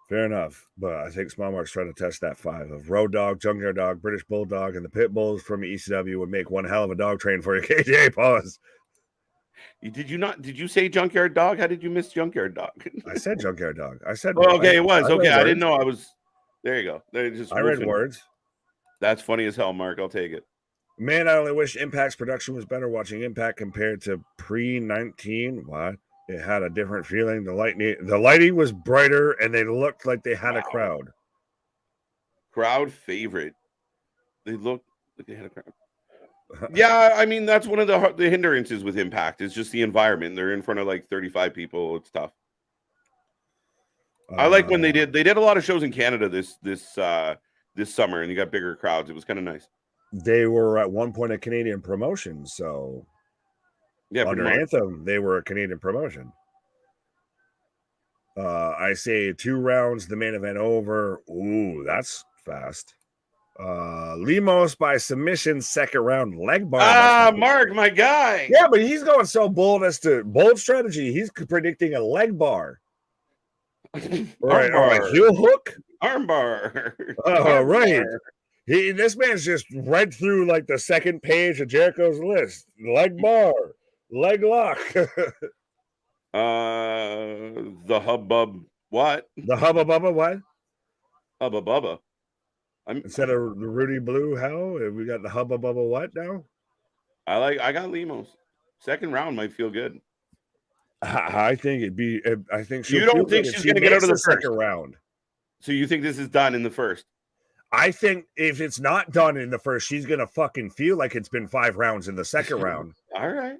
Fair enough, but I think Small Mark's trying to test that 5 of Road Dog, Junkyard Dog, British Bulldog, and the Pit Bulls from ECW would make one hell of a dog train for you, KJ. Pause. Did you say Junkyard Dog? How did you miss Junkyard Dog? I said Junkyard Dog. I said. Oh, okay, it was okay. I didn't know I was. There you go. I read words. That's funny as hell, Mark. I'll take it. Man, I only wish Impact's production was better watching Impact compared to pre-19. What? It had a different feeling. The lighting was brighter, and they looked like they had a crowd. Crowd favorite. They looked like they had a crowd. Yeah, I mean, that's one of the hindrances with Impact. It's just the environment. They're in front of like 35 people. It's tough. I like when they did a lot of shows in Canada this summer, and you got bigger crowds. It was kind of nice. They were at one point a Canadian promotion, so yeah, under Anthem, they were a Canadian promotion. I say 2 rounds, the main event over. Ooh, that's fast. Lemos by submission, second round leg bar. Mark, my guy. Yeah, but he's going so bold strategy. He's predicting a leg bar. Or a heel hook? Armbar. Right. This man's just read through like the second page of Jericho's list. Leg bar, leg lock. The hubbub what? The hubba bubba what? Hubba bubba. Instead of the Rudy Blue, hell, we got the hubba bubba what now? I got Lemos. Second round might feel good. I think it'd be. I think you don't think she's going to get out of the second round. So you think this is done in the first? I think if it's not done in the first, she's going to fucking feel like it's been 5 rounds in the second round. All right.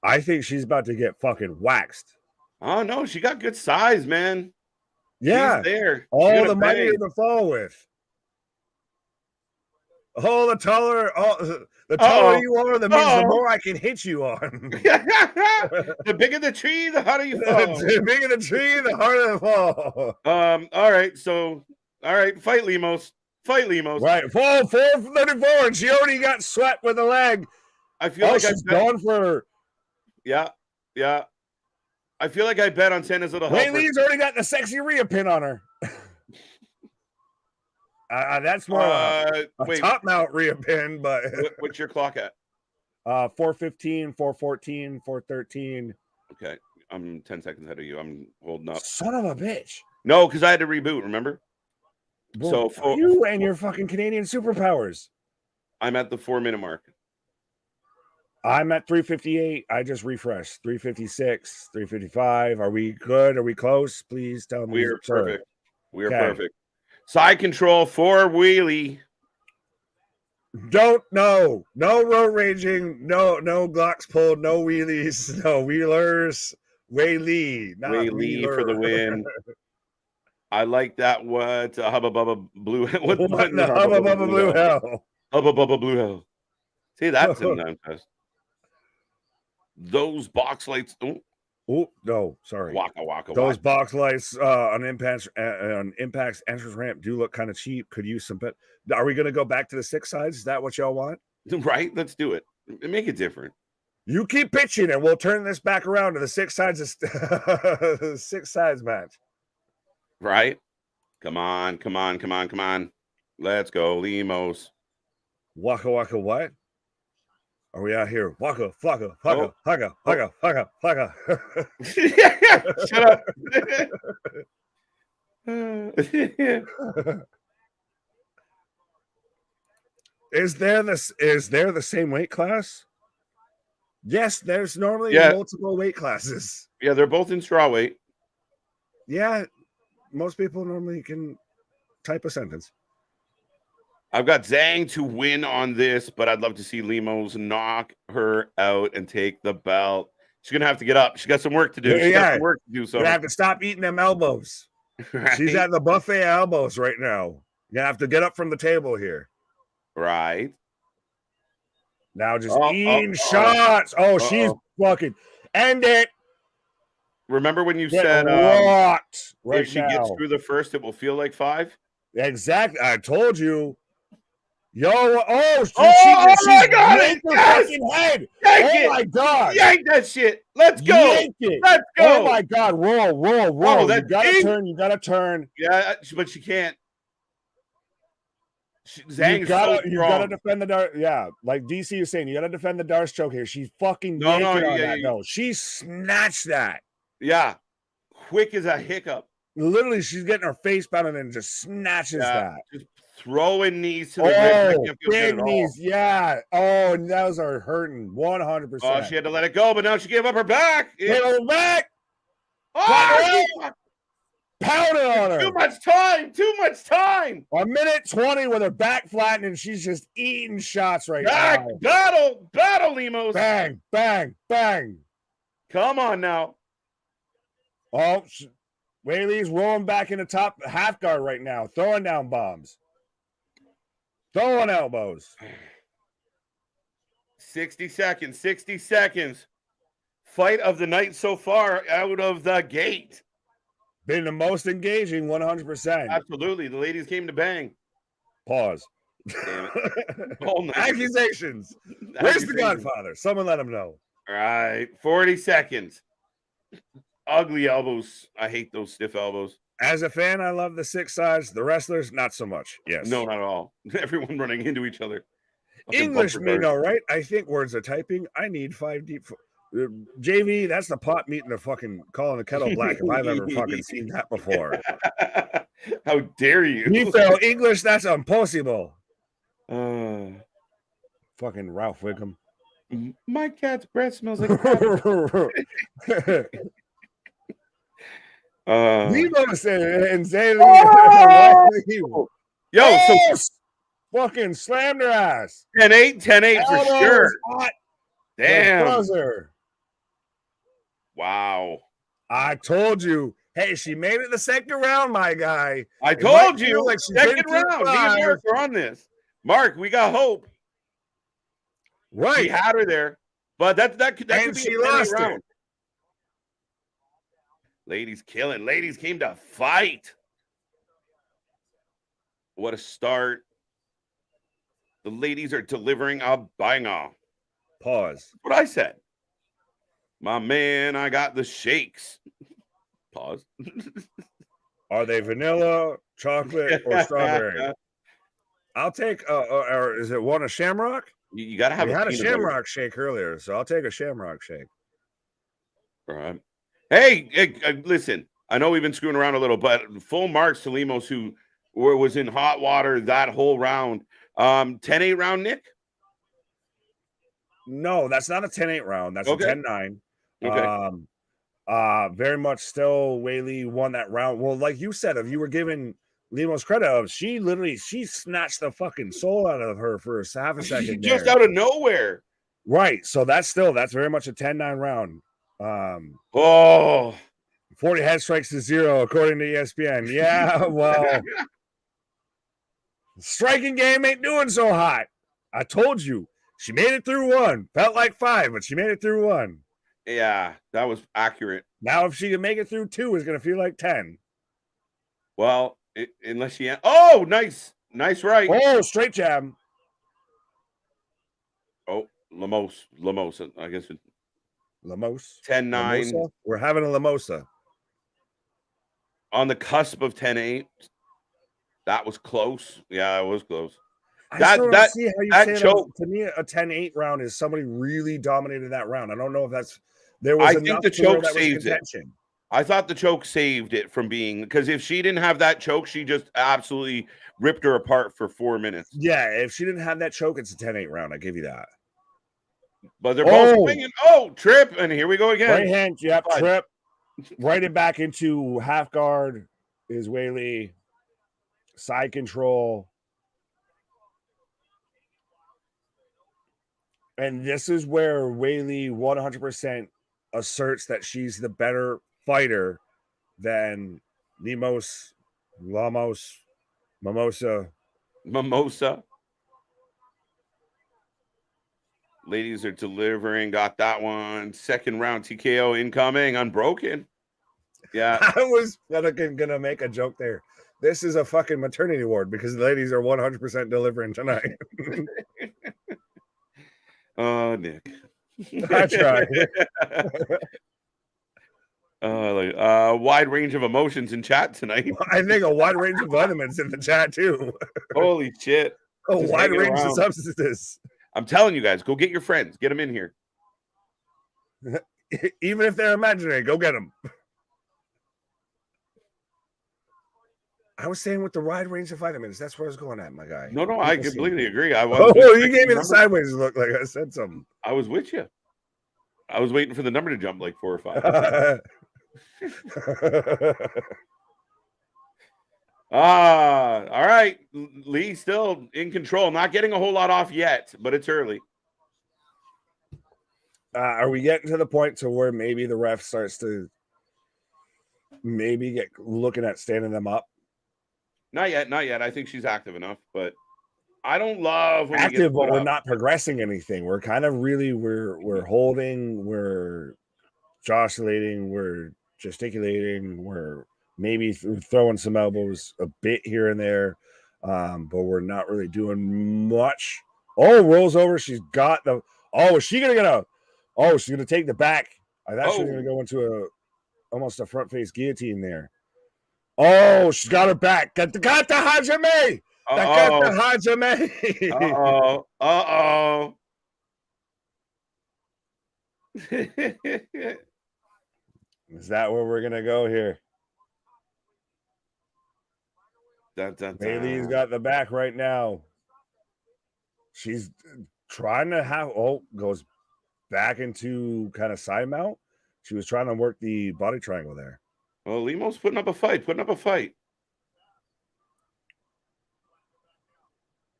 I think she's about to get fucking waxed. Oh, no. She got good size, man. Yeah. She's there. All the money to fall with. Oh, the taller you are, that means the more I can hit you on. The bigger the tree, the harder you fall. The bigger the tree, the harder the fall. All right. So, all right. Fight Lemos. Right. Fall 434, and she already got swept with a leg. I feel like she's going for. Yeah. I feel like I bet on Santa's little helper. Lee's already got the sexy Rhea pin on her. That's more a top mount Rhea pin, but what's your clock at? 4:15, 4:14, 4:13. Okay, I'm 10 seconds ahead of you. I'm holding up. Son of a bitch. No, because I had to reboot. Remember? Boom. So you and your fucking Canadian superpowers. I'm at the 4-minute mark. I'm at 3:58. I just refreshed. 3:56, 3:55. Are we good? Are we close? Please tell me. We are perfect. We are perfect. Side control for wheelie. No road raging, no Glocks pulled, no wheelies, no wheelers. Wheelie, not Wheelie for the win. I like that. What Hubba Bubba Blue? What the Hubba Bubba Blue Hell? Hubba Bubba Blue Hell. See, that's in the fest. Those box lights. Oh no, sorry. Waka. Those box lights on Impact's entrance ramp do look kind of cheap. Could use some. Are we going to go back to the 6 sides? Is that what y'all want? Right. Let's do it. Make it different. You keep pitching, and we'll turn this back around to the 6 sides. 6 sides match. Right. Come on. Let's go, Lemos. Waka what? Are we out here? Waka, flocka, hugga. Shut up. Is there the same weight class? Yes, there's normally multiple weight classes. Yeah, they're both in straw weight. Yeah, most people normally can type a sentence. I've got Zhang to win on this, but I'd love to see Lemos knock her out and take the belt. She's going to have to get up. She's got some work to do. She's got some work to do. So you have to stop eating them elbows. Right? She's at the buffet elbows right now. You have to get up from the table here. Right. Now just eating shots. She's fucking end it. Remember when you said if she gets through the first, it will feel like 5? Exactly. I told you. Yo, my God! Fucking head. My God! Yank that shit! Let's go! Yank it. Let's go! Oh my God! Roll! You gotta turn. Yeah, but she can't. You gotta defend the Darce. Yeah, like DC is saying, you gotta defend the Darce choke here. She's fucking No, she snatched that. Yeah, quick as a hiccup. Literally, she's getting her face pounded and just snatches that. Just throwing knees to the ribs. Big knees, yeah. Oh, and those are hurting 100%. Oh, she had to let it go, but now she gave up her back. Gave her back. Oh, pounded on her. Too much time. 1:20 with her back flattened, and she's just eating shots right now. Battle, Lemos. Bang. Come on now. Oh, Whaley's rolling back in the top half guard right now, throwing down bombs. Throwing elbows. 60 seconds. Fight of the night so far out of the gate. Been the most engaging, 100%. Absolutely. The ladies came to bang. Pause. Damn it. Accusations. Where's the Godfather? Someone let him know. All right. 40 seconds. Ugly elbows. I hate those stiff elbows. As a fan, I love the 6 sides. The wrestlers, not so much. Yes. No, not at all. Everyone running into each other. English me, no, right? I think words are typing. I need 5 deep. JV, that's the pot meeting the fucking calling the kettle black if I've ever fucking seen that before. How dare you? You feel English, that's impossible. Fucking Ralph Wiggum. My cat's breath smells like Lemos and Zaylee. So fucking slammed her ass. 10-8 for sure. Hot. Damn. Wow. I told you. Hey, she made it the second round, my guy. I told you. Like second round. Me and Mark are on this. Mark, we got hope. Right. She had her there, but that could be she a lost round. it. Ladies killing. Ladies came to fight. What a start. The ladies are delivering a banger. Pause. That's what I said. My man, I got the shakes. Pause. Are they vanilla, chocolate, or strawberry? I'll take, or is it one a shamrock? You got to have we had a shamrock butter shake earlier, so I'll take a shamrock shake. All right. Hey, listen, I know we've been screwing around a little, but full marks to Lemos, who was in hot water that whole round. 10-8 round, Nick? No, that's not a 10-8 round. That's Okay. a 10-9. Okay. Very much still Whaley won that round. Well, like you said, if you were giving Lemos credit, she snatched the fucking soul out of her for half a second. Just out of nowhere. Right. So that's very much a 10-9 round. 40 head strikes to 0 according to ESPN. Yeah, well, striking game ain't doing so hot. I told you. She made it through one. Felt like 5, but she made it through one. Yeah, that was accurate. Now, if she can make it through 2, it's going to feel like 10. Well, unless she... Oh, nice. Nice right. Oh, straight jab. Oh, Lemos. I guess it... Lemos. 10-9. We're having a Lamosa. On the cusp of 10-8. That was close. Yeah, it was close. I still don't see how you say choke. To me, a 10-8 round is somebody really dominated that round. I don't know if that's... I think the choke saves it. I thought the choke saved it from being... Because if she didn't have that choke, she just absolutely ripped her apart for 4 minutes. Yeah, if she didn't have that choke, it's a 10-8 round. I give you that. But they're both swinging. Oh, trip. And here we go again. Right hand, yep, trip. Right it back into half guard is Whaley. Side control. And this is where Whaley 100% asserts that she's the better fighter than Mimosa. Ladies are delivering. Got that one. Second round TKO incoming. Unbroken. Yeah. I was gonna make a joke there. This is a fucking maternity ward because the ladies are 100% delivering tonight. Oh, Nick. I tried. Wide range of emotions in chat tonight. I think a wide range of vitamins in the chat too. Holy shit. A wide range of substances. I'm telling you guys, go get your friends. Get them in here. Even if they're imaginary, go get them. I was saying with the wide range of vitamins. That's where I was going at, my guy. No, I completely agree. You gave me the sideways look like I said something. I was with you. I was waiting for the number to jump like 4 or 5. All right. Lee still in control. Not getting a whole lot off yet, but it's early. Are we getting to the point to where maybe the ref starts to maybe get looking at standing them up? Not yet. I think she's active enough, but I don't love when active, but we're not progressing anything. We're kind of really we're holding, we're jostulating, we're gesticulating, we're maybe throwing some elbows a bit here and there, but we're not really doing much. Oh, rolls over. She's got the. Oh, is she gonna get a? Oh, she's gonna take the back. I thought she was gonna go into almost a front face guillotine there. Oh, she's got her back. Got the Hajime. Got the Hajime. Uh-oh. Is that where we're gonna go here? Bailey's got the back right now. She's trying to have goes back into kind of side mount. She was trying to work the body triangle there. Well, Limo's putting up a fight.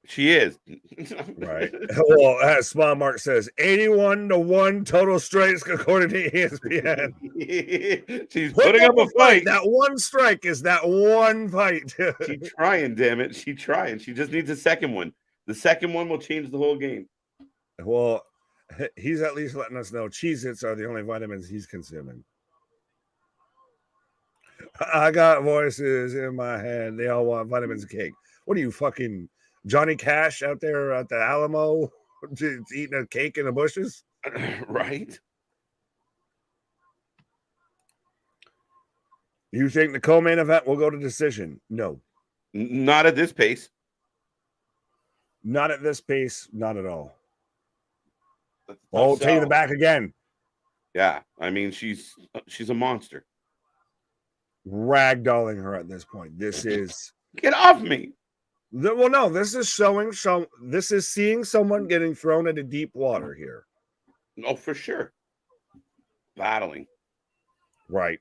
She is. Right. Well, as Small Mark says, 81-1 total strikes according to ESPN. She's putting up a fight. That one strike is that one fight. She's trying, damn it. She's trying. She just needs a second one. The second one will change the whole game. Well, he's at least letting us know Cheez-Its are the only vitamins he's consuming. I got voices in my head. They all want vitamins and cake. What are you, fucking Johnny Cash out there at the Alamo eating a cake in the bushes? Right? You think the co-main event will go to decision? No. Not at this pace. Not at this pace. Not at all. Oh, take it back again. Yeah. I mean, she's a monster. Ragdolling her at this point. This is... Get off me. Well, no, this is showing this is seeing someone getting thrown into deep water here. Oh, for sure. Battling. Right.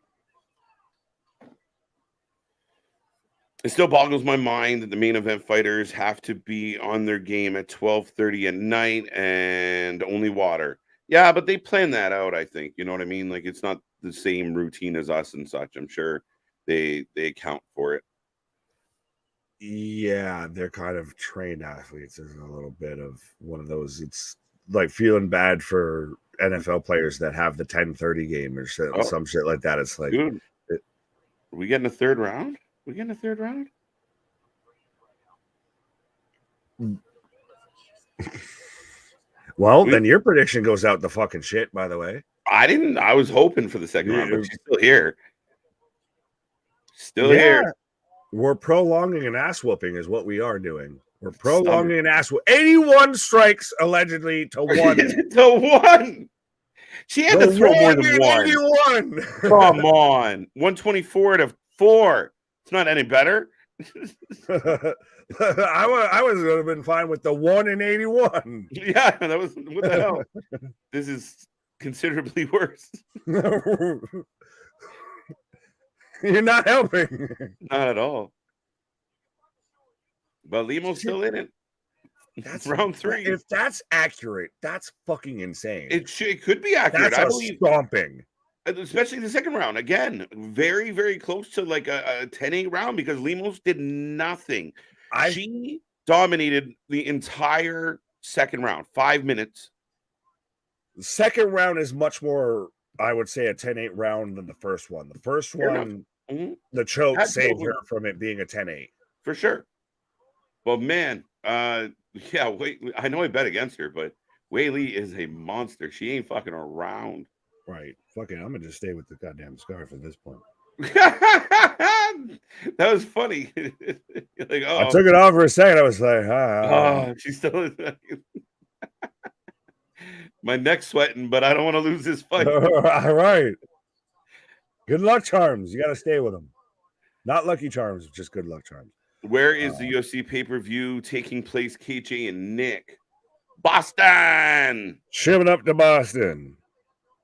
It still boggles my mind that the main event fighters have to be on their game at 12:30 at night and only water. Yeah, but they plan that out, I think. You know what I mean? Like, it's not the same routine as us and such. I'm sure they account for it. Yeah, they're kind of trained athletes. There's a little bit of one of those. It's like feeling bad for NFL players that have the 10:30 game or some shit like that. It's like, dude, are we getting a third round? We getting a third round? Well, then your prediction goes out the fucking shit, by the way. I was hoping for the second round, but she's still here. Still here. We're prolonging an ass whooping is what we are doing. We're prolonging an ass whooping. 81 strikes allegedly to 1. To 1. She had to throw more than 1. Come on. 124 to 4. It's not any better. I was going to have been fine with the 1 in 81. Yeah, that was what the hell. This is considerably worse. You're not helping. Not at all. But Limo's still in it. That's round 3. If that's accurate, that's fucking insane. It could be accurate. That's stomping. Especially the second round. Again, very, very close to like a 10-8 round because Lemos did nothing. She dominated the entire second round. 5 minutes. The second round is much more, I would say, a 10-8 round than the first one. The first one, the choke saved her from it being a 10-8. For sure. But man, yeah, wait, I know I bet against her, but Wei Li is a monster. She ain't fucking around. Right. Fucking, I'm gonna just stay with the goddamn scarf at this point. That was funny. Like, I took it off for a second. I was like, oh, she's still my neck's sweating, but I don't want to lose this fight. All right. Good luck charms. You got to stay with them. Not Lucky Charms, just good luck charms. Where is the UFC pay-per-view taking place, KJ and Nick? Boston. Shipping up to Boston.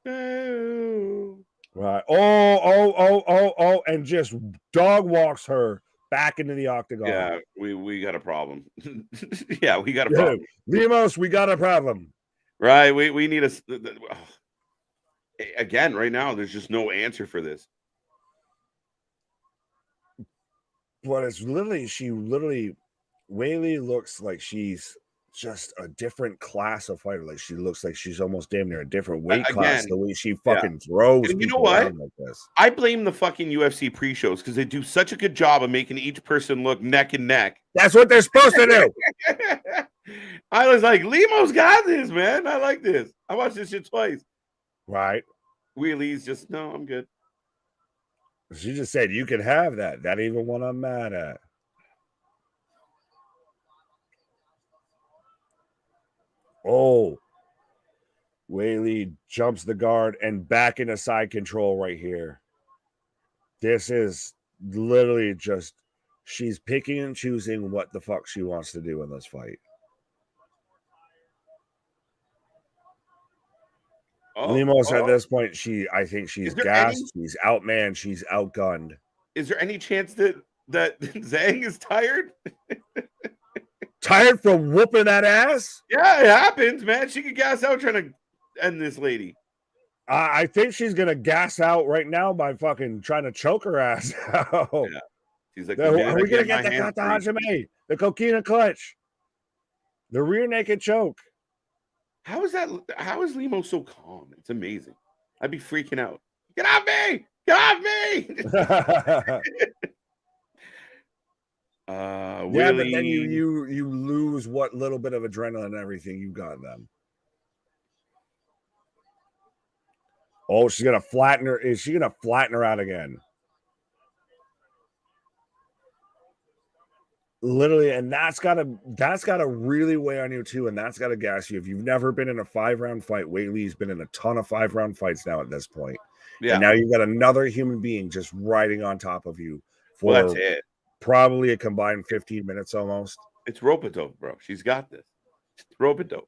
Oh. Right. Oh, and just dog walks her back into the octagon. Yeah, we got a problem. Yeah, we got a problem. Lemos, we got a problem. Right. We need a again right now. There's just no answer for this. But it's literally, Wei Li looks like she's just a different class of fighter. Like she looks like she's almost damn near a different weight class. The way she fucking throws. And you know what? Like this. I blame the fucking UFC pre-shows because they do such a good job of making each person look neck and neck. That's what they're supposed to do. I was like, Limo's got this, man. I like this. I watched this shit twice. Right. Wei Li's just, no, I'm good. She just said, you can have that. That even one I'm mad at. Oh. Wei Li jumps the guard and back into side control right here. This is literally just, she's picking and choosing what the fuck she wants to do in this fight. Lemos at this point, I think she's gassed, she's outmanned, she's outgunned. Is there any chance that Zhang is tired? Tired from whooping that ass? Yeah, it happens, man. She could gas out trying to end this lady. I think she's gonna gas out right now by fucking trying to choke her ass out. Yeah. She's like, are we gonna get the Kata Hajime? The Coquina clutch. The rear naked choke. How is that? How is Limo so calm? It's amazing. I'd be freaking out. Get off me! Get off me! Yeah, but then you lose what little bit of adrenaline and everything you got in them. Oh, she's gonna flatten her. Is she gonna flatten her out again? Literally, and that's gotta really weigh on you too, and that's gotta gas you. If you've never been in a 5-round fight, Whaley's been in a ton of 5-round fights now at this point. Yeah. And now you've got another human being just riding on top of you for that's it. Probably a combined 15 minutes almost. It's rope-a-dope, bro. She's got this. It's rope-a-dope.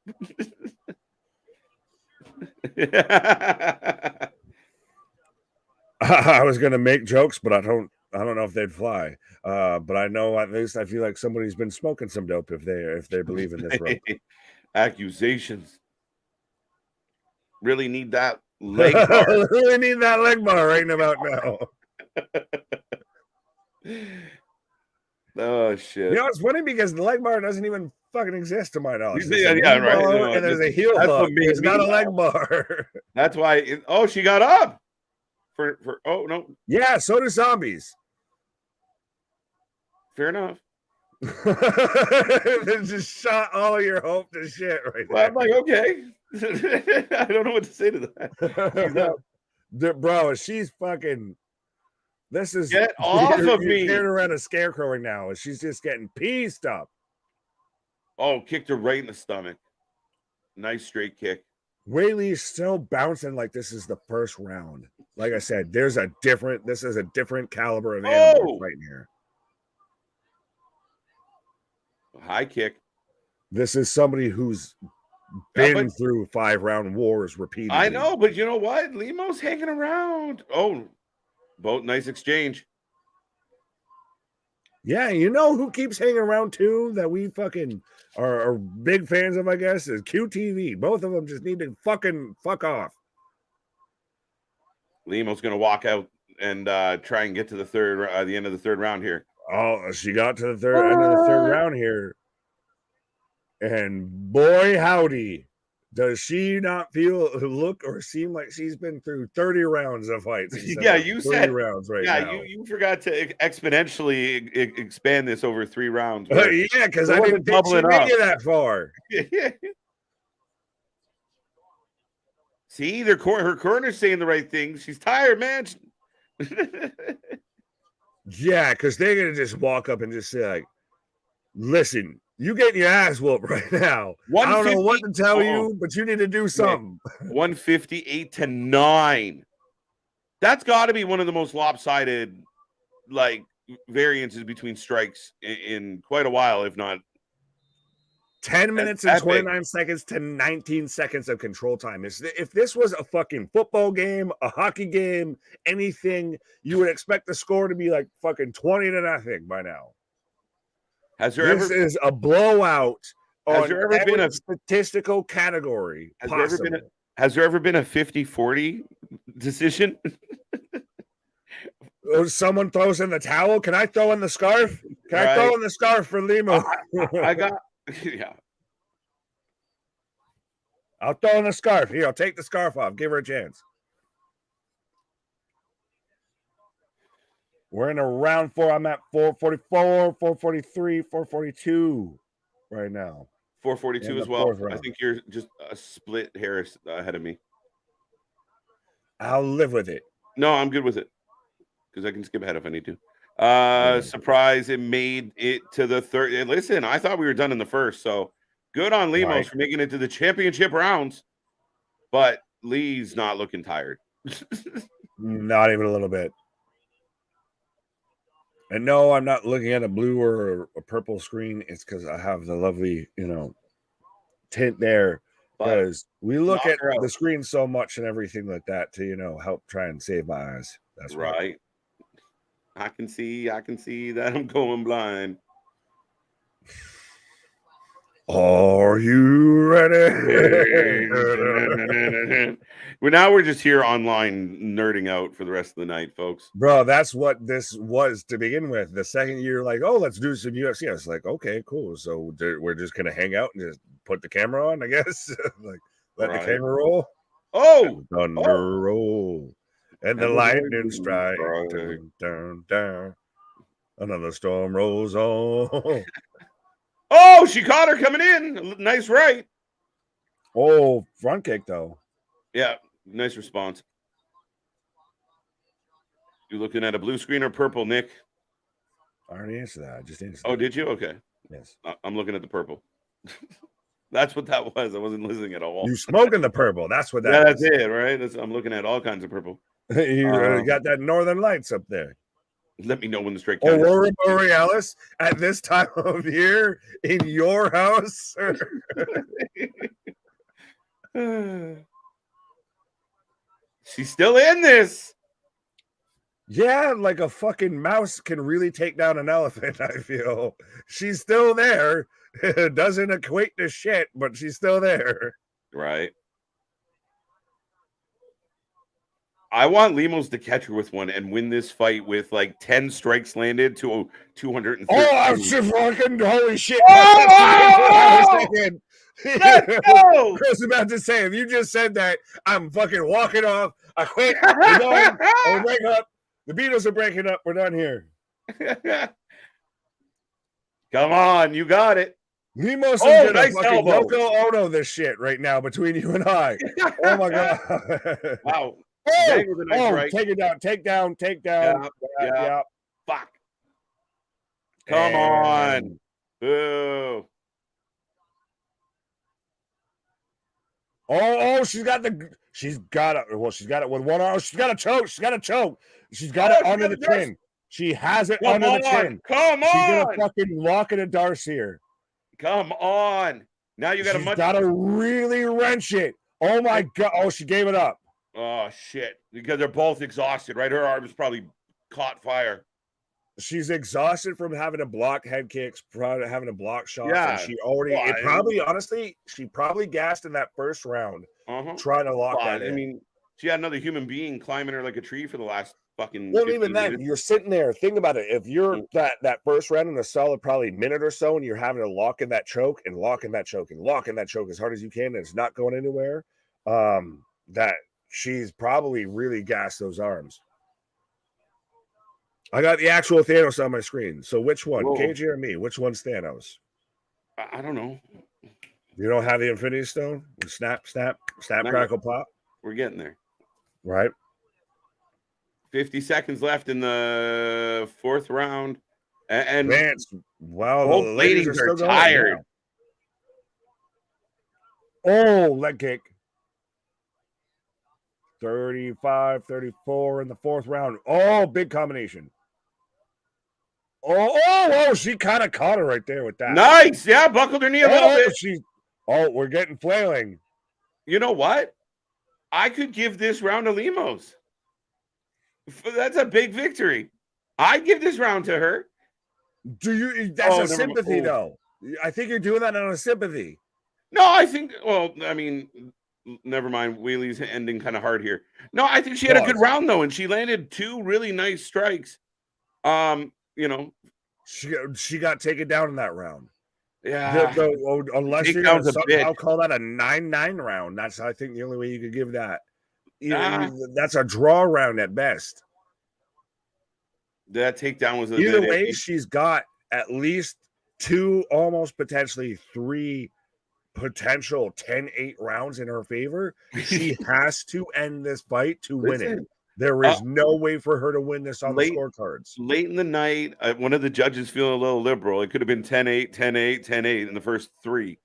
I was gonna make jokes, but I don't know if they'd fly. But I know at least I feel like somebody's been smoking some dope if they believe in this rope. Accusations. Really need that leg bar. Really need that leg bar right about now. Oh shit! You know, it's funny because the leg bar doesn't even fucking exist to my knowledge. Yeah, right. No, and there's a heel hook. It's not a leg bar. That's why. She got up. For oh no. Yeah, so do zombies. Fair enough. They just shot all of your hope to shit right well, I'm like, okay. I don't know what to say to that. Bro, she's fucking. This is get off of me. You're around a scarecrow right now. She's just getting pieced up. Oh, kicked her right in the stomach. Nice straight kick. Whaley's still bouncing like this is the first round. Like I said, this is a different caliber of animal right here. High kick. This is somebody who's been through 5-round wars repeatedly. I know, but you know what? Limo's hanging around. Oh, both nice exchange. Yeah, you know who keeps hanging around too that we fucking are big fans of, I guess, is QTV. Both of them just need to fucking fuck off. Limo's going to walk out and try and get to the end of the third round here. Oh, she got to the end of the third round here. And boy, howdy, does she not look or seem like she's been through 30 rounds of fights? Yeah, you said rounds right now. Yeah, you forgot to exponentially expand this over 3 rounds. Yeah, because I didn't think she'd make it that far. See, her corner's saying the right thing. She's tired, man. Yeah, because they're going to just walk up and just say, like, listen, you getting your ass whooped right now. I don't know what to tell you, but you need to do something. 158-9. That's got to be one of the most lopsided, like, variances between strikes in quite a while, if not 10 minutes and 29 seconds to 19 seconds of control time. If this was a fucking football game, a hockey game, anything, you would expect the score to be like fucking 20-0 by now. This is a blowout on every statistical category possible. Has there ever been a 50-40 decision? Someone throws in the towel. Can I throw in the scarf? Can I throw in the scarf for Limo? I got... Yeah, I'll throw in the scarf. Here, I'll take the scarf off. Give her a chance. We're in a round 4. I'm at 444, 443, 442 right now. 442 as well. I think you're just a split hair ahead of me. I'll live with it. No, I'm good with it because I can skip ahead if I need to. Surprise, it made it to the third. Listen, I thought we were done in the first, so good on Lemos for making it to the championship rounds, but Lee's not looking tired. Not even a little bit. And no, I'm not looking at a blue or a purple screen. It's because I have the lovely, tint there. Because we look at the screen so much and everything like that to, help try and save my eyes. That's right. I can see that I'm going blind. Are you ready? We're just here online nerding out for the rest of the night, folks. Bro, that's what this was to begin with. The second year, like, oh, let's do some UFC. I was like, okay, cool. So we're just gonna hang out and just put the camera on, I guess. Like, let the camera roll. Oh, thunder roll, and the lightning strike. Dun, dun, dun. Another storm rolls on. Oh, she caught her coming in. Nice right. Oh, front kick though. Yeah, nice response. You looking at a blue screen or purple, Nick? I already answered that. I just answered. Oh, did you? Okay. Yes. I'm looking at the purple. That's what that was. I wasn't listening at all. You smoking the purple. That's what that yeah, that's it, right? I'm looking at all kinds of purple. You got that Northern Lights up there. Let me know when the straight count Aurora Borealis at this time of year in your house. She's still in this. Yeah, like a fucking mouse can really take down an elephant, I feel. She's still there. It doesn't equate to shit, but she's still there. Right. I want Lemos to catch her with one and win this fight with like 10 strikes landed to 230. Oh, I'm just fucking holy shit. Oh! Let's go! I was about to say, if you just said that, I'm fucking walking off. I quit. We're done. We'll break up. The Beatles are breaking up. We're done here. Come on, you got it. Lemos is gonna nice fucking Yoko Ono this shit right now between you and I. Oh my god! Wow. Nice take it down. Take down. Yeah. Fuck. Come on. Boo. Oh, she's got it with one arm. She's got a choke. She's got it under the chin. She has it under the chin. Come on. She's gonna fucking lock it a Darcy here. Come on. Now you gotta really wrench it. Oh my god. Oh, she gave it up. Oh shit. Because they're both exhausted, right? Her arms probably caught fire. She's exhausted from having to block head kicks, probably having to block shots. Yeah. And she probably gassed in that first round trying to lock that in. I mean, she had another human being climbing her like a tree for the last fucking. Well, even then, you're sitting there. Think about it. If you're that first round in a solid probably minute or so, and you're having to lock in that choke and locking that choke as hard as you can, and it's not going anywhere, that she's probably really gassed those arms. I got the actual Thanos on my screen. So which one, KJ or me? Which one's Thanos? I don't know. You don't have the Infinity Stone? Snap, crackle, pop. We're getting there. Right. 50 seconds left in the fourth round. And Vance, wow, both ladies are tired. Oh, leg kick. 35-34 in the fourth round. Oh, big combination. Oh, she kind of caught her right there with that. Nice. Yeah, buckled her knee a little bit. We're getting flailing. You know what? I could give this round to Lemos. That's a big victory. I'd give this round to her. Do you? That's a sympathy, though. I think you're doing that on a sympathy. No, I think, well, I mean, never mind. Wheelie's ending kind of hard here. No, I think she had a good round, though, and she landed 2 really nice strikes. You know, she got taken down in that round. Yeah. Unless you're going to somehow call that a 9-9 round. That's, I think, the only way you could give that. That's a draw round at best. That takedown was either way. She's got at least 2, almost potentially 3 potential 10-8 rounds in her favor. She has to end this fight to win it. There is no way for her to win this on the scorecards. Late in the night, one of the judges feeling a little liberal. It could have been 10-8, 10-8, 10-8 in the first 3.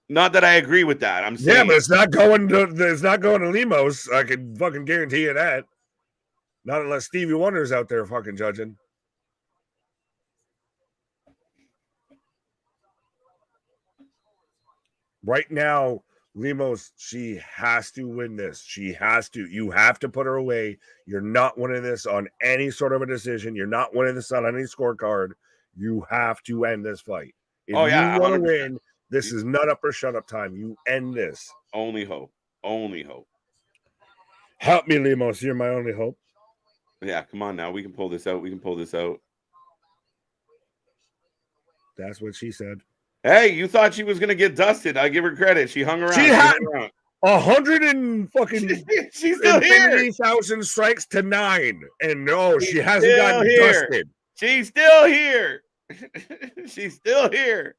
Not that I agree with that. I'm saying, yeah, but it's not going to Lemos. I can fucking guarantee you that. Not unless Stevie Wonder's out there fucking judging. Right now, Lemos, she has to win this. She has to. You have to put her away. You're not winning this on any sort of a decision. You're not winning this on any scorecard. You have to end this fight. If you want to win, this is nut up or shut up time. You end this. Only hope. Only hope. Help me, Limos. You're my only hope. Yeah, come on now. We can pull this out. We can pull this out. That's what she said. Hey, you thought she was gonna get dusted. I give her credit. She hung around. She had 100 and fucking she's still here. 1,000 strikes to 9, and no, she hasn't still gotten here. dusted. She's still here. She's still here.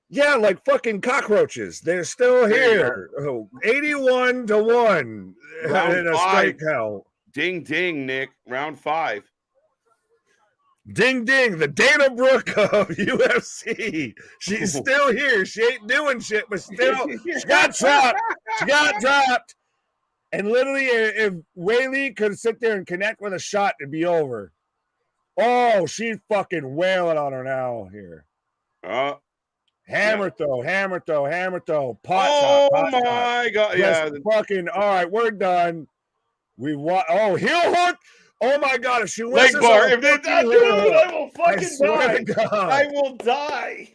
Yeah, like fucking cockroaches. They're still here. Oh, 81 to 1 in a strike count. Ding ding, Nick. Round 5. Ding ding, the Dana Brooke of UFC. She's still here. She ain't doing shit, but still, she got dropped. She got dropped. And literally, if Whaley could sit there and connect with a shot, it'd be over. Oh, she's fucking wailing on her now here. Hammer throw. Pot shot. Oh my God. Yeah. Fucking, all right, we're done. Oh, heel hook. Oh my God! If she leg bar, if they do it, I will fucking die. I will die.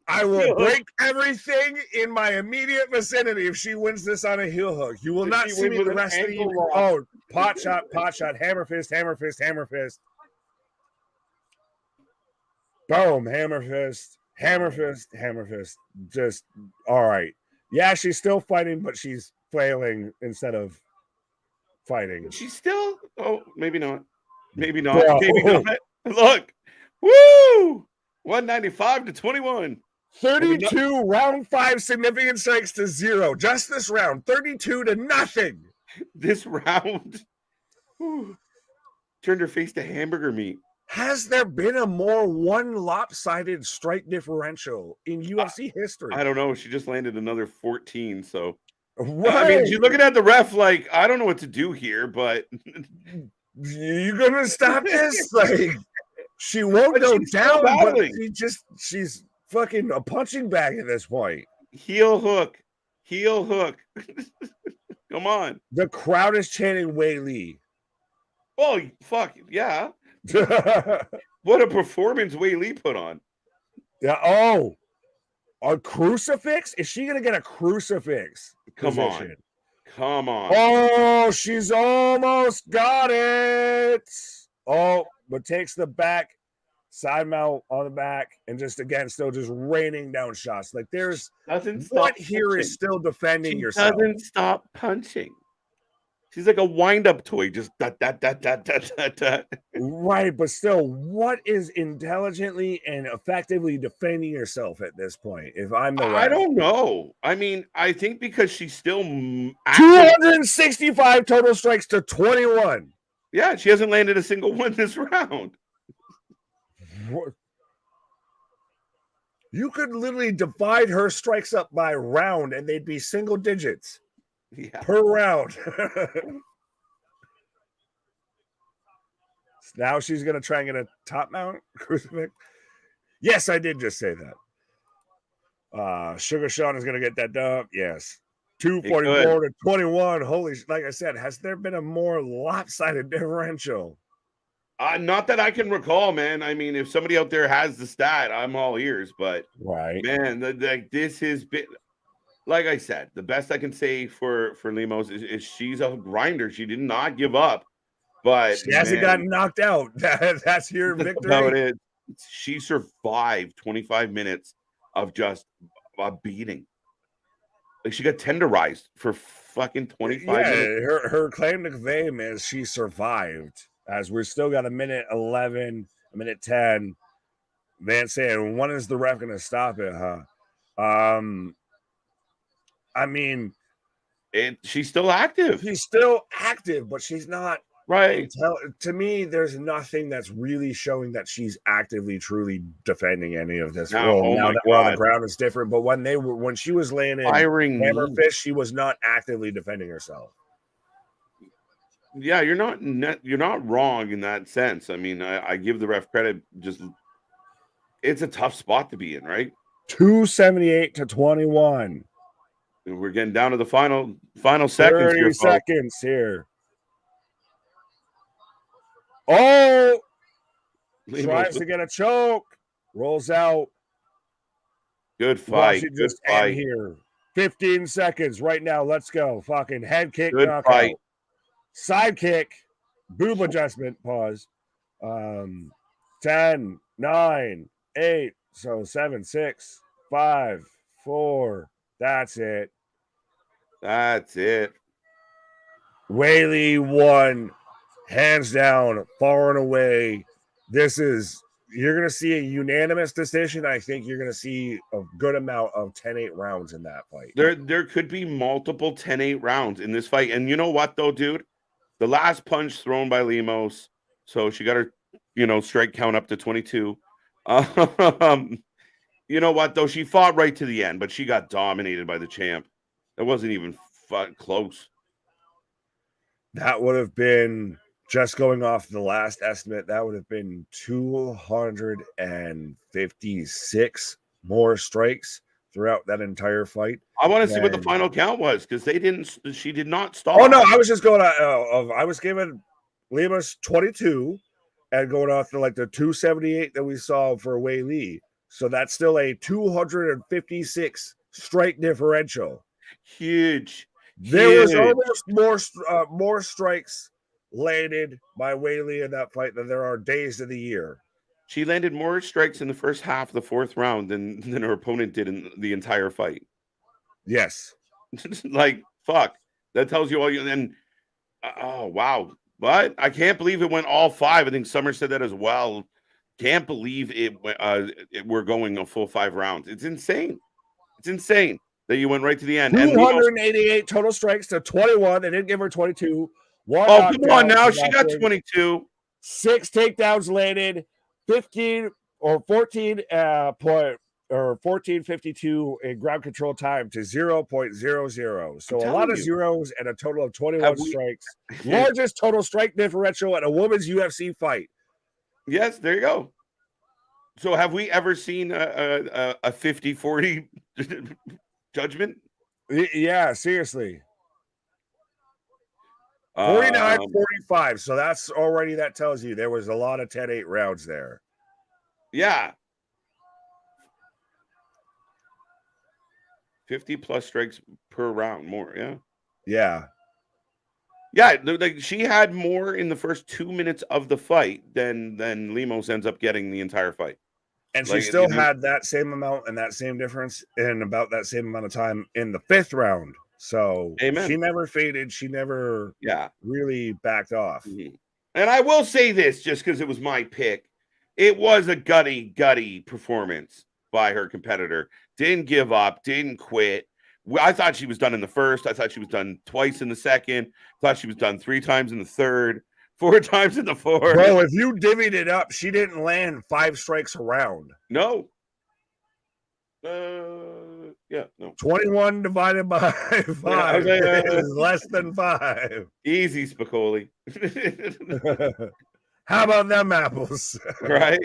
I will break everything in my immediate vicinity if she wins this on a heel hook. You will not see me the rest of the evening. Oh, pot shot, hammer fist. Boom, hammer fist. Just all right. Yeah, she's still fighting, but she's flailing instead of fighting. She's still. Oh, maybe not. Maybe not. Look. Woo! 195 to 21. 32 round 5 significant strikes to 0. Just this round. 32 to nothing. This round. Turned her face to hamburger meat. Has there been a more one lopsided strike differential in UFC history? I don't know. She just landed another 14, so. Right. I mean, she's looking at the ref like, I don't know what to do here, but you gonna stop this? Like, she won't go down, but she's fucking a punching bag at this point. Heel hook. Come on. The crowd is chanting Whaley. Oh, fuck yeah. What a performance Whaley put on. Yeah. Oh. A crucifix? Is she gonna get a crucifix? Come on. Oh, she's almost got it. Oh, but takes the back side mount on the back and just again still just raining down shots. Like there's what here is still defending yourself. Doesn't stop punching. She's like a wind-up toy, just that. Right, but still, what is intelligently and effectively defending yourself at this point? If I'm the I don't know. I mean, I think because she's still 265 total strikes to 21. Yeah, she hasn't landed a single one this round. What? You could literally divide her strikes up by round, and they'd be single digits. Yeah. Per round. Now she's going to try and get a top mount crucifix. Yes, I did just say that. Sugar Sean is going to get that dub. Yes. 244 to 21. Holy, like I said, has there been a more lopsided differential? Not that I can recall, man. I mean, if somebody out there has the stat, I'm all ears. But, right, man, this has been... Like I said, the best I can say for Lemos is she's a grinder. She did not give up, but she hasn't gotten knocked out. That's your victory. She survived 25 minutes of just a beating. Like she got tenderized for fucking 25 minutes. Her claim to fame is she survived. As we're still got a minute 11, a minute 10. Man saying, when is the ref going to stop it, huh? I mean, she's still active. She's still active, but she's not right. To me, there's nothing that's really showing that she's actively, truly defending any of this. Now that we're on the ground, it's different. But when she was laying in hammer fist, she was not actively defending herself. Yeah, you're not wrong in that sense. I mean, I give the ref credit. Just it's a tough spot to be in, right? 278 to 21. We're getting down to the final seconds. 30 seconds here. Oh, tries to get a choke. Rolls out. Good fight. Good fight here. 15 seconds right now. Let's go. Fucking head kick. Good knockout. fight. sidekick, boob adjustment, pause. 10, 9, 8, so 7, 6, 5, 4. That's it. That's it. Whaley won, hands down, far and away. You're going to see a unanimous decision. I think you're going to see a good amount of 10-8 rounds in that fight. There could be multiple 10-8 rounds in this fight. And you know what, though, dude? The last punch thrown by Lemos, so she got her, strike count up to 22. You know what, though? She fought right to the end, but she got dominated by the champ. It wasn't even close. That would have been, just going off the last estimate, that would have been 256 more strikes throughout that entire fight. I want to see what the final count was, because she did not stop. Oh, no, I was just going I was giving Lemos 22 and going off to like the 278 that we saw for Wei Li. So that's still a 256 strike differential. Huge. There was almost more strikes landed by Wei Li in that fight than there are days of the year. She landed more strikes in the first half of the fourth round than her opponent did in the entire fight. Yes. Like, fuck. That tells you all you. And oh, wow. But I can't believe it went all 5. I think Summer said that as well. Can't believe we're going a full 5 rounds. It's insane. It's insane that you went right to the end. 288 total strikes to 21. They didn't give her 22. Come on now. She got 22. 6 takedowns landed. 15 or 14.52 in ground control time to 0.00. So a lot of zeros and a total of 21 strikes. Largest total strike differential at a women's UFC fight. Yes, there you go. So have we ever seen a 50-40 judgment? Yeah, seriously. 49-45. So that's already, that tells you there was a lot of 10-8 rounds there. Yeah. 50 plus strikes per round more. Yeah. Yeah. Yeah. Like, she had more in the first 2 minutes of the fight than Lemos ends up getting the entire fight. And she still had that same amount and that same difference in about that same amount of time in the 5th round. So Amen. She never faded. She never really backed off. Mm-hmm. And I will say this, just because it was my pick, it was a gutty performance by her competitor. Didn't give up, didn't quit. I thought she was done in the first. I thought she was done twice in the second. Thought she was done 3 times in the third, 4 times in the fourth. Bro, if you divvied it up, she didn't land 5 strikes a round. No. No. 21 divided by 5 is less than 5. Easy, Spicoli. How about them apples? Right?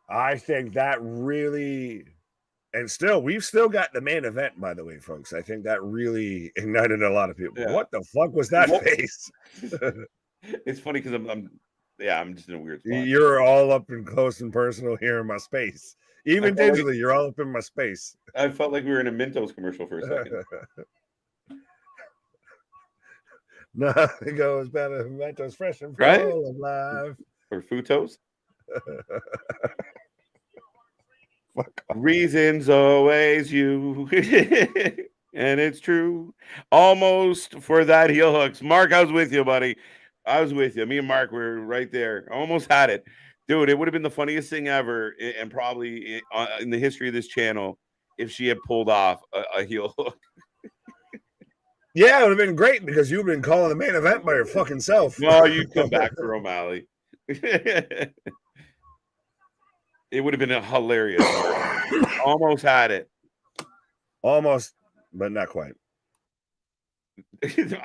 I think that really, and we've still got the main event, by the way, folks. I think that really ignited a lot of people. Yeah. What the fuck was that face? It's funny because I'm just in a weird spot. You're all up and close and personal here in my space. Even digitally, you're all up in my space. I felt like we were in a Mentos commercial for a second. Nothing goes better than Mentos fresh and full of life. Or Futos. Reasons always you. And it's true. Almost for that heel hooks. Mark, I was with you, buddy. I was with you. Me and Mark were right there. Almost had it. Dude, it would have been the funniest thing ever, and probably in the history of this channel, if she had pulled off a heel hook. Yeah, it would have been great because you've been calling the main event by your fucking self. No, you come back for O'Malley. It would have been hilarious. Almost had it. Almost, but not quite.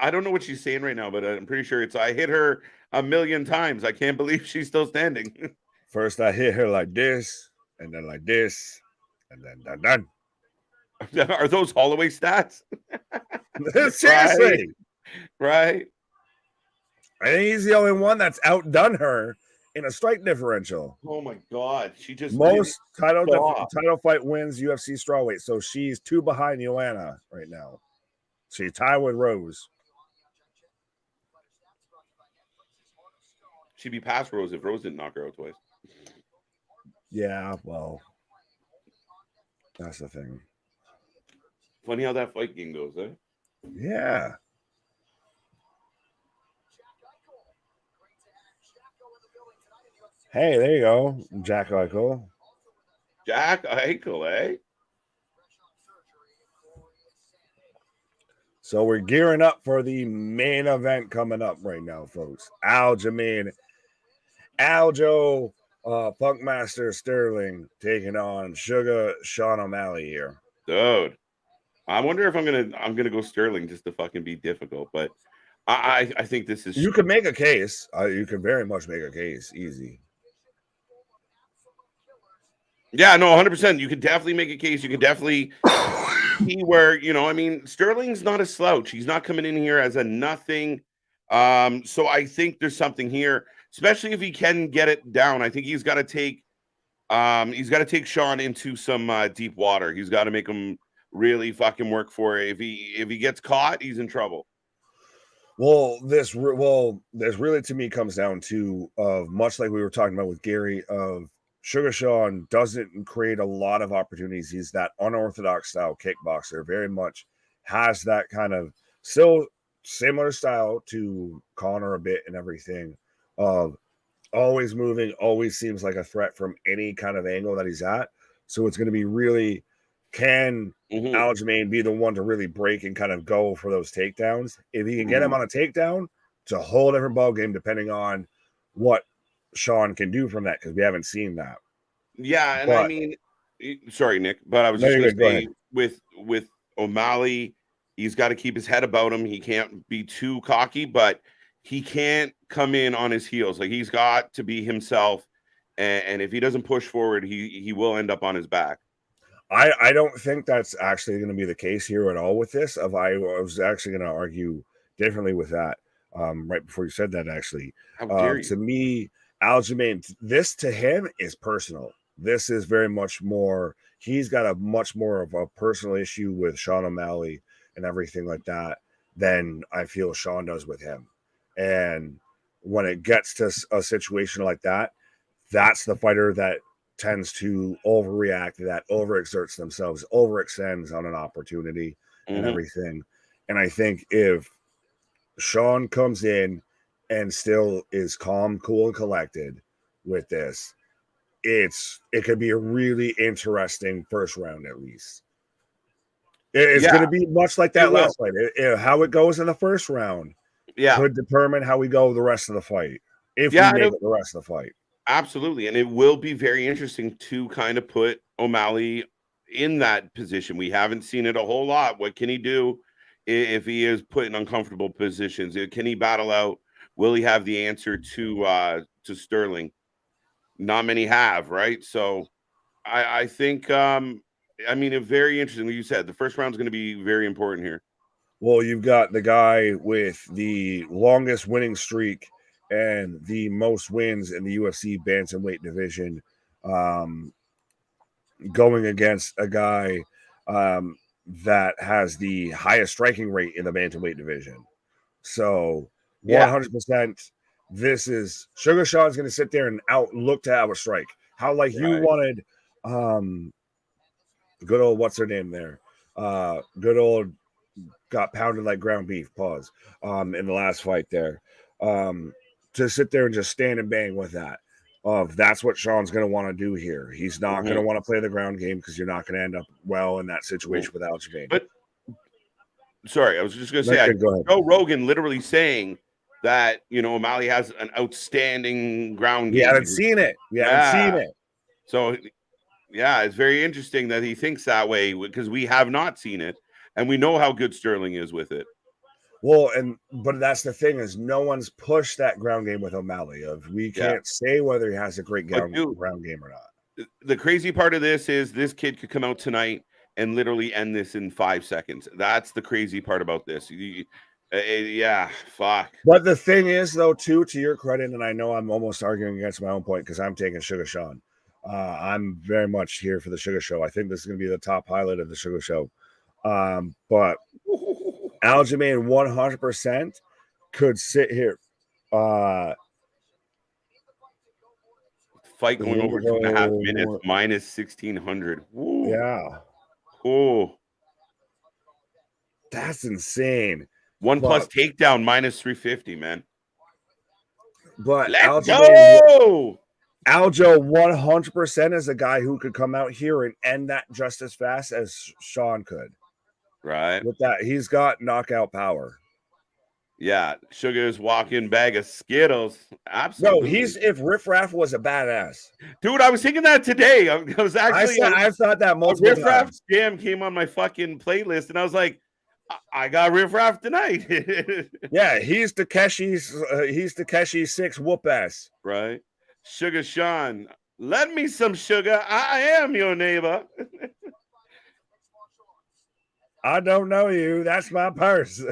I don't know what she's saying right now, but I'm pretty sure I hit her 1,000,000 times. I can't believe she's still standing. First, I hit her like this, and then like this, and then done. Are those Holloway stats? Seriously. Right. I think he's the only one that's outdone her in a strike differential. Oh my God. She just Most didn't stop. title fight wins UFC strawweight. So she's 2 behind Joanna right now. She's tied with Rose. She'd be past Rose if Rose didn't knock her out twice. Yeah, well, that's the thing. Funny how that fight game goes, eh? Yeah. Hey, there you go, Jack Eichel. Jack Eichel, eh? So we're gearing up for the main event coming up right now, folks. Aljamain, Aljo, Funkmaster Sterling taking on Sugar Sean O'Malley here. Dude, I wonder if I'm gonna go Sterling just to fucking be difficult, but I think this is. You can make a case. You can very much make a case. Easy. Yeah, no, 100%. You could definitely make a case. You could definitely see where, I mean, Sterling's not a slouch. He's not coming in here as a nothing. So I think there's something here, especially if he can get it down. I think he's got to take Sean into some deep water. He's got to make him really fucking work for it. If he gets caught, he's in trouble. Well, this really to me comes down to much like we were talking about with Gary of Sugar Sean doesn't create a lot of opportunities. He's that unorthodox style kickboxer, very much has that kind of still similar style to Connor a bit and everything of always moving, always seems like a threat from any kind of angle that he's at. So it's going to be really, can Aljamain be the one to really break and kind of go for those takedowns? If he can get him on a takedown, it's a whole different ball game depending on what Sean can do from that, because we haven't seen that. Yeah, and I mean, sorry, Nick, but I was just going to say with O'Malley, he's got to keep his head about him. He can't be too cocky, but he can't come in on his heels. Like, he's got to be himself, and if he doesn't push forward, he will end up on his back. I don't think that's actually going to be the case here at all with this. I was actually going to argue differently with that right before you said that, actually. How dare you? To me, Aljamain, this to him is personal. This is very much more, he's got a much more of a personal issue with Sean O'Malley and everything like that than I feel Sean does with him. And when it gets to a situation like that, that's the fighter that tends to overreact, that overexerts themselves, overextends on an opportunity and everything. And I think if Sean comes in and still is calm, cool, and collected with this, it could be a really interesting first round at least. It's going to be much like that last fight. How it goes in the first round could determine how we go the rest of the fight, if we make it the rest of the fight. Absolutely. And it will be very interesting to kind of put O'Malley in that position. We haven't seen it a whole lot. What can he do if he is put in uncomfortable positions? Can he battle out? Will he have the answer to Sterling? Not many have, right? So I think, it's very interesting. Like you said, the first round is going to be very important here. Well, you've got the guy with the longest winning streak and the most wins in the UFC bantamweight division, going against a guy that has the highest striking rate in the bantamweight division. So 100%, this is Sugar Sean's going to sit there and look to our strike. How like you wanted, good old what's her name there, good old got pounded like ground beef. Pause. In the last fight there, to sit there and just stand and bang with that. That's what Sean's going to want to do here. He's not going to want to play the ground game because you're not going to end up well in that situation with Aljamain. But sorry, I was just going to say, Joe Rogan literally saying that O'Malley has an outstanding ground game. We haven't seen it. So it's very interesting that he thinks that way, because we have not seen it, and we know how good Sterling is with it. Well, but that's the thing, is no one's pushed that ground game with O'Malley. We can't say whether he has a great ground game or not. The crazy part of this is this kid could come out tonight and literally end this in 5 seconds. That's the crazy part about this. Yeah, fuck. But the thing is, though, too, to your credit, and I know I'm almost arguing against my own point because I'm taking Sugar Sean. I'm very much here for the Sugar Show. I think this is going to be the top highlight of the Sugar Show. But Aljamain 100% could sit here. Fight going over 2.5 minutes, minus 1,600. Woo. Yeah. Oh, that's insane. One plus takedown, minus 350, man. But let's go. Aljo 100% is a guy who could come out here and end that just as fast as Sean could. Right. With that, he's got knockout power. Yeah, Sugar's walking bag of Skittles. Absolutely. No, if Riff Raff was a badass. Dude, I was thinking that today. I was actually I've thought that multiple times. Riff Raff scam came on my fucking playlist, and I was like, I got Riff Raff tonight. Yeah, he's Takeshi's 6 whoop ass. Right. Sugar Sean, lend me some sugar. I am your neighbor. I don't know you. That's my purse.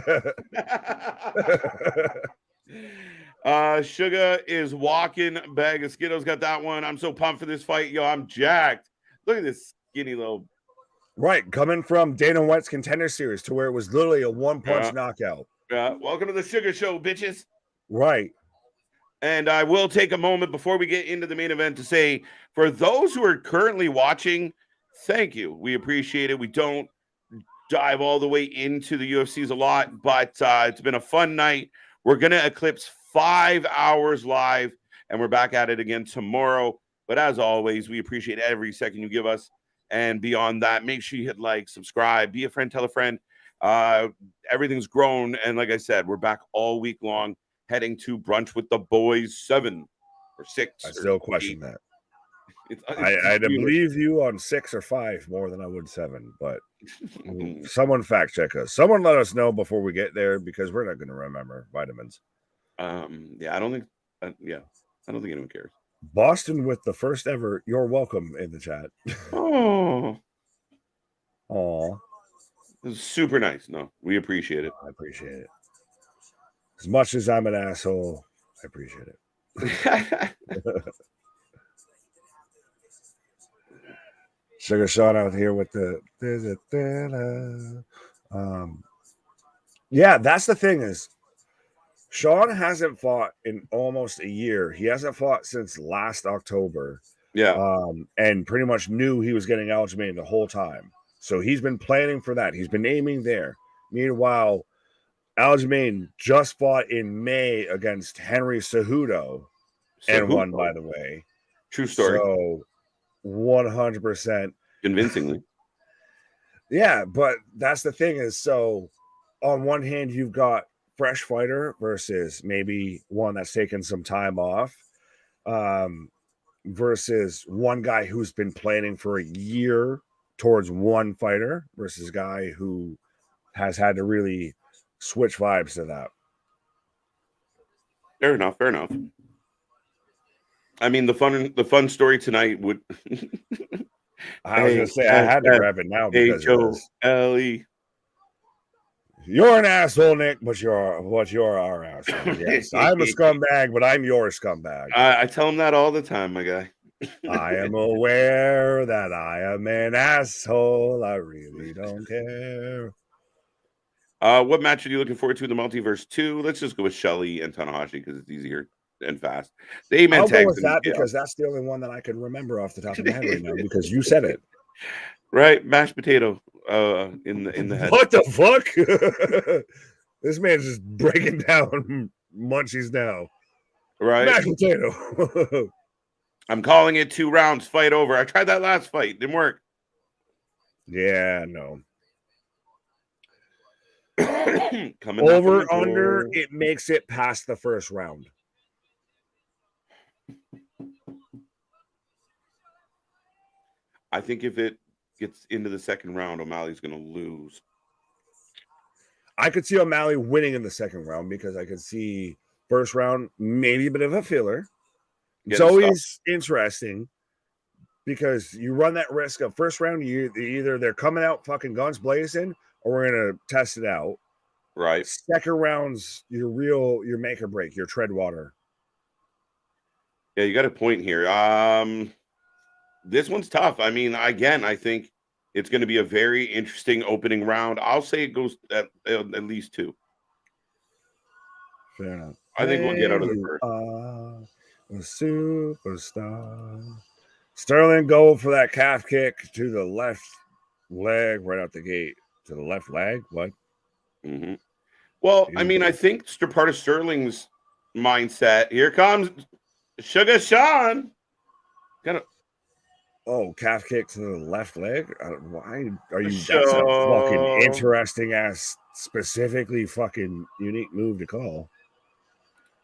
Sugar is walking bag of Skittles. Got that one. I'm so pumped for this fight. Yo, I'm jacked. Look at this skinny little. Right. Coming from Dana White's Contender Series to where it was literally a one-punch knockout. Welcome to the Sugar Show, bitches. Right. And I will take a moment before we get into the main event to say, for those who are currently watching, thank you. We appreciate it. We don't dive all the way into the UFCs a lot, but it's been a fun night. We're going to eclipse 5 hours live, and we're back at it again tomorrow. But as always, we appreciate every second you give us. And beyond that, make sure you hit like, subscribe, be a friend, tell a friend. Everything's grown. And like I said, we're back all week long, heading to Brunch with the Boys 7 or 6. I still question that. I'd believe you on 6 or 5 more than I would 7, but someone fact check us. Someone let us know before we get there because we're not going to remember vitamins. Yeah, I don't think anyone cares. Boston with the first ever "You're welcome" in the chat. Oh, this is super nice. No, we appreciate it. I appreciate it. As much as I'm an asshole, I appreciate it. Sugar Sean out here with the yeah, that's the thing is Sean hasn't fought in almost a year. He hasn't fought since last October. Yeah. And pretty much knew he was getting Aljamain the whole time. So he's been planning for that. He's been aiming there. Meanwhile, Aljamain just fought in May against Henry Cejudo and won, by the way. True story. So 100% convincingly. Yeah, but that's the thing is, so on one hand you've got fresh fighter versus maybe one that's taken some time off, versus one guy who's been planning for a year towards one fighter versus a guy who has had to really switch vibes to that. Fair enough. I mean, the fun story tonight would. I was gonna say I had to grab it now because H-O-L-E. You're an asshole, Nick, but you're our asshole. Yes, I'm a scumbag, but I'm your scumbag. I tell him that all the time, my guy. I am aware that I am an asshole. I really don't care. What match are you looking forward to in the Multiverse 2? Let's just go with Shelly and Tanahashi because it's easier and fast. I'll go with that because that's the only one that I can remember off the top of my head right now because you said it. Right, mashed potato in the head. What the fuck? This man's just breaking down munchies now. Right, mashed potato. I'm calling it 2 rounds. Fight over. I tried that last fight, didn't work. Yeah, no. Coming over under, it makes it past the first round. I think if it gets into the second round, O'Malley's going to lose. I could see O'Malley winning in the second round because I could see first round maybe a bit of a filler. It's always interesting because you run that risk of first round. Either they're coming out fucking guns blazing, or we're gonna test it out. Right. Second round's your make or break, your tread water. Yeah, you got a point here. This one's tough. I mean, again, I think it's going to be a very interesting opening round. I'll say it goes at least 2. Fair enough. I think we'll get out of the first. A superstar. Sterling go for that calf kick to the left leg right out the gate. To the left leg? What? Mm-hmm. Well, I mean, I think part of Sterling's mindset. Here comes Sugar Sean. Calf kick to the left leg? Why are you? That's a fucking interesting ass, specifically fucking unique move to call.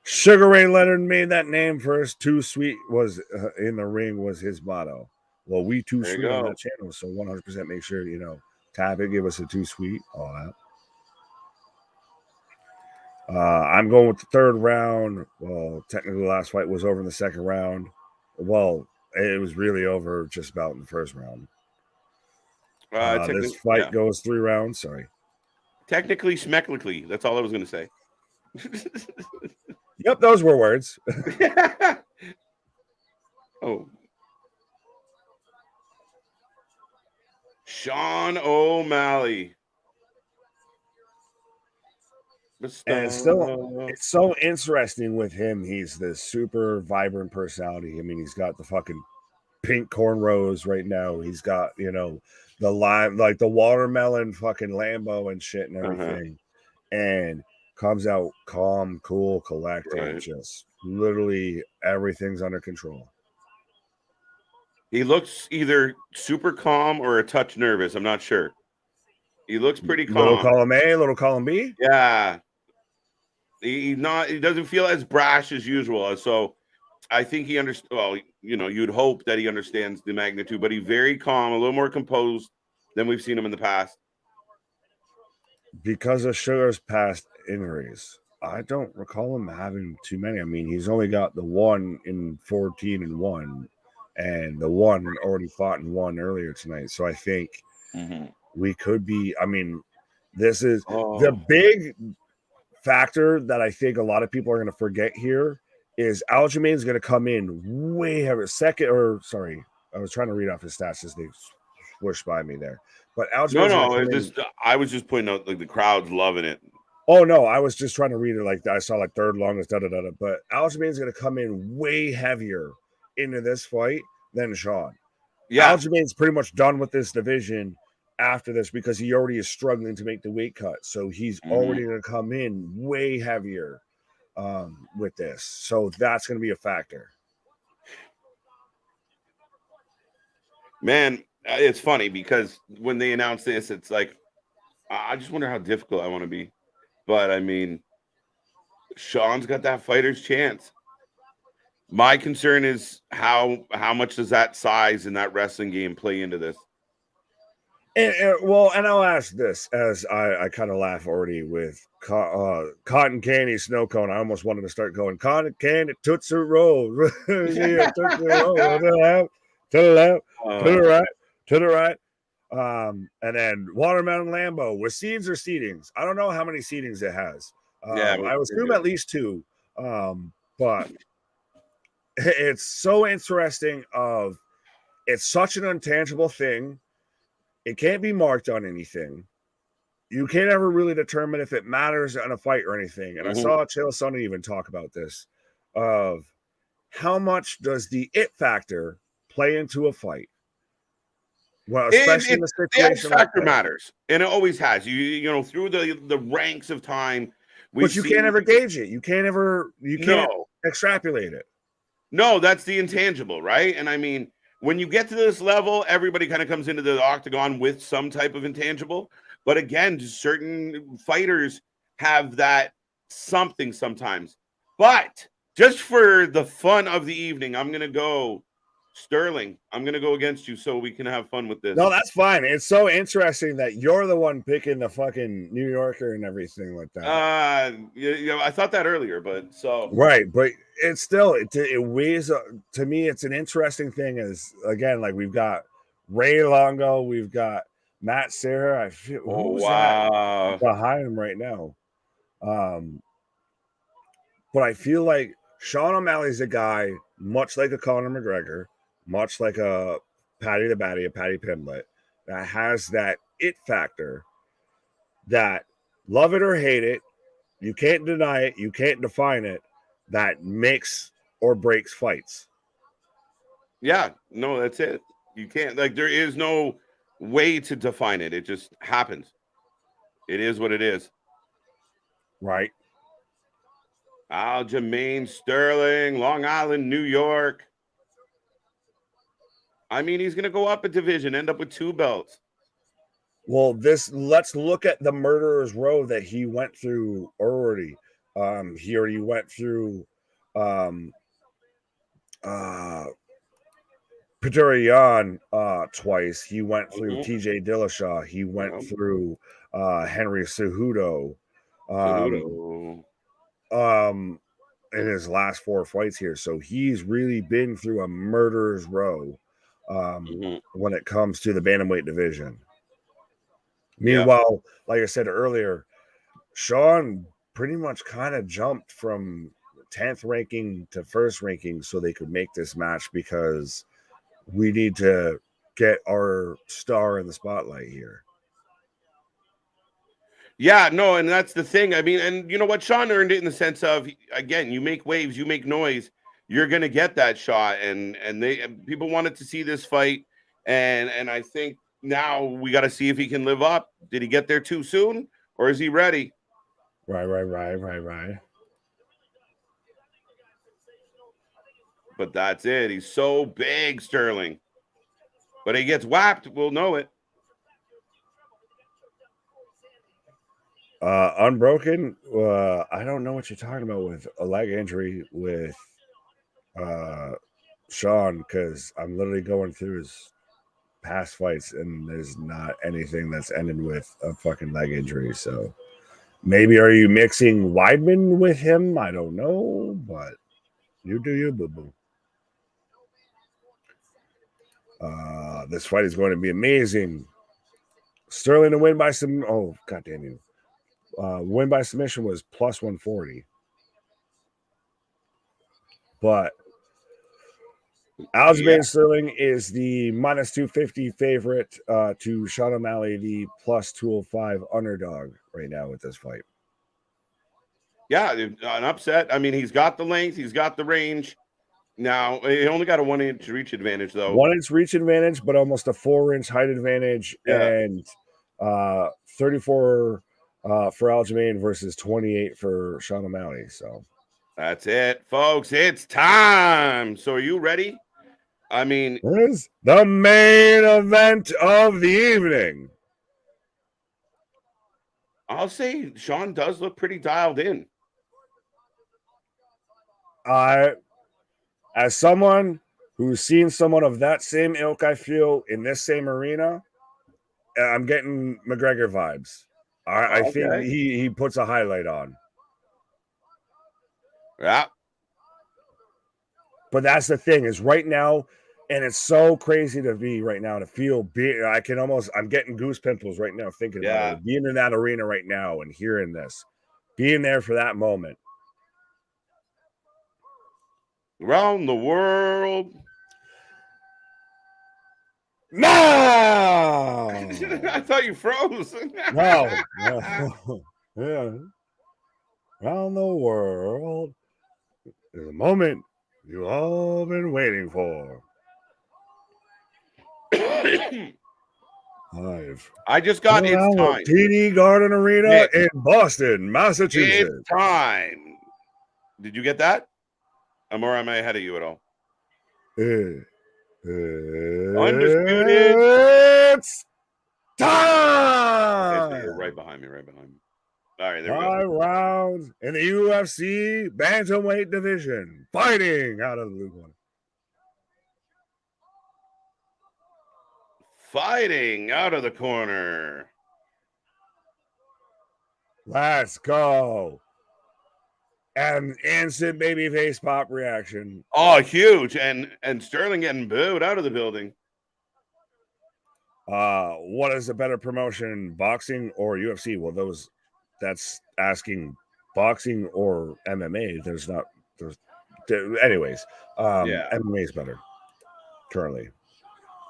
Sugar Ray Leonard made that name first. Too Sweet was in the ring was his motto. Well, we Too Sweet on that channel, so 100% make sure tap it, give us a Too Sweet, all that. I'm going with the third round. Well, technically the last fight was over in the second round. Well, it was really over just about in the first round. This fight goes 3 rounds. Sorry. Technically, schmecklically. That's all I was going to say. Yep, those were words. Oh. Sean O'Malley. And it's so interesting with him. He's this super vibrant personality. I mean, he's got the fucking pink cornrows right now. He's got, the lime, like the watermelon fucking Lambo and shit and everything. And comes out calm, cool, collected. Just literally everything's under control. He looks either super calm or a touch nervous. I'm not sure. He looks pretty calm. Little column A, little column B. Yeah. He doesn't feel as brash as usual. So I think he understands. Well, you'd hope that he understands the magnitude, but he's very calm, a little more composed than we've seen him in the past. Because of Sugar's past injuries, I don't recall him having too many. I mean, he's only got the one in 14-1, and the one already fought and won earlier tonight. So I think we could be. I mean, this is the big factor that I think a lot of people are going to forget here is Aljamain is going to come in way heavier. I was trying to read off his stats as they swished by me there. But Aljamain I was just pointing out like the crowd's loving it. Oh no, I was just trying to read it like I saw like third longest But Aljamain is going to come in way heavier into this fight than Sean. Yeah, Aljamain's pretty much done with this division after this because he already is struggling to make the weight cut. So he's already going to come in way heavier with this. So that's going to be a factor. Man, it's funny because when they announce this, it's like, I just wonder how difficult I want to be. But I mean, Sean's got that fighter's chance. My concern is how much does that size in that wrestling game play into this? And I'll ask this as I kind of laugh already with cotton candy snow cone. I almost wanted to start going cotton candy Tootsie Roll. Yeah, Tootsie Roll. To the left, to the right. And then watermelon Lambo with seeds or seedings. I don't know how many seedings it has. I would assume at least 2. But it's so interesting. It's such an intangible thing. It can't be marked on anything. You can't ever really determine if it matters in a fight or anything. And I saw Chael Sonnen even talk about this of how much does the it factor play into a fight? Well, especially in the situation, the factor matters, and it always has. You through the ranks of time, but you can't ever gauge it. You can't extrapolate it. No, that's the intangible, right? And I mean, when you get to this level, everybody kind of comes into the octagon with some type of intangible. But again, certain fighters have that something sometimes. But just for the fun of the evening, I'm gonna go Sterling. I'm gonna go against you so we can have fun with this. No, that's fine. It's so interesting that you're the one picking the fucking New Yorker and everything like that. I thought that earlier, but right, but it's still it weighs. To me, it's an interesting thing. Is again, like we've got Ray Longo, we've got Matt Serra. I feel who's that behind him right now. But I feel like Sean O'Malley's a guy, much like a Conor McGregor, much like a Paddy the Baddy, a Paddy Pimblett, that has that it factor that, love it or hate it, you can't deny it, you can't define it, that makes or breaks fights. Yeah, no, that's it. You can't, like, there is no way to define it. It just happens. It is what it is. Right. Aljamain Sterling, Long Island, New York. I mean, he's going to go up a division, end up with 2 belts. Well, let's look at the murderer's row that he went through already. He already went through Petr Yan twice. He went through TJ Dillashaw. He went through Henry Cejudo. In his last 4 fights here. So he's really been through a murderer's row when it comes to the bantamweight division. Meanwhile, like I said earlier, Sean pretty much kind of jumped from 10th ranking to 1st ranking so they could make this match, because we need to get our star in the spotlight here. Yeah, no, and that's the thing. I mean, and you know what? Sean earned it in the sense of, again, you make waves, you make noise, you're going to get that shot. And people wanted to see this fight. And I think now we got to see if he can live up. Did he get there too soon, or is he ready? Right. But that's it. He's so big, Sterling. But he gets whacked, we'll know it. Unbroken, I don't know what you're talking about with a leg injury with Sean, because I'm literally going through his past fights and there's not anything that's ended with a fucking leg injury. So maybe are you mixing Weidman with him? I don't know, but you do you, boo-boo. This fight is going to be amazing. Sterling to win by some. Oh, goddamn you. Win by submission was plus 140. But Aljamain Sterling is the minus 250 favorite to Sean O'Malley, the plus 205 underdog right now with this fight. Yeah, an upset. I mean, he's got the length, he's got the range. Now, he only got a 1-inch reach advantage, though. 1-inch reach advantage, but almost a 4-inch height advantage, and 34 for Aljamain versus 28 for Sean O'Malley. So that's it, folks. It's time. So are you ready? I mean, this is the main event of the evening. I'll say Sean does look pretty dialed in. As someone who's seen someone of that same ilk, I feel, in this same arena, I'm getting McGregor vibes. I think he puts a highlight on. Yeah. But that's the thing, is right now, and it's so crazy to be right now, to feel I'm getting goose pimples right now thinking about it. Being in that arena right now and hearing this. Being there for that moment. Around the world. No! I thought you froze. No. Yeah. Around the world. There's a moment you've all been waiting for. I just got It's Time. TD Garden Arena in Boston, Massachusetts. It's time. Did you get that? Am I ahead of you at all? Undisputed. It's time. Okay, so you're right behind me. All right, there we go. 5 rounds in the UFC bantamweight division. Fighting out of the blue corner. Fighting out of the corner. Let's go. And instant babyface pop reaction. Oh, huge. And Sterling getting booed out of the building. What is a better promotion, boxing or UFC? Well, that's asking boxing or MMA. Anyways, MMA is better currently.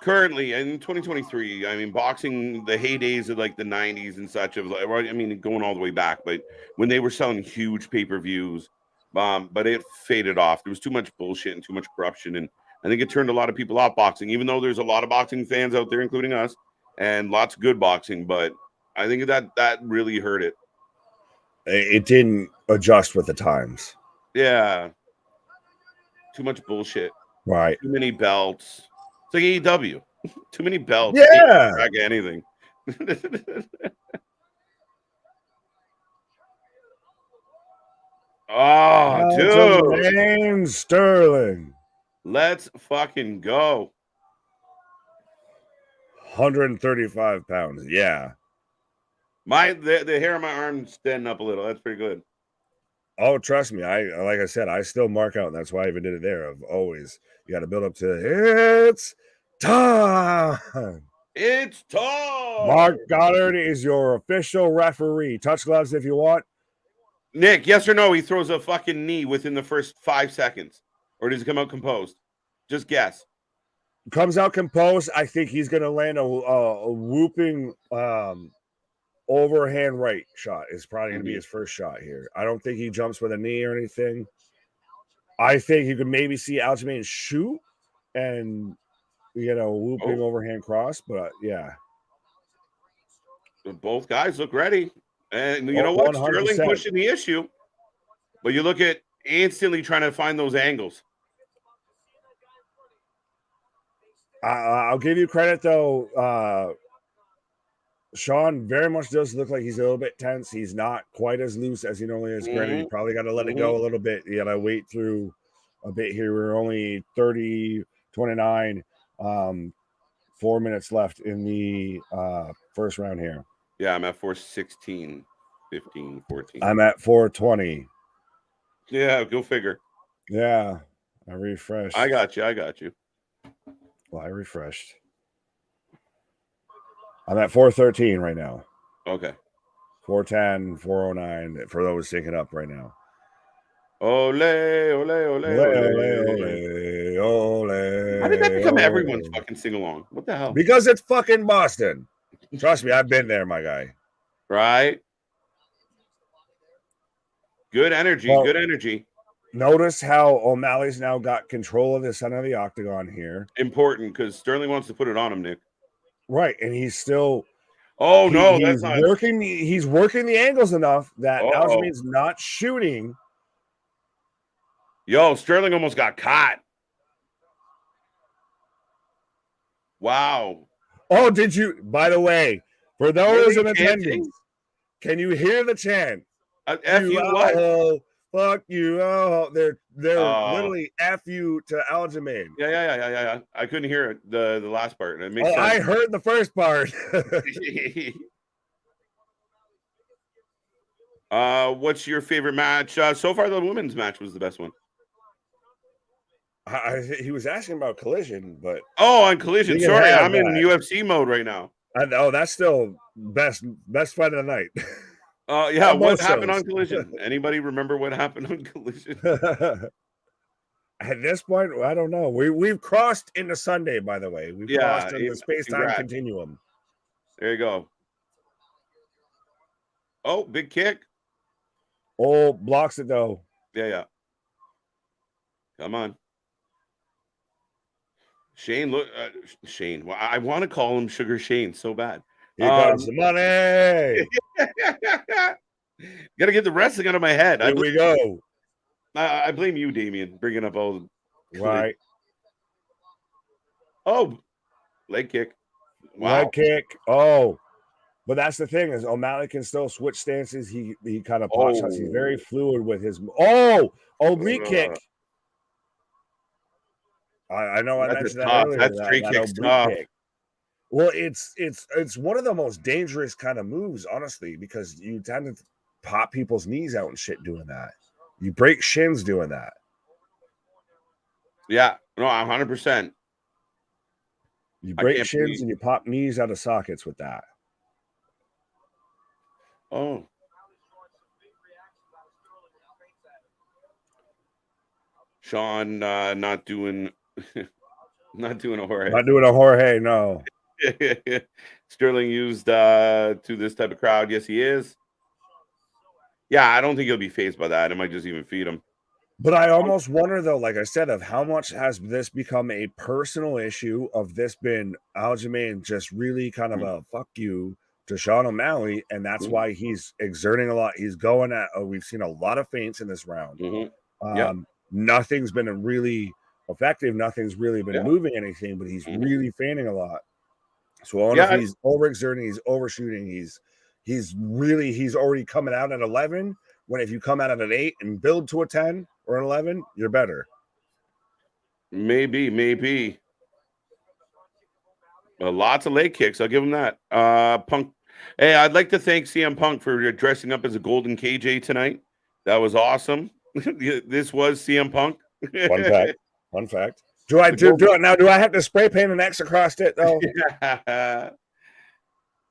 Currently, in 2023, I mean, boxing, the heydays of like the 90s and such of like, I mean, going all the way back, but when they were selling huge pay-per-views, but it faded off. There was too much bullshit and too much corruption, and I think it turned a lot of people off boxing. Even though there's a lot of boxing fans out there, including us, and lots of good boxing, but I think that really hurt it. It didn't adjust with the times. Yeah, too much bullshit. Right. Too many belts. It's like AEW. Too many belts. Yeah. Can't track anything. Oh, dude. Sterling. Let's fucking go. 135 pounds. Yeah. The hair on my arm's standing up a little. That's pretty good. Oh, trust me. Like I said, I still mark out, and that's why I even did it there. Of always, you got to build up to it's time. It's time. Mark Goddard is your official referee. Touch gloves if you want. Nick, yes or no? He throws a fucking knee within the first 5 seconds, or does he come out composed? Just guess. Comes out composed. I think he's going to land a whooping overhand right shot. Is probably going to be his first shot here. I don't think he jumps with a knee or anything. I think you could maybe see Aljamain shoot and whooping overhand cross, but yeah. Both guys look ready. And you know what? 100%. Sterling pushing the issue. But you look at instantly trying to find those angles. I'll give you credit, though. Sean very much does look like he's a little bit tense. He's not quite as loose as he normally is. Granted, you probably got to let it go a little bit. You got to wait through a bit here. We're only 30-29. 4 minutes left in the first round here. Yeah, I'm at 4:16, 15, 14. I'm at 4:20. Yeah, go figure. Yeah, I refreshed. I got you. Well, I refreshed. I'm at 4:13 right now. Okay. 4:10, 4:09 for those syncing up right now. Ole, ole, ole, ole, ole. How did that become everyone's fucking sing-along? What the hell? Because it's fucking Boston. Trust me, I've been there, my guy. Right? Good energy, good energy. Notice how O'Malley's now got control of the center of the octagon here. Important, because Sterling wants to put it on him, Nick. Right, and he's still... Oh, no, that's not... He's working the angles enough that Aljamain's not shooting. Yo, Sterling almost got caught. Wow. Oh, did you? By the way, for those in attendance, can you hear the chant? F you what? Oh, fuck you. Oh, they're literally F you to Aljamain. Yeah. I couldn't hear it, the last part. It makes sense. I heard the first part. What's your favorite match? So far, the women's match was the best one. He was asking about Collision, but on Collision. Sorry, I'm in UFC mode right now. That's still best fight of the night. Yeah. What happened on Collision? Anybody remember what happened on Collision? At this point, I don't know. We've crossed into Sunday, by the way. We've crossed into the space-time continuum. There you go. Oh, big kick. Oh, blocks it though. Yeah. Come on. Shane, look, Shane. Well, I want to call him Sugar Shane so bad. Here comes the money. Got to get the wrestling out of my head. Here we go. I blame you, Damien, bringing up all the right. Oh, leg kick. Wow. Leg kick. Oh, but that's the thing is O'Malley can still switch stances. He kind of pot shots. He's very fluid with his. Oblique kick. I know I mentioned that earlier. That's straight kicks tough. Kick. Well, it's one of the most dangerous kind of moves, honestly, because you tend to pop people's knees out and shit doing that. You break shins doing that. Yeah, no, 100%. You break shins and you pop knees out of sockets with that. Oh. Sean not doing a Jorge. Not doing a Jorge, no. Sterling used to this type of crowd. Yes, he is. Yeah, I don't think he'll be fazed by that. It might just even feed him. But I almost wonder, though, like I said, of how much has this become a personal issue of this been Aljamain just really kind of a fuck you to Sean O'Malley, and that's why he's exerting a lot. He's going at, we've seen a lot of feints in this round. Nothing's been really effective. Nothing's really been moving anything, but he's really feinting a lot. So I wonder if he's overexerting, he's overshooting, he's already coming out at 11, when if you come out at an 8 and build to a 10 or an 11, you're better. Maybe. Lots of leg kicks. I'll give him that. Punk. Hey, I'd like to thank CM Punk for dressing up as a golden KJ tonight. That was awesome. This was CM Punk. Fun fact. Do I have to spray paint an X across it though?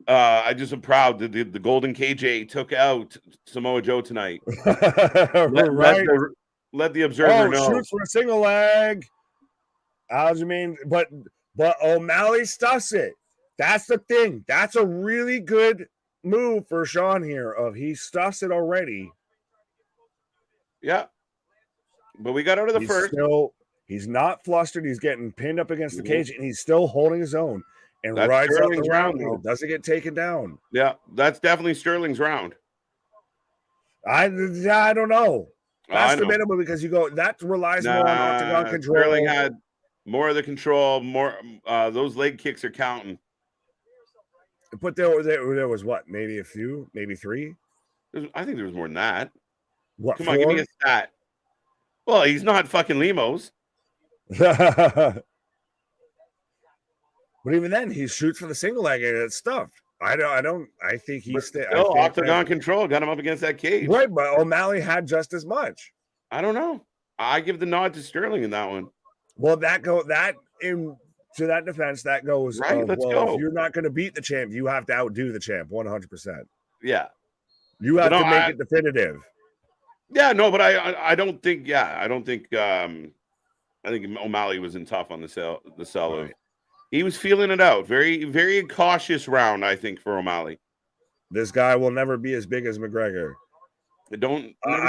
I just am proud that the golden KJ took out Samoa Joe tonight. Let the observer know. Shoots for a single leg. Aljamain, but O'Malley stuffs it. That's the thing. That's a really good move for Sean here. He stuffs it already. Yeah. But we got out of the first. He's not flustered. He's getting pinned up against the cage, and he's still holding his own and rides out the round. Doesn't get taken down. Yeah, that's definitely Sterling's round. I don't know. That's the minimum because that relies more on octagon control. Sterling had more of the control. More those leg kicks are counting. But there was what? Maybe a few, maybe 3. I think there was more than that. What? Come 4? on, give me a stat. Well, he's not fucking Limos. But even then, he shoots for the single leg and it's stuffed. I think he's still octagon control got him up against that cage. Right, but O'Malley had just as much. I don't know. I give the nod to Sterling in that one. Well, to that defense, that goes right. Let's go. If you're not going to beat the champ, you have to outdo the champ 100%. Yeah, you have to make it definitive. Yeah, no, but I don't think. Yeah, I don't think. I think O'Malley was in tough on the cell. Right. He was feeling it out. Very, very cautious round, I think, for O'Malley. This guy will never be as big as McGregor. I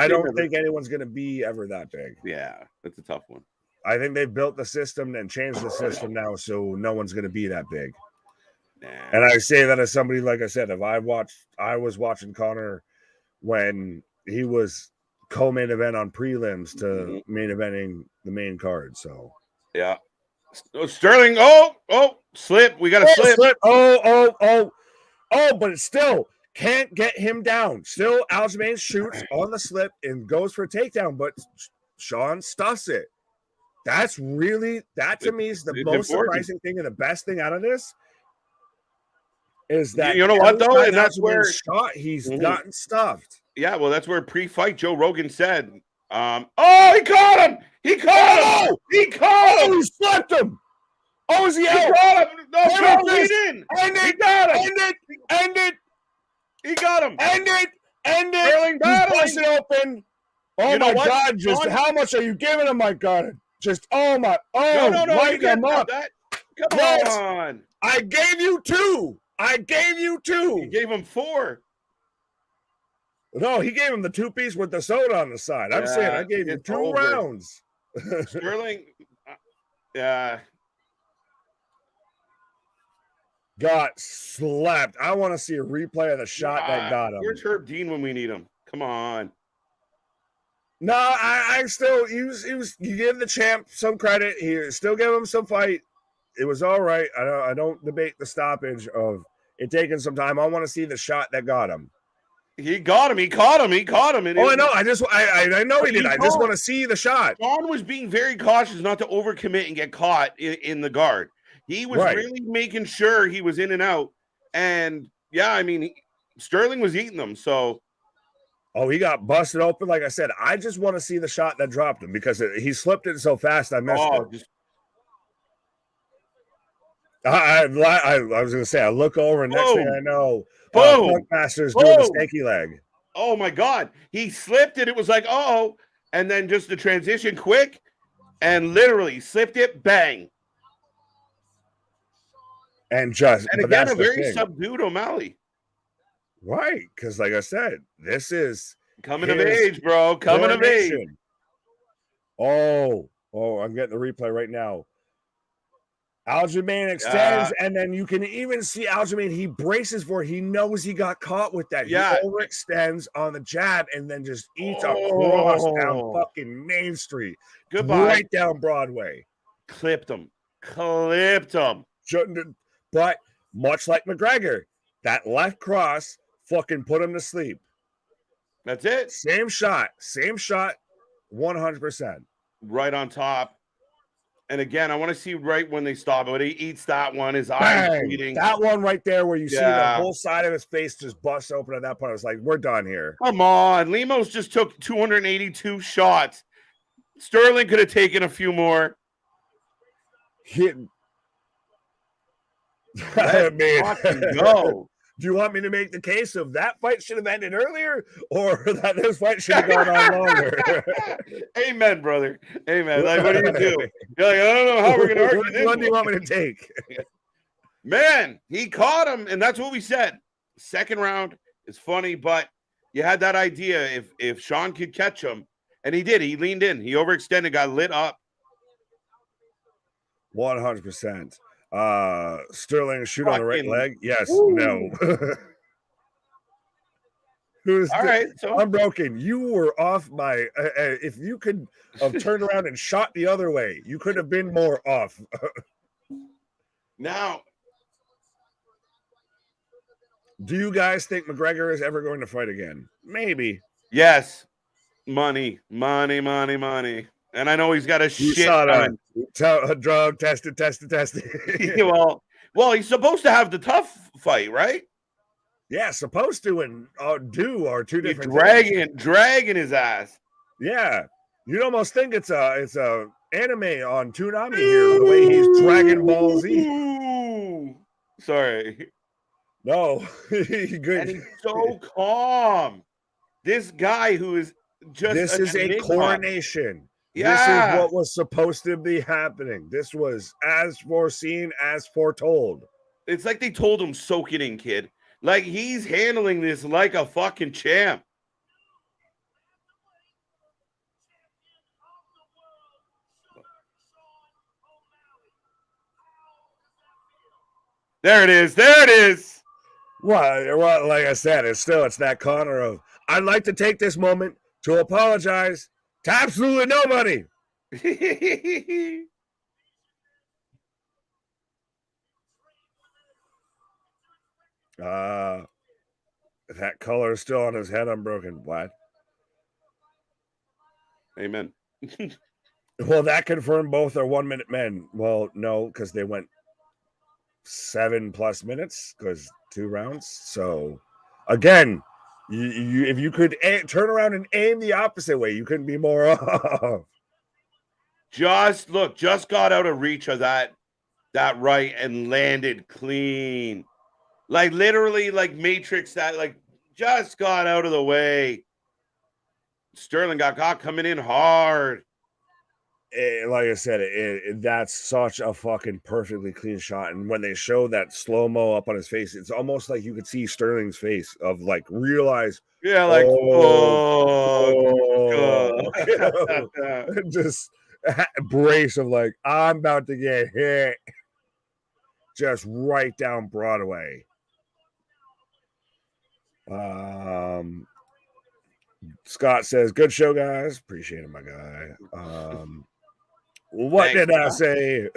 don't think anyone's going to be ever that big. Yeah, that's a tough one. I think they've built the system and changed the system now, so no one's going to be that big. Nah. And I say that as somebody, like I said, I was watching Connor when he was co-main event on prelims to main eventing the main card. So yeah. Sterling, slip. We got a slip. But it still can't get him down. Still, Aljamain shoots on the slip and goes for a takedown, but Sean stuffs it. That to me is the most surprising thing and the best thing out of this is that you know what though, and that's where he's gotten stuffed. Yeah, well, that's where pre-fight Joe Rogan said, he caught him! He caught him! He caught him! He slapped him! Oh, is he out? He got him! No, lead in! He got him! End it! He got him! End it! He's busted open! Oh my God, just how much are you giving him, my God? Just, no, light him up! Come on! I gave you 2! He gave him 4. No, he gave him the 2-piece with the soda on the side. I'm saying I gave you 2 rounds. Sterling, got slapped. I want to see a replay of the shot that got him. Where's Herb Dean when we need him? Come on. No, I still you give the champ some credit. He still give him some fight. It was all right. I don't debate the stoppage of it taking some time. I want to see the shot that got him. He got him. He caught him. And I know. I know he did. I just want to see the shot. Sean was being very cautious not to overcommit and get caught in the guard. He was really making sure he was in and out. And yeah, I mean, Sterling was eating them. So, he got busted open. Like I said, I just want to see the shot that dropped him because he slipped it so fast. I missed it. I was going to say, I look over and next thing I know, Punk Master's doing the stanky leg. Oh my God. He slipped and it was like, and then just the transition quick. and literally slipped it, bang. And again, a very subdued O'Malley. Right, because like I said, this is coming of age, bro. Coming of age. Oh, I'm getting the replay right now. Aljamain extends, and then you can even see Aljamain. He braces for it. He knows he got caught with that. Yeah. He overextends on the jab and then just eats a cross down fucking Main Street. Goodbye. Right down Broadway. Clipped him. But much like McGregor, that left cross fucking put him to sleep. That's it. Same shot, 100%. Right on top. And again, I want to see right when they stop it. He eats that one, his eyes bleeding. That one right there where you see the whole side of his face just bust open at that point. I was like, we're done here. Come on. Lemos just took 282 shots. Sterling could have taken a few more. Go. Do you want me to make the case of that fight should have ended earlier or that this fight should have gone on longer? Amen, brother. Amen. Like, what do you do? You're like, I don't know how we're going to argue this. What do you want me to take? Man, he caught him, and that's what we said. Second round is funny, but you had that idea if Sean could catch him, and he did. He leaned in. He overextended, got lit up. 100%. Sterling shoot on the right leg. Yes. Ooh. No. All right. So I'm broken. You were off my. If you could have turned around and shot the other way, you could have been more off. Now, do you guys think McGregor is ever going to fight again? Maybe. Yes. Money. And I know he's got a shit ton. Drug tested. well, he's supposed to have the tough fight, right? Yeah, supposed to and do are two different dragging his ass. Yeah, you'd almost think it's a anime on Toonami here, the way he's Dragon Ball Z. Sorry. No, good. And he's so calm. This guy who is just this is a coronation. Yeah. This is what was supposed to be happening. This was as foreseen, as foretold. It's like they told him, soak it in, kid. Like, he's handling this like a fucking champ. There it is. Well, like I said, it's that corner of, I'd like to take this moment to apologize to absolutely nobody. That color is still on his head. Unbroken. What? Amen. Well, that confirmed both are 1 minute men. Well, no, because they went 7+ minutes because 2 rounds. So again, you if you could turn around and aim the opposite way, you couldn't be more off. Just got out of reach of that right and landed clean. Like literally like Matrix that like just got out of the way. Sterling got caught coming in hard. Like I said, that's such a fucking perfectly clean shot. And when they show that slow-mo up on his face, it's almost like you could see Sterling's face of like realize. Yeah, like, just brace of like, I'm about to get hit. Just right down Broadway. Scott says, good show, guys. Appreciate it, my guy. What did I say?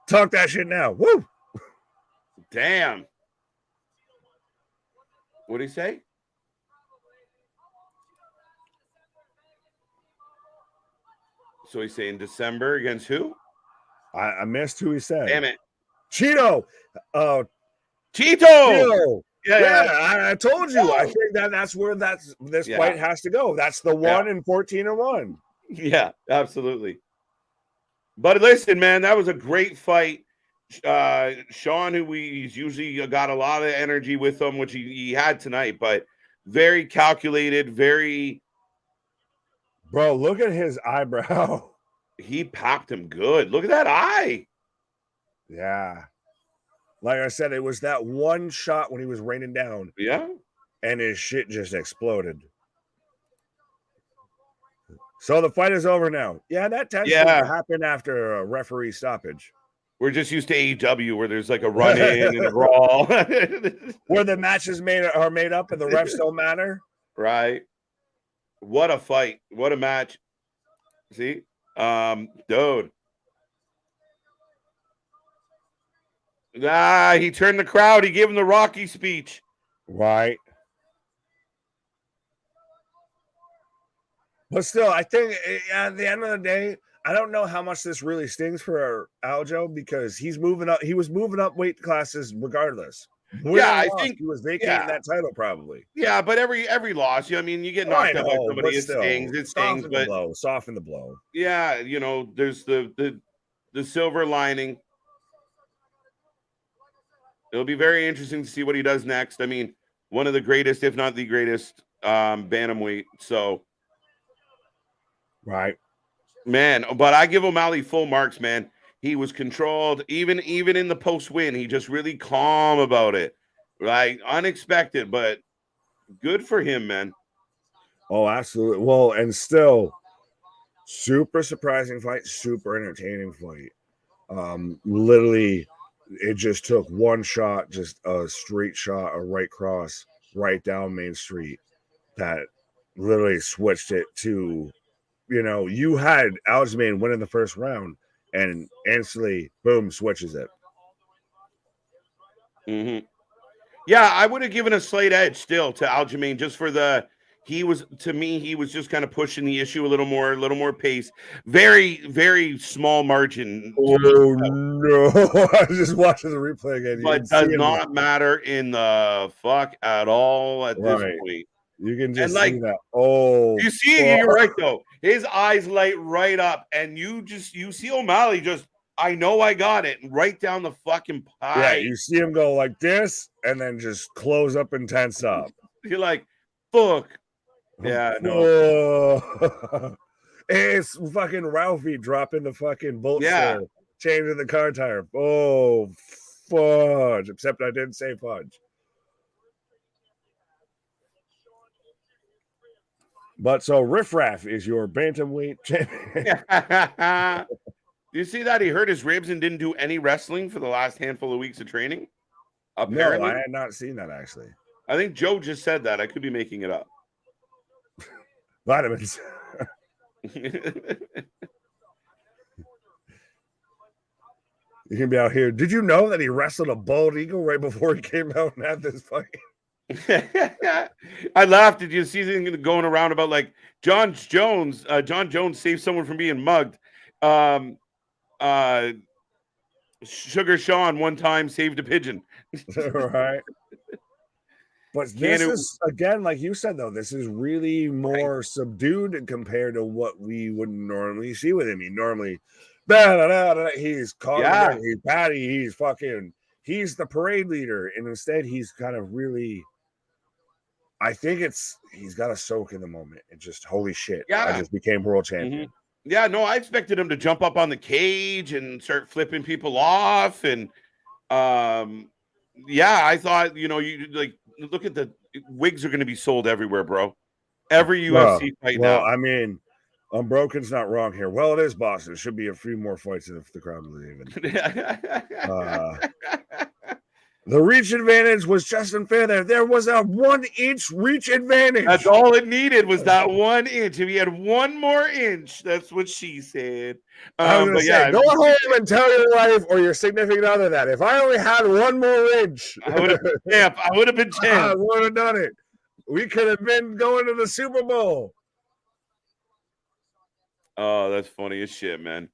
Talk that shit now. Woo! Damn. What did he say? So he's saying December against who? I missed who he said. Damn it. Cheeto. Cheeto. Yeah. I told you. I think that's where this fight has to go. That's the 1 and 14-1. Yeah, absolutely. But listen, man, that was a great fight. Sean, he's usually got a lot of energy with him, which he had tonight, but very calculated, very. Bro, look at his eyebrow. He popped him good. Look at that eye. Yeah. Like I said, it was that one shot when he was raining down. Yeah. And his shit just exploded. So the fight is over now. Yeah, that tends to happen after a referee stoppage. We're just used to AEW where there's like a run in and a brawl. Where the matches are made up and the refs don't matter. Right. What a fight. What a match. See? Dude. He turned the crowd. He gave him the Rocky speech. Right. But still, I think at the end of the day, I don't know how much this really stings for Aljo because he's moving up. He was moving up weight classes regardless. I think he was vacating that title probably. Yeah, but every loss, I mean, you get knocked out by somebody. It stings. It stings. But soften the blow. Yeah, there's the silver lining. It'll be very interesting to see what he does next. I mean, one of the greatest, if not the greatest, bantamweight. So, right. Man, but I give O'Malley full marks, man. He was controlled, even in the post-win. He just really calm about it. Right? Unexpected, but good for him, man. Oh, absolutely. Well, and still, super surprising fight, super entertaining fight. Literally, it just took one shot, just a straight shot, a right cross, right down Main Street that literally switched it to... you had Aljamain winning the first round and instantly, boom, switches it. Mm-hmm. Yeah, I would have given a slight edge still to Aljamain just for he was just kind of pushing the issue a little more pace. Very, very small margin. Oh, no. I was just watching the replay again. But does not matter in the fuck at all at this point. You can just see that. Oh, you see it. You're right though. His eyes light right up, and you see O'Malley just. I know I got it right down the fucking pipe. Yeah, you see him go like this, and then just close up and tense up. You're like, fuck. Yeah, no. It's fucking Ralphie dropping the fucking bolt still, changing the car tire. Oh, fudge! Except I didn't say fudge. But so Riff Raff is your bantamweight champion. Do you see that? He hurt his ribs and didn't do any wrestling for the last handful of weeks of training? Apparently. No, I had not seen that actually. I think Joe just said that. I could be making it up. Vitamins. You can be out here. Did you know that he wrestled a bald eagle right before he came out and had this fight? I laughed. Did you see things going around about like John Jones saved someone from being mugged? Sugar Sean one time saved a pigeon. Right. But this is, again, like you said, though, this is really more subdued compared to what we would normally see with him. He normally, he's calm, he's patty, he's the parade leader. And instead, he's kind of really, I think he's got to soak in the moment and just, holy shit, I just became world champion. Mm-hmm. Yeah, no, I expected him to jump up on the cage and start flipping people off. And I thought, you like, look at the wigs are going to be sold everywhere, bro. Every UFC fight now. Well, I mean, Unbroken's not wrong here. Well, it is Boston. There should be a few more fights if the crowd was even. The reach advantage was just unfair there. There was a 1-inch reach advantage. That's all it needed was that 1 inch. If he had 1 more inch, that's what she said. I was going to say, go home and tell your wife or your significant other that. If I only had 1 more inch, I would have been champ. I would have done it. We could have been going to the Super Bowl. Oh, that's funny as shit, man.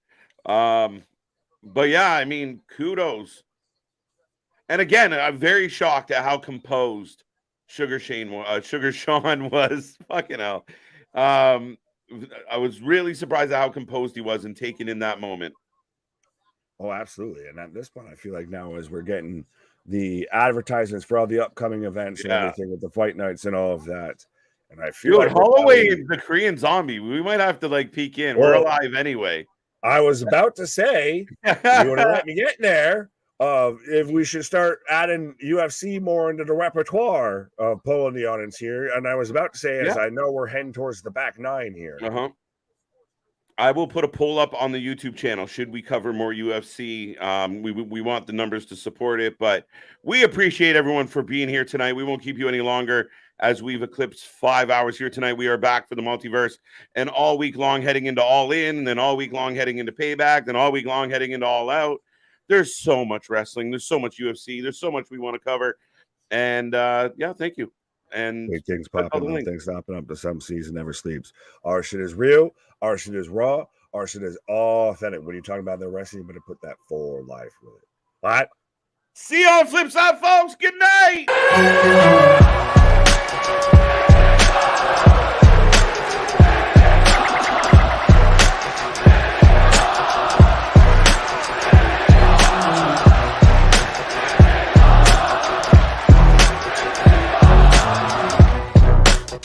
But yeah, I mean, kudos. And again, I'm very shocked at how composed Sugar Sean was. Fucking hell. I was really surprised at how composed he was and taken in that moment. Oh, absolutely. And at this point, I feel like now as we're getting the advertisements for all the upcoming events and everything with the fight nights and all of that. And I feel like Holloway is the Korean Zombie. We might have to like peek in. We're alive anyway. I was about to say, you would have let me get there. If we should start adding UFC more into the repertoire of pulling the audience here. And I was about to say, as I know we're heading towards the back nine here. I will put a poll up on the YouTube channel. Should we cover more UFC? We want the numbers to support it, but we appreciate everyone for being here tonight. We won't keep you any longer as we've eclipsed 5 hours here tonight. We are back for the multiverse and all week long heading into All In, and then all week long heading into Payback, then all week long heading into All Out. There's so much wrestling. There's so much UFC. There's so much we want to cover. And thank you. And big things popping up, things stopping up. The some season never sleeps. Our shit is real. Our shit is raw. Our shit is authentic. When you're talking about the wrestling, you better put that for life with it. All right. See you on the flip side, folks. Good night.